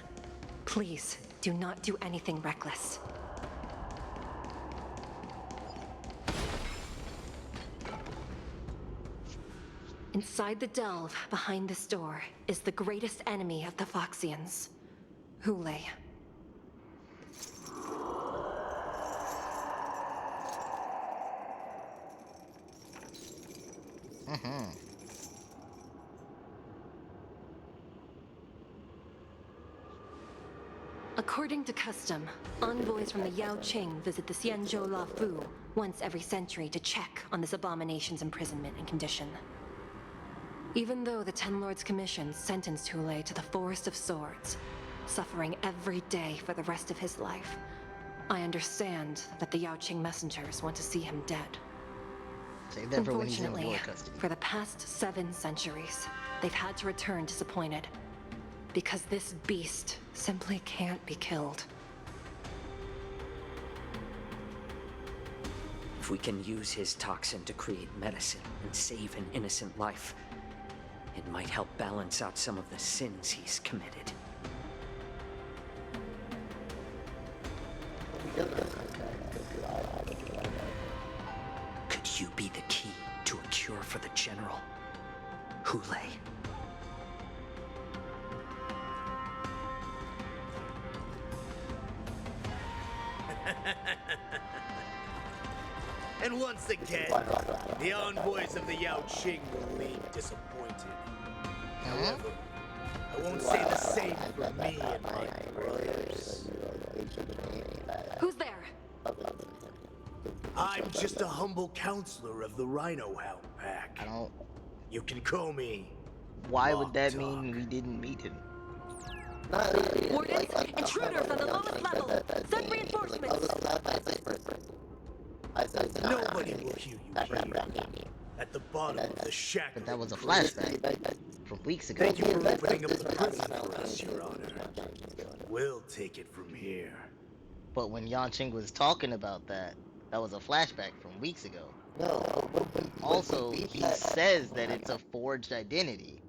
please do not do anything reckless. Inside the delve, behind this door, is the greatest enemy of the Foxians, Hule. According to custom, envoys from the Yao Qing visit the Xianzhou Luofu once every century to check on this abomination's imprisonment and condition. Even though the Ten Lords Commission sentenced Hule to the Forest of Swords, suffering every day for the rest of his life, I understand that the Yao Qing messengers want to see him dead. Save that for when he's in Unfortunately, war custody. for the past 7 centuries, they've had to return disappointed. Because this beast simply can't be killed. If we can use his toxin to create medicine and save an innocent life, it might help balance out some of the sins he's committed. Could you be the key to a cure for the General? Hule. And once again, the envoys of the Yao Qing will leave disappointed. However, I won't say the same for me and my brothers. Who's there? I'm just a humble counselor of the Rhino Hound Pack. I don't... You can call me... Why would that mean we didn't meet him? Wardens, intruders on the lowest level! Send reinforcements! Nobody will hear you here. At the bottom of the shack. But that was a flashback from weeks ago. Thank you for opening up the prison for us, Your Honor. We'll take it from here. But when Yanqing was talking about that, that was a flashback from weeks ago. Also, he says that it's a forged identity.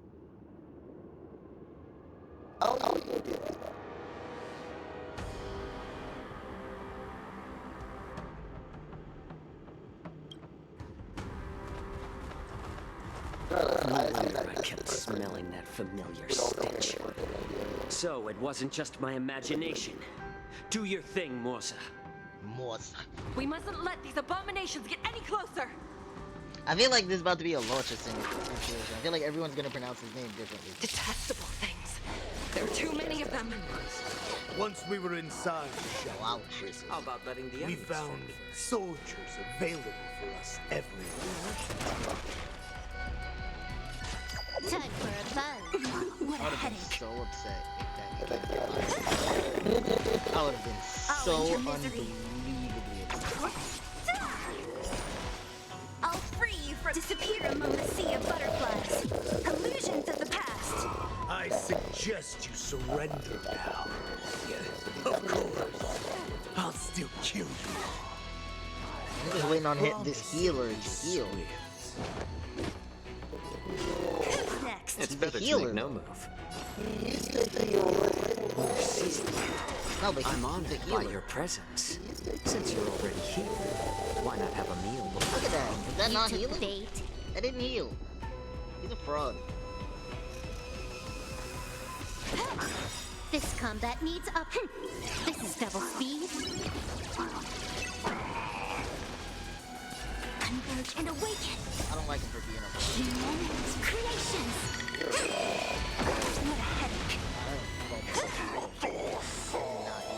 I kept smelling that familiar stench. So it wasn't just my imagination. Do your thing, Morsa. Morsa. We mustn't let these abominations get any closer! I feel like this is about to be a Lorcha situation. I feel like everyone's gonna pronounce his name differently. Detestable things. There are too many of them. Once we were inside the Wow. How about letting the we enemies found soldiers available for us everywhere. Time for a buzz. What I a would have been headache. so upset if that came. I would have been so into misery. unbelievably upset. I'll free you from disappear among the sea of butterflies. Illusions of the past. I suggest you surrender now. Yes, of course. I'll still kill you. I'm just waiting on this healer to heal. Who's next? It's He's better the to healer. make no move. No, but I'm he's honored the by healer. your presence. Since you're already here, why not have a meal before? Look at that. Is that not took healing? bait. That didn't heal. He's a fraud. This combat needs up. This is double speed. Converge and awaken. I don't like him for being a Human creations. What a headache.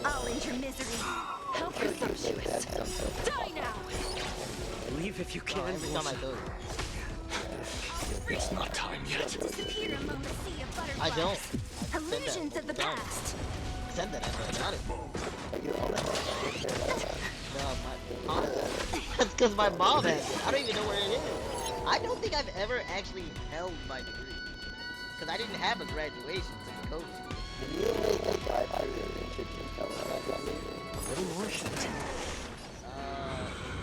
I'll end your misery. How presumptuous. Die now! Leave if you can. Every time I go, It's not time yet. Disappear among the sea of butterflies. I don't. I said that Illusions of the multiple times. past. I said that after I got it. No, that's because my mom has it. I don't even know where it is. I don't think I've ever actually held my degree. Because I didn't have a graduation to the COVID. Little more shit.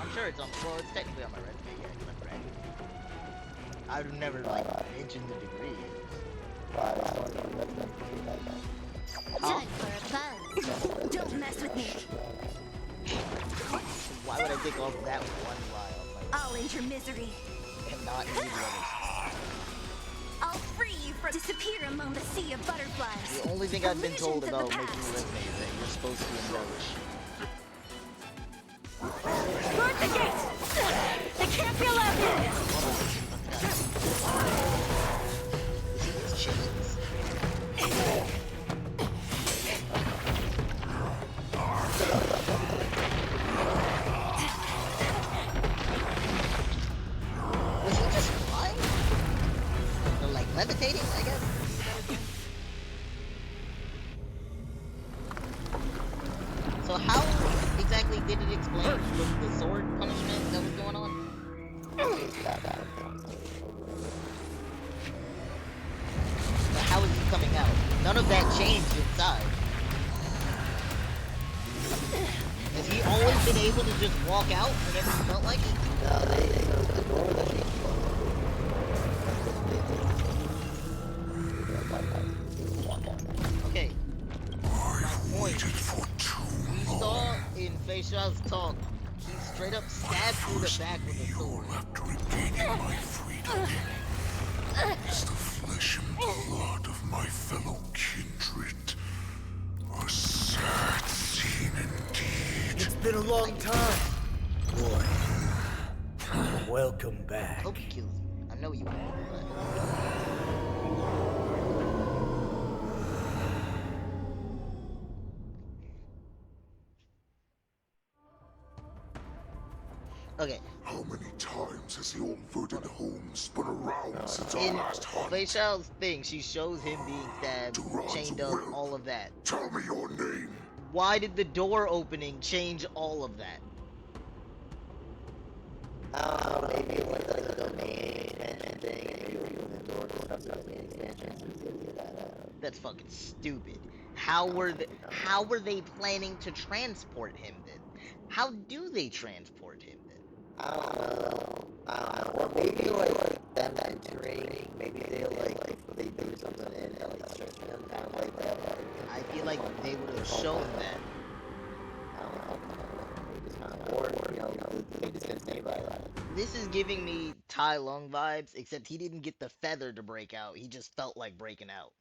I'm sure it's on. Well, it's technically on my resume. Yeah, because I'm graduating. I would never like mention the degree. Time for a buzz. Don't mess with me. Why would I take off that one lie off my I'll end your misery. and not any of the others? I'll free you from disappear among the sea of butterflies. The only thing I've been told Illusions of about the making a past. resume is that you're supposed to embellish. Guard the gate! They can't be allowed in! These chains. Was he just flying? Or like levitating, I guess? So how exactly did it explain the sword punishment that was going on? But how is he coming out? None of that changed inside. Has he always been able to just walk out whenever he felt like it? Okay. My point. We saw in Feisha's talk, he straight up stabbed through the back with a sword. Is the flesh and blood of my fellow kindred. A sad scene indeed. It's been a long time. Boy. Welcome back. Hope he kills you. I know you won't, Okay. How many times has the old verdant home spun around since our In last hunt? Feisha's thing, she shows him being stabbed, chained up, all of that. Tell me your name. Why did the door opening change all of that? Maybe it was like a domain and thing, and you were using the door to stuff like the expansions and figure that out. That's fucking stupid. How were they planning to transport him then? How do they transport him then? I don't know. Or maybe like them entering, maybe they do something in it, like stretching them down like that. I feel like they would have shown that. I don't know. Maybe it's kind of bored, you know, they just didn't think about it. This is giving me Tai Lung vibes, except he didn't get the feather to break out. He just felt like breaking out.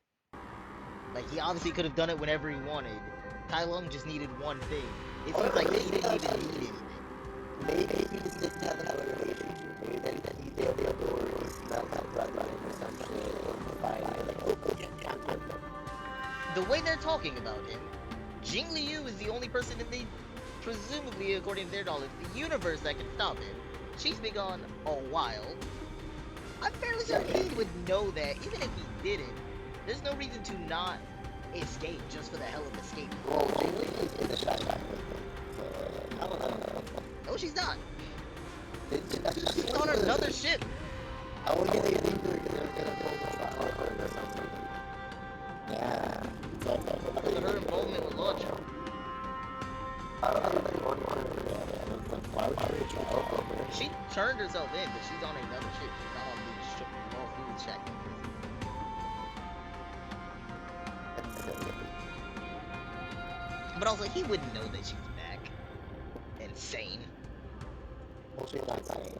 Like, he obviously could have done it whenever he wanted. Tai Lung just needed one thing. It seems like he didn't even need anything. Maybe he just didn't have another relationship. Maybe then he did the other or smelled like bloodline or some shit. The way they're talking about him, Jing Liu is the only person in the, presumably according to their knowledge, the universe that can stop him. She's been gone a while. I'm fairly certain he would know that, even if he didn't. There's no reason to not escape just for the hell of escaping. Well, Jing Liu is in the shotgun with him. So, I don't know. No, she's not. She's on another ship. I would get it because they're gonna pull the trial or something. Yeah. Look at her involvement with Launcher. She turned herself in, but she's on another ship. She's not on the Law Food Shack. But also, he wouldn't know that she's back. And sane. Well, she's not sane.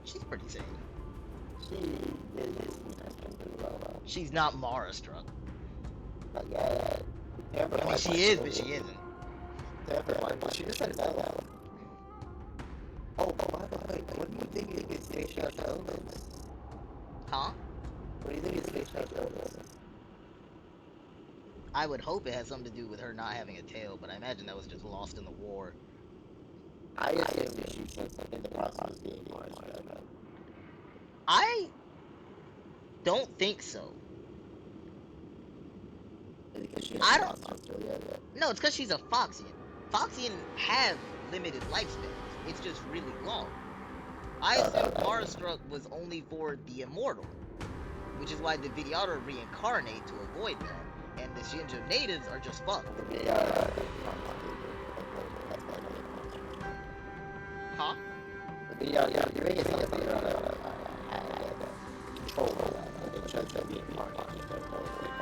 She's pretty sane. She is pretty well. She's not Mara struck. Not yet. I mean, she is, but she isn't. She just said that. Oh, by the way, what do you think is Space Shuttle Elements? Huh? What do you think is Space Shuttle Elements? I would hope it has something to do with her not having a tail, but I imagine that was just lost in the war. I assume that she's in the process of being Mars. I don't think so. I don't. No, it's because she's a Foxian. Foxian have limited lifespans. It's just really long. I assume Marastruck was only for the immortal, which is why the Vidyadhara reincarnate to avoid that, and the Shinjo natives are just fucked. Huh? Yeah, you're making it like control of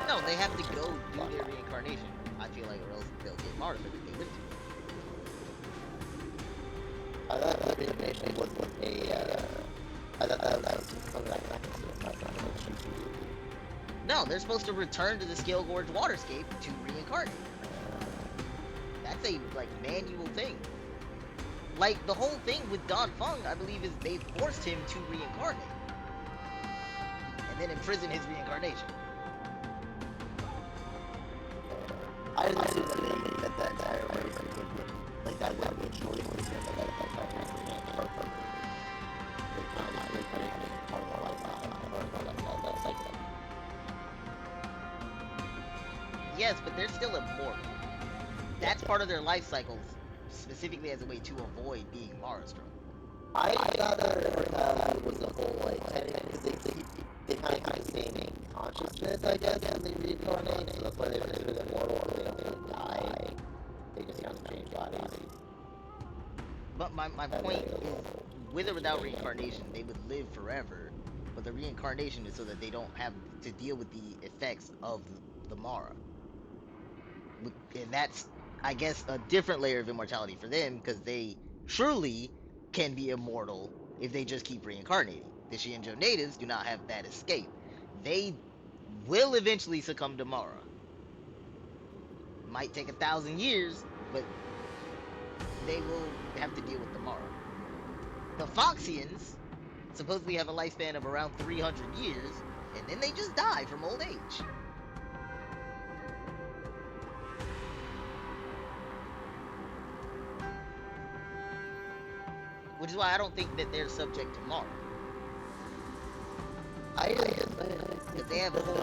No, they have to go do their reincarnation. I feel like, or else they'll get Mars if they live to. I thought that reincarnation was I thought that was something like that. No, they're supposed to return to the Scale Gorge waterscape to reincarnate. That's a, like, manual thing. Like, the whole thing with Don Fung, I believe, is they forced him to reincarnate. And then imprison his reincarnation. I didn't assume that that entire race like that would be a choice Yes, but they're still immortal. That's part of their life cycles, specifically as a way to avoid being Mara-struck. I thought their immortality was a whole, like, technically, they kind of keep the same consciousness, I guess, when they reincarnate, so that's why they're considered immortal, they don't die. They just kind of change bodies. But my point is, with or without reincarnation, they would live forever, but the reincarnation is so that they don't have to deal with the effects of the Mara. And that's, I guess, a different layer of immortality for them, because they truly can be immortal if they just keep reincarnating. The Shinjo natives do not have that escape. They will eventually succumb to Mara. Might take 1,000 years, but they will have to deal with the Mara. The Foxians supposedly have a lifespan of around 300 years, and then they just die from old age. Which is why I don't think that they're subject to Mara. Because they have a whole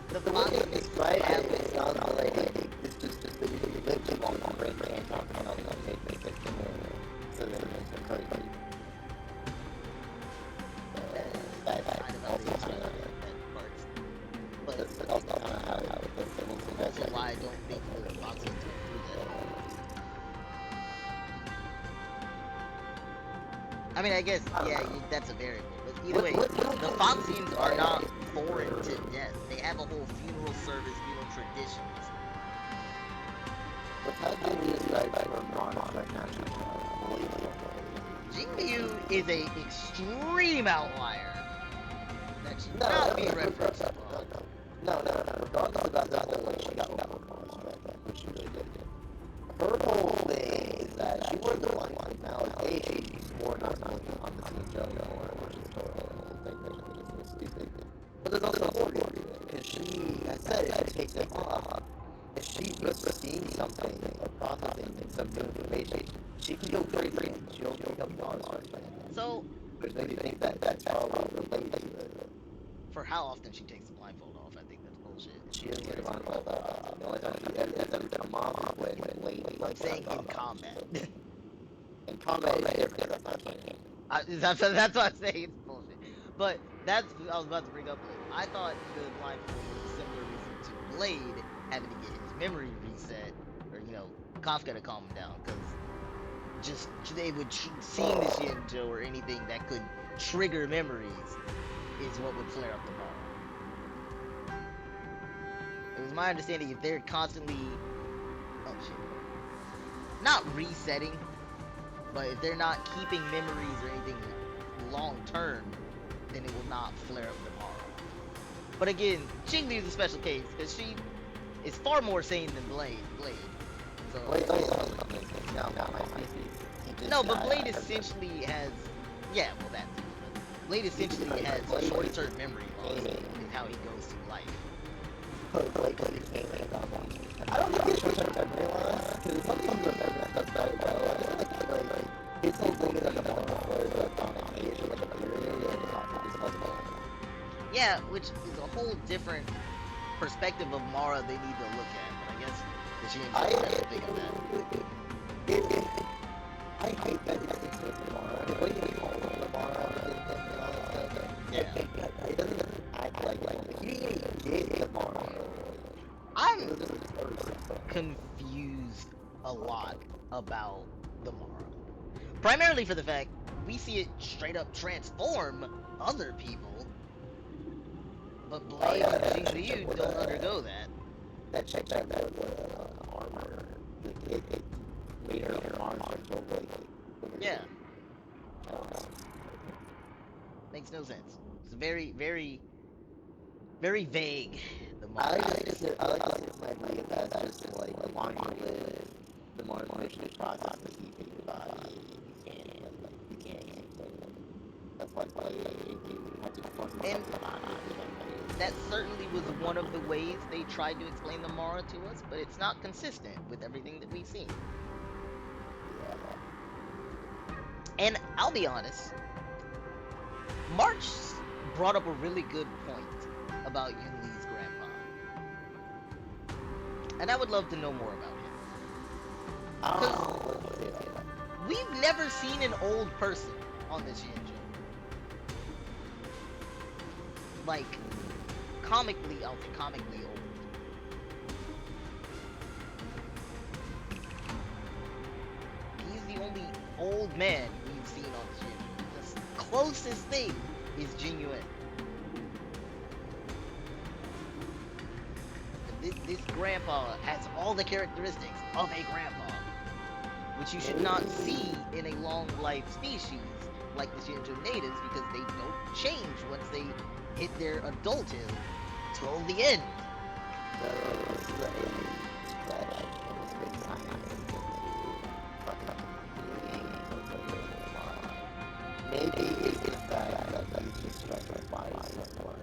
the Foxians have it. It's just that you live too long on brain and talk about so then it's crazy. But that's also why I don't think the Foxians mean, I guess, yeah, that's a variable. But either way, the Foxians are not foreign to death. They have a whole funeral service, funeral traditions. Jingliu is a extreme outlier that should not be referenced upon. No. Regardless about that whole way she got overperformed, which she really did. Her whole thing is that she was the one now is age more not on the scene show or just totally thing that is stupid. But there's also a whole because she has said it takes them off. If she was seeing something or processing some new information, she can go crazy and she'll become monstrous. So, which makes me think that that's probably related to it. For how often she takes the blindfold off, I think that's bullshit. She doesn't get a blindfold off. The only time she ever been a mom when late. I'm saying in combat. In combat, it's different. That's not that's what I'm saying. It's bullshit. But that's what I was about to bring up. I thought the blindfold was a similar reason to Blade having to get his memory reset, or Kafka to calm him down, because just they would seeing the Shinjo or anything that could trigger memories is what would flare up the Mara. It was my understanding if they're constantly not resetting, but if they're not keeping memories or anything long term, then it will not flare up the Mara. But again, Jingliu is a special case because she is far more sane than Blade. So no, but Blade essentially has Blade essentially has short-term memory loss in how he goes through life. I don't think it's short-term memory loss, because sometimes remember that stuff very well. His whole thing is like a yeah, which is a whole different perspective of Mara they need to look at, but I guess the Shinjo has to think of that. I hate that it's with Mara. The way they call it Mara, it doesn't act like he did the Mara. I'm confused a lot about the Mara. Primarily for the fact we see it straight up transform other people, but Blade and Jingliu don't undergo that. That checks out that armor. It made her armor yeah. Makes no sense. It's very, very, very vague. I like to see idea that's just like the longer you live, the more information is processed to keep in your body. You can't that's why you have to perform and that certainly was one of the ways they tried to explain the Mara to us, but it's not consistent with everything that we've seen. And I'll be honest, March brought up a really good point about Yun Li's grandpa. And I would love to know more about him. We've never seen an old person on the Shinjo. Like, comically old. He's the only old man we've seen on the Shinjo. The closest thing is Jin Yuan. This grandpa has all the characteristics of a grandpa, which you should not see in a long life species like the Shinjo natives, because they don't change once they hit their adulthood till the end. Maybe it's the fact that he's just trying to find someone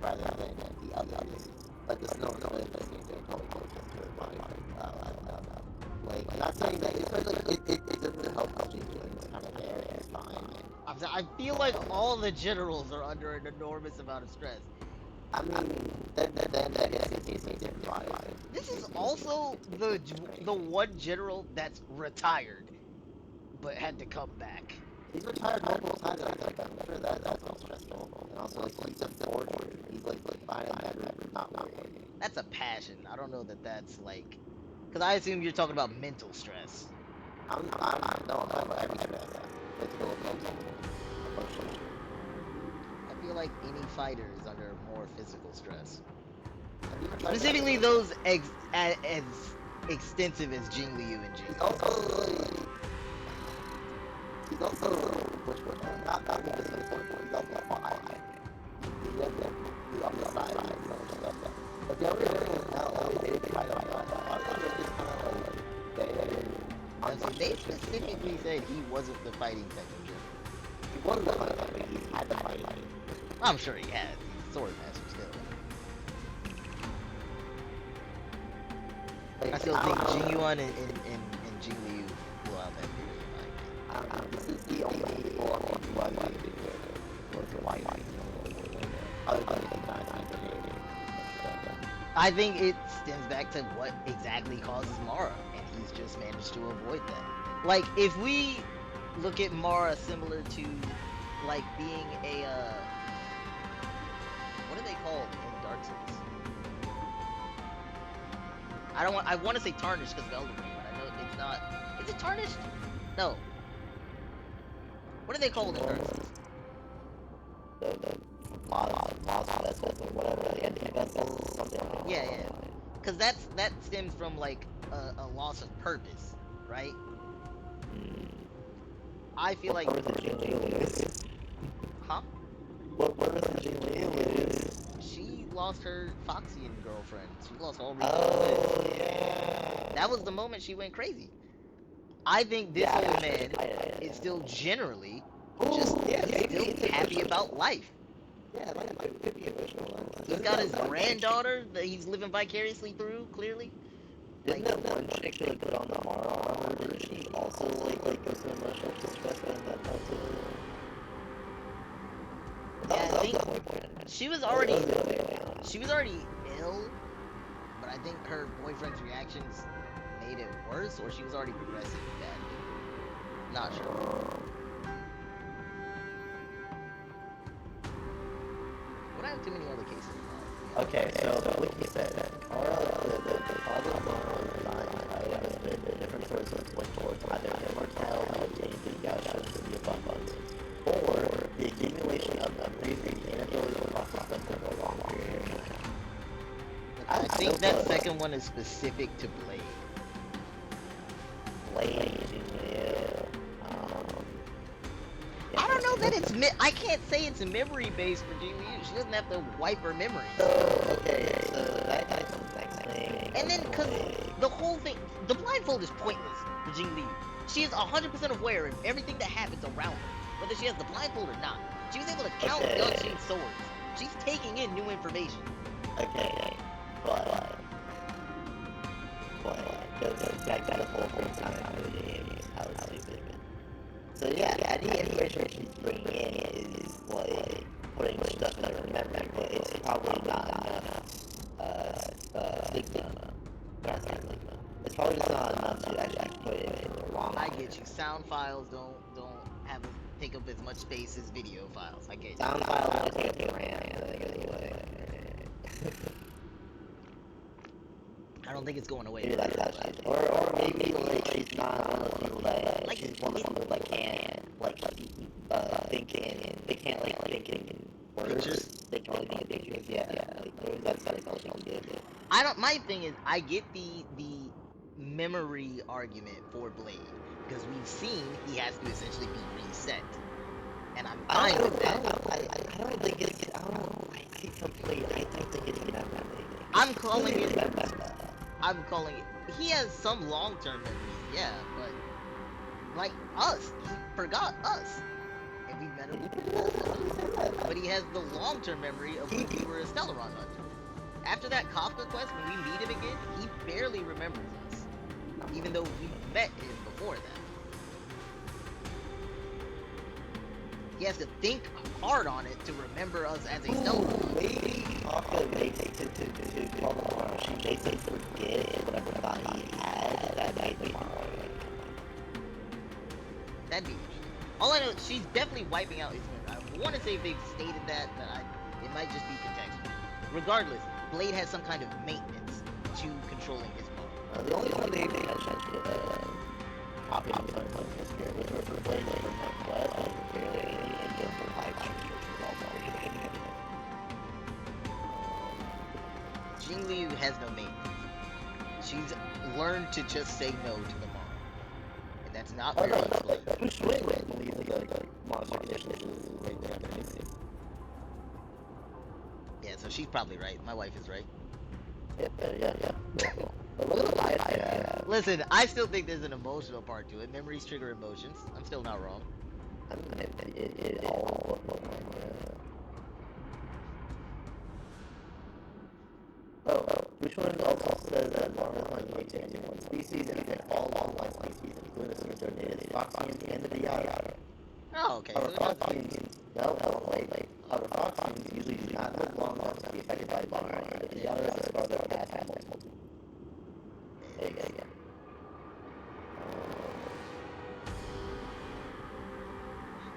rather than the others. Like the snow like, I'm not saying that it doesn't help helping it's kind of there, it's fine. I feel like all the generals are under an enormous amount of stress. I mean, then it's this is also the one general that's retired, but had to come back. He's retired multiple times, I think. I'm sure that's also stressful. And also, like, he's a forward. He's like fine, not working. That's a passion. I don't know that that's like, because I assume you're talking about mental stress. I'm every stress. Physical, mental, emotional. I feel like any fighter is under more physical stress. Specifically those as extensive as Jing Liu and Jing. He's also not just a sport, he's also a fine. He's on the side. But the other thing is now, they try to they specifically said he wasn't the fighting technician. He wasn't the fighting technician, he had the fighting. I'm sure he has. He's a sword master still. I still think Jing Yuan and Jing Liu pull out that video. This is the only one was the white. I think it stems back to what exactly causes Mara, and he's just managed to avoid that. Like, if we look at Mara similar to, like, being a, what are they called in Dark Souls? I want to say Tarnished because of Elden Ring, but I know it's not. Is it Tarnished? No. What are they called in Dark Souls? Yeah. Because that stems from like a loss of purpose, right? I feel like. Huh? What was the Jing She lost her Foxian girlfriend. She lost all reason. Yeah. That was the moment she went crazy. I think this old man is still generally still happy about life. Yeah, like could be emotional. He's got his granddaughter that he's living vicariously through, clearly. Didn't that one chick like put on the armor, did she also like goes through emotional distress and that part too? Yeah, I think she was already ill, but I think her boyfriend's reactions made it worse, or she was already progressing badly. Not sure. We don't have too many other cases. Okay, so like you said, the cause of the design has been the different sources of towards either immortality or danger, gouges, and the abundance, or the accumulation of memories and inability to process them for a long period of time. I think that second one is specific to Blade. I don't know that it's I can't say it's memory based for Jing Liu. She doesn't have to wipe her memories. Okay, so that's the next thing. And then, cause the whole thing, the blindfold is pointless for Jing Liu. She is 100% aware of everything that happens around her, whether she has the blindfold or not. She was able to count Gun-Shin swords. She's taking in new information. Okay, but that got a full time out of the game. How it's stupid. So yeah, the information she's bringing in is like putting stuff in her memory, but it's probably not enough stigma. It's probably just not enough to actually put it in the wrong. I get you. Sound files don't have take up as much space as video files. I get you. Sound files just take up RAM. I don't think it's going away. Maybe or maybe like she's not one of those people that like she's one of those that can't thinking. They can't like thinking in words. They can only think in pictures. Yeah. Like that's all she can do. I don't. My thing is, I get the memory argument for Blade because we've seen he has to essentially be reset, and I'm fine with that. I don't think it's. I don't think it's that memory. I'm calling it. He has some long-term memories, yeah, but like us, he forgot us, and we met him. But he has the long-term memory of when we were a Stellaron hunter. After that Kafka quest, when we meet him again, he barely remembers us, even though we met him before that. He has to think hard on it to remember us as a Stellaron. Maybe Kafka makes it to Stellaron. She makes it forget whatever thought he had. That might be That'd be interesting. All I know is she's definitely wiping out his memory. I want to say if they've stated that, but it might just be contextual. Regardless, Blade has some kind of maintenance to controlling his power. The only one they mentioned copy of the history, which was translated from West and clearly into live action, which was also animated. Jingliu has no maintenance. She's learned to just say no to them all. And that's not very explained. Which way believes that the monster condition is right there. Yeah, so she's probably right. My wife is right. Yeah. Listen, I still think there's an emotional part to it. Memories trigger emotions. I'm still not wrong. Which one also says that Marvel is like maintaining one species and affect all long-life species, including the returnated Foxians and the Yara. Oh, okay. Our Foxians, our Foxians usually do not live long enough to be affected by Barn, and the Yara is a brother past multiple. There you go.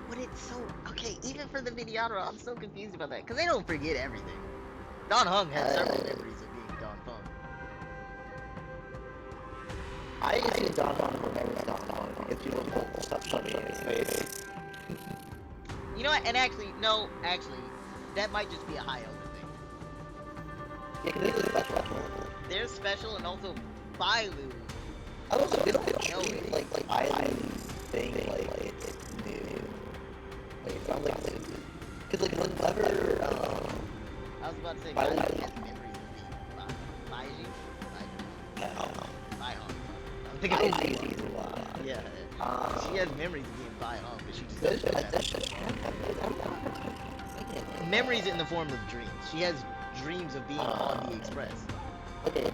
But it's so... Okay, even for the Vidyadhara, I'm so confused about that. Because they don't forget everything. Don Hung has several memories of being Don Fung. I assume Don Fung remembers Don Fung because he was multiple stuff shoving in his face. You know what? And actually, no, that might just be a High Elder thing. Yeah, because they're special. They're special, and also Bailu. I don't know, like Bailu's thing, like, it's new. Like, it sounds like, because, like, whenever, I was about to say, Bailu has memories of being Baiji? Bai Hong. I'm thinking of yeah. She has memories of being Bai Hong, but she just doesn't have memories in the form of dreams. She has dreams of being on the Express. Okay,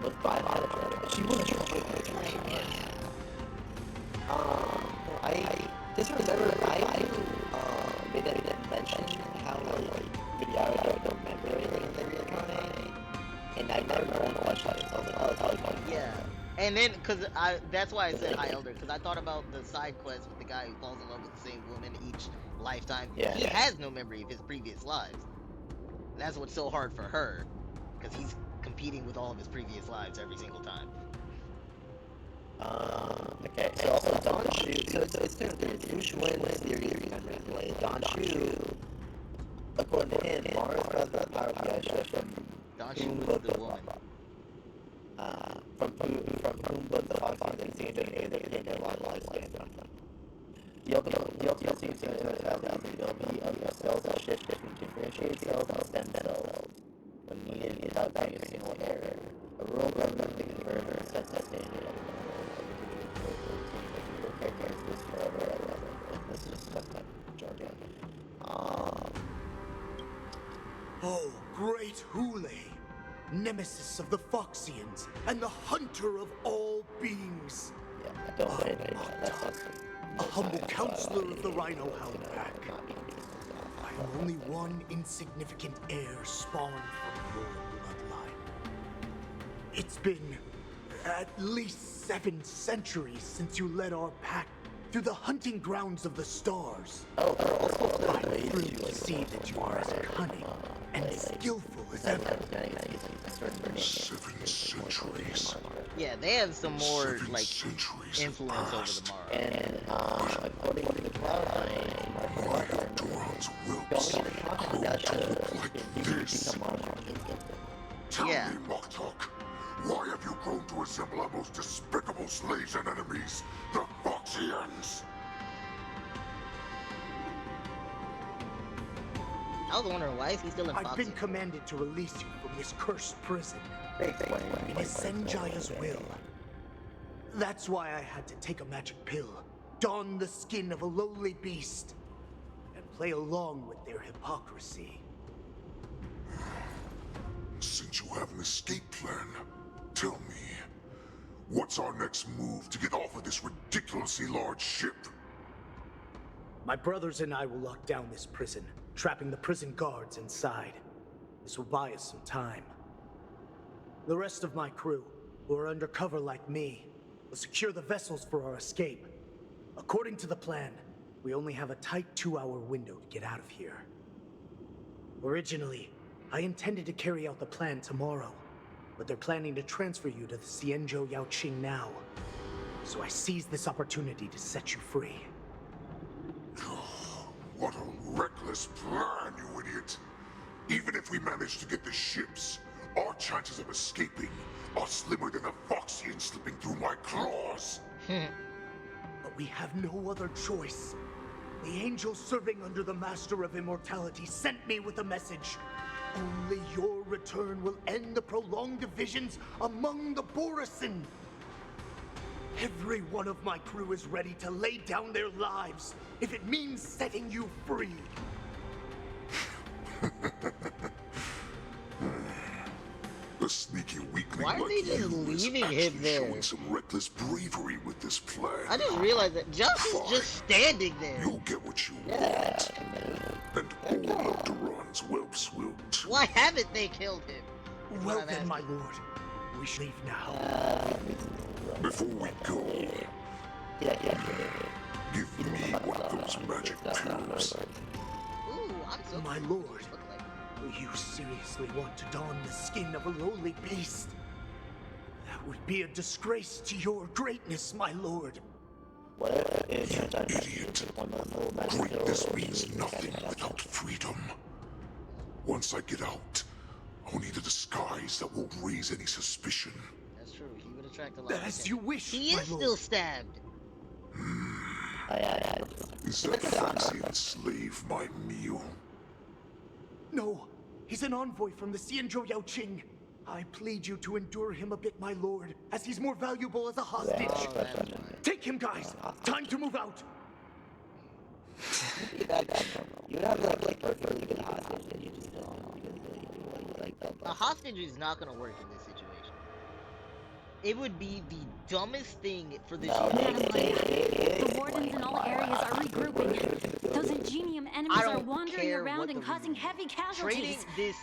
but Bai Hong, she was trying I just remember Bailu made that mention how, like, Vidyadhara don't remember anything in the real time. And I never want to watch that until the other time. Yeah. And then, that's why I said High Elder, because I thought about the side quest with the guy who falls in love with the same woman each lifetime. Yeah. He has no memory of his previous lives. And that's what's so hard for her, because he's competing with all of his previous lives every single time. Okay, so also Don Shu, so it's two Shuwen theory memory. Don Shu, according to him, Mars has the power of the Aisha from Pumbaa the woman. From Pumbaa the Foxy and seeing that they can get a lot of lifespan from them. The ultimate seems to have the ability of the cells that shift between differentiated cells and stem cells when needed without doing a single error. A rule government can further set that standard. This is stuff like jargon. Oh, great Hule, nemesis of the Foxians and the hunter of all beings. Yeah, don't say that. That's a humble counselor of the Rhino Hound Pack. I am only one insignificant heir spawned from your bloodline. It's been at least 7 centuries since you led our pack through the hunting grounds of the stars. I'm thrilled to see that you are as cunning and skillful as ever. 7 centuries. Yeah, they have some more, like, influence over the Mara. And, according to the Cloud9, Tell me, Moktok, why have you grown to assemble our most despicable slaves and enemies, the Foxians? I was wondering, why is he still in Foxy? I've been commanded to release you from this cursed prison. It is Senjaya's will. That's why I had to take a magic pill, don the skin of a lowly beast, and play along with their hypocrisy. Since you have an escape plan, tell me, what's our next move to get off of this ridiculously large ship? My brothers and I will lock down this prison, trapping the prison guards inside. This will buy us some time. The rest of my crew, who are undercover like me, will secure the vessels for our escape. According to the plan, we only have a tight 2-hour window to get out of here. Originally, I intended to carry out the plan tomorrow, but they're planning to transfer you to the Xianzhou Yaoqing now. So I seized this opportunity to set you free. What a reckless plan, you idiot! Even if we manage to get the ships, our chances of escaping are slimmer than a Foxian slipping through my claws. But we have no other choice. The angel serving under the Master of Immortality sent me with a message. Only your return will end the prolonged divisions among the Borisin. Every one of my crew is ready to lay down their lives if it means setting you free. The sneaky weakling Why are like they just you is leaving him actually there? showing some reckless bravery with this plan. I just realized that Josh is just standing there. You'll get what you want. And all of Duran's whelps will too. Why haven't they killed him? Is what Well I'm then, my asking. lord, we should leave now. Before we go, give me one of those magic pills. Ooh, I'm so My lord, you seriously want to don the skin of a lowly beast? That would be a disgrace to your greatness, my lord. Idiot. Greatness means nothing without freedom. Once I get out, I'll need a disguise that won't raise any suspicion. That's true. He would attract a lot of As attention. you wish, He my is lord. still stabbed. Is that Foxian slave my meal? No, he's an envoy from the Xianzhou Yaoqing. I plead you to endure him a bit, my lord, as he's more valuable as a hostage. Take him, guys. Time to move out. You have like a really good hostage that you just don't like that. A hostage is not gonna work in this situation. It would be the dumbest thing for this. The wardens in all areas are regrouping. Those ingenium enemies I are don't wandering care around what and the causing heavy casualties. Trading this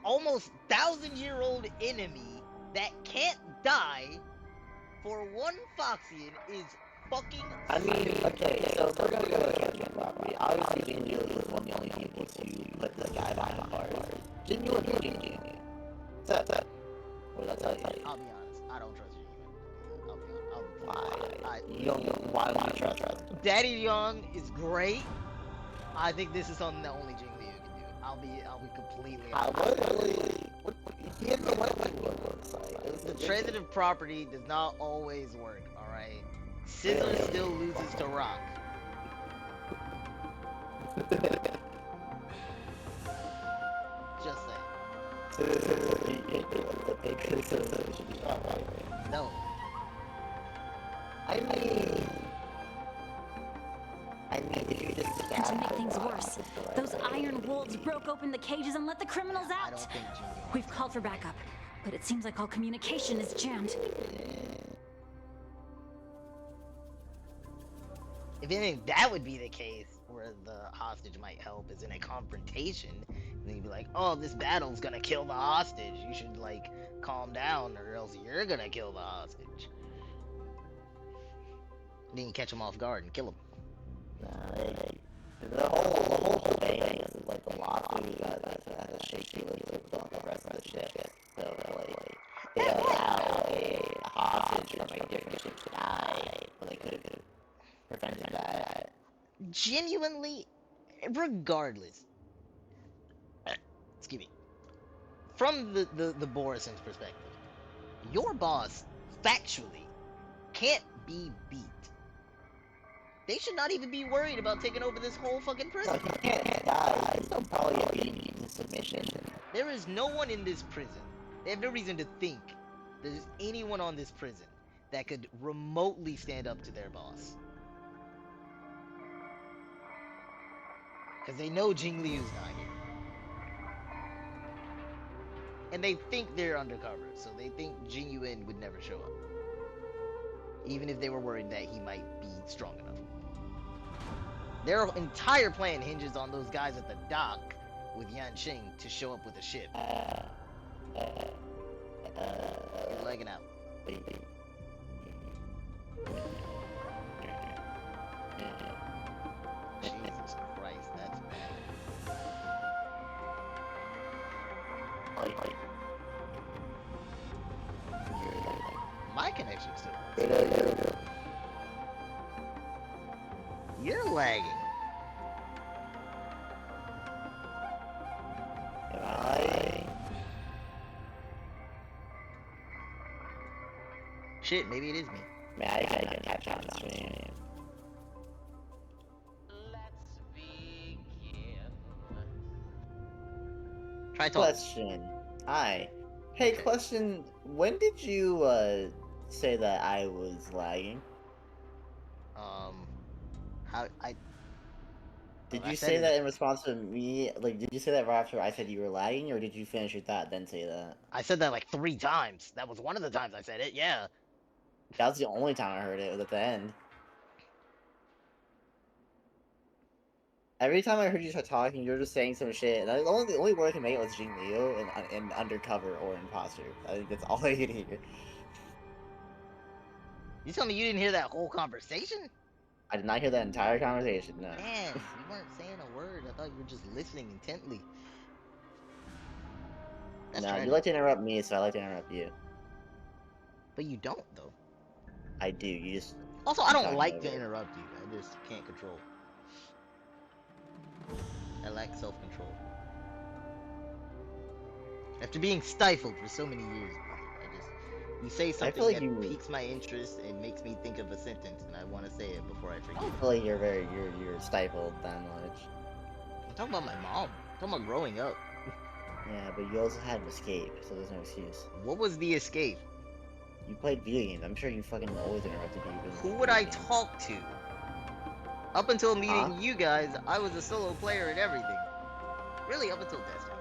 almost 1,000-year-old enemy that can't die for one Foxian is fucking. I mean, okay, so if we're gonna go to Captain property, obviously Jinyu was one of the only people to put this guy behind bars. Jinyu or Jinyu? What did I tell you? I'll be honest, I don't trust you. Why? You don't. Why don't you trust him? Daddy Young is great. I think this is something that only Jing Liu can do. I'll be completely I honest. would really. He has the weapon what looks like. The transitive property does not always work, alright? Scissor still loses to Rock. Just saying. No. I mean, if you just And to make things worse, those iron wolves broke open the cages and let the criminals out. We've called for backup, but it seems like all communication is jammed. If anything, that would be the case where the hostage might help is in a confrontation. And then you'd be like, oh, this battle's gonna kill the hostage. You should, like, calm down or else you're gonna kill the hostage. Then you catch him off guard and kill him. The whole thing is like the lawsuit that the shaky with the rest of the ship. So like they allow a hostage from a different ship to die, but they could have prevented that. Genuinely, regardless. Excuse me. From the Borisin's perspective, your boss factually can't be beat. They should not even be worried about taking over this whole fucking prison. He can't die. He's still probably a beat in submission. There is no one in this prison. They have no reason to think there's anyone on this prison that could remotely stand up to their boss. Because they know Jing Liu's not here. And they think they're undercover, so they think Jing Yuan would never show up. Even if they were worried that he might be strong enough. Their entire plan hinges on those guys at the dock with Yanqing to show up with a ship. You're legging out. Jesus Christ, that's bad. My connection still works. You're lagging. Am I lagging? Shit, maybe it is me. Man, I gotta catch on the stream. Try talk. Question. Hi. Hey, Okay. question. When did you say that I was lagging? How I. Did I you said say it- that in response to me? Like, did you say that right after I said you were lagging, or did you finish your thought then say that? I said that like 3 times. That was one of the times I said it. Yeah. That was the only time I heard it. Was at the end. Every time I heard you start talking, you were just saying some shit. And the only word I could make it was Jing Liu and undercover or imposter. I think that's all I could hear. You tell me you didn't hear that whole conversation? I did not hear that entire conversation. No. Man, you weren't saying a word. I thought you were just listening intently. That's No, tragic. you like to interrupt me, so I like to interrupt you. But you don't though. I do. You just. Also, I don't talking like over to it. interrupt you. I just can't control. I lack self-control. After being stifled for so many years, you say something feel like that you- piques my interest and makes me think of a sentence, and I want to say it before I forget. I feel like you're stifled that much. I'm talking about my mom. I'm talking about growing up. Yeah, but you also had an escape, so there's no excuse. What was the escape? You played video games. I'm sure you fucking always interrupted people. Who would I talk to? Up until meeting you guys, I was a solo player and everything. Really, up until Destiny.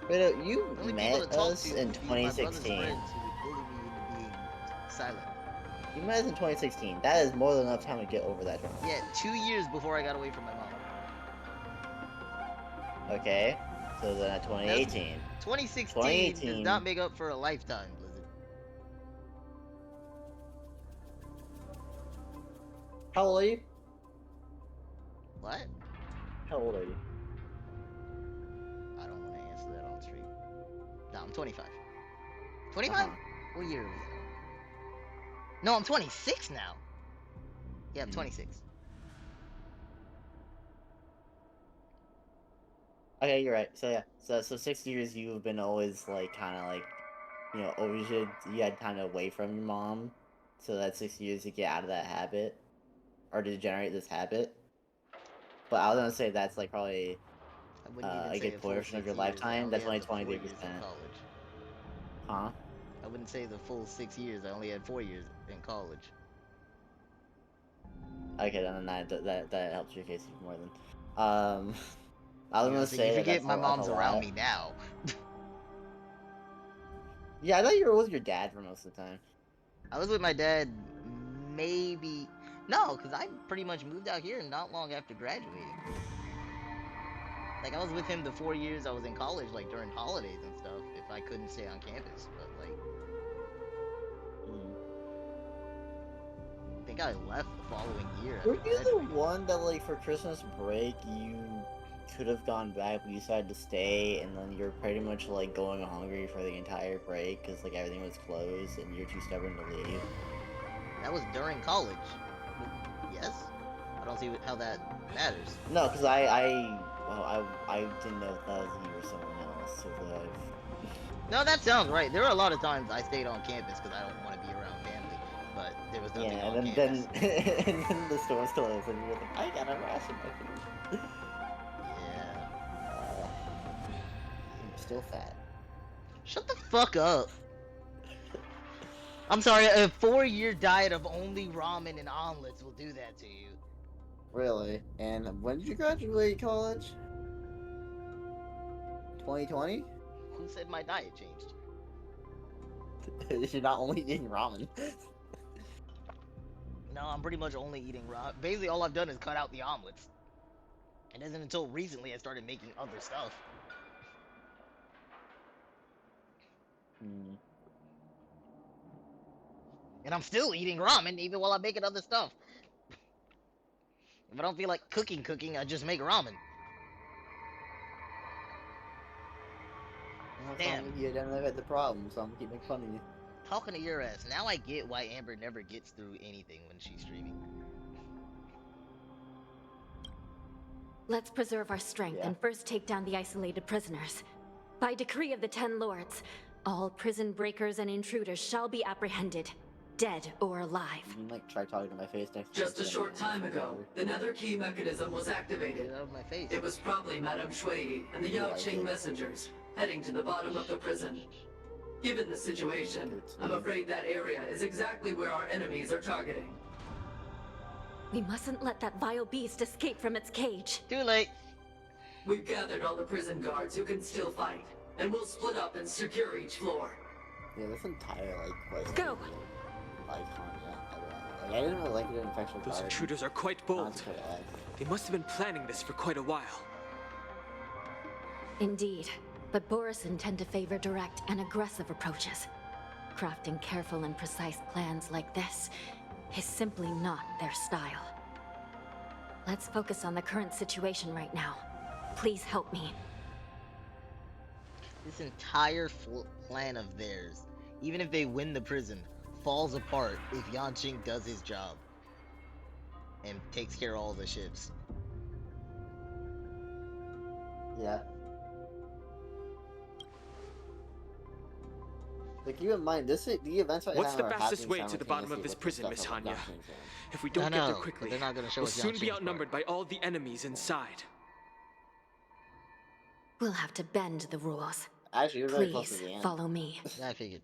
But you The only met people to talk us to in would be my brother's 2016. friends who would bully me into being silent. You met us in 2016. That is more than enough time to get over that trauma. Yeah, 2 years before I got away from my mom. Okay, so then at 2018. 2016 does 2018. not make up for a lifetime, Blizzard. How old are you? What? How old are you? I don't want to answer that on stream. No, I'm 25. 25? What year are we in? No, I'm 26 now. Yeah, I'm 26. Okay, you're right. So yeah, so 6 years you've been always like kind of like, you know, always you had time away from your mom, so that 6 years to get out of that habit, or to generate this habit. But I was gonna say that's like probably I wouldn't even a say good a full portion of 6 your years. I lifetime. only That's had only the 4 years 23%. in college. Huh? I wouldn't say the full 6 years. I only had 4 years in college. Okay, then that helps your case even more than. I was You know, gonna so say you that forget that's my a mom's lot. around me now. Yeah, I thought you were with your dad for most of the time. I was with my dad maybe... No, because I pretty much moved out here not long after graduating. Like, I was with him the 4 years I was in college, like, during holidays and stuff, if I couldn't stay on campus, but, like... I think I left the following year. Were after you the graduating. one that, like, for Christmas break, you could have gone back, but you decided to stay, and then you're pretty much, like, going hungry for the entire break, because, like, everything was closed, and you're too stubborn to leave? That was during college. Yes? I don't see how that matters. No, because I didn't know if that was you or someone else, so that No, that sounds right. There were a lot of times I stayed on campus because I don't want to be around family, but there was nothing yeah, on and campus. then, and then the store's closed, and you're like, I gotta ration my food. Yeah. You're still fat. Shut the fuck up. I'm sorry, a 4-year diet of only ramen and omelets will do that to you. Really? And when did you graduate college? 2020? Who said my diet changed? You're not only eating ramen. No, I'm pretty much only eating ramen. Basically, all I've done is cut out the omelets. It isn't until recently I started making other stuff. And I'm still eating ramen even while I'm making other stuff. If I don't feel like cooking, I just make ramen. Damn. You didn't live at the problem, so I'm gonna keep making fun of you. Talking to your ass. Now I get why Amber never gets through anything when she's streaming. Let's preserve our strength and first take down the isolated prisoners. By decree of the Ten Lords, all prison breakers and intruders shall be apprehended, dead or alive. You can, like, try talking to my face next time. Just a short time ago, the nether key mechanism was activated. It was probably Madame Shui and the Yao Qing messengers heading to the bottom of the prison. Given the situation, I'm afraid that area is exactly where our enemies are targeting. We mustn't let that vile beast escape from its cage. Too late. We've gathered all the prison guards who can still fight, and we'll split up and secure each floor. Yeah, this entire, like, quest. Go! Like, I didn't really like it in Infection Those Garden. intruders are quite bold. They must have been planning this for quite a while. Indeed, but Borison tend to favor direct and aggressive approaches. Crafting careful and precise plans like this is simply not their style. Let's focus on the current situation right now. Please help me. This entire plan of theirs, even if they win the prison, falls apart if Yanqing does his job and takes care of all the ships. Yeah. Like, keep in mind, the events right What's now the are fastest happening way to the bottom of this simultaneously prison, with Miss the stuff Hanya? of Yanqing's in. If we don't I get know, there but quickly, they're not gonna show we'll us soon be Yanqing's outnumbered by all the enemies inside. We'll have to bend the rules. Actually, you're very close Please, to the end. follow me. I figured.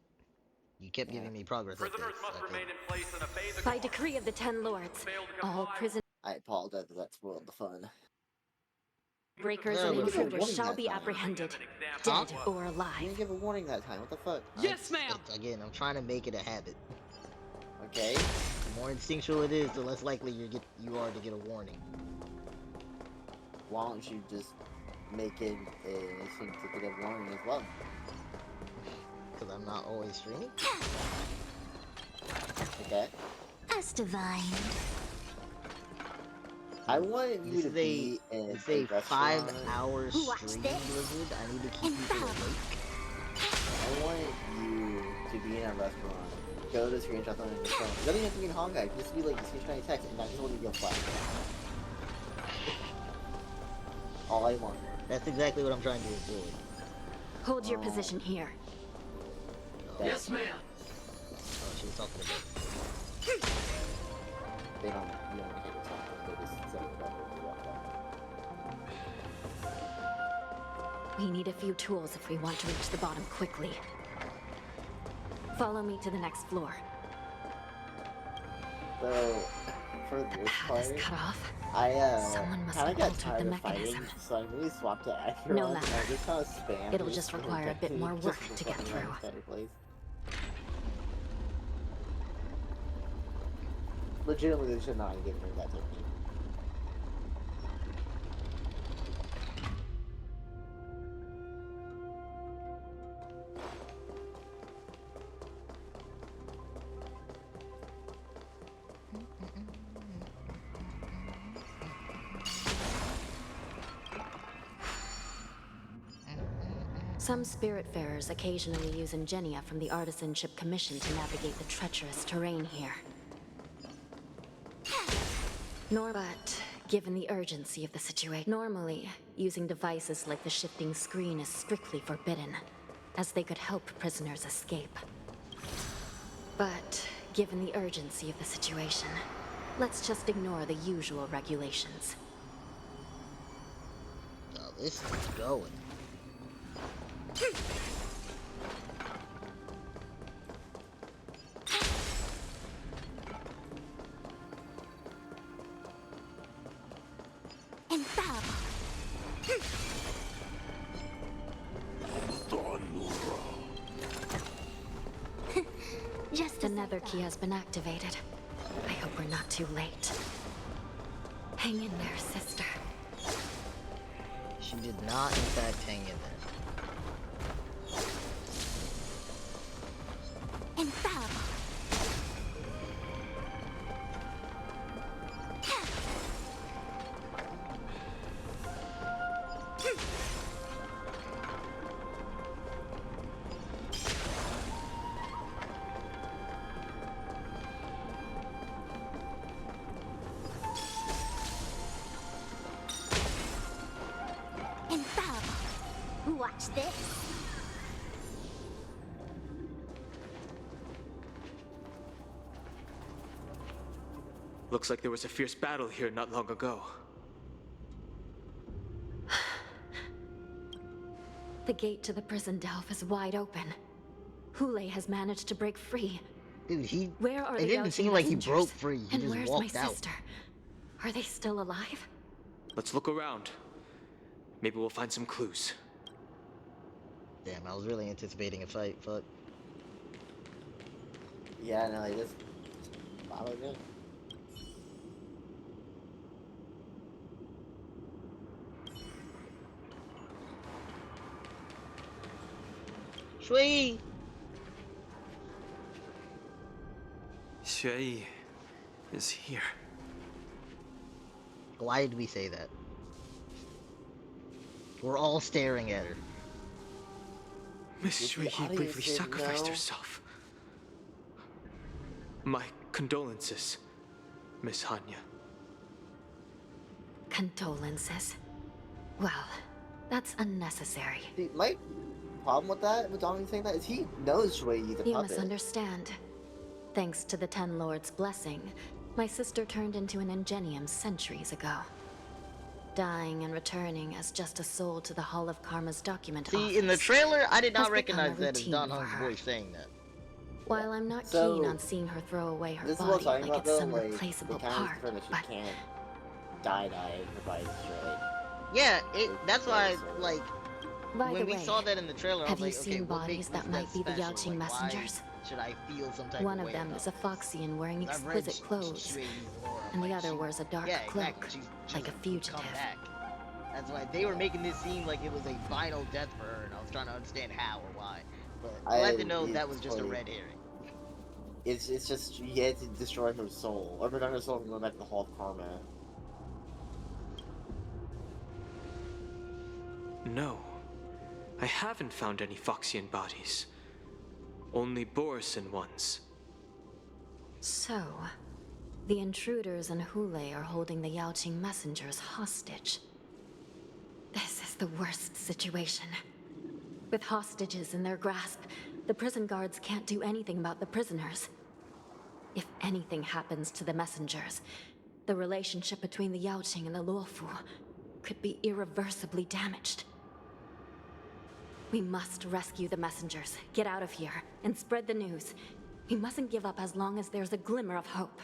You kept giving me progress updates. By decree of the Ten Lords, all prison I apologize if that spoiled the fun. breakers No, and but give a intruders warning shall that be time. apprehended, Huh? dead or You alive. didn't give a warning that time, what the fuck? Again, I'm trying to make it a habit. Okay. The more instinctual it is, the less likely you are to get a warning. Why don't you just make it a instinctive warning as well? Because I'm not always streaming? Okay. As divine. I want you This to is be in it's a restaurant. 5-hour Watch stream, this. Blizzard. I need to keep people awake. I want you to be in a restaurant. Go to screenshots on your phone. It doesn't even have to be in Honkai. Just be like a screenshot text and I just want you to go flat. All I want. That's exactly what I'm trying to avoid. Hold your position here. Yes, ma'am. Oh, she was talking to me. They don't hate what's happening. They just say whatever they walk out. We need a few tools if we want to reach the bottom quickly. Follow me to the next floor. So, for The this path part, is cut off. kind Someone must of have got altered tired the of fighting, mechanism. so I really swapped to Acheron. No and matter. I just kind of spam. It'll this just require a bit technique more just work for to get fucking through. running better plays. Legitimately, they should not have given her that technique. Some Spiritfarers occasionally use Ingenia from the Artisanship Commission to navigate the treacherous terrain here. But, given the urgency of the situation, normally, using devices like the shifting screen is strictly forbidden, as they could help prisoners escape. But, given the urgency of the situation, let's just ignore the usual regulations. Oh, this is going. Infallible. Just The nether key has been activated. I hope we're not too late. Hang in there, sister. She did not, in fact, hang in there. infallible. Watch this. Looks like there was a fierce battle here not long ago. The gate to the prison delve is wide open. Hule has managed to break free. Dude, Where are it the didn't Yaoqing seem like he messengers? broke free. He And just where's walked my out. sister? Are they still alive? Let's look around. Maybe we'll find some clues. Damn, I was really anticipating a fight. Fuck. Yeah, no, he just followed it. Shui! Shui is here. Why did we say that? We're all staring at her. Miss Shui briefly sacrificed herself. My condolences, Miss Hanya. Condolences. Well, that's unnecessary. My problem with that, with Dominic saying that, is he knows Shui's a You puppet. misunderstand. Thanks to the Ten Lords' blessing, my sister turned into an Ingenium centuries ago. Dying and returning as just a soul to the Hall of Karma's document See, in the trailer, I did has not become a recognize that as routine Don for Hung's her. voice saying that. While I'm not So, keen on seeing her throw away her This is body what I'm talking like about it's though, some like, replaceable the kind part, of that she but can't die her body's destroyed. Yeah, that's why, like, By when the we way, saw that in the trailer, I have was you like, okay, seen what bodies makes that this might be the special? Yaoqing Like, why messengers? should I feel some type One of of way them about is a Foxian wearing I've read exquisite clothes, Shui's lore, and the like, other she- wears a dark yeah, cloak, exactly. She's like a come fugitive. back. That's why they were making this seem like it was a final death for her, and I was trying to understand how or why. But glad to know that was just a red herring. It's just, you had to destroy her soul, or prevent her soul from going back to the Hall of Karma. No. I haven't found any Foxian bodies. Only Borisin ones. So, the intruders and Hule are holding the Yaoqing messengers hostage. This is the worst situation. With hostages in their grasp, the prison guards can't do anything about the prisoners. If anything happens to the messengers, the relationship between the Yaoqing and the Luofu could be irreversibly damaged. We must rescue the messengers, get out of here, and spread the news. We mustn't give up as long as there's a glimmer of hope.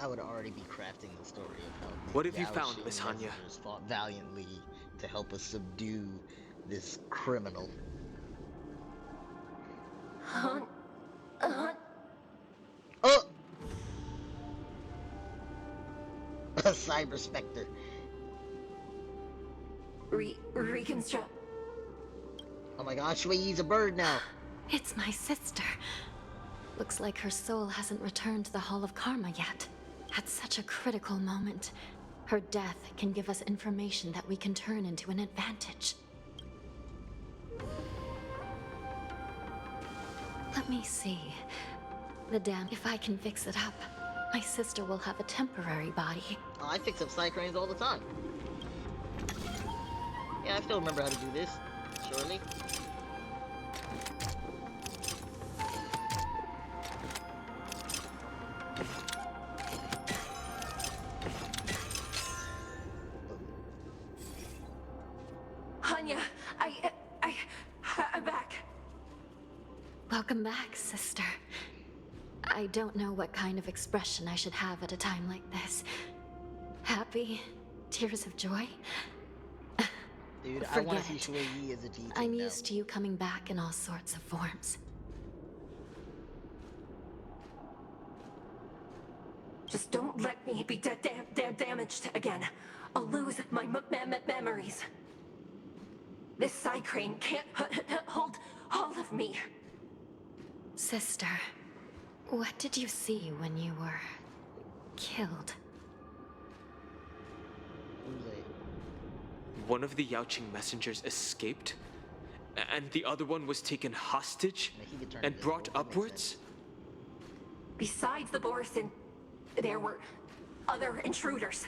I would already be crafting the story of how the What have you Yaoqing found, Miss Hanya? messengers fought valiantly to help us subdue this criminal. Oh! A cyber specter. Reconstruct. Oh my gosh, Shui's a bird now. It's my sister. Looks like her soul hasn't returned to the Hall of Karma yet. At such a critical moment, her death can give us information that we can turn into an advantage. Let me see. The dam, if I can fix it up, my sister will have a temporary body. Oh, I fix up Psycranes all the time. Yeah, I still remember how to do this, surely. Hanya, I'm back. Welcome back, sister. I don't know what kind of expression I should have at a time like this. Happy? Tears of joy? Dude, I want to see Forget Shui as a teacher I'm now. used to you coming back in all sorts of forms. Just don't let me be damaged again. I'll lose my memories. This Psycrane can't hold all of me. Sister, what did you see when you were killed? One of the Yaoqing messengers escaped, and the other one was taken hostage and brought upwards? Besides the Borisin, there were other intruders.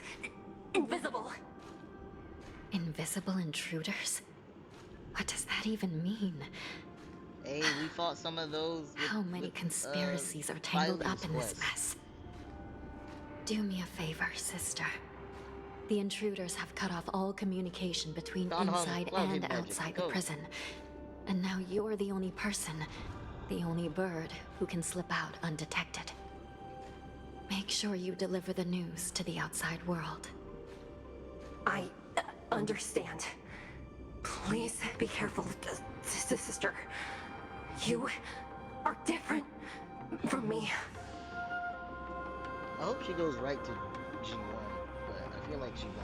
Invisible. Invisible intruders? What does that even mean? Hey, we fought some of those. How many conspiracies are tangled up in this mess? Do me a favor, sister. The intruders have cut off all communication between inside and outside the prison. And now you're the only person, the only bird, who can slip out undetected. Make sure you deliver the news to the outside world. I understand. Please be careful, sister. You are different from me. I hope she goes right to G1, but I feel like she won't.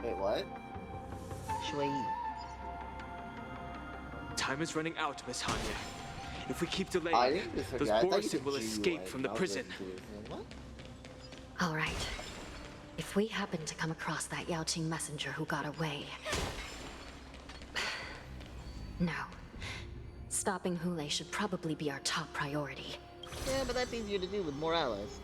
Wait, what? Shui. Time is running out, Miss Hanya. If we keep delaying, those Borisin will escape from the prison. All right. If we happen to come across that Yaoqing messenger who got away... No. Stopping Hule should probably be our top priority. Yeah, but that's easier to do with more allies.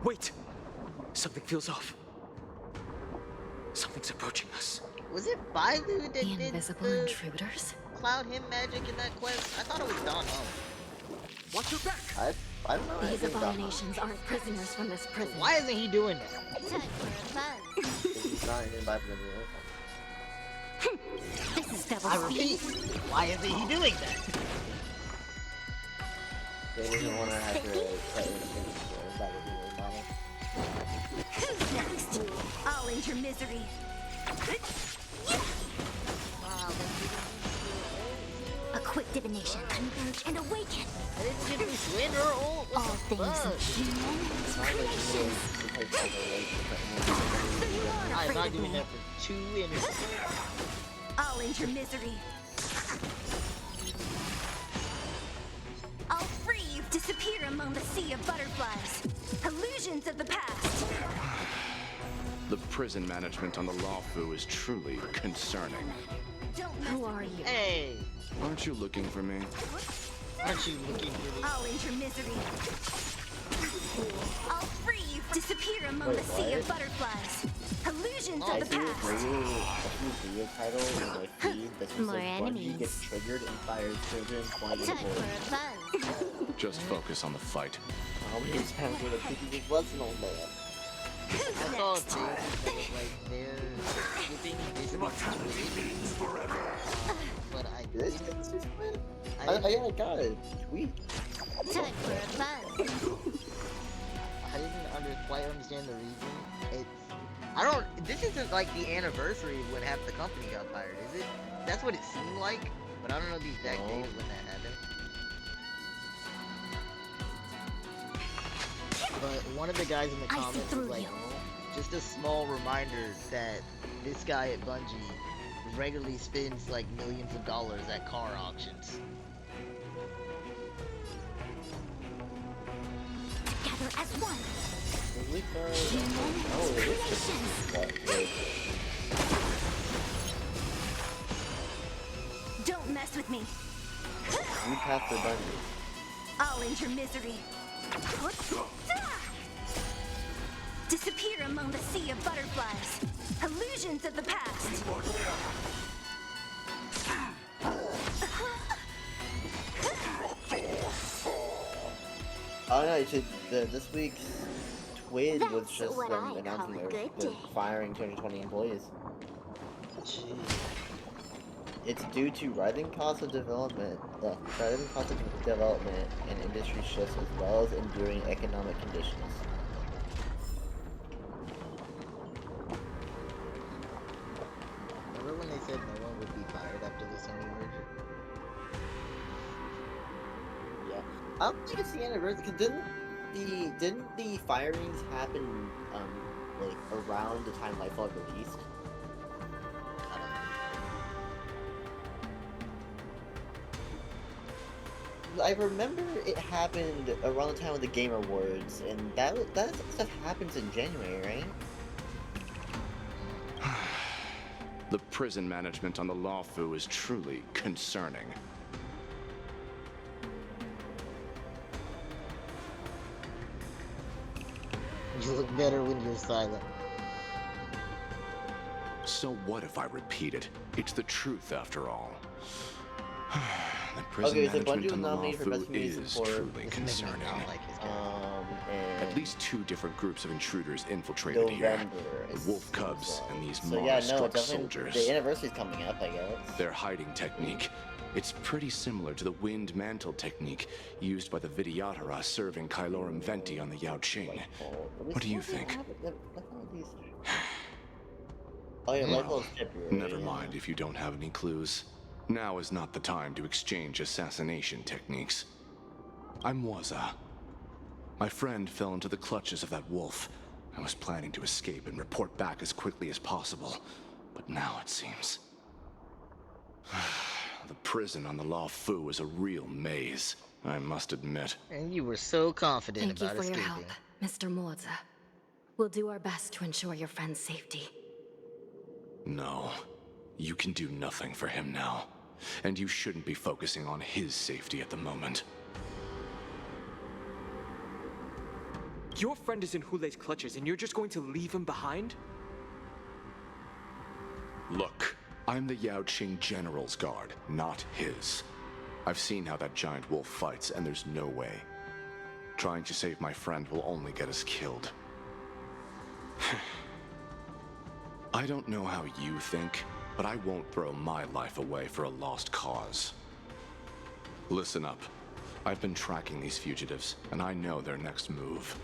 Wait! Something feels off. Something's approaching us. Was it Bailu that did invisible intruders? Cloud him magic in that quest? I thought it was Don Ho. Watch your back! I don't know. These abominations aren't prisoners from this prison. Why isn't he doing that? He's not in by the This is double I repeat, why isn't he doing that? They didn't want to have to play that would be really model. Who's next? I'll end your misery. A quick divination, converge and awaken. I didn't get this win or all. All things in human creations. I'm not doing that for 2 innings. I'll end your misery. I'll free you. Disappear among the sea of butterflies. Illusions of the past. The prison management on the Luofu is truly concerning. Who are you? Hey! Aren't you looking for me? Aren't you looking for me? I'll end your misery. I'll free you. Disappear among the sea of butterflies. Illusions of the past. Video title in my feed that just More says Bungie enemies. gets triggered and fires children quantity Time for a buzz. Just focus on the fight. How many times would a piggy just was an old man? I saw a thing that was like they're skipping invisible forever. But I This didn't. is I got it. Tweet. Time for a buzz. I didn't quite understand the reason. I don't. This isn't like the anniversary of when half the company got fired, is it? That's what it seemed like, but I don't know the exact date of when that happened. But one of the guys in the comments was like, just a small reminder that this guy at Bungie regularly spends like millions of dollars at car auctions. Gather as one. Don't mess with me. You passed the Bungie. I'll end your misery. Disappear among the sea of butterflies. Illusions of the past. Oh no, it should, this week's tweet was That's just what them I announcing call a they're good day. firing 220 employees. Jeez. It's due to rising costs of development, and industry shifts, as well as enduring economic conditions. Remember when they said no one would be fired after the Sony merger? Yeah, I don't think it's the anniversary. Cause Didn't the firings happen like around the time Lightfall released? I remember it happened around the time of the Game Awards, and that stuff happens in January, right? The prison management on the Luofu is truly concerning. You look better when you're silent. So what if I repeat it? It's the truth after all. The prison management on the Luofu is truly concerning. At least 2 different groups of intruders infiltrated here. The Wolf Cubs and these Mara-struck soldiers. The anniversary's coming up, I guess. Their hiding technique. It's pretty similar to the wind mantle technique used by the Vidyadhara serving Kailorum Venti on the Yaoqing. What do you think? Oh, never mind if you don't have any clues. Now is not the time to exchange assassination techniques. I'm Waza. My friend fell into the clutches of that wolf. I was planning to escape and report back as quickly as possible, but now it seems... The prison on the Luofu is a real maze, I must admit. And you were so confident about escaping. Thank you for your help, Mr. Moza. We'll do our best to ensure your friend's safety. No. You can do nothing for him now. And you shouldn't be focusing on his safety at the moment. Your friend is in Hulei's clutches and you're just going to leave him behind? Look. I'm the Yaoqing General's guard, not his. I've seen how that giant wolf fights, and there's no way. Trying to save my friend will only get us killed. I don't know how you think, but I won't throw my life away for a lost cause. Listen up. I've been tracking these fugitives, and I know their next move.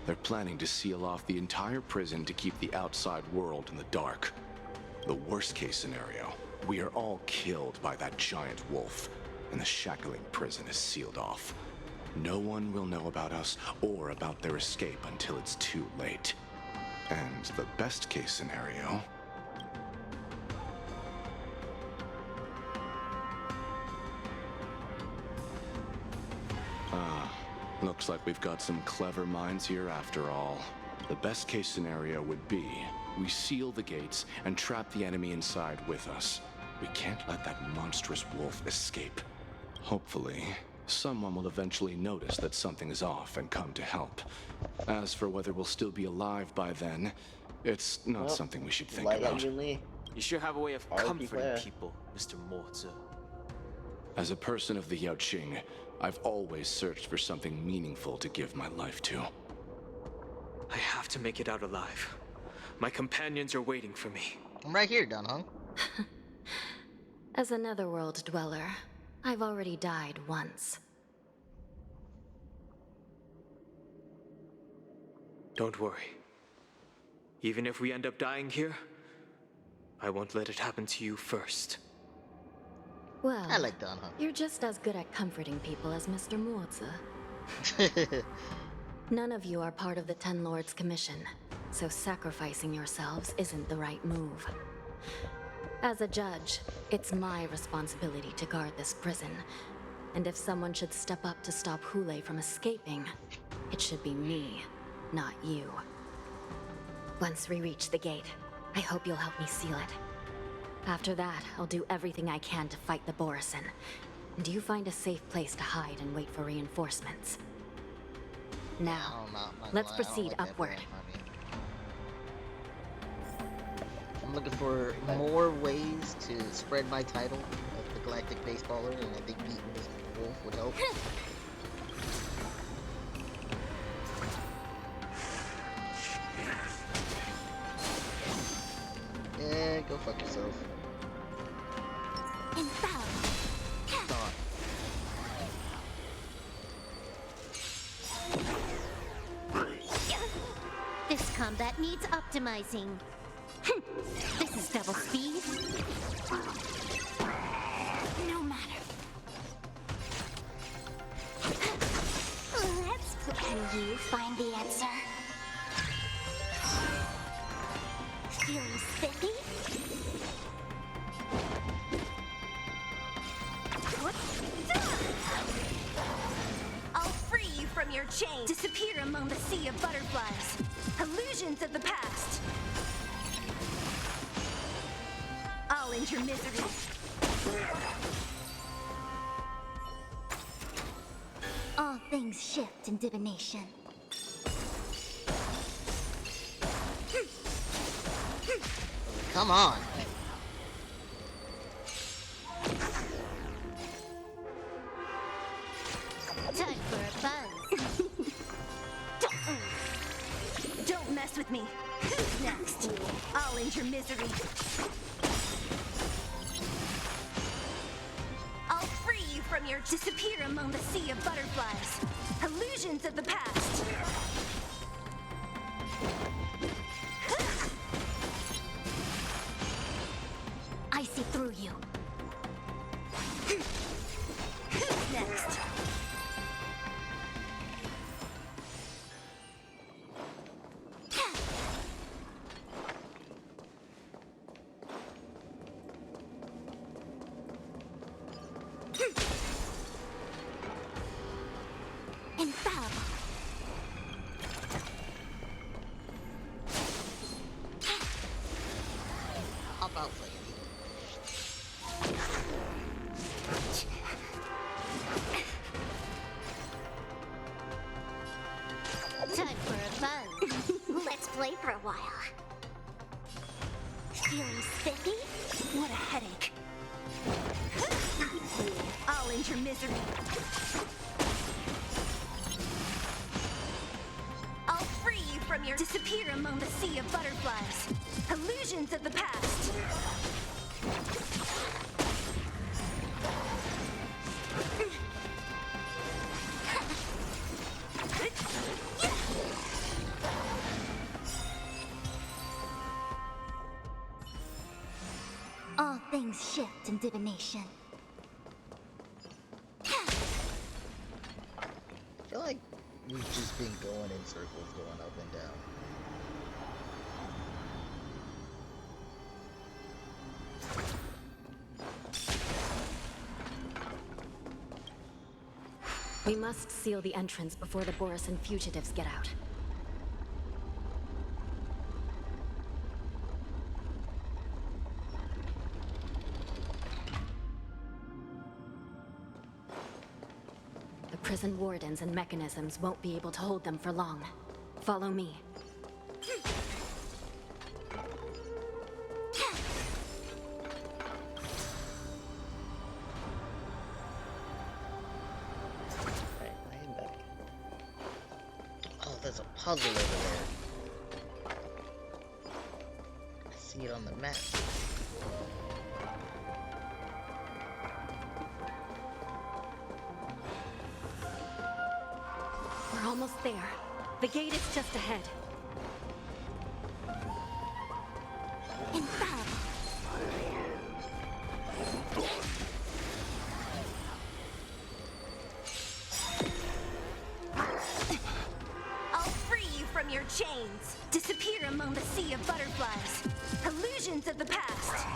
They're planning to seal off the entire prison to keep the outside world in the dark. The worst-case scenario, we are all killed by that giant wolf, and the shackling prison is sealed off. No one will know about us or about their escape until it's too late. And the best-case scenario... Looks like we've got some clever minds here after all. The best-case scenario would be we seal the gates and trap the enemy inside with us. We can't let that monstrous wolf escape. Hopefully, someone will eventually notice that something is off and come to help. As for whether we'll still be alive by then, it's not something we should think about. You sure have a way of comforting people, Mr. Morza. As a person of the Yaoqing, I've always searched for something meaningful to give my life to. I have to make it out alive. My companions are waiting for me. I'm right here, Dan Heng. As a netherworld dweller, I've already died once. Don't worry. Even if we end up dying here, I won't let it happen to you first. Well, I like Dan Heng. You're just as good at comforting people as Mr. Morza. None of you are part of the Ten Lords Commission, so sacrificing yourselves isn't the right move. As a judge, it's my responsibility to guard this prison, and if someone should step up to stop Hulei from escaping, it should be me, not you. Once we reach the gate, I hope you'll help me seal it. After that, I'll do everything I can to fight the Borisin, and you find a safe place to hide and wait for reinforcements. Now, let's proceed upward. I'm looking for more ways to spread my title of the Galactic Baseballer, and I think beating this wolf would help. Yeah, go fuck yourself. Stop. This combat needs optimizing. This is double speed. No matter. Let's plan you find the answer? Feeling spiffy? I'll free you from your chain. Disappear among the sea of butterflies. Illusions of the past. I'll end your misery. All things shift in divination. Come on. Time for a buzz. Don't mess with me. Who's next? I'll end your misery. I'll free you from your disappear among the sea of butterflies. Illusions of the past. I see through you. Who's next? Infallible. Hop out for you. Time for a buzz. Let's play for a while. Feeling spiffy? What a headache. I'll end your misery. I'll free you from your disappear among the sea of butterflies. Illusions of the past. All things shift in divination. I feel like we've just been going in circles, going up and down. We must seal the entrance before the Borisin fugitives get out. The prison wardens and mechanisms won't be able to hold them for long. Follow me. Oh, there's a puzzle over there. I see it on the map. We're almost there. The gate is just ahead. Infallible. I'll free you from your chains. Disappear among the sea of butterflies. Illusions of the past.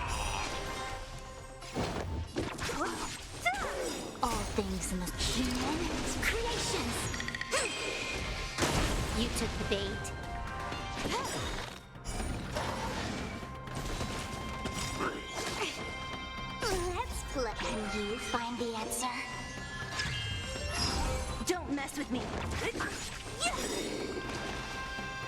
All things in the human creations. You took the bait. Let's play. Can you find the answer? Don't mess with me.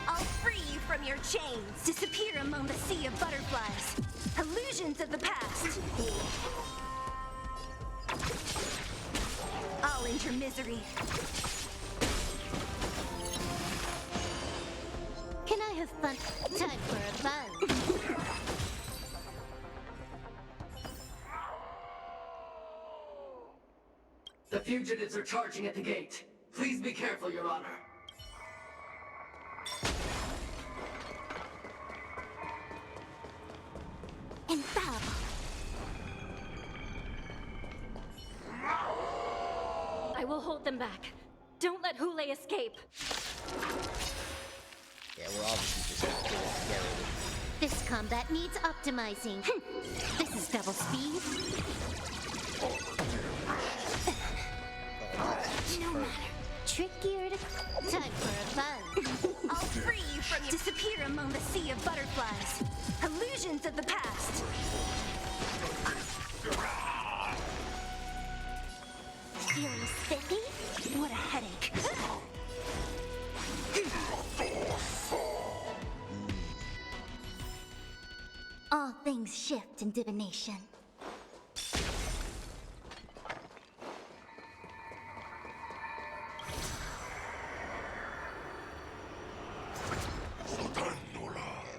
I'll free you from your chains. Disappear among the sea of butterflies. Illusions of the past. I'll end your misery. Can I have fun? Time for a buzz. The fugitives are charging at the gate. Please be careful, Your Honor. Infallible. I will hold them back. Don't let Hule escape. Yeah, we're obviously just gonna kill it together. This combat needs optimizing. This is double speed. No matter. Trickier to... Time for a buzz. I'll free you from your... Disappear among the sea of butterflies. Illusions of the past. Feeling spiffy? What a headache. All things shift in divination.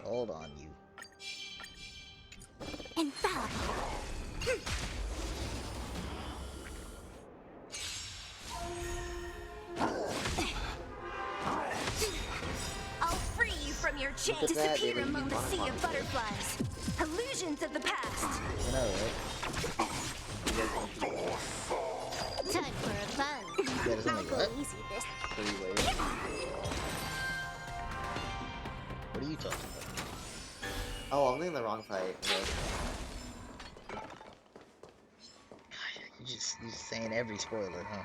Hold on, you. Infallible. I'll free you from your chain. Disappear among the sea of butterflies. Illusions of the past. You know, right? Time for a buzz. You guys only what? Easy this. 3 waves. What are you talking about? Oh, I'm in the wrong fight. You just saying every spoiler, huh?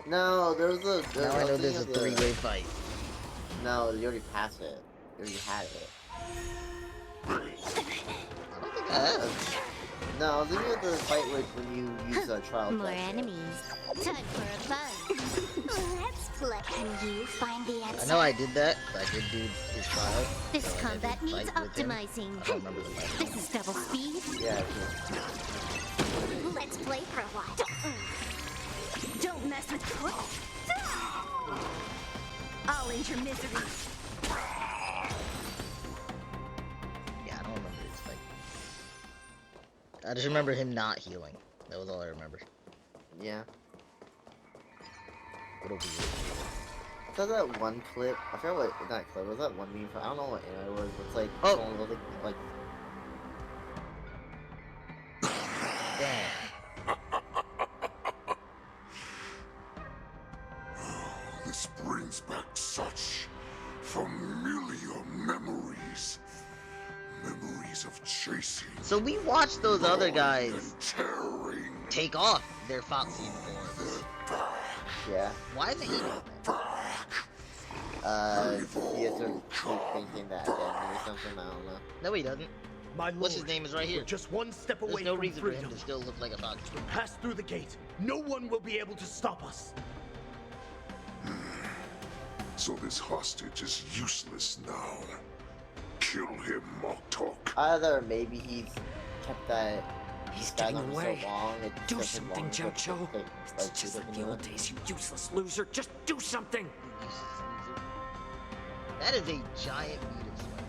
No, there's a. Now I know there's a 3-way fight. No, you already passed it. You already had it. No, I was thinking of the fight when you use a trial. More enemies. Time for a buzz. Let's play. Can you find the answer? I know I did that. I did do his trial. This so combat needs optimizing. I don't remember the fight. This is double speed. Yeah. Let's play for a while. Don't mess with Foot. I'll end your misery. Yeah, I don't remember his fight. I just remember him not healing. That was all I remember. Yeah. It'll be So that one clip, I forgot what that clip was. That one meme. I don't know what it was. It's like someone was like. Damn. This brings back such familiar memories. Memories of chasing. So we watched those other guys take off their Foxy forms. Yeah. Why is he doing He has to keep thinking that again or something. I don't know. No, he doesn't. My lord, What's his name is right here. we're just one step away There's no from reason freedom. for him to still look like a fox. Pass through the gate. No one will be able to stop us. So this hostage is useless now. Kill him, Moktok. Either maybe he's kept that. He's guy getting on for away. So long, it Do took him something, long to Jiao-Qiu. take, It's just like the old days, you useless loser. Just do something. That is a giant meat of sweat.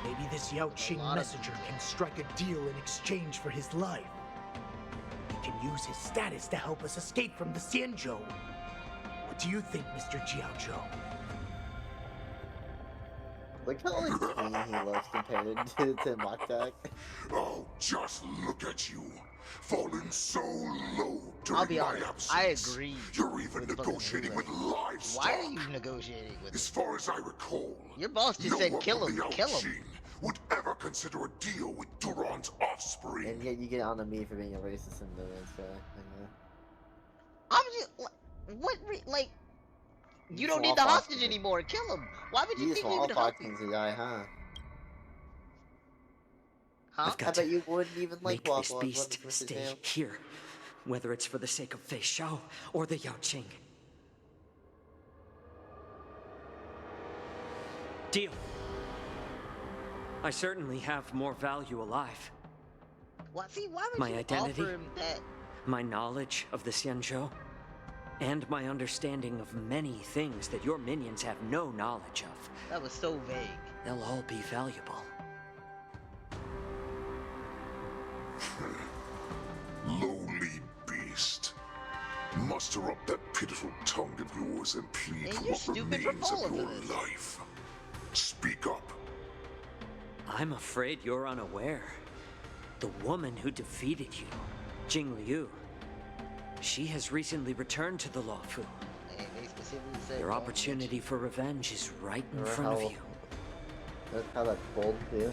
Maybe this Yao Qing messenger can strike a deal in exchange for his life. He can use his status to help us escape from the Xianzhou. What do you think, Mr. Jiao-Zhou? Look how like clean he looks compared to Moktok. Oh, just look at you. Fallen so low during I'll be my honest, absence. I agree. You're even negotiating with livestock. Why are you negotiating with As far as I recall, your boss just no said one kill from him, the kill him. Yaoqing would ever consider a deal with Duran's offspring. And yet you get on to me for being a racist and doing so. I'm just like you don't need the hostage anymore. Kill him. Why would you just think we want would all hostage? Foxings to die, huh? Huh? I've got I bet you wouldn't even like Make this Waffle. beast stay here, whether it's for the sake of Fei Xiao or the Yaoqing. Deal. I certainly have more value alive. What? See, why would My you identity, offer him that? my knowledge of the Xianzhou, and my understanding of many things that your minions have no knowledge of. That was so vague. They'll all be valuable. Lowly beast. Muster up that pitiful tongue of yours and plead for what remains of your life. Speak up. I'm afraid you're unaware. The woman who defeated you, Jing Liu, she has recently returned to the Luofu. And they specifically said Your don't opportunity for revenge is right in Remember front of how- you. That's how that bold too.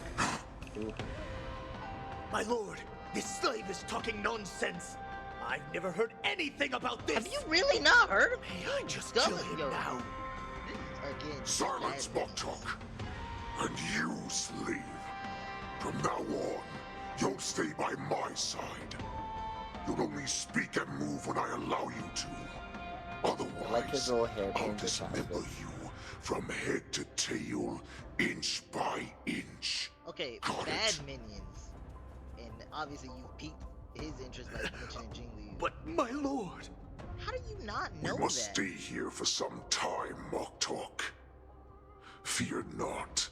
Ooh. My lord, this slave is talking nonsense. I've never heard anything about this. Have you really not heard? May I just kill him now? Again. Silence, mock talk. And you, slave. From now on, you'll stay by my side. You'll only speak and move when I allow you to. Otherwise, I'll dismember you from head to tail, inch by inch. Okay, Got bad it? minions. And obviously you piqued his interest by mentioning Jingli. But my lord. How do you not We know must that? stay here for some time, mock talk. Fear not.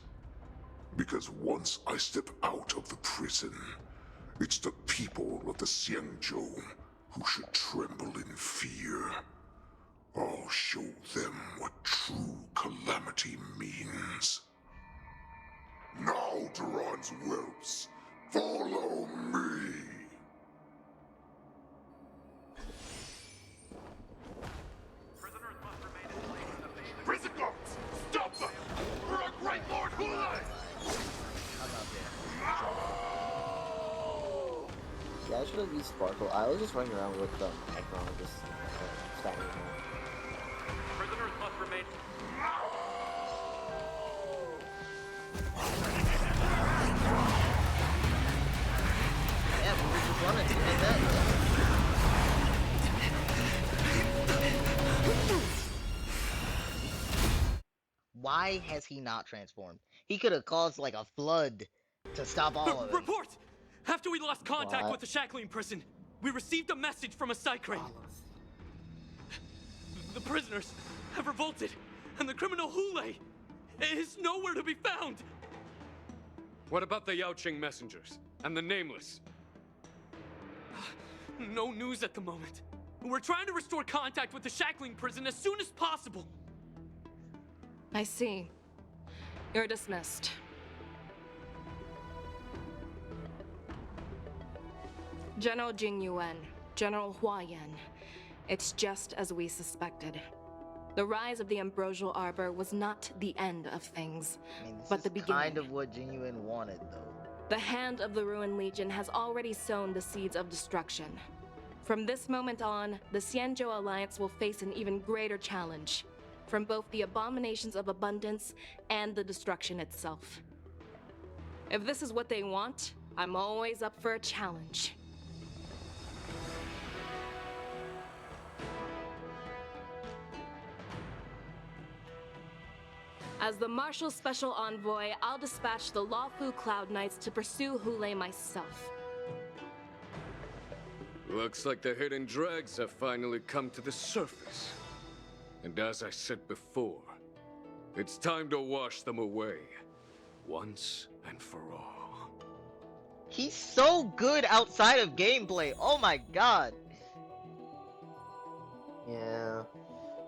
Because once I step out of the prison, it's the people of the Xianzhou who should tremble in fear. I'll show them what true calamity means. Now, Duran's whelps, follow me! Prison guards, stop them! For our great Lord Hulai! Yeah, I should have used Sparkle. I was just running around with Ekron, just standing there. Prisoners must remain. Yeah, we were just running to get that. Why has he not transformed? He could have caused like a flood to stop all of it. Report! After we lost contact What? with the Shackling prison, we received a message from a Psycrane. The prisoners have revolted, and the criminal Hule is nowhere to be found. What about the Yaoqing messengers and the Nameless? No news at the moment. We're trying to restore contact with the Shackling prison as soon as possible. I see. You're dismissed. General Jing Yuan, General Hua Yan. It's just as we suspected. The rise of the Ambrosial Arbor was not the end of things, I mean, this but is the beginning. kind of what Genuine wanted, though. The hand of the Ruined Legion has already sown the seeds of destruction. From this moment on, the Xianzhou Alliance will face an even greater challenge, from both the abominations of abundance and the destruction itself. If this is what they want, I'm always up for a challenge. As the Marshal Special Envoy, I'll dispatch the Luofu Cloud Knights to pursue Hule myself. Looks like the hidden dregs have finally come to the surface. And as I said before, it's time to wash them away, once and for all. He's so good outside of gameplay. Oh my god. Yeah.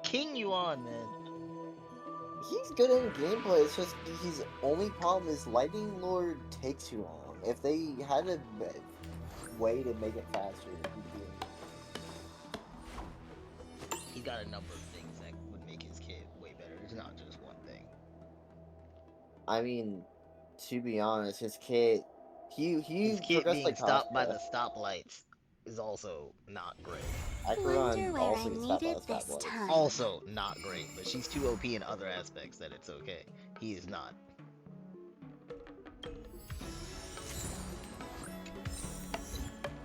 King Yuan, man. He's good in gameplay, it's just his only problem is Lightning Lord takes too long. If they had a way to make it faster, He's got a number of things that would make his kid way better. It's not just one thing. I mean, to be honest, his kid His kid progressed being like stopped by Kasuga. the stoplights is also not great. Acheron also gets stopped by the stoplights. Also not great, but she's too OP in other aspects that it's okay. He is not.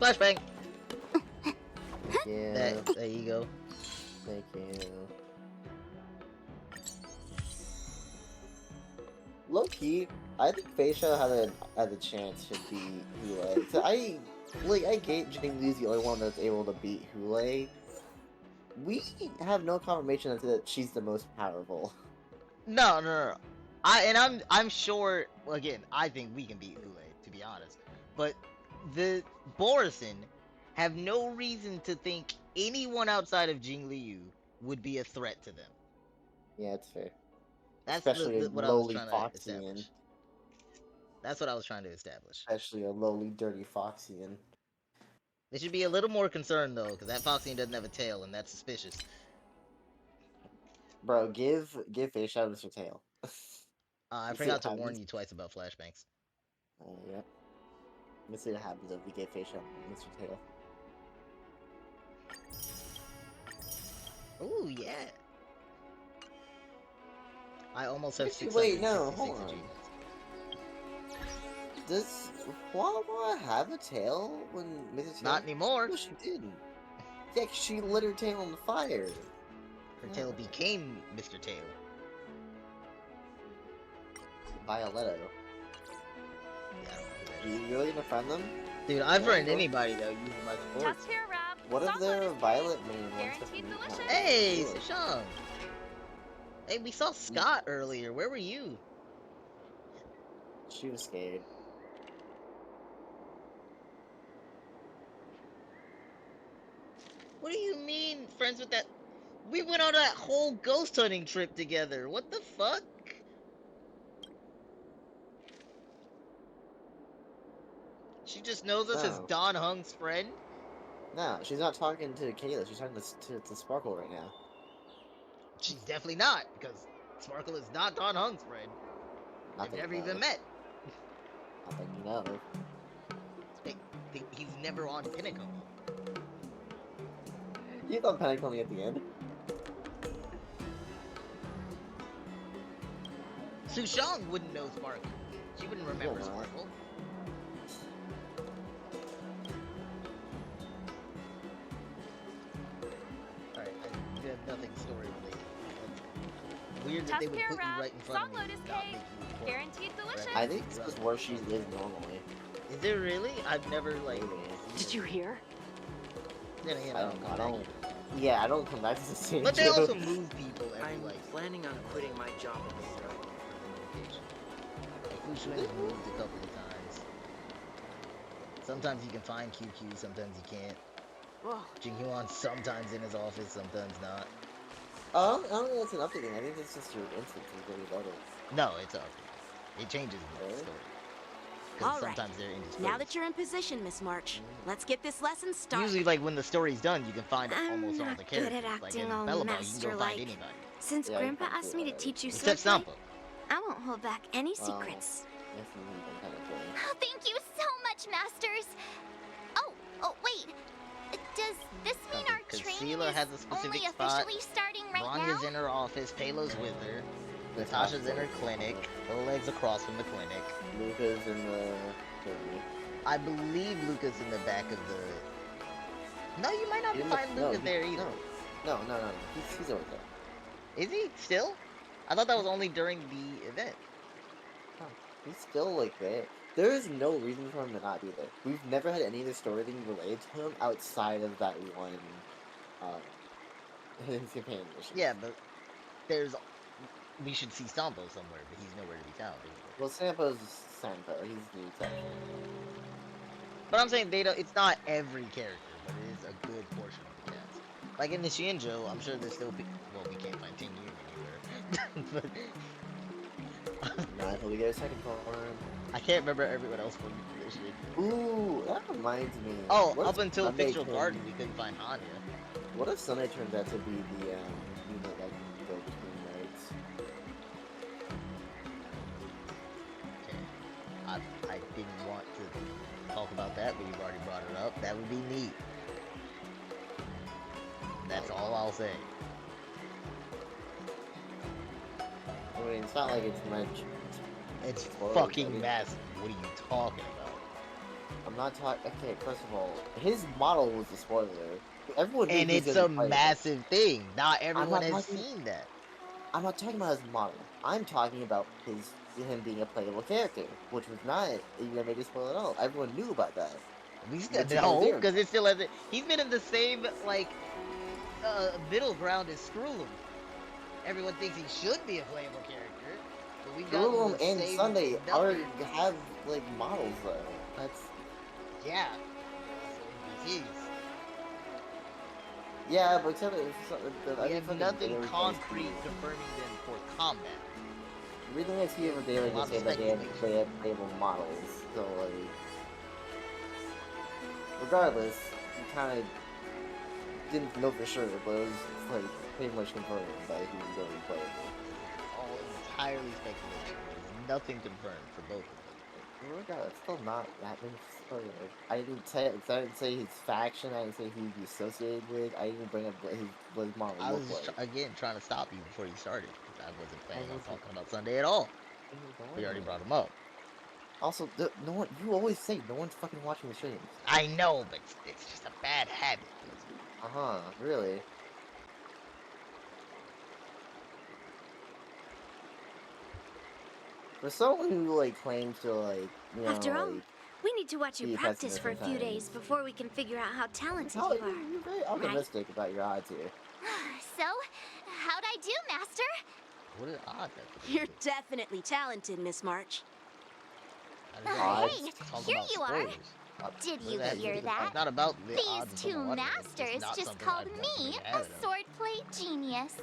Flashbang! Yeah. There you go. Thank you. Low key, I think Feisha had a chance to beat Hule. So I get Jing Li's the only one that's able to beat Hule. We have no confirmation that she's the most powerful. No. I'm sure. Well, again, I think we can beat Hule, to be honest. But the Borisin have no reason to think anyone outside of Jing Liu would be a threat to them. Yeah, it's fair. That's Especially a what I was lowly trying to Foxian. establish. That's what I was trying to establish. Especially a lowly, dirty Foxian. They should be a little more concerned though, because that Foxian doesn't have a tail, and that's suspicious. Bro, give Face Shot Mr. Tail. I forgot to warn you twice about flashbangs. Yeah. Let's see what happens if we get Face Shot Mr. Tail. Ooh, yeah. I almost have 666 Wait, no, hold on. achievements. Does Wawa have a tail when Mrs. Tail? Not anymore. No, she didn't. Yeah, 'cause she lit her tail on the fire. Her tail became Mr. Tail. Violetto. Are you really gonna friend them? Dude, I friend anybody though using my support. Test here, Rob. What if they're Violet main Guaranteed delicious. Hey, Sushang! Hey, we saw Scott earlier. Where were you? She was scared. What do you mean, friends with that? We went on that whole ghost hunting trip together. What the fuck? She just knows us as Don Hung's friend? No, she's not talking to Kayla. She's talking to Sparkle right now. She's definitely not, because Sparkle is not Don Hung's friend. They've never even met. I think you know. He's never on Pinnacle. You thought Pinnacle at the end. Sushang wouldn't know Sparkle. She wouldn't remember Sparkle. Alright, I have nothing story related. Weird that they would put you right in front of me. Guaranteed delicious. I think this is where she lives normally. Is it really? I've never, like... Did you hear? I don't. Yeah, I don't come back to the same. But they also move people every, I'm planning on quitting my job at the start. Fushu has moved a couple of times. Sometimes you can find QQ, sometimes you can't. Jinghyuan sometimes in his office, sometimes not. I don't think that's an update thing. I think it's just your instances really loaded. No, it's up. It changes in the story. All right. Now that you're in position, Miss March, let's get this lesson started. Usually, like, when the story's done, you can find almost all the Good characters. at Like acting in all Bellabelle, you can go master-like. find anybody. Since Grandpa asked me to teach you Except swordplay, Sampo. I won't hold back any secrets. Oh, thank you so much, Masters. Oh, wait. Does this mean our training Sela is has a specific only spot. officially starting right Ranya's now? in her office, Paylo's with her. Natasha's in her clinic. Oleg's across from the clinic. Luca's in the... I believe Luca's in the back of the... No, you might not find Luca there either. No. He's over there. Is he still? I thought that was only during the event. He's still, like, there. There is no reason for him to not be there. We've never had any of the story things related to him outside of that one, his companion mission. Yeah, but there's... We should see Sampo somewhere, but he's nowhere to be found. Well, Sampo's Sampo. He's the exception. But I'm saying they don't. It's not every character, but it is a good portion of the cast. Like in the Shinjo, I'm sure there's still people. Well, we can't find Ting Yun anywhere. Not until we get a second form. I can't remember everyone else from the Shinjo. Ooh, that reminds me. Oh, What up if until Sunday Fictional turns- Garden, we couldn't find Hanya. What if Sunday turns out to be the unit that can go between nights? I didn't want to talk about that, but you've already brought it up. That would be neat. That's all I'll say. I mean, it's not like it's much. It's Spoilers, fucking I mean- massive. What are you talking about? I'm not talking. Okay, first of all, his model was a spoiler. Everyone knew And he was it's gonna a be playable. massive thing. Not everyone not has talking- seen that. I'm not talking about his model. I'm talking about him being a playable character, which was not even a major spoiler at all. Everyone knew about that. We still Which is no, weird. because it still hasn't. He's been in the same like middle ground as Screwlum. Everyone thinks he should be a playable character, but we got Gurlum the and same Sunday number. already have like models though. That's Yeah. NPCs. yeah, but except We have nothing concrete confirming them for combat. The reason I see it they were just saying that they had playable models, so like regardless, you kind of didn't know for sure, but it was like pretty much confirmed that he was going to be playable. All entirely speculation. There's nothing confirmed for both of them. Oh my god, it's still not that many spoilers. I didn't say his faction, I didn't say who he'd be associated with, I didn't bring up what his model I was looked like. again trying to stop you before you started. I wasn't planning on talking about Sunday at all. We already brought him up. Also, no one. You always say no one's fucking watching the streams. I know, but it's just a bad habit. Really? For someone who like claims to like, you know, After all, like, we need to watch be you a practice for a pessimist few sometimes. days before we can figure out how talented Oh, you are. you're very optimistic about your odds here. So, how'd I do, Master? What are odds? You're definitely talented, Miss March. Hey, here you are. Did you hear that? It's not about the odds These of two someone watching it. It's masters not just something called I'd want me to a add to them. swordplay genius.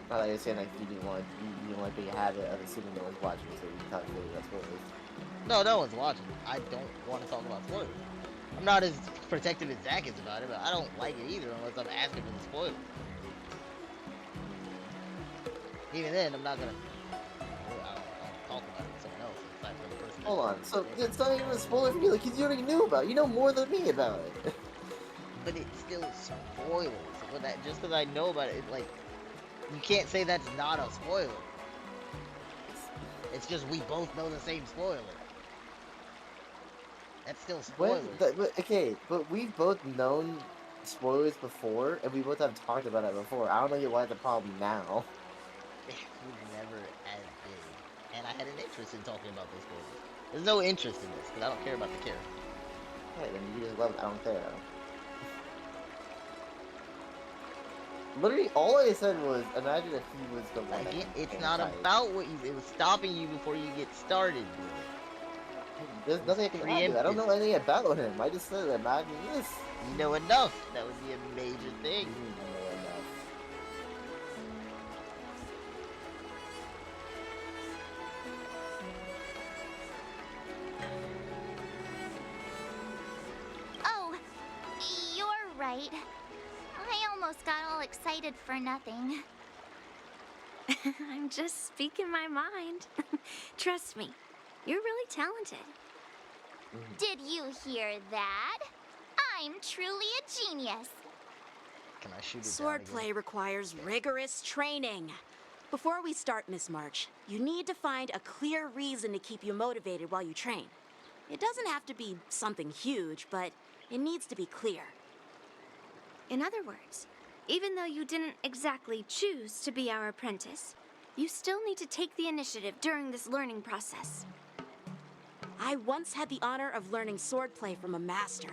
Not like I said, like you didn't want to be a habit of assuming no one's watching, so you talk about spoilers. No, no one's watching. I don't want to talk about spoilers. I'm not as protective as Zach is about it, but I don't like it either unless I'm asking for the spoilers. Even then, I'm not gonna. I'll talk about it with someone else. It's not for the person. Hold on, so it's not even a spoiler for you, like, 'cause you already knew about it. You know more than me about it. But it's still spoilers. But that just because I know about it, like, you can't say that's not a spoiler. It's just we both know the same spoiler. That's still spoilers. But we've both known spoilers before, and we both have talked about it before. I don't know why it's a problem now. We've never as big. And I had an interest in talking about those spoilers. There's no interest in this, because I don't care about the character. Hey, then you just love it. I don't care. Literally, all I said was, imagine if he was the one. Again, it's not about what you. It was stopping you before you get started. There's nothing I can add to. I don't know anything about him. I just said, imagine this. You know enough. That would be a major thing. You know enough. Oh, you're right. I almost got all excited for nothing. I'm just speaking my mind. Trust me, you're really talented. Did you hear that? I'm truly a genius. Can I shoot it Swordplay requires rigorous training. Before we start, Miss March, you need to find a clear reason to keep you motivated while you train. It doesn't have to be something huge, but it needs to be clear. In other words, even though you didn't exactly choose to be our apprentice, you still need to take the initiative during this learning process. I once had the honor of learning swordplay from a master.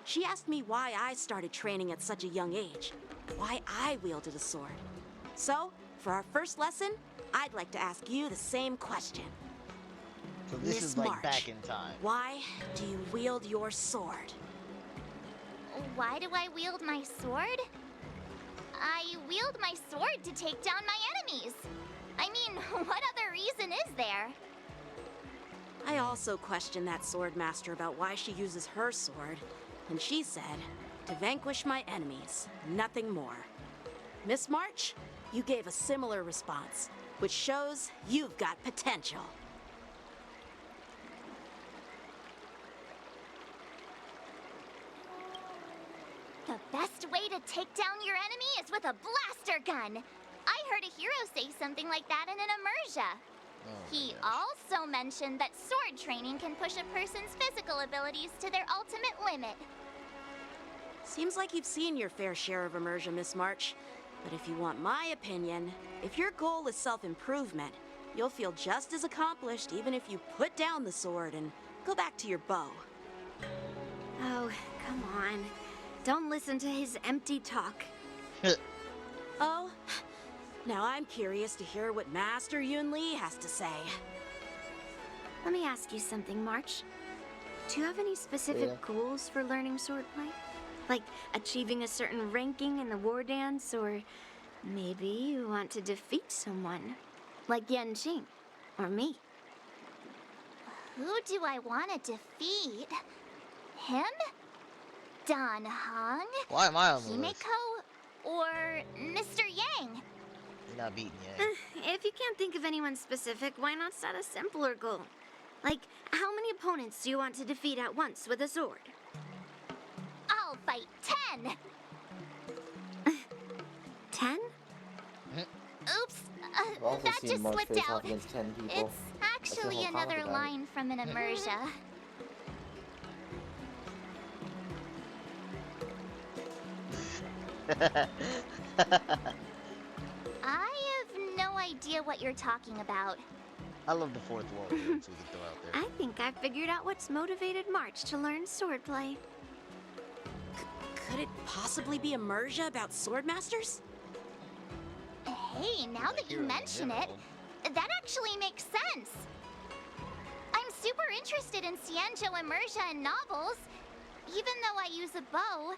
She asked me why I started training at such a young age, why I wielded a sword. So, for our first lesson, I'd like to ask you the same question. So this Miss is like March, back in time. Why do you wield your sword? Why do I wield my sword? I wield my sword to take down my enemies. I mean, what other reason is there? I also questioned that sword master about why she uses her sword, and she said, to vanquish my enemies, nothing more. Miss March, you gave a similar response, which shows you've got potential. The best way to take down your enemy is with a blaster gun. I heard a hero say something like that in an immersia. He also mentioned that sword training can push a person's physical abilities to their ultimate limit. Seems like you've seen your fair share of immersion, Miss March. But if you want my opinion, if your goal is self-improvement, you'll feel just as accomplished even if you put down the sword and go back to your bow. Oh, come on. Don't listen to his empty talk. Oh, now I'm curious to hear what Master Yun Li has to say. Let me ask you something, March. Do you have any specific goals for learning swordplay? Like achieving a certain ranking in the war dance, or maybe you want to defeat someone, like Yanqing, or me? Who do I want to defeat? Him? Dan Heng? Why am I on the list? Himeko? or Mr. Yang? You're not beating Yang. If you can't think of anyone specific, why not set a simpler goal? Like, how many opponents do you want to defeat at once with a sword? I'll fight 10! 10? Oops, I've also that seen just March slipped face off out. against 10 people. It's actually whole comic another about it. line from an immersia. I have no idea what you're talking about. I love the fourth wall jokes we can throw out there. I think I figured out what's motivated March to learn swordplay. Could it possibly be immersia about swordmasters? Hey, now that you mention it, that actually makes sense. I'm super interested in Xianzhou immersia and novels. Even though I use a bow,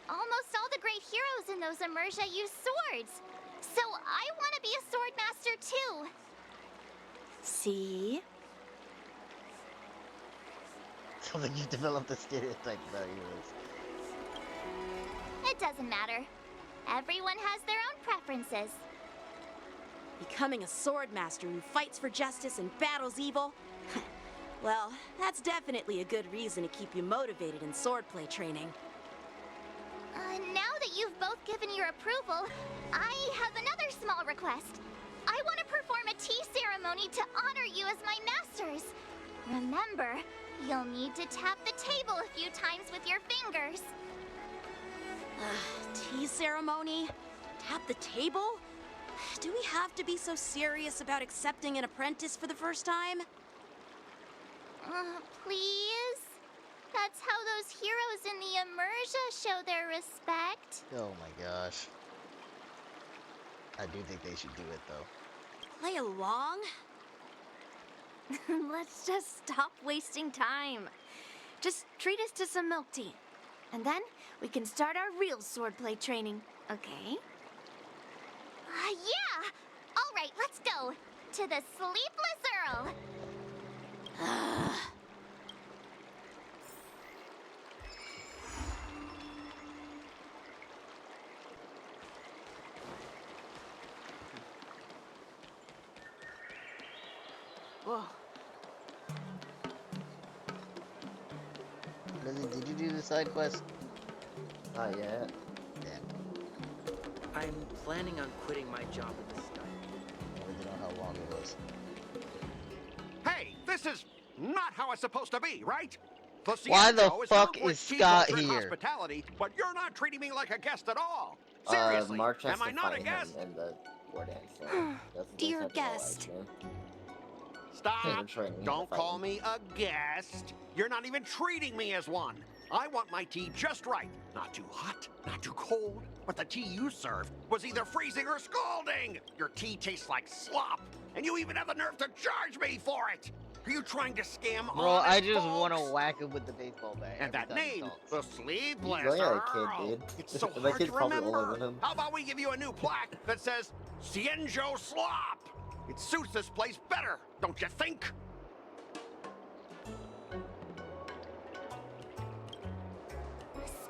almost all the great heroes in those immersia use swords. So I want to be a swordmaster too. See? So then you developed a stereotype about heroes. It doesn't matter. Everyone has their own preferences. Becoming a swordmaster who fights for justice and battles evil? Well, that's definitely a good reason to keep you motivated in swordplay training. Now that you've both given your approval, I have another small request. I want to perform a tea ceremony to honor you as my masters. Remember, you'll need to tap the table a few times with your fingers. Tea ceremony? Tap the table? Do we have to be so serious about accepting an apprentice for the first time? Please? That's how those heroes in the immersia show their respect. Oh my gosh. I do think they should do it though. Play along? Let's just stop wasting time. Just treat us to some milk tea. And then we can start our real swordplay training, okay? Yeah! Alright, let's go. To the Sleepless Earl. Whoa. Lizzie, did you do the side quest? Not yet. I'm planning on quitting my job at this time. I don't know how long it was. Hey, this is not how it's supposed to be, right? Why the Xianzhou fuck known for is its tea Scott culture and here? Hospitality, but you're not treating me like a guest at all. Seriously, March has am I to not a fight guest? him in the war dance. So that's Dear something I like, guest. man. Stop! Training, Don't fighting. call me a guest. You're not even treating me as one. I want my tea just right. Not too hot, not too cold. But the tea you served was either freezing or scalding. Your tea tastes like slop, and you even have the nerve to charge me for it. Are you trying to scam Bro, honest I just folks? want to whack him with the baseball bat. And every that time he name, talks. the Sleepless He's really a Earl. kid, dude. It's so That hard kid's to probably older remember. than him. How about we give you a new plaque that says Xianzhou Slop? It suits this place better, don't you think?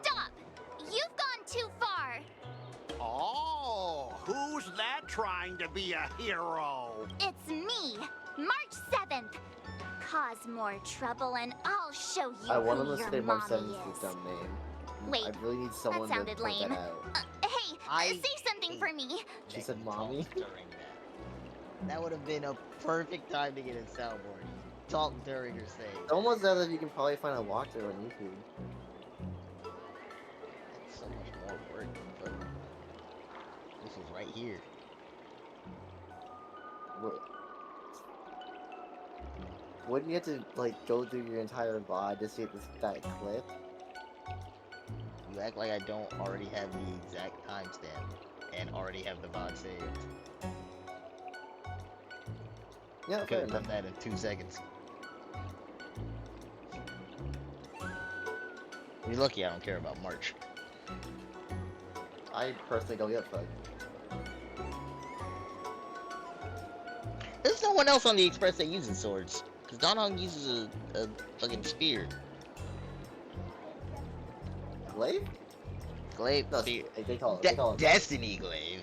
Stop! You've gone too far. Oh, who's that trying to be a hero? It's me, March 7th. Cause more trouble and I'll show you I want him who to your say March mommy 7th is is. a dumb name. Wait, I really need someone that sounded to point lame. that out. Hey, say something for me. She said mommy. During that. That would have been a perfect time to get a soundboard. Talk during her saying. Someone said that you can probably find a walkthrough on YouTube. That's so much more work, but this is right here. Wouldn't you have to like go through your entire VOD to see that clip? You act like I don't already have the exact timestamp and already have the VOD saved. Yeah, I could fair have done enough. that in 2 seconds. You're lucky I don't care about March. I personally don't give a fuck. There's no one else on the Express that uses swords. Because Don Hong uses a fucking spear. Glaive? Glaive. No, See, they call it Destiny Glaive.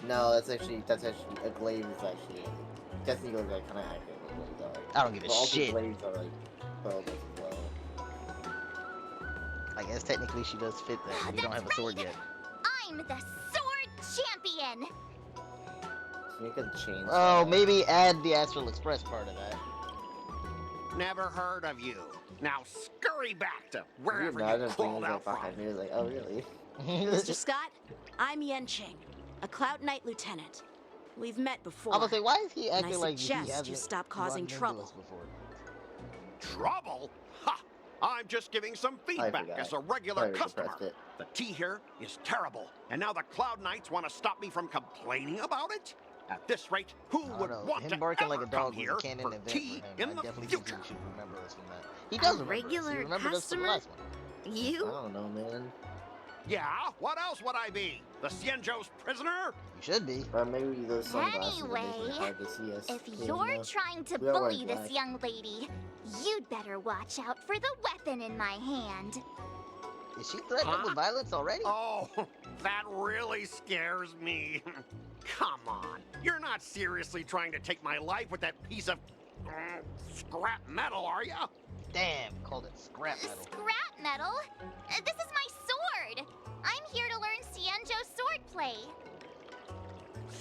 No, that's actually a glaive is actually Destiny Glaive is like kind of accurate. I don't give a but shit. Also glaives are like pearls as well. I guess technically she does fit that. We don't have a sword yet. I'm the sword champion. So you can change. Oh, maybe add the Astral Express part of that. Never heard of you. Now scurry back to wherever you you crawled out from. He was like, oh really? Mr. Scott, I'm Yanqing, a Cloud Knight lieutenant. We've met before. I was say, why is he acting and I like he suggest hasn't you stop causing run into trouble. us before? Trouble? Ha! I'm just giving some feedback as a regular customer. The tea here is terrible, and now the Cloud Knights want to stop me from complaining about it? At this rate, who would want to barking ever like a come dog here was a canon for event tea for him. in I the definitely future? think he should remember us from that. He does remember us. He regular remembered us from the customer? last one. You? I don't know, man. Yeah? What else would I be? The Xianzhou's prisoner? You should be. Or maybe those sunglasses Anyway, that make it hard to see us. If clear you're enough. trying to We are bully wearing this black. young lady, you'd better watch out for the weapon in my hand. Is she threatening with violence already? Oh, that really scares me. Come on. You're not seriously trying to take my life with that piece of scrap metal, are you? Damn, called it scrap metal. Scrap metal? This is my sword! I'm here to learn Xianzhou swordplay.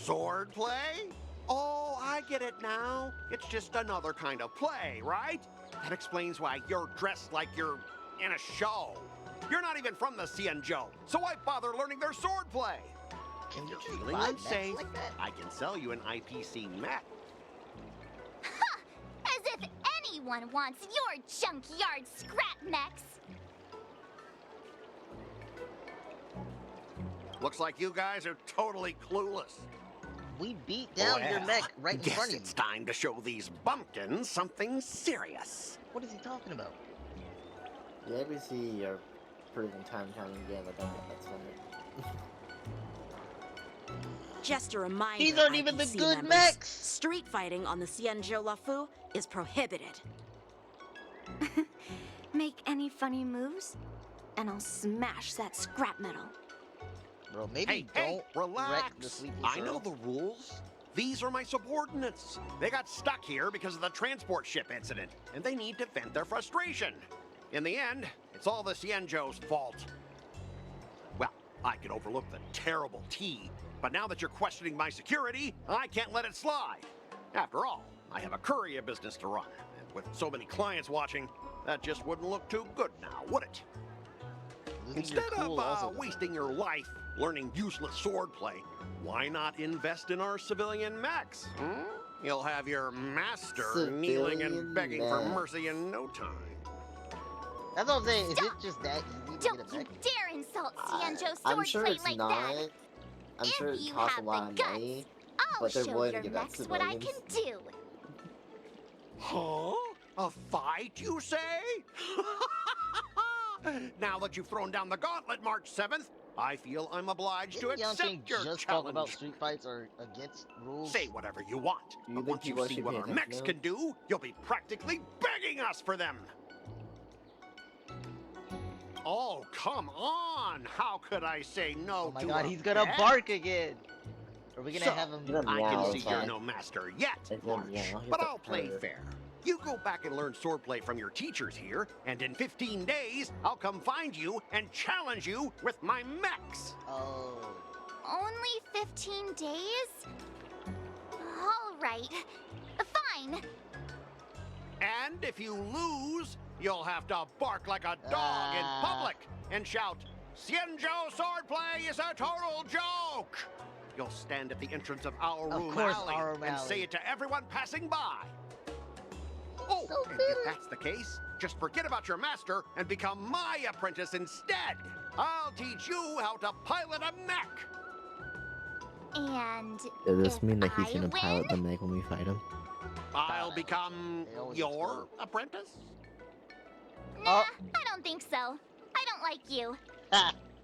Swordplay? Oh, I get it now. It's just another kind of play, right? That explains why you're dressed like you're in a show. You're not even from the Xianzhou, so why bother learning their swordplay? Can you Feeling buy unsafe? mechs like that? I can sell you an IPC mech. Ha! As if anyone wants your junkyard scrap mechs! Looks like you guys are totally clueless. We beat down your Well, mech right in guess front of you. it's time to show these bumpkins something serious. What is he talking about? The ABC are proving time and time again that that's right. Just a reminder, These aren't even the IPC good members, mechs. Street fighting on the Xianzhou Luofu is prohibited. Make any funny moves, and I'll smash that scrap metal. Bro, maybe don't relax. wreck the sleepless I know the rules. These are my subordinates. They got stuck here because of the transport ship incident, and they need to vent their frustration. In the end, it's all the Xianzhou's fault. Well, I could overlook the terrible tea, but now that you're questioning my security, I can't let it slide. After all, I have a courier business to run, and with so many clients watching, that just wouldn't look too good now, would it? Instead of wasting your life learning useless swordplay, why not invest in our civilian mechs? You'll have your master kneeling and begging for mercy in no time. That's what I'm saying. Is it just that easy to Don't get a you mech? dare insult Xianzhou I'm sure swordplay it's like not. that! I'm sure If it you costs a have lot the of guts, money, I'll but they're show willing your to give that mechs what I civilians. can do. Huh? A fight, you say? Now that you've thrown down the gauntlet, March 7th, I feel I'm obliged to Didn't Yanqing accept your just talk about challenge. street fights are against rules? Say whatever you want, you but think once people you see should what pay our attention mechs to can do, you'll be practically begging us for them. Oh, come on! How could I say no Oh my to god, a he's gonna bet? bark again! Are we gonna So, have him... I can see you're fine. no master yet, It's March, meow, he's but a I'll play purr. fair. You go back and learn swordplay from your teachers here, and in 15 days, I'll come find you and challenge you with my mechs. Oh. Only 15 days? Alright. Fine. And if you lose, you'll have to bark like a dog in public and shout, "Xianzhou swordplay is a total joke!" You'll stand at the entrance of Aorum course, Alley Aorum and Alley. say it to everyone passing by. Oh, and if that's the case, just forget about your master and become my apprentice instead. I'll teach you how to pilot a mech. And Does this if mean that he's I gonna pilot the win, mech when we fight him? I'll become They always your apprentice? Nah, I don't think so. I don't like you.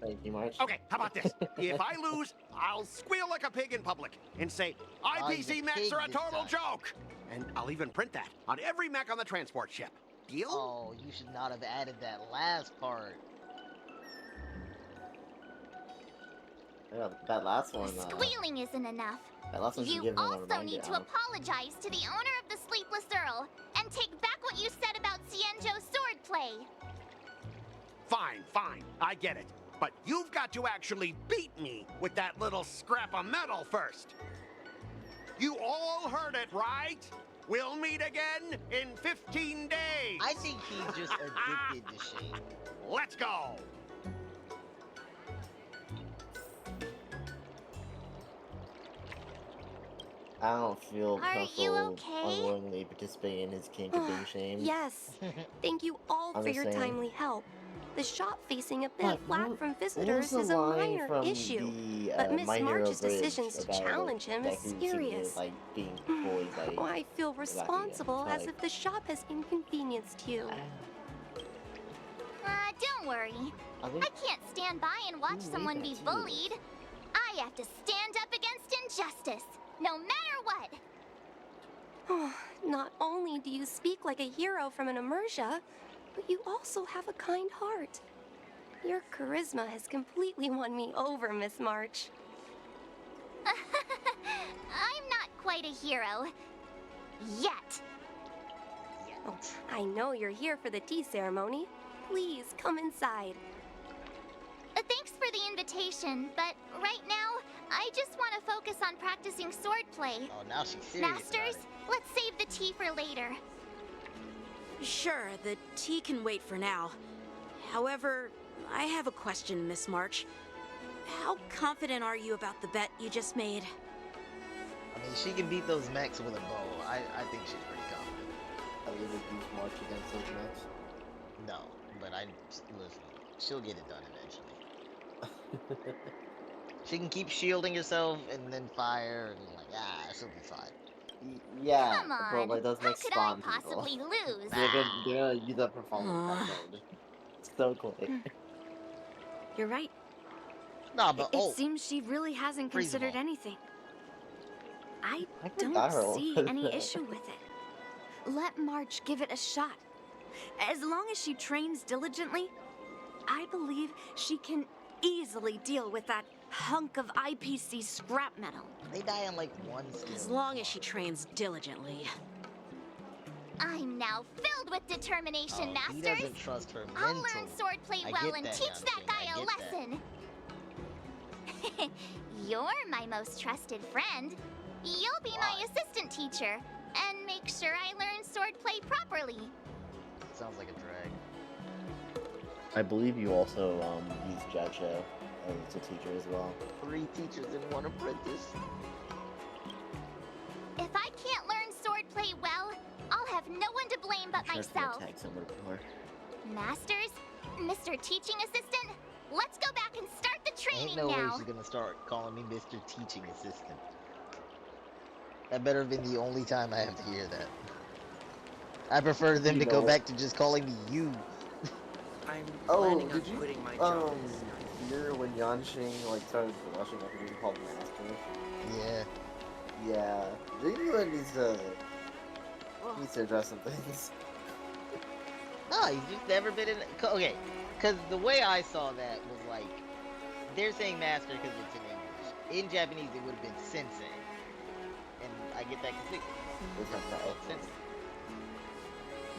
Thank you, March. Okay, how about this? If I lose, I'll squeal like a pig in public and say, he's IPC a mechs pig are a this total time. joke. And I'll even print that on every mech on the transport ship. Deal? Oh, you should not have added that last part. Yeah, that last one. Squealing isn't enough. That last one should You give him a also reminder need to out. apologize to the owner of the Sleepless Earl and take back what you said about Xianzhou's swordplay. Fine, fine. I get it. But you've got to actually beat me with that little scrap of metal first. You all heard it, right? We'll meet again in 15 days. I think he's just addicted to shame. Let's go. I don't feel Are you comfortable okay? unwillingly participating in his kink of being shamed. Yes. Thank you all I'm for just your saying. timely help. The shop facing a bit What- flat what- from what was visitors the is a line minor from issue, the, but Miss My Hero March's Bridge decisions to about, challenge him that is who seemed to, serious. like being bullied by Oh, I feel Lakia. responsible as Like, if the shop has inconvenienced you. Don't worry. I think- I can't stand by and watch You someone made be that too. bullied. I have to stand up against injustice, no matter what. Not only do you speak like a hero from an Emersia, but you also have a kind heart. Your charisma has completely won me over, Miss March. I'm not quite a hero. Yet. Oh, I know you're here for the tea ceremony. Please come inside. Thanks for the invitation, but right now, I just want to focus on practicing swordplay. Oh, now she's serious. Masters, let's save the tea for later. Sure, the tea can wait for now. However, I have a question, Miss March. How confident are you about the bet you just made? I mean, she can beat those mechs with a bow. I think she's pretty confident. I would use March against those mechs. No, but listen, she'll get it done eventually. She can keep shielding herself and then fire and she'll be fine. Yeah, Come on, but like those how mechs could I spawn possibly people. lose? They're gonna use up performance mode. So quick. You're right. Nah, but It seems she really hasn't Freeze considered ball. anything. I forgot her don't see was any there. issue with it. Let March give it a shot. As long as she trains diligently, I believe she can easily deal with that hunk of IPC scrap metal. They die in like one skill. As long as she trains diligently. I'm now filled with determination, Oh, he Masters. doesn't trust her I'll mental. learn swordplay I well get and that, teach that Yamcha, guy I a get that. lesson. You're my most trusted friend. You'll be my assistant teacher and make sure I learn swordplay properly. Sounds like a drag. I believe you also use Jacho as a teacher as well. 3 teachers and 1 apprentice. If I can't learn swordplay well, I'll have no one to blame but Sure, myself. attack someone before. Masters, Mr. Teaching Assistant, let's go back and start the training Ain't no way now. she's gonna start calling me Mr. Teaching Assistant. That better have been the only time I have to hear that. I prefer them You to go know- back to just calling me you. I'm Oh, planning on did you quitting my job. hear when Yanxing like started blushing after being called master? Yeah. Yeah. Jingyuan needs to address some things. No, he's just never been in. Okay, because the way I saw that was like, they're saying master because it's in English. In Japanese, it would have been sensei. And I get that completely. Sensei.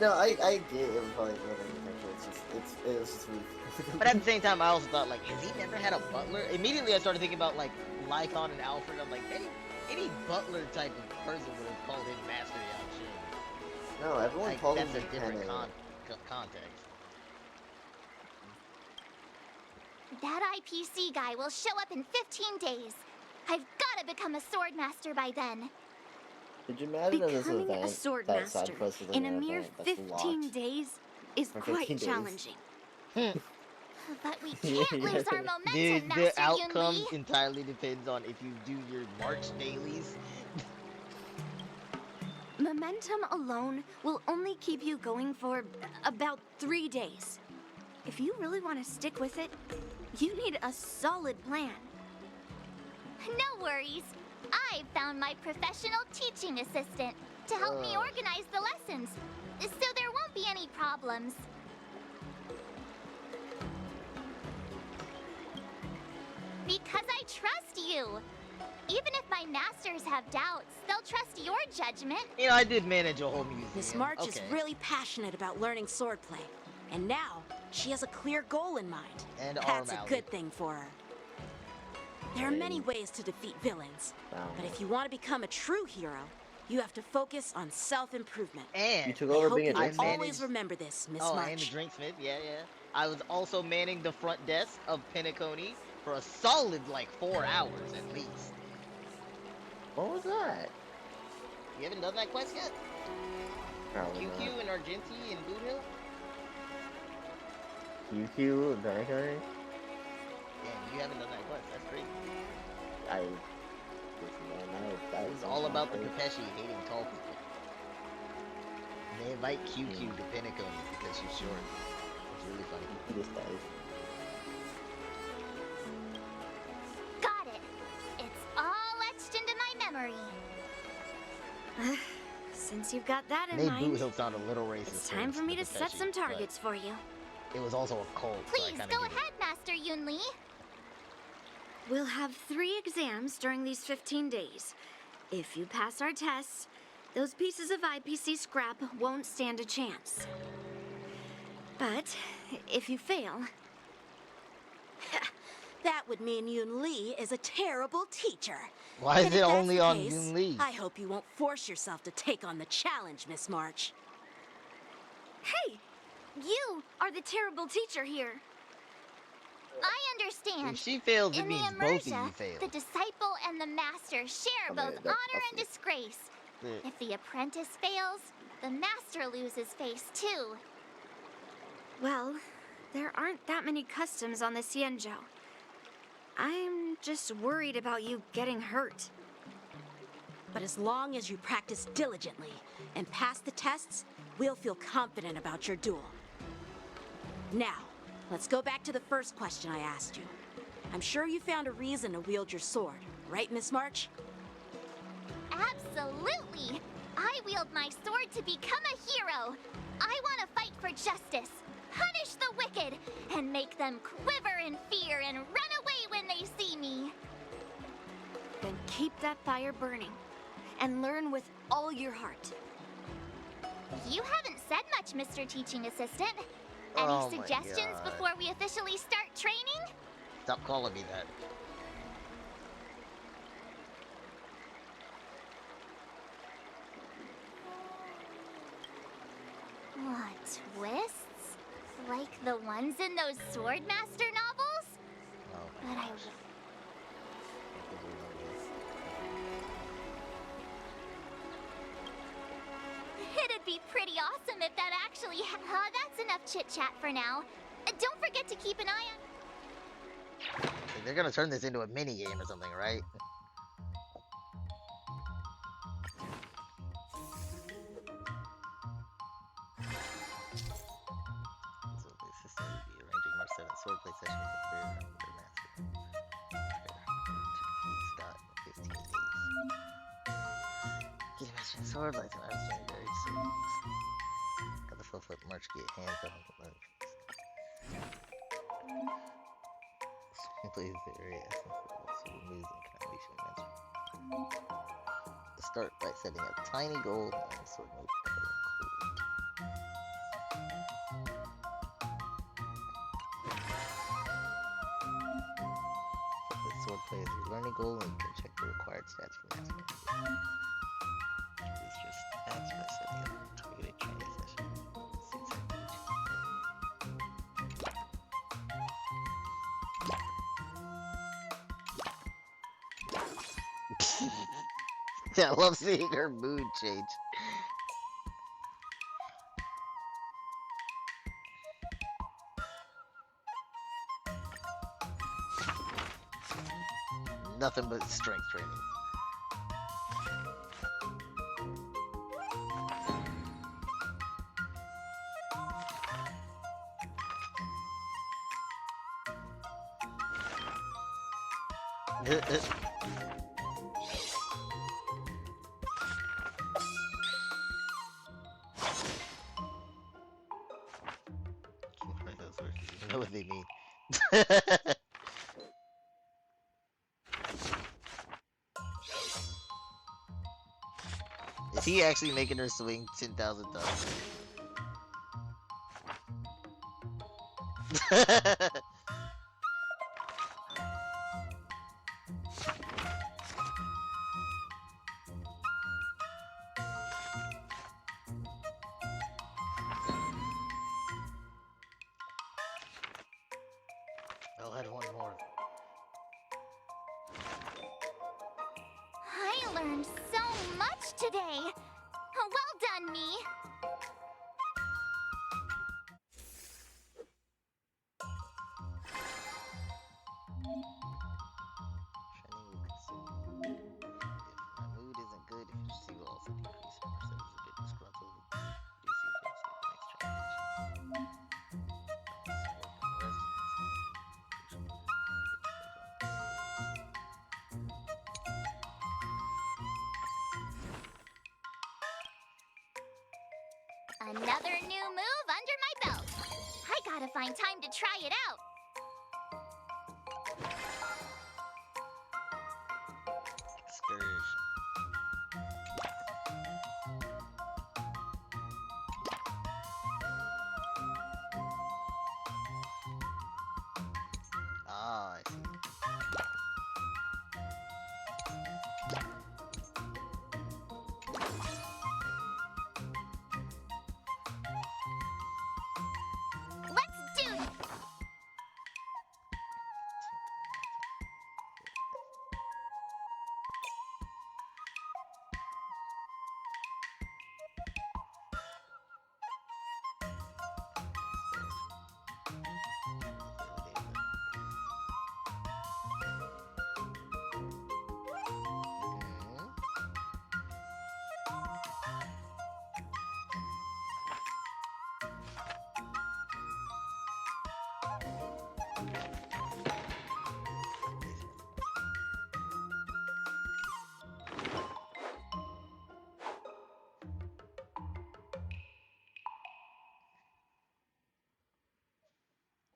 No, I get it was probably whatever intention. It was just really. But at the same time, I also thought, like, has he never had a butler? Immediately, I started thinking about, like, Lycon and Alfred. I'm like, any butler type of person would have called him Master Yao No, everyone like, called that's him a different Lieutenant. context. That IPC guy will show up in 15 days. I've got to become a sword master by then. Did you imagine if this Becoming event a sword that master side quest was in a an mere event that's 15 locked days is for quite 15 days? challenging. But we can't lose our momentum, Dude, Master the outcome Yunli. entirely depends on if you do your March dailies. Momentum alone will only keep you going for about 3 days. If you really want to stick with it, you need a solid plan. No worries. I've found my professional teaching assistant to help me organize the lessons, so there won't be any problems. Because I trust you. Even if my masters have doubts, they'll trust your judgment. You know, I did manage a whole museum. Miss March is really passionate about learning swordplay. And now, she has a clear goal in mind. And that's arm a good thing for her. There are many ways to defeat villains. But if you want to become a true hero, you have to focus on self-improvement. And You took over being a I drinksmith? always remember this, Miss Oh, March. and the drinksmith, yeah. I was also manning the front desk of Penacony for a solid, like, 4 hours at least. What was that? You haven't done that quest yet? Probably QQ and Argenti and Boot Hill? QQ, Vancouver? Yeah, you haven't done that quest. That's crazy. I It's all about the Pepeshi hating tall people. They invite QQ to Penacony because she's short. It's really funny. This does. Got it. It's all etched into my memory. Since you've got that in Made mind, Boot Hill sound a little racist. it's time for me to set some targets for you. It was also a cult. Please go ahead, Master Yunli. We'll have 3 exams during these 15 days. If you pass our tests, those pieces of IPC scrap won't stand a chance. But if you fail... That would mean Yun Li is a terrible teacher. Why is And it if that's only the on case, Yun Li? I hope you won't force yourself to take on the challenge, Miss March. Hey! You are the terrible teacher here. I understand. If she fails, it In means the both of you Emerja, fail. the disciple and the master share both that's honor and disgrace. Yeah. If the apprentice fails, the master loses face too. Well, there aren't that many customs on the Xianzhou. I'm just worried about you getting hurt. But as long as you practice diligently and pass the tests, we'll feel confident about your duel. Now, let's go back to the first question I asked you. I'm sure you found a reason to wield your sword, right, Miss March? Absolutely! I wield my sword to become a hero. I want to fight for justice, punish the wicked, and make them quiver in fear and run away when they see me. Then keep that fire burning and learn with all your heart. You haven't said much, Mr. Teaching Assistant. Any Oh my suggestions God. before we officially start training? Stop calling me that. What, twists? Like the ones in those Swordmaster novels? Oh But I... It'd be pretty awesome if that actually that's enough chit-chat for now. Don't forget to keep an eye on... They're gonna turn this into a mini game or something, right? So the system will be arranging March 7th swordplay session with the third round with their master. Scott in 15 days. Get a match in swordplay to March very soon. Got the full flip March get hands on the left. Swordplay is the very essence of what sword moves and combination mentioned. Start by setting a tiny goal and sword move. The sword play is your learning goal and you can check the required stats for that. It's just stats by setting up a targeted training session. Yeah, I love seeing her mood change. Nothing but strength training. You know what they mean. he actually making her swing 10,000 times? I'll add one more. I learned so much today. Well done, me. If my mood isn't good, if you see will also decrease. Marcel is a bit disgruntled. Do see if you'll see the next challenge. Another new move under my belt. I gotta find time to try it out. Excursion. Ah, I see. Let's do it.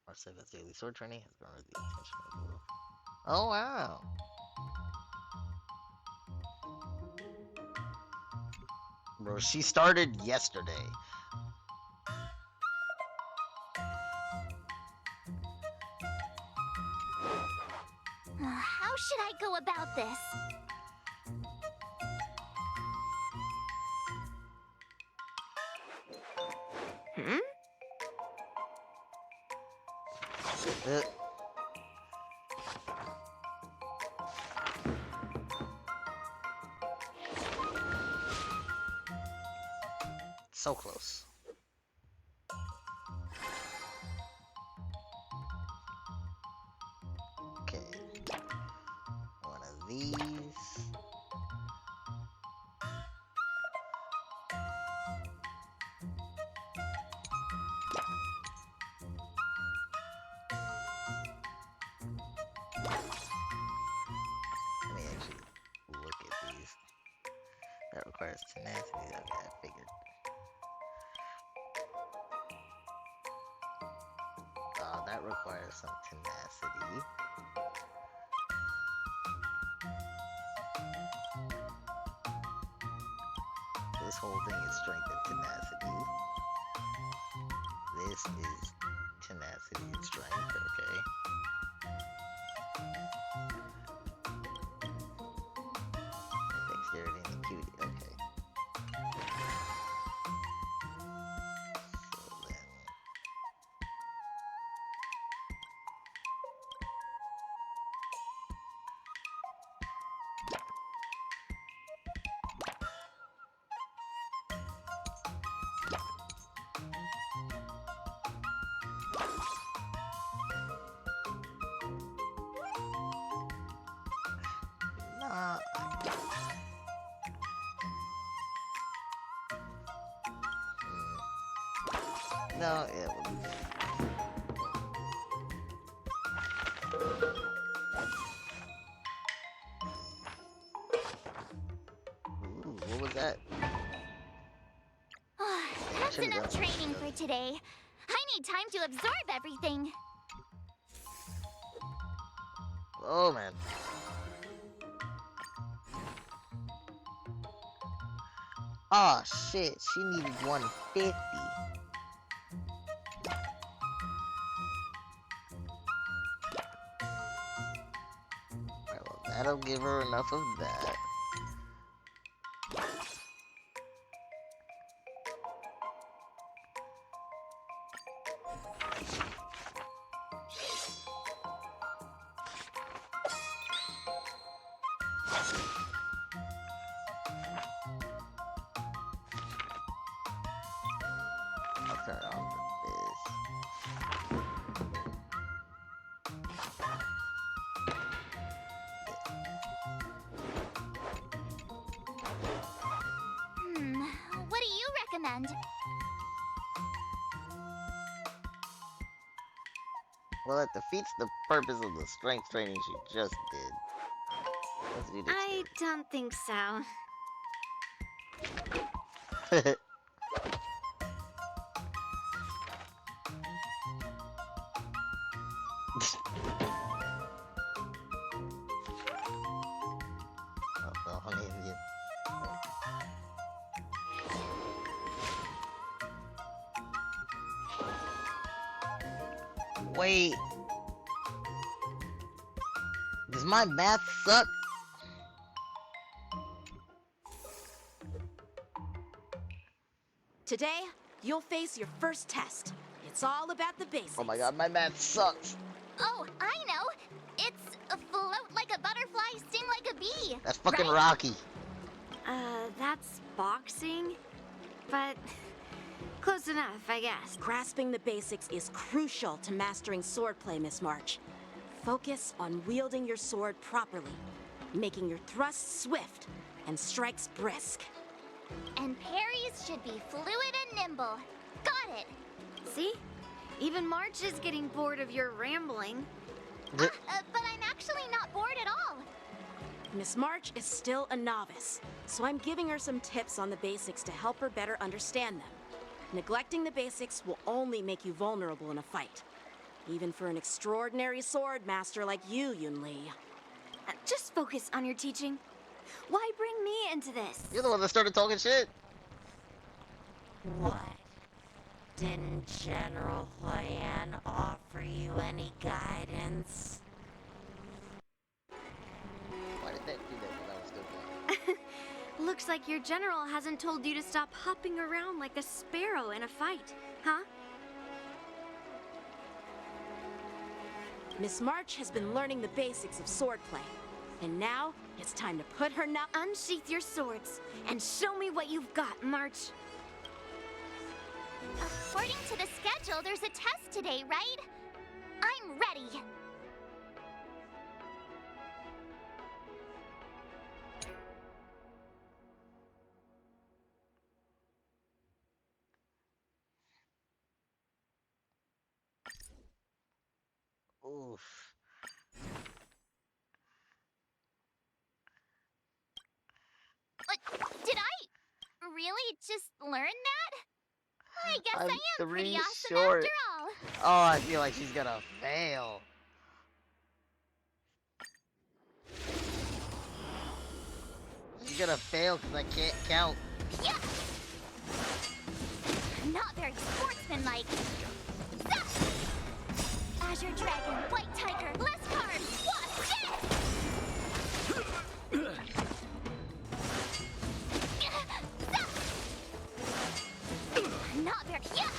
Marcella's daily sword training has garnered the attention of the world. Oh wow! Bro, she started yesterday. How should I go about this? Hmm? So close. Okay. One of these. Let me actually look at these. That requires tenacity. Okay, I figured. That requires some tenacity. This whole thing is strength and tenacity. This is tenacity and strength, okay. Dexterity and acuity, okay. So then... Nah. No, it will be. Ooh, what was that? That's enough training for today. I need time to absorb everything. Oh man. Oh shit, she needed 150. Alright, well, that'll give her enough of that. I'll turn on this. What do you recommend? Well, it defeats the purpose of the strength training she just did. Let's do this. I don't think so. Wait. Does my math suck? Today, you'll face your first test. It's all about the basics. Oh my god, my math sucks. Oh, I know. It's a float like a butterfly, sting like a bee. That's fucking right? Rocky. That's boxing? But close enough, I guess. Grasping the basics is crucial to mastering swordplay, Miss March. Focus on wielding your sword properly, making your thrusts swift and strikes brisk. And parries should be fluid and nimble. Got it. See? Even March is getting bored of your rambling. But I'm actually not bored at all. Miss March is still a novice, so I'm giving her some tips on the basics to help her better understand them. Neglecting the basics will only make you vulnerable in a fight. Even for an extraordinary sword master like you, Yunli. Just focus on your teaching. Why bring me into this? You're the one that started talking shit. What? Didn't General Huyan offer you any guidance? Why did that do that when I was still playing? Looks like your general hasn't told you to stop hopping around like a sparrow in a fight, huh? Miss March has been learning the basics of swordplay. And now, it's time to put her Unsheath your swords and show me what you've got, March. According to the schedule, there's a test today, right? I'm ready. Oof. Did I really just learn that? I guess I'm I am pretty awesome short. after all. Oh, I feel like she's gonna fail. She's gonna fail because I can't count. Yeah. Not very sportsmanlike. Azure Dragon, White Tiger, less cards. Watch this! Not very. Yeah.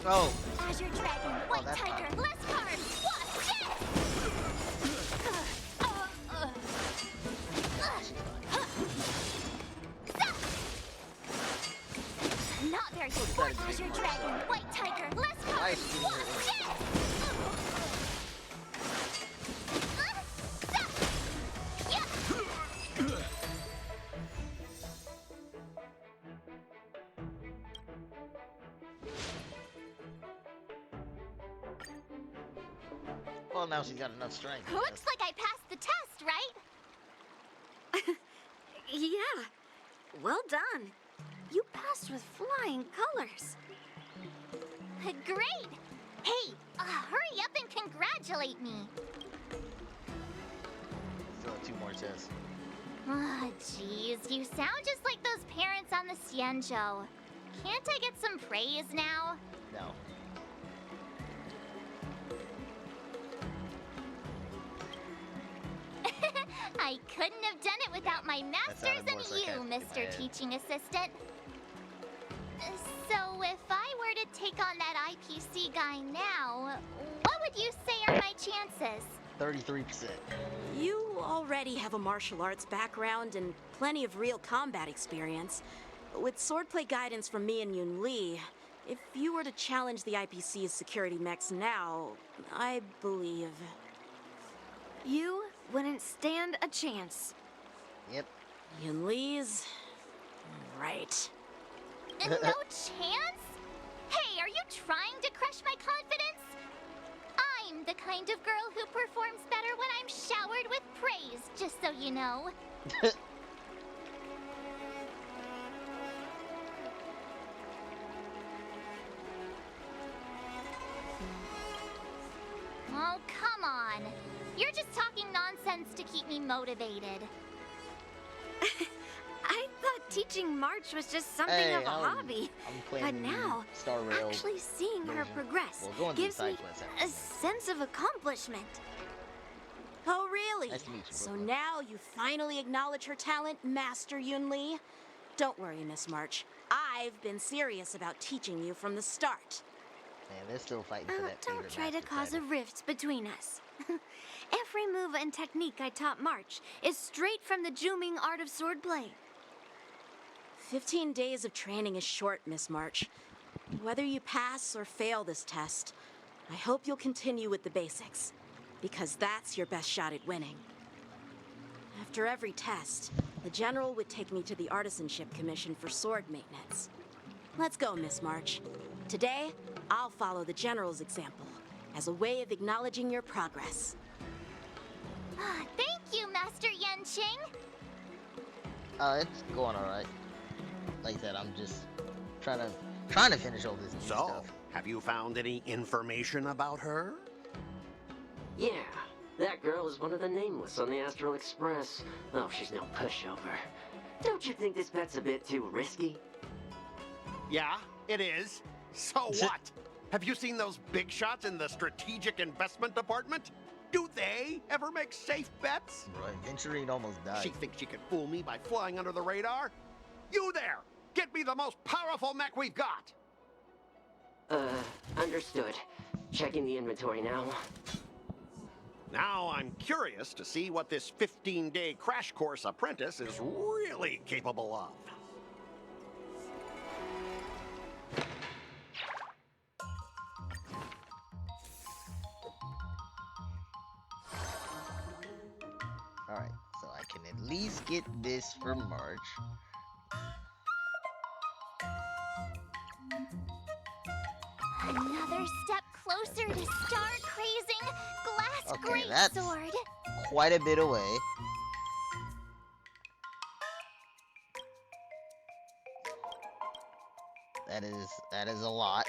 Oh. Azure Dragon, White Tiger, less cards. Watch this! Not very good. Azure Dragon, White Tiger, less cards. Watch this! Well, now she's got enough strength. Looks like I passed the test, right? Yeah. Well done. You passed with flying colors. Great! Hey, hurry up and congratulate me. Still have 2 more tests. Ah, jeez, you sound just like those parents on the Xianzhou. Can't I get some praise now? No. I couldn't have done it without my masters and you, Mr. Teaching Assistant. So if I were to take on that IPC guy now, what would you say are my chances? 33%. You already have a martial arts background and plenty of real combat experience. With swordplay guidance from me and Yun Li, if you were to challenge the IPC's security mechs now, I believe... You wouldn't stand a chance. Yep. Yun Li's... right. No chance? Hey, are you trying to crush my confidence? I'm the kind of girl who performs better when I'm showered with praise, just so you know. Oh, come on. You're just talking nonsense to keep me motivated. I thought teaching March was just something of a hobby. But now, actually seeing her progress gives me a sense of accomplishment. Oh, really? Nice to meet you, So now you finally acknowledge her talent, Master Yun Li? Don't worry, Miss March. I've been serious about teaching you from the start. Man, they're still fighting for that Don't try to cause a rift between us. Every move and technique I taught March is straight from the Juming art of swordplay. 15 days of training is short, Miss March. Whether you pass or fail this test, I hope you'll continue with the basics, because that's your best shot at winning. After every test, the General would take me to the Artisanship Commission for sword maintenance. Let's go, Miss March. Today, I'll follow the General's example as a way of acknowledging your progress. Thank you, Master Yanqing. It's going alright. Like I said, I'm just trying to finish all this new stuff. Have you found any information about her? Yeah, that girl is one of the nameless on the Astral Express. Oh, she's no pushover. Don't you think this bet's a bit too risky? Yeah, it is. So what? Have you seen those big shots in the Strategic Investment Department? Do they ever make safe bets? Right, Venturine almost died. She thinks she can fool me by flying under the radar? You there! Get me the most powerful mech we've got! Understood. Checking the inventory now. Now I'm curious to see what this 15-day crash course apprentice is really capable of. Alright, so I can at least get this for March. Another step closer to star crazing glass Okay, that's greatsword. quite a bit away. That is a lot.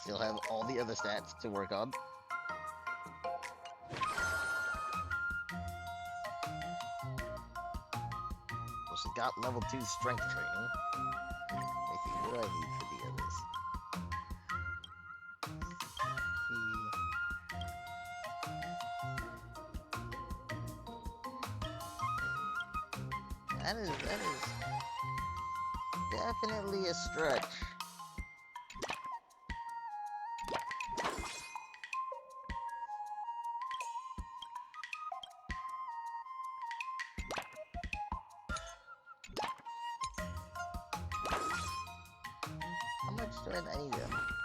Still have all the other stats to work on. Well, she's got level 2 strength training. Let me see, what do I need for the others? That is definitely a stretch. How much strength I need?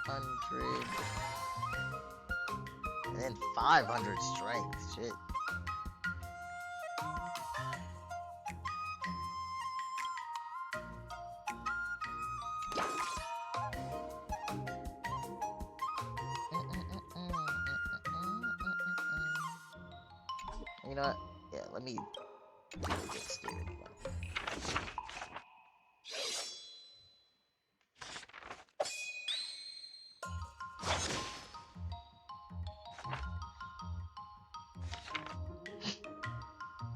100. And then 500 strength. Shit. You know what? Yeah, let me get started.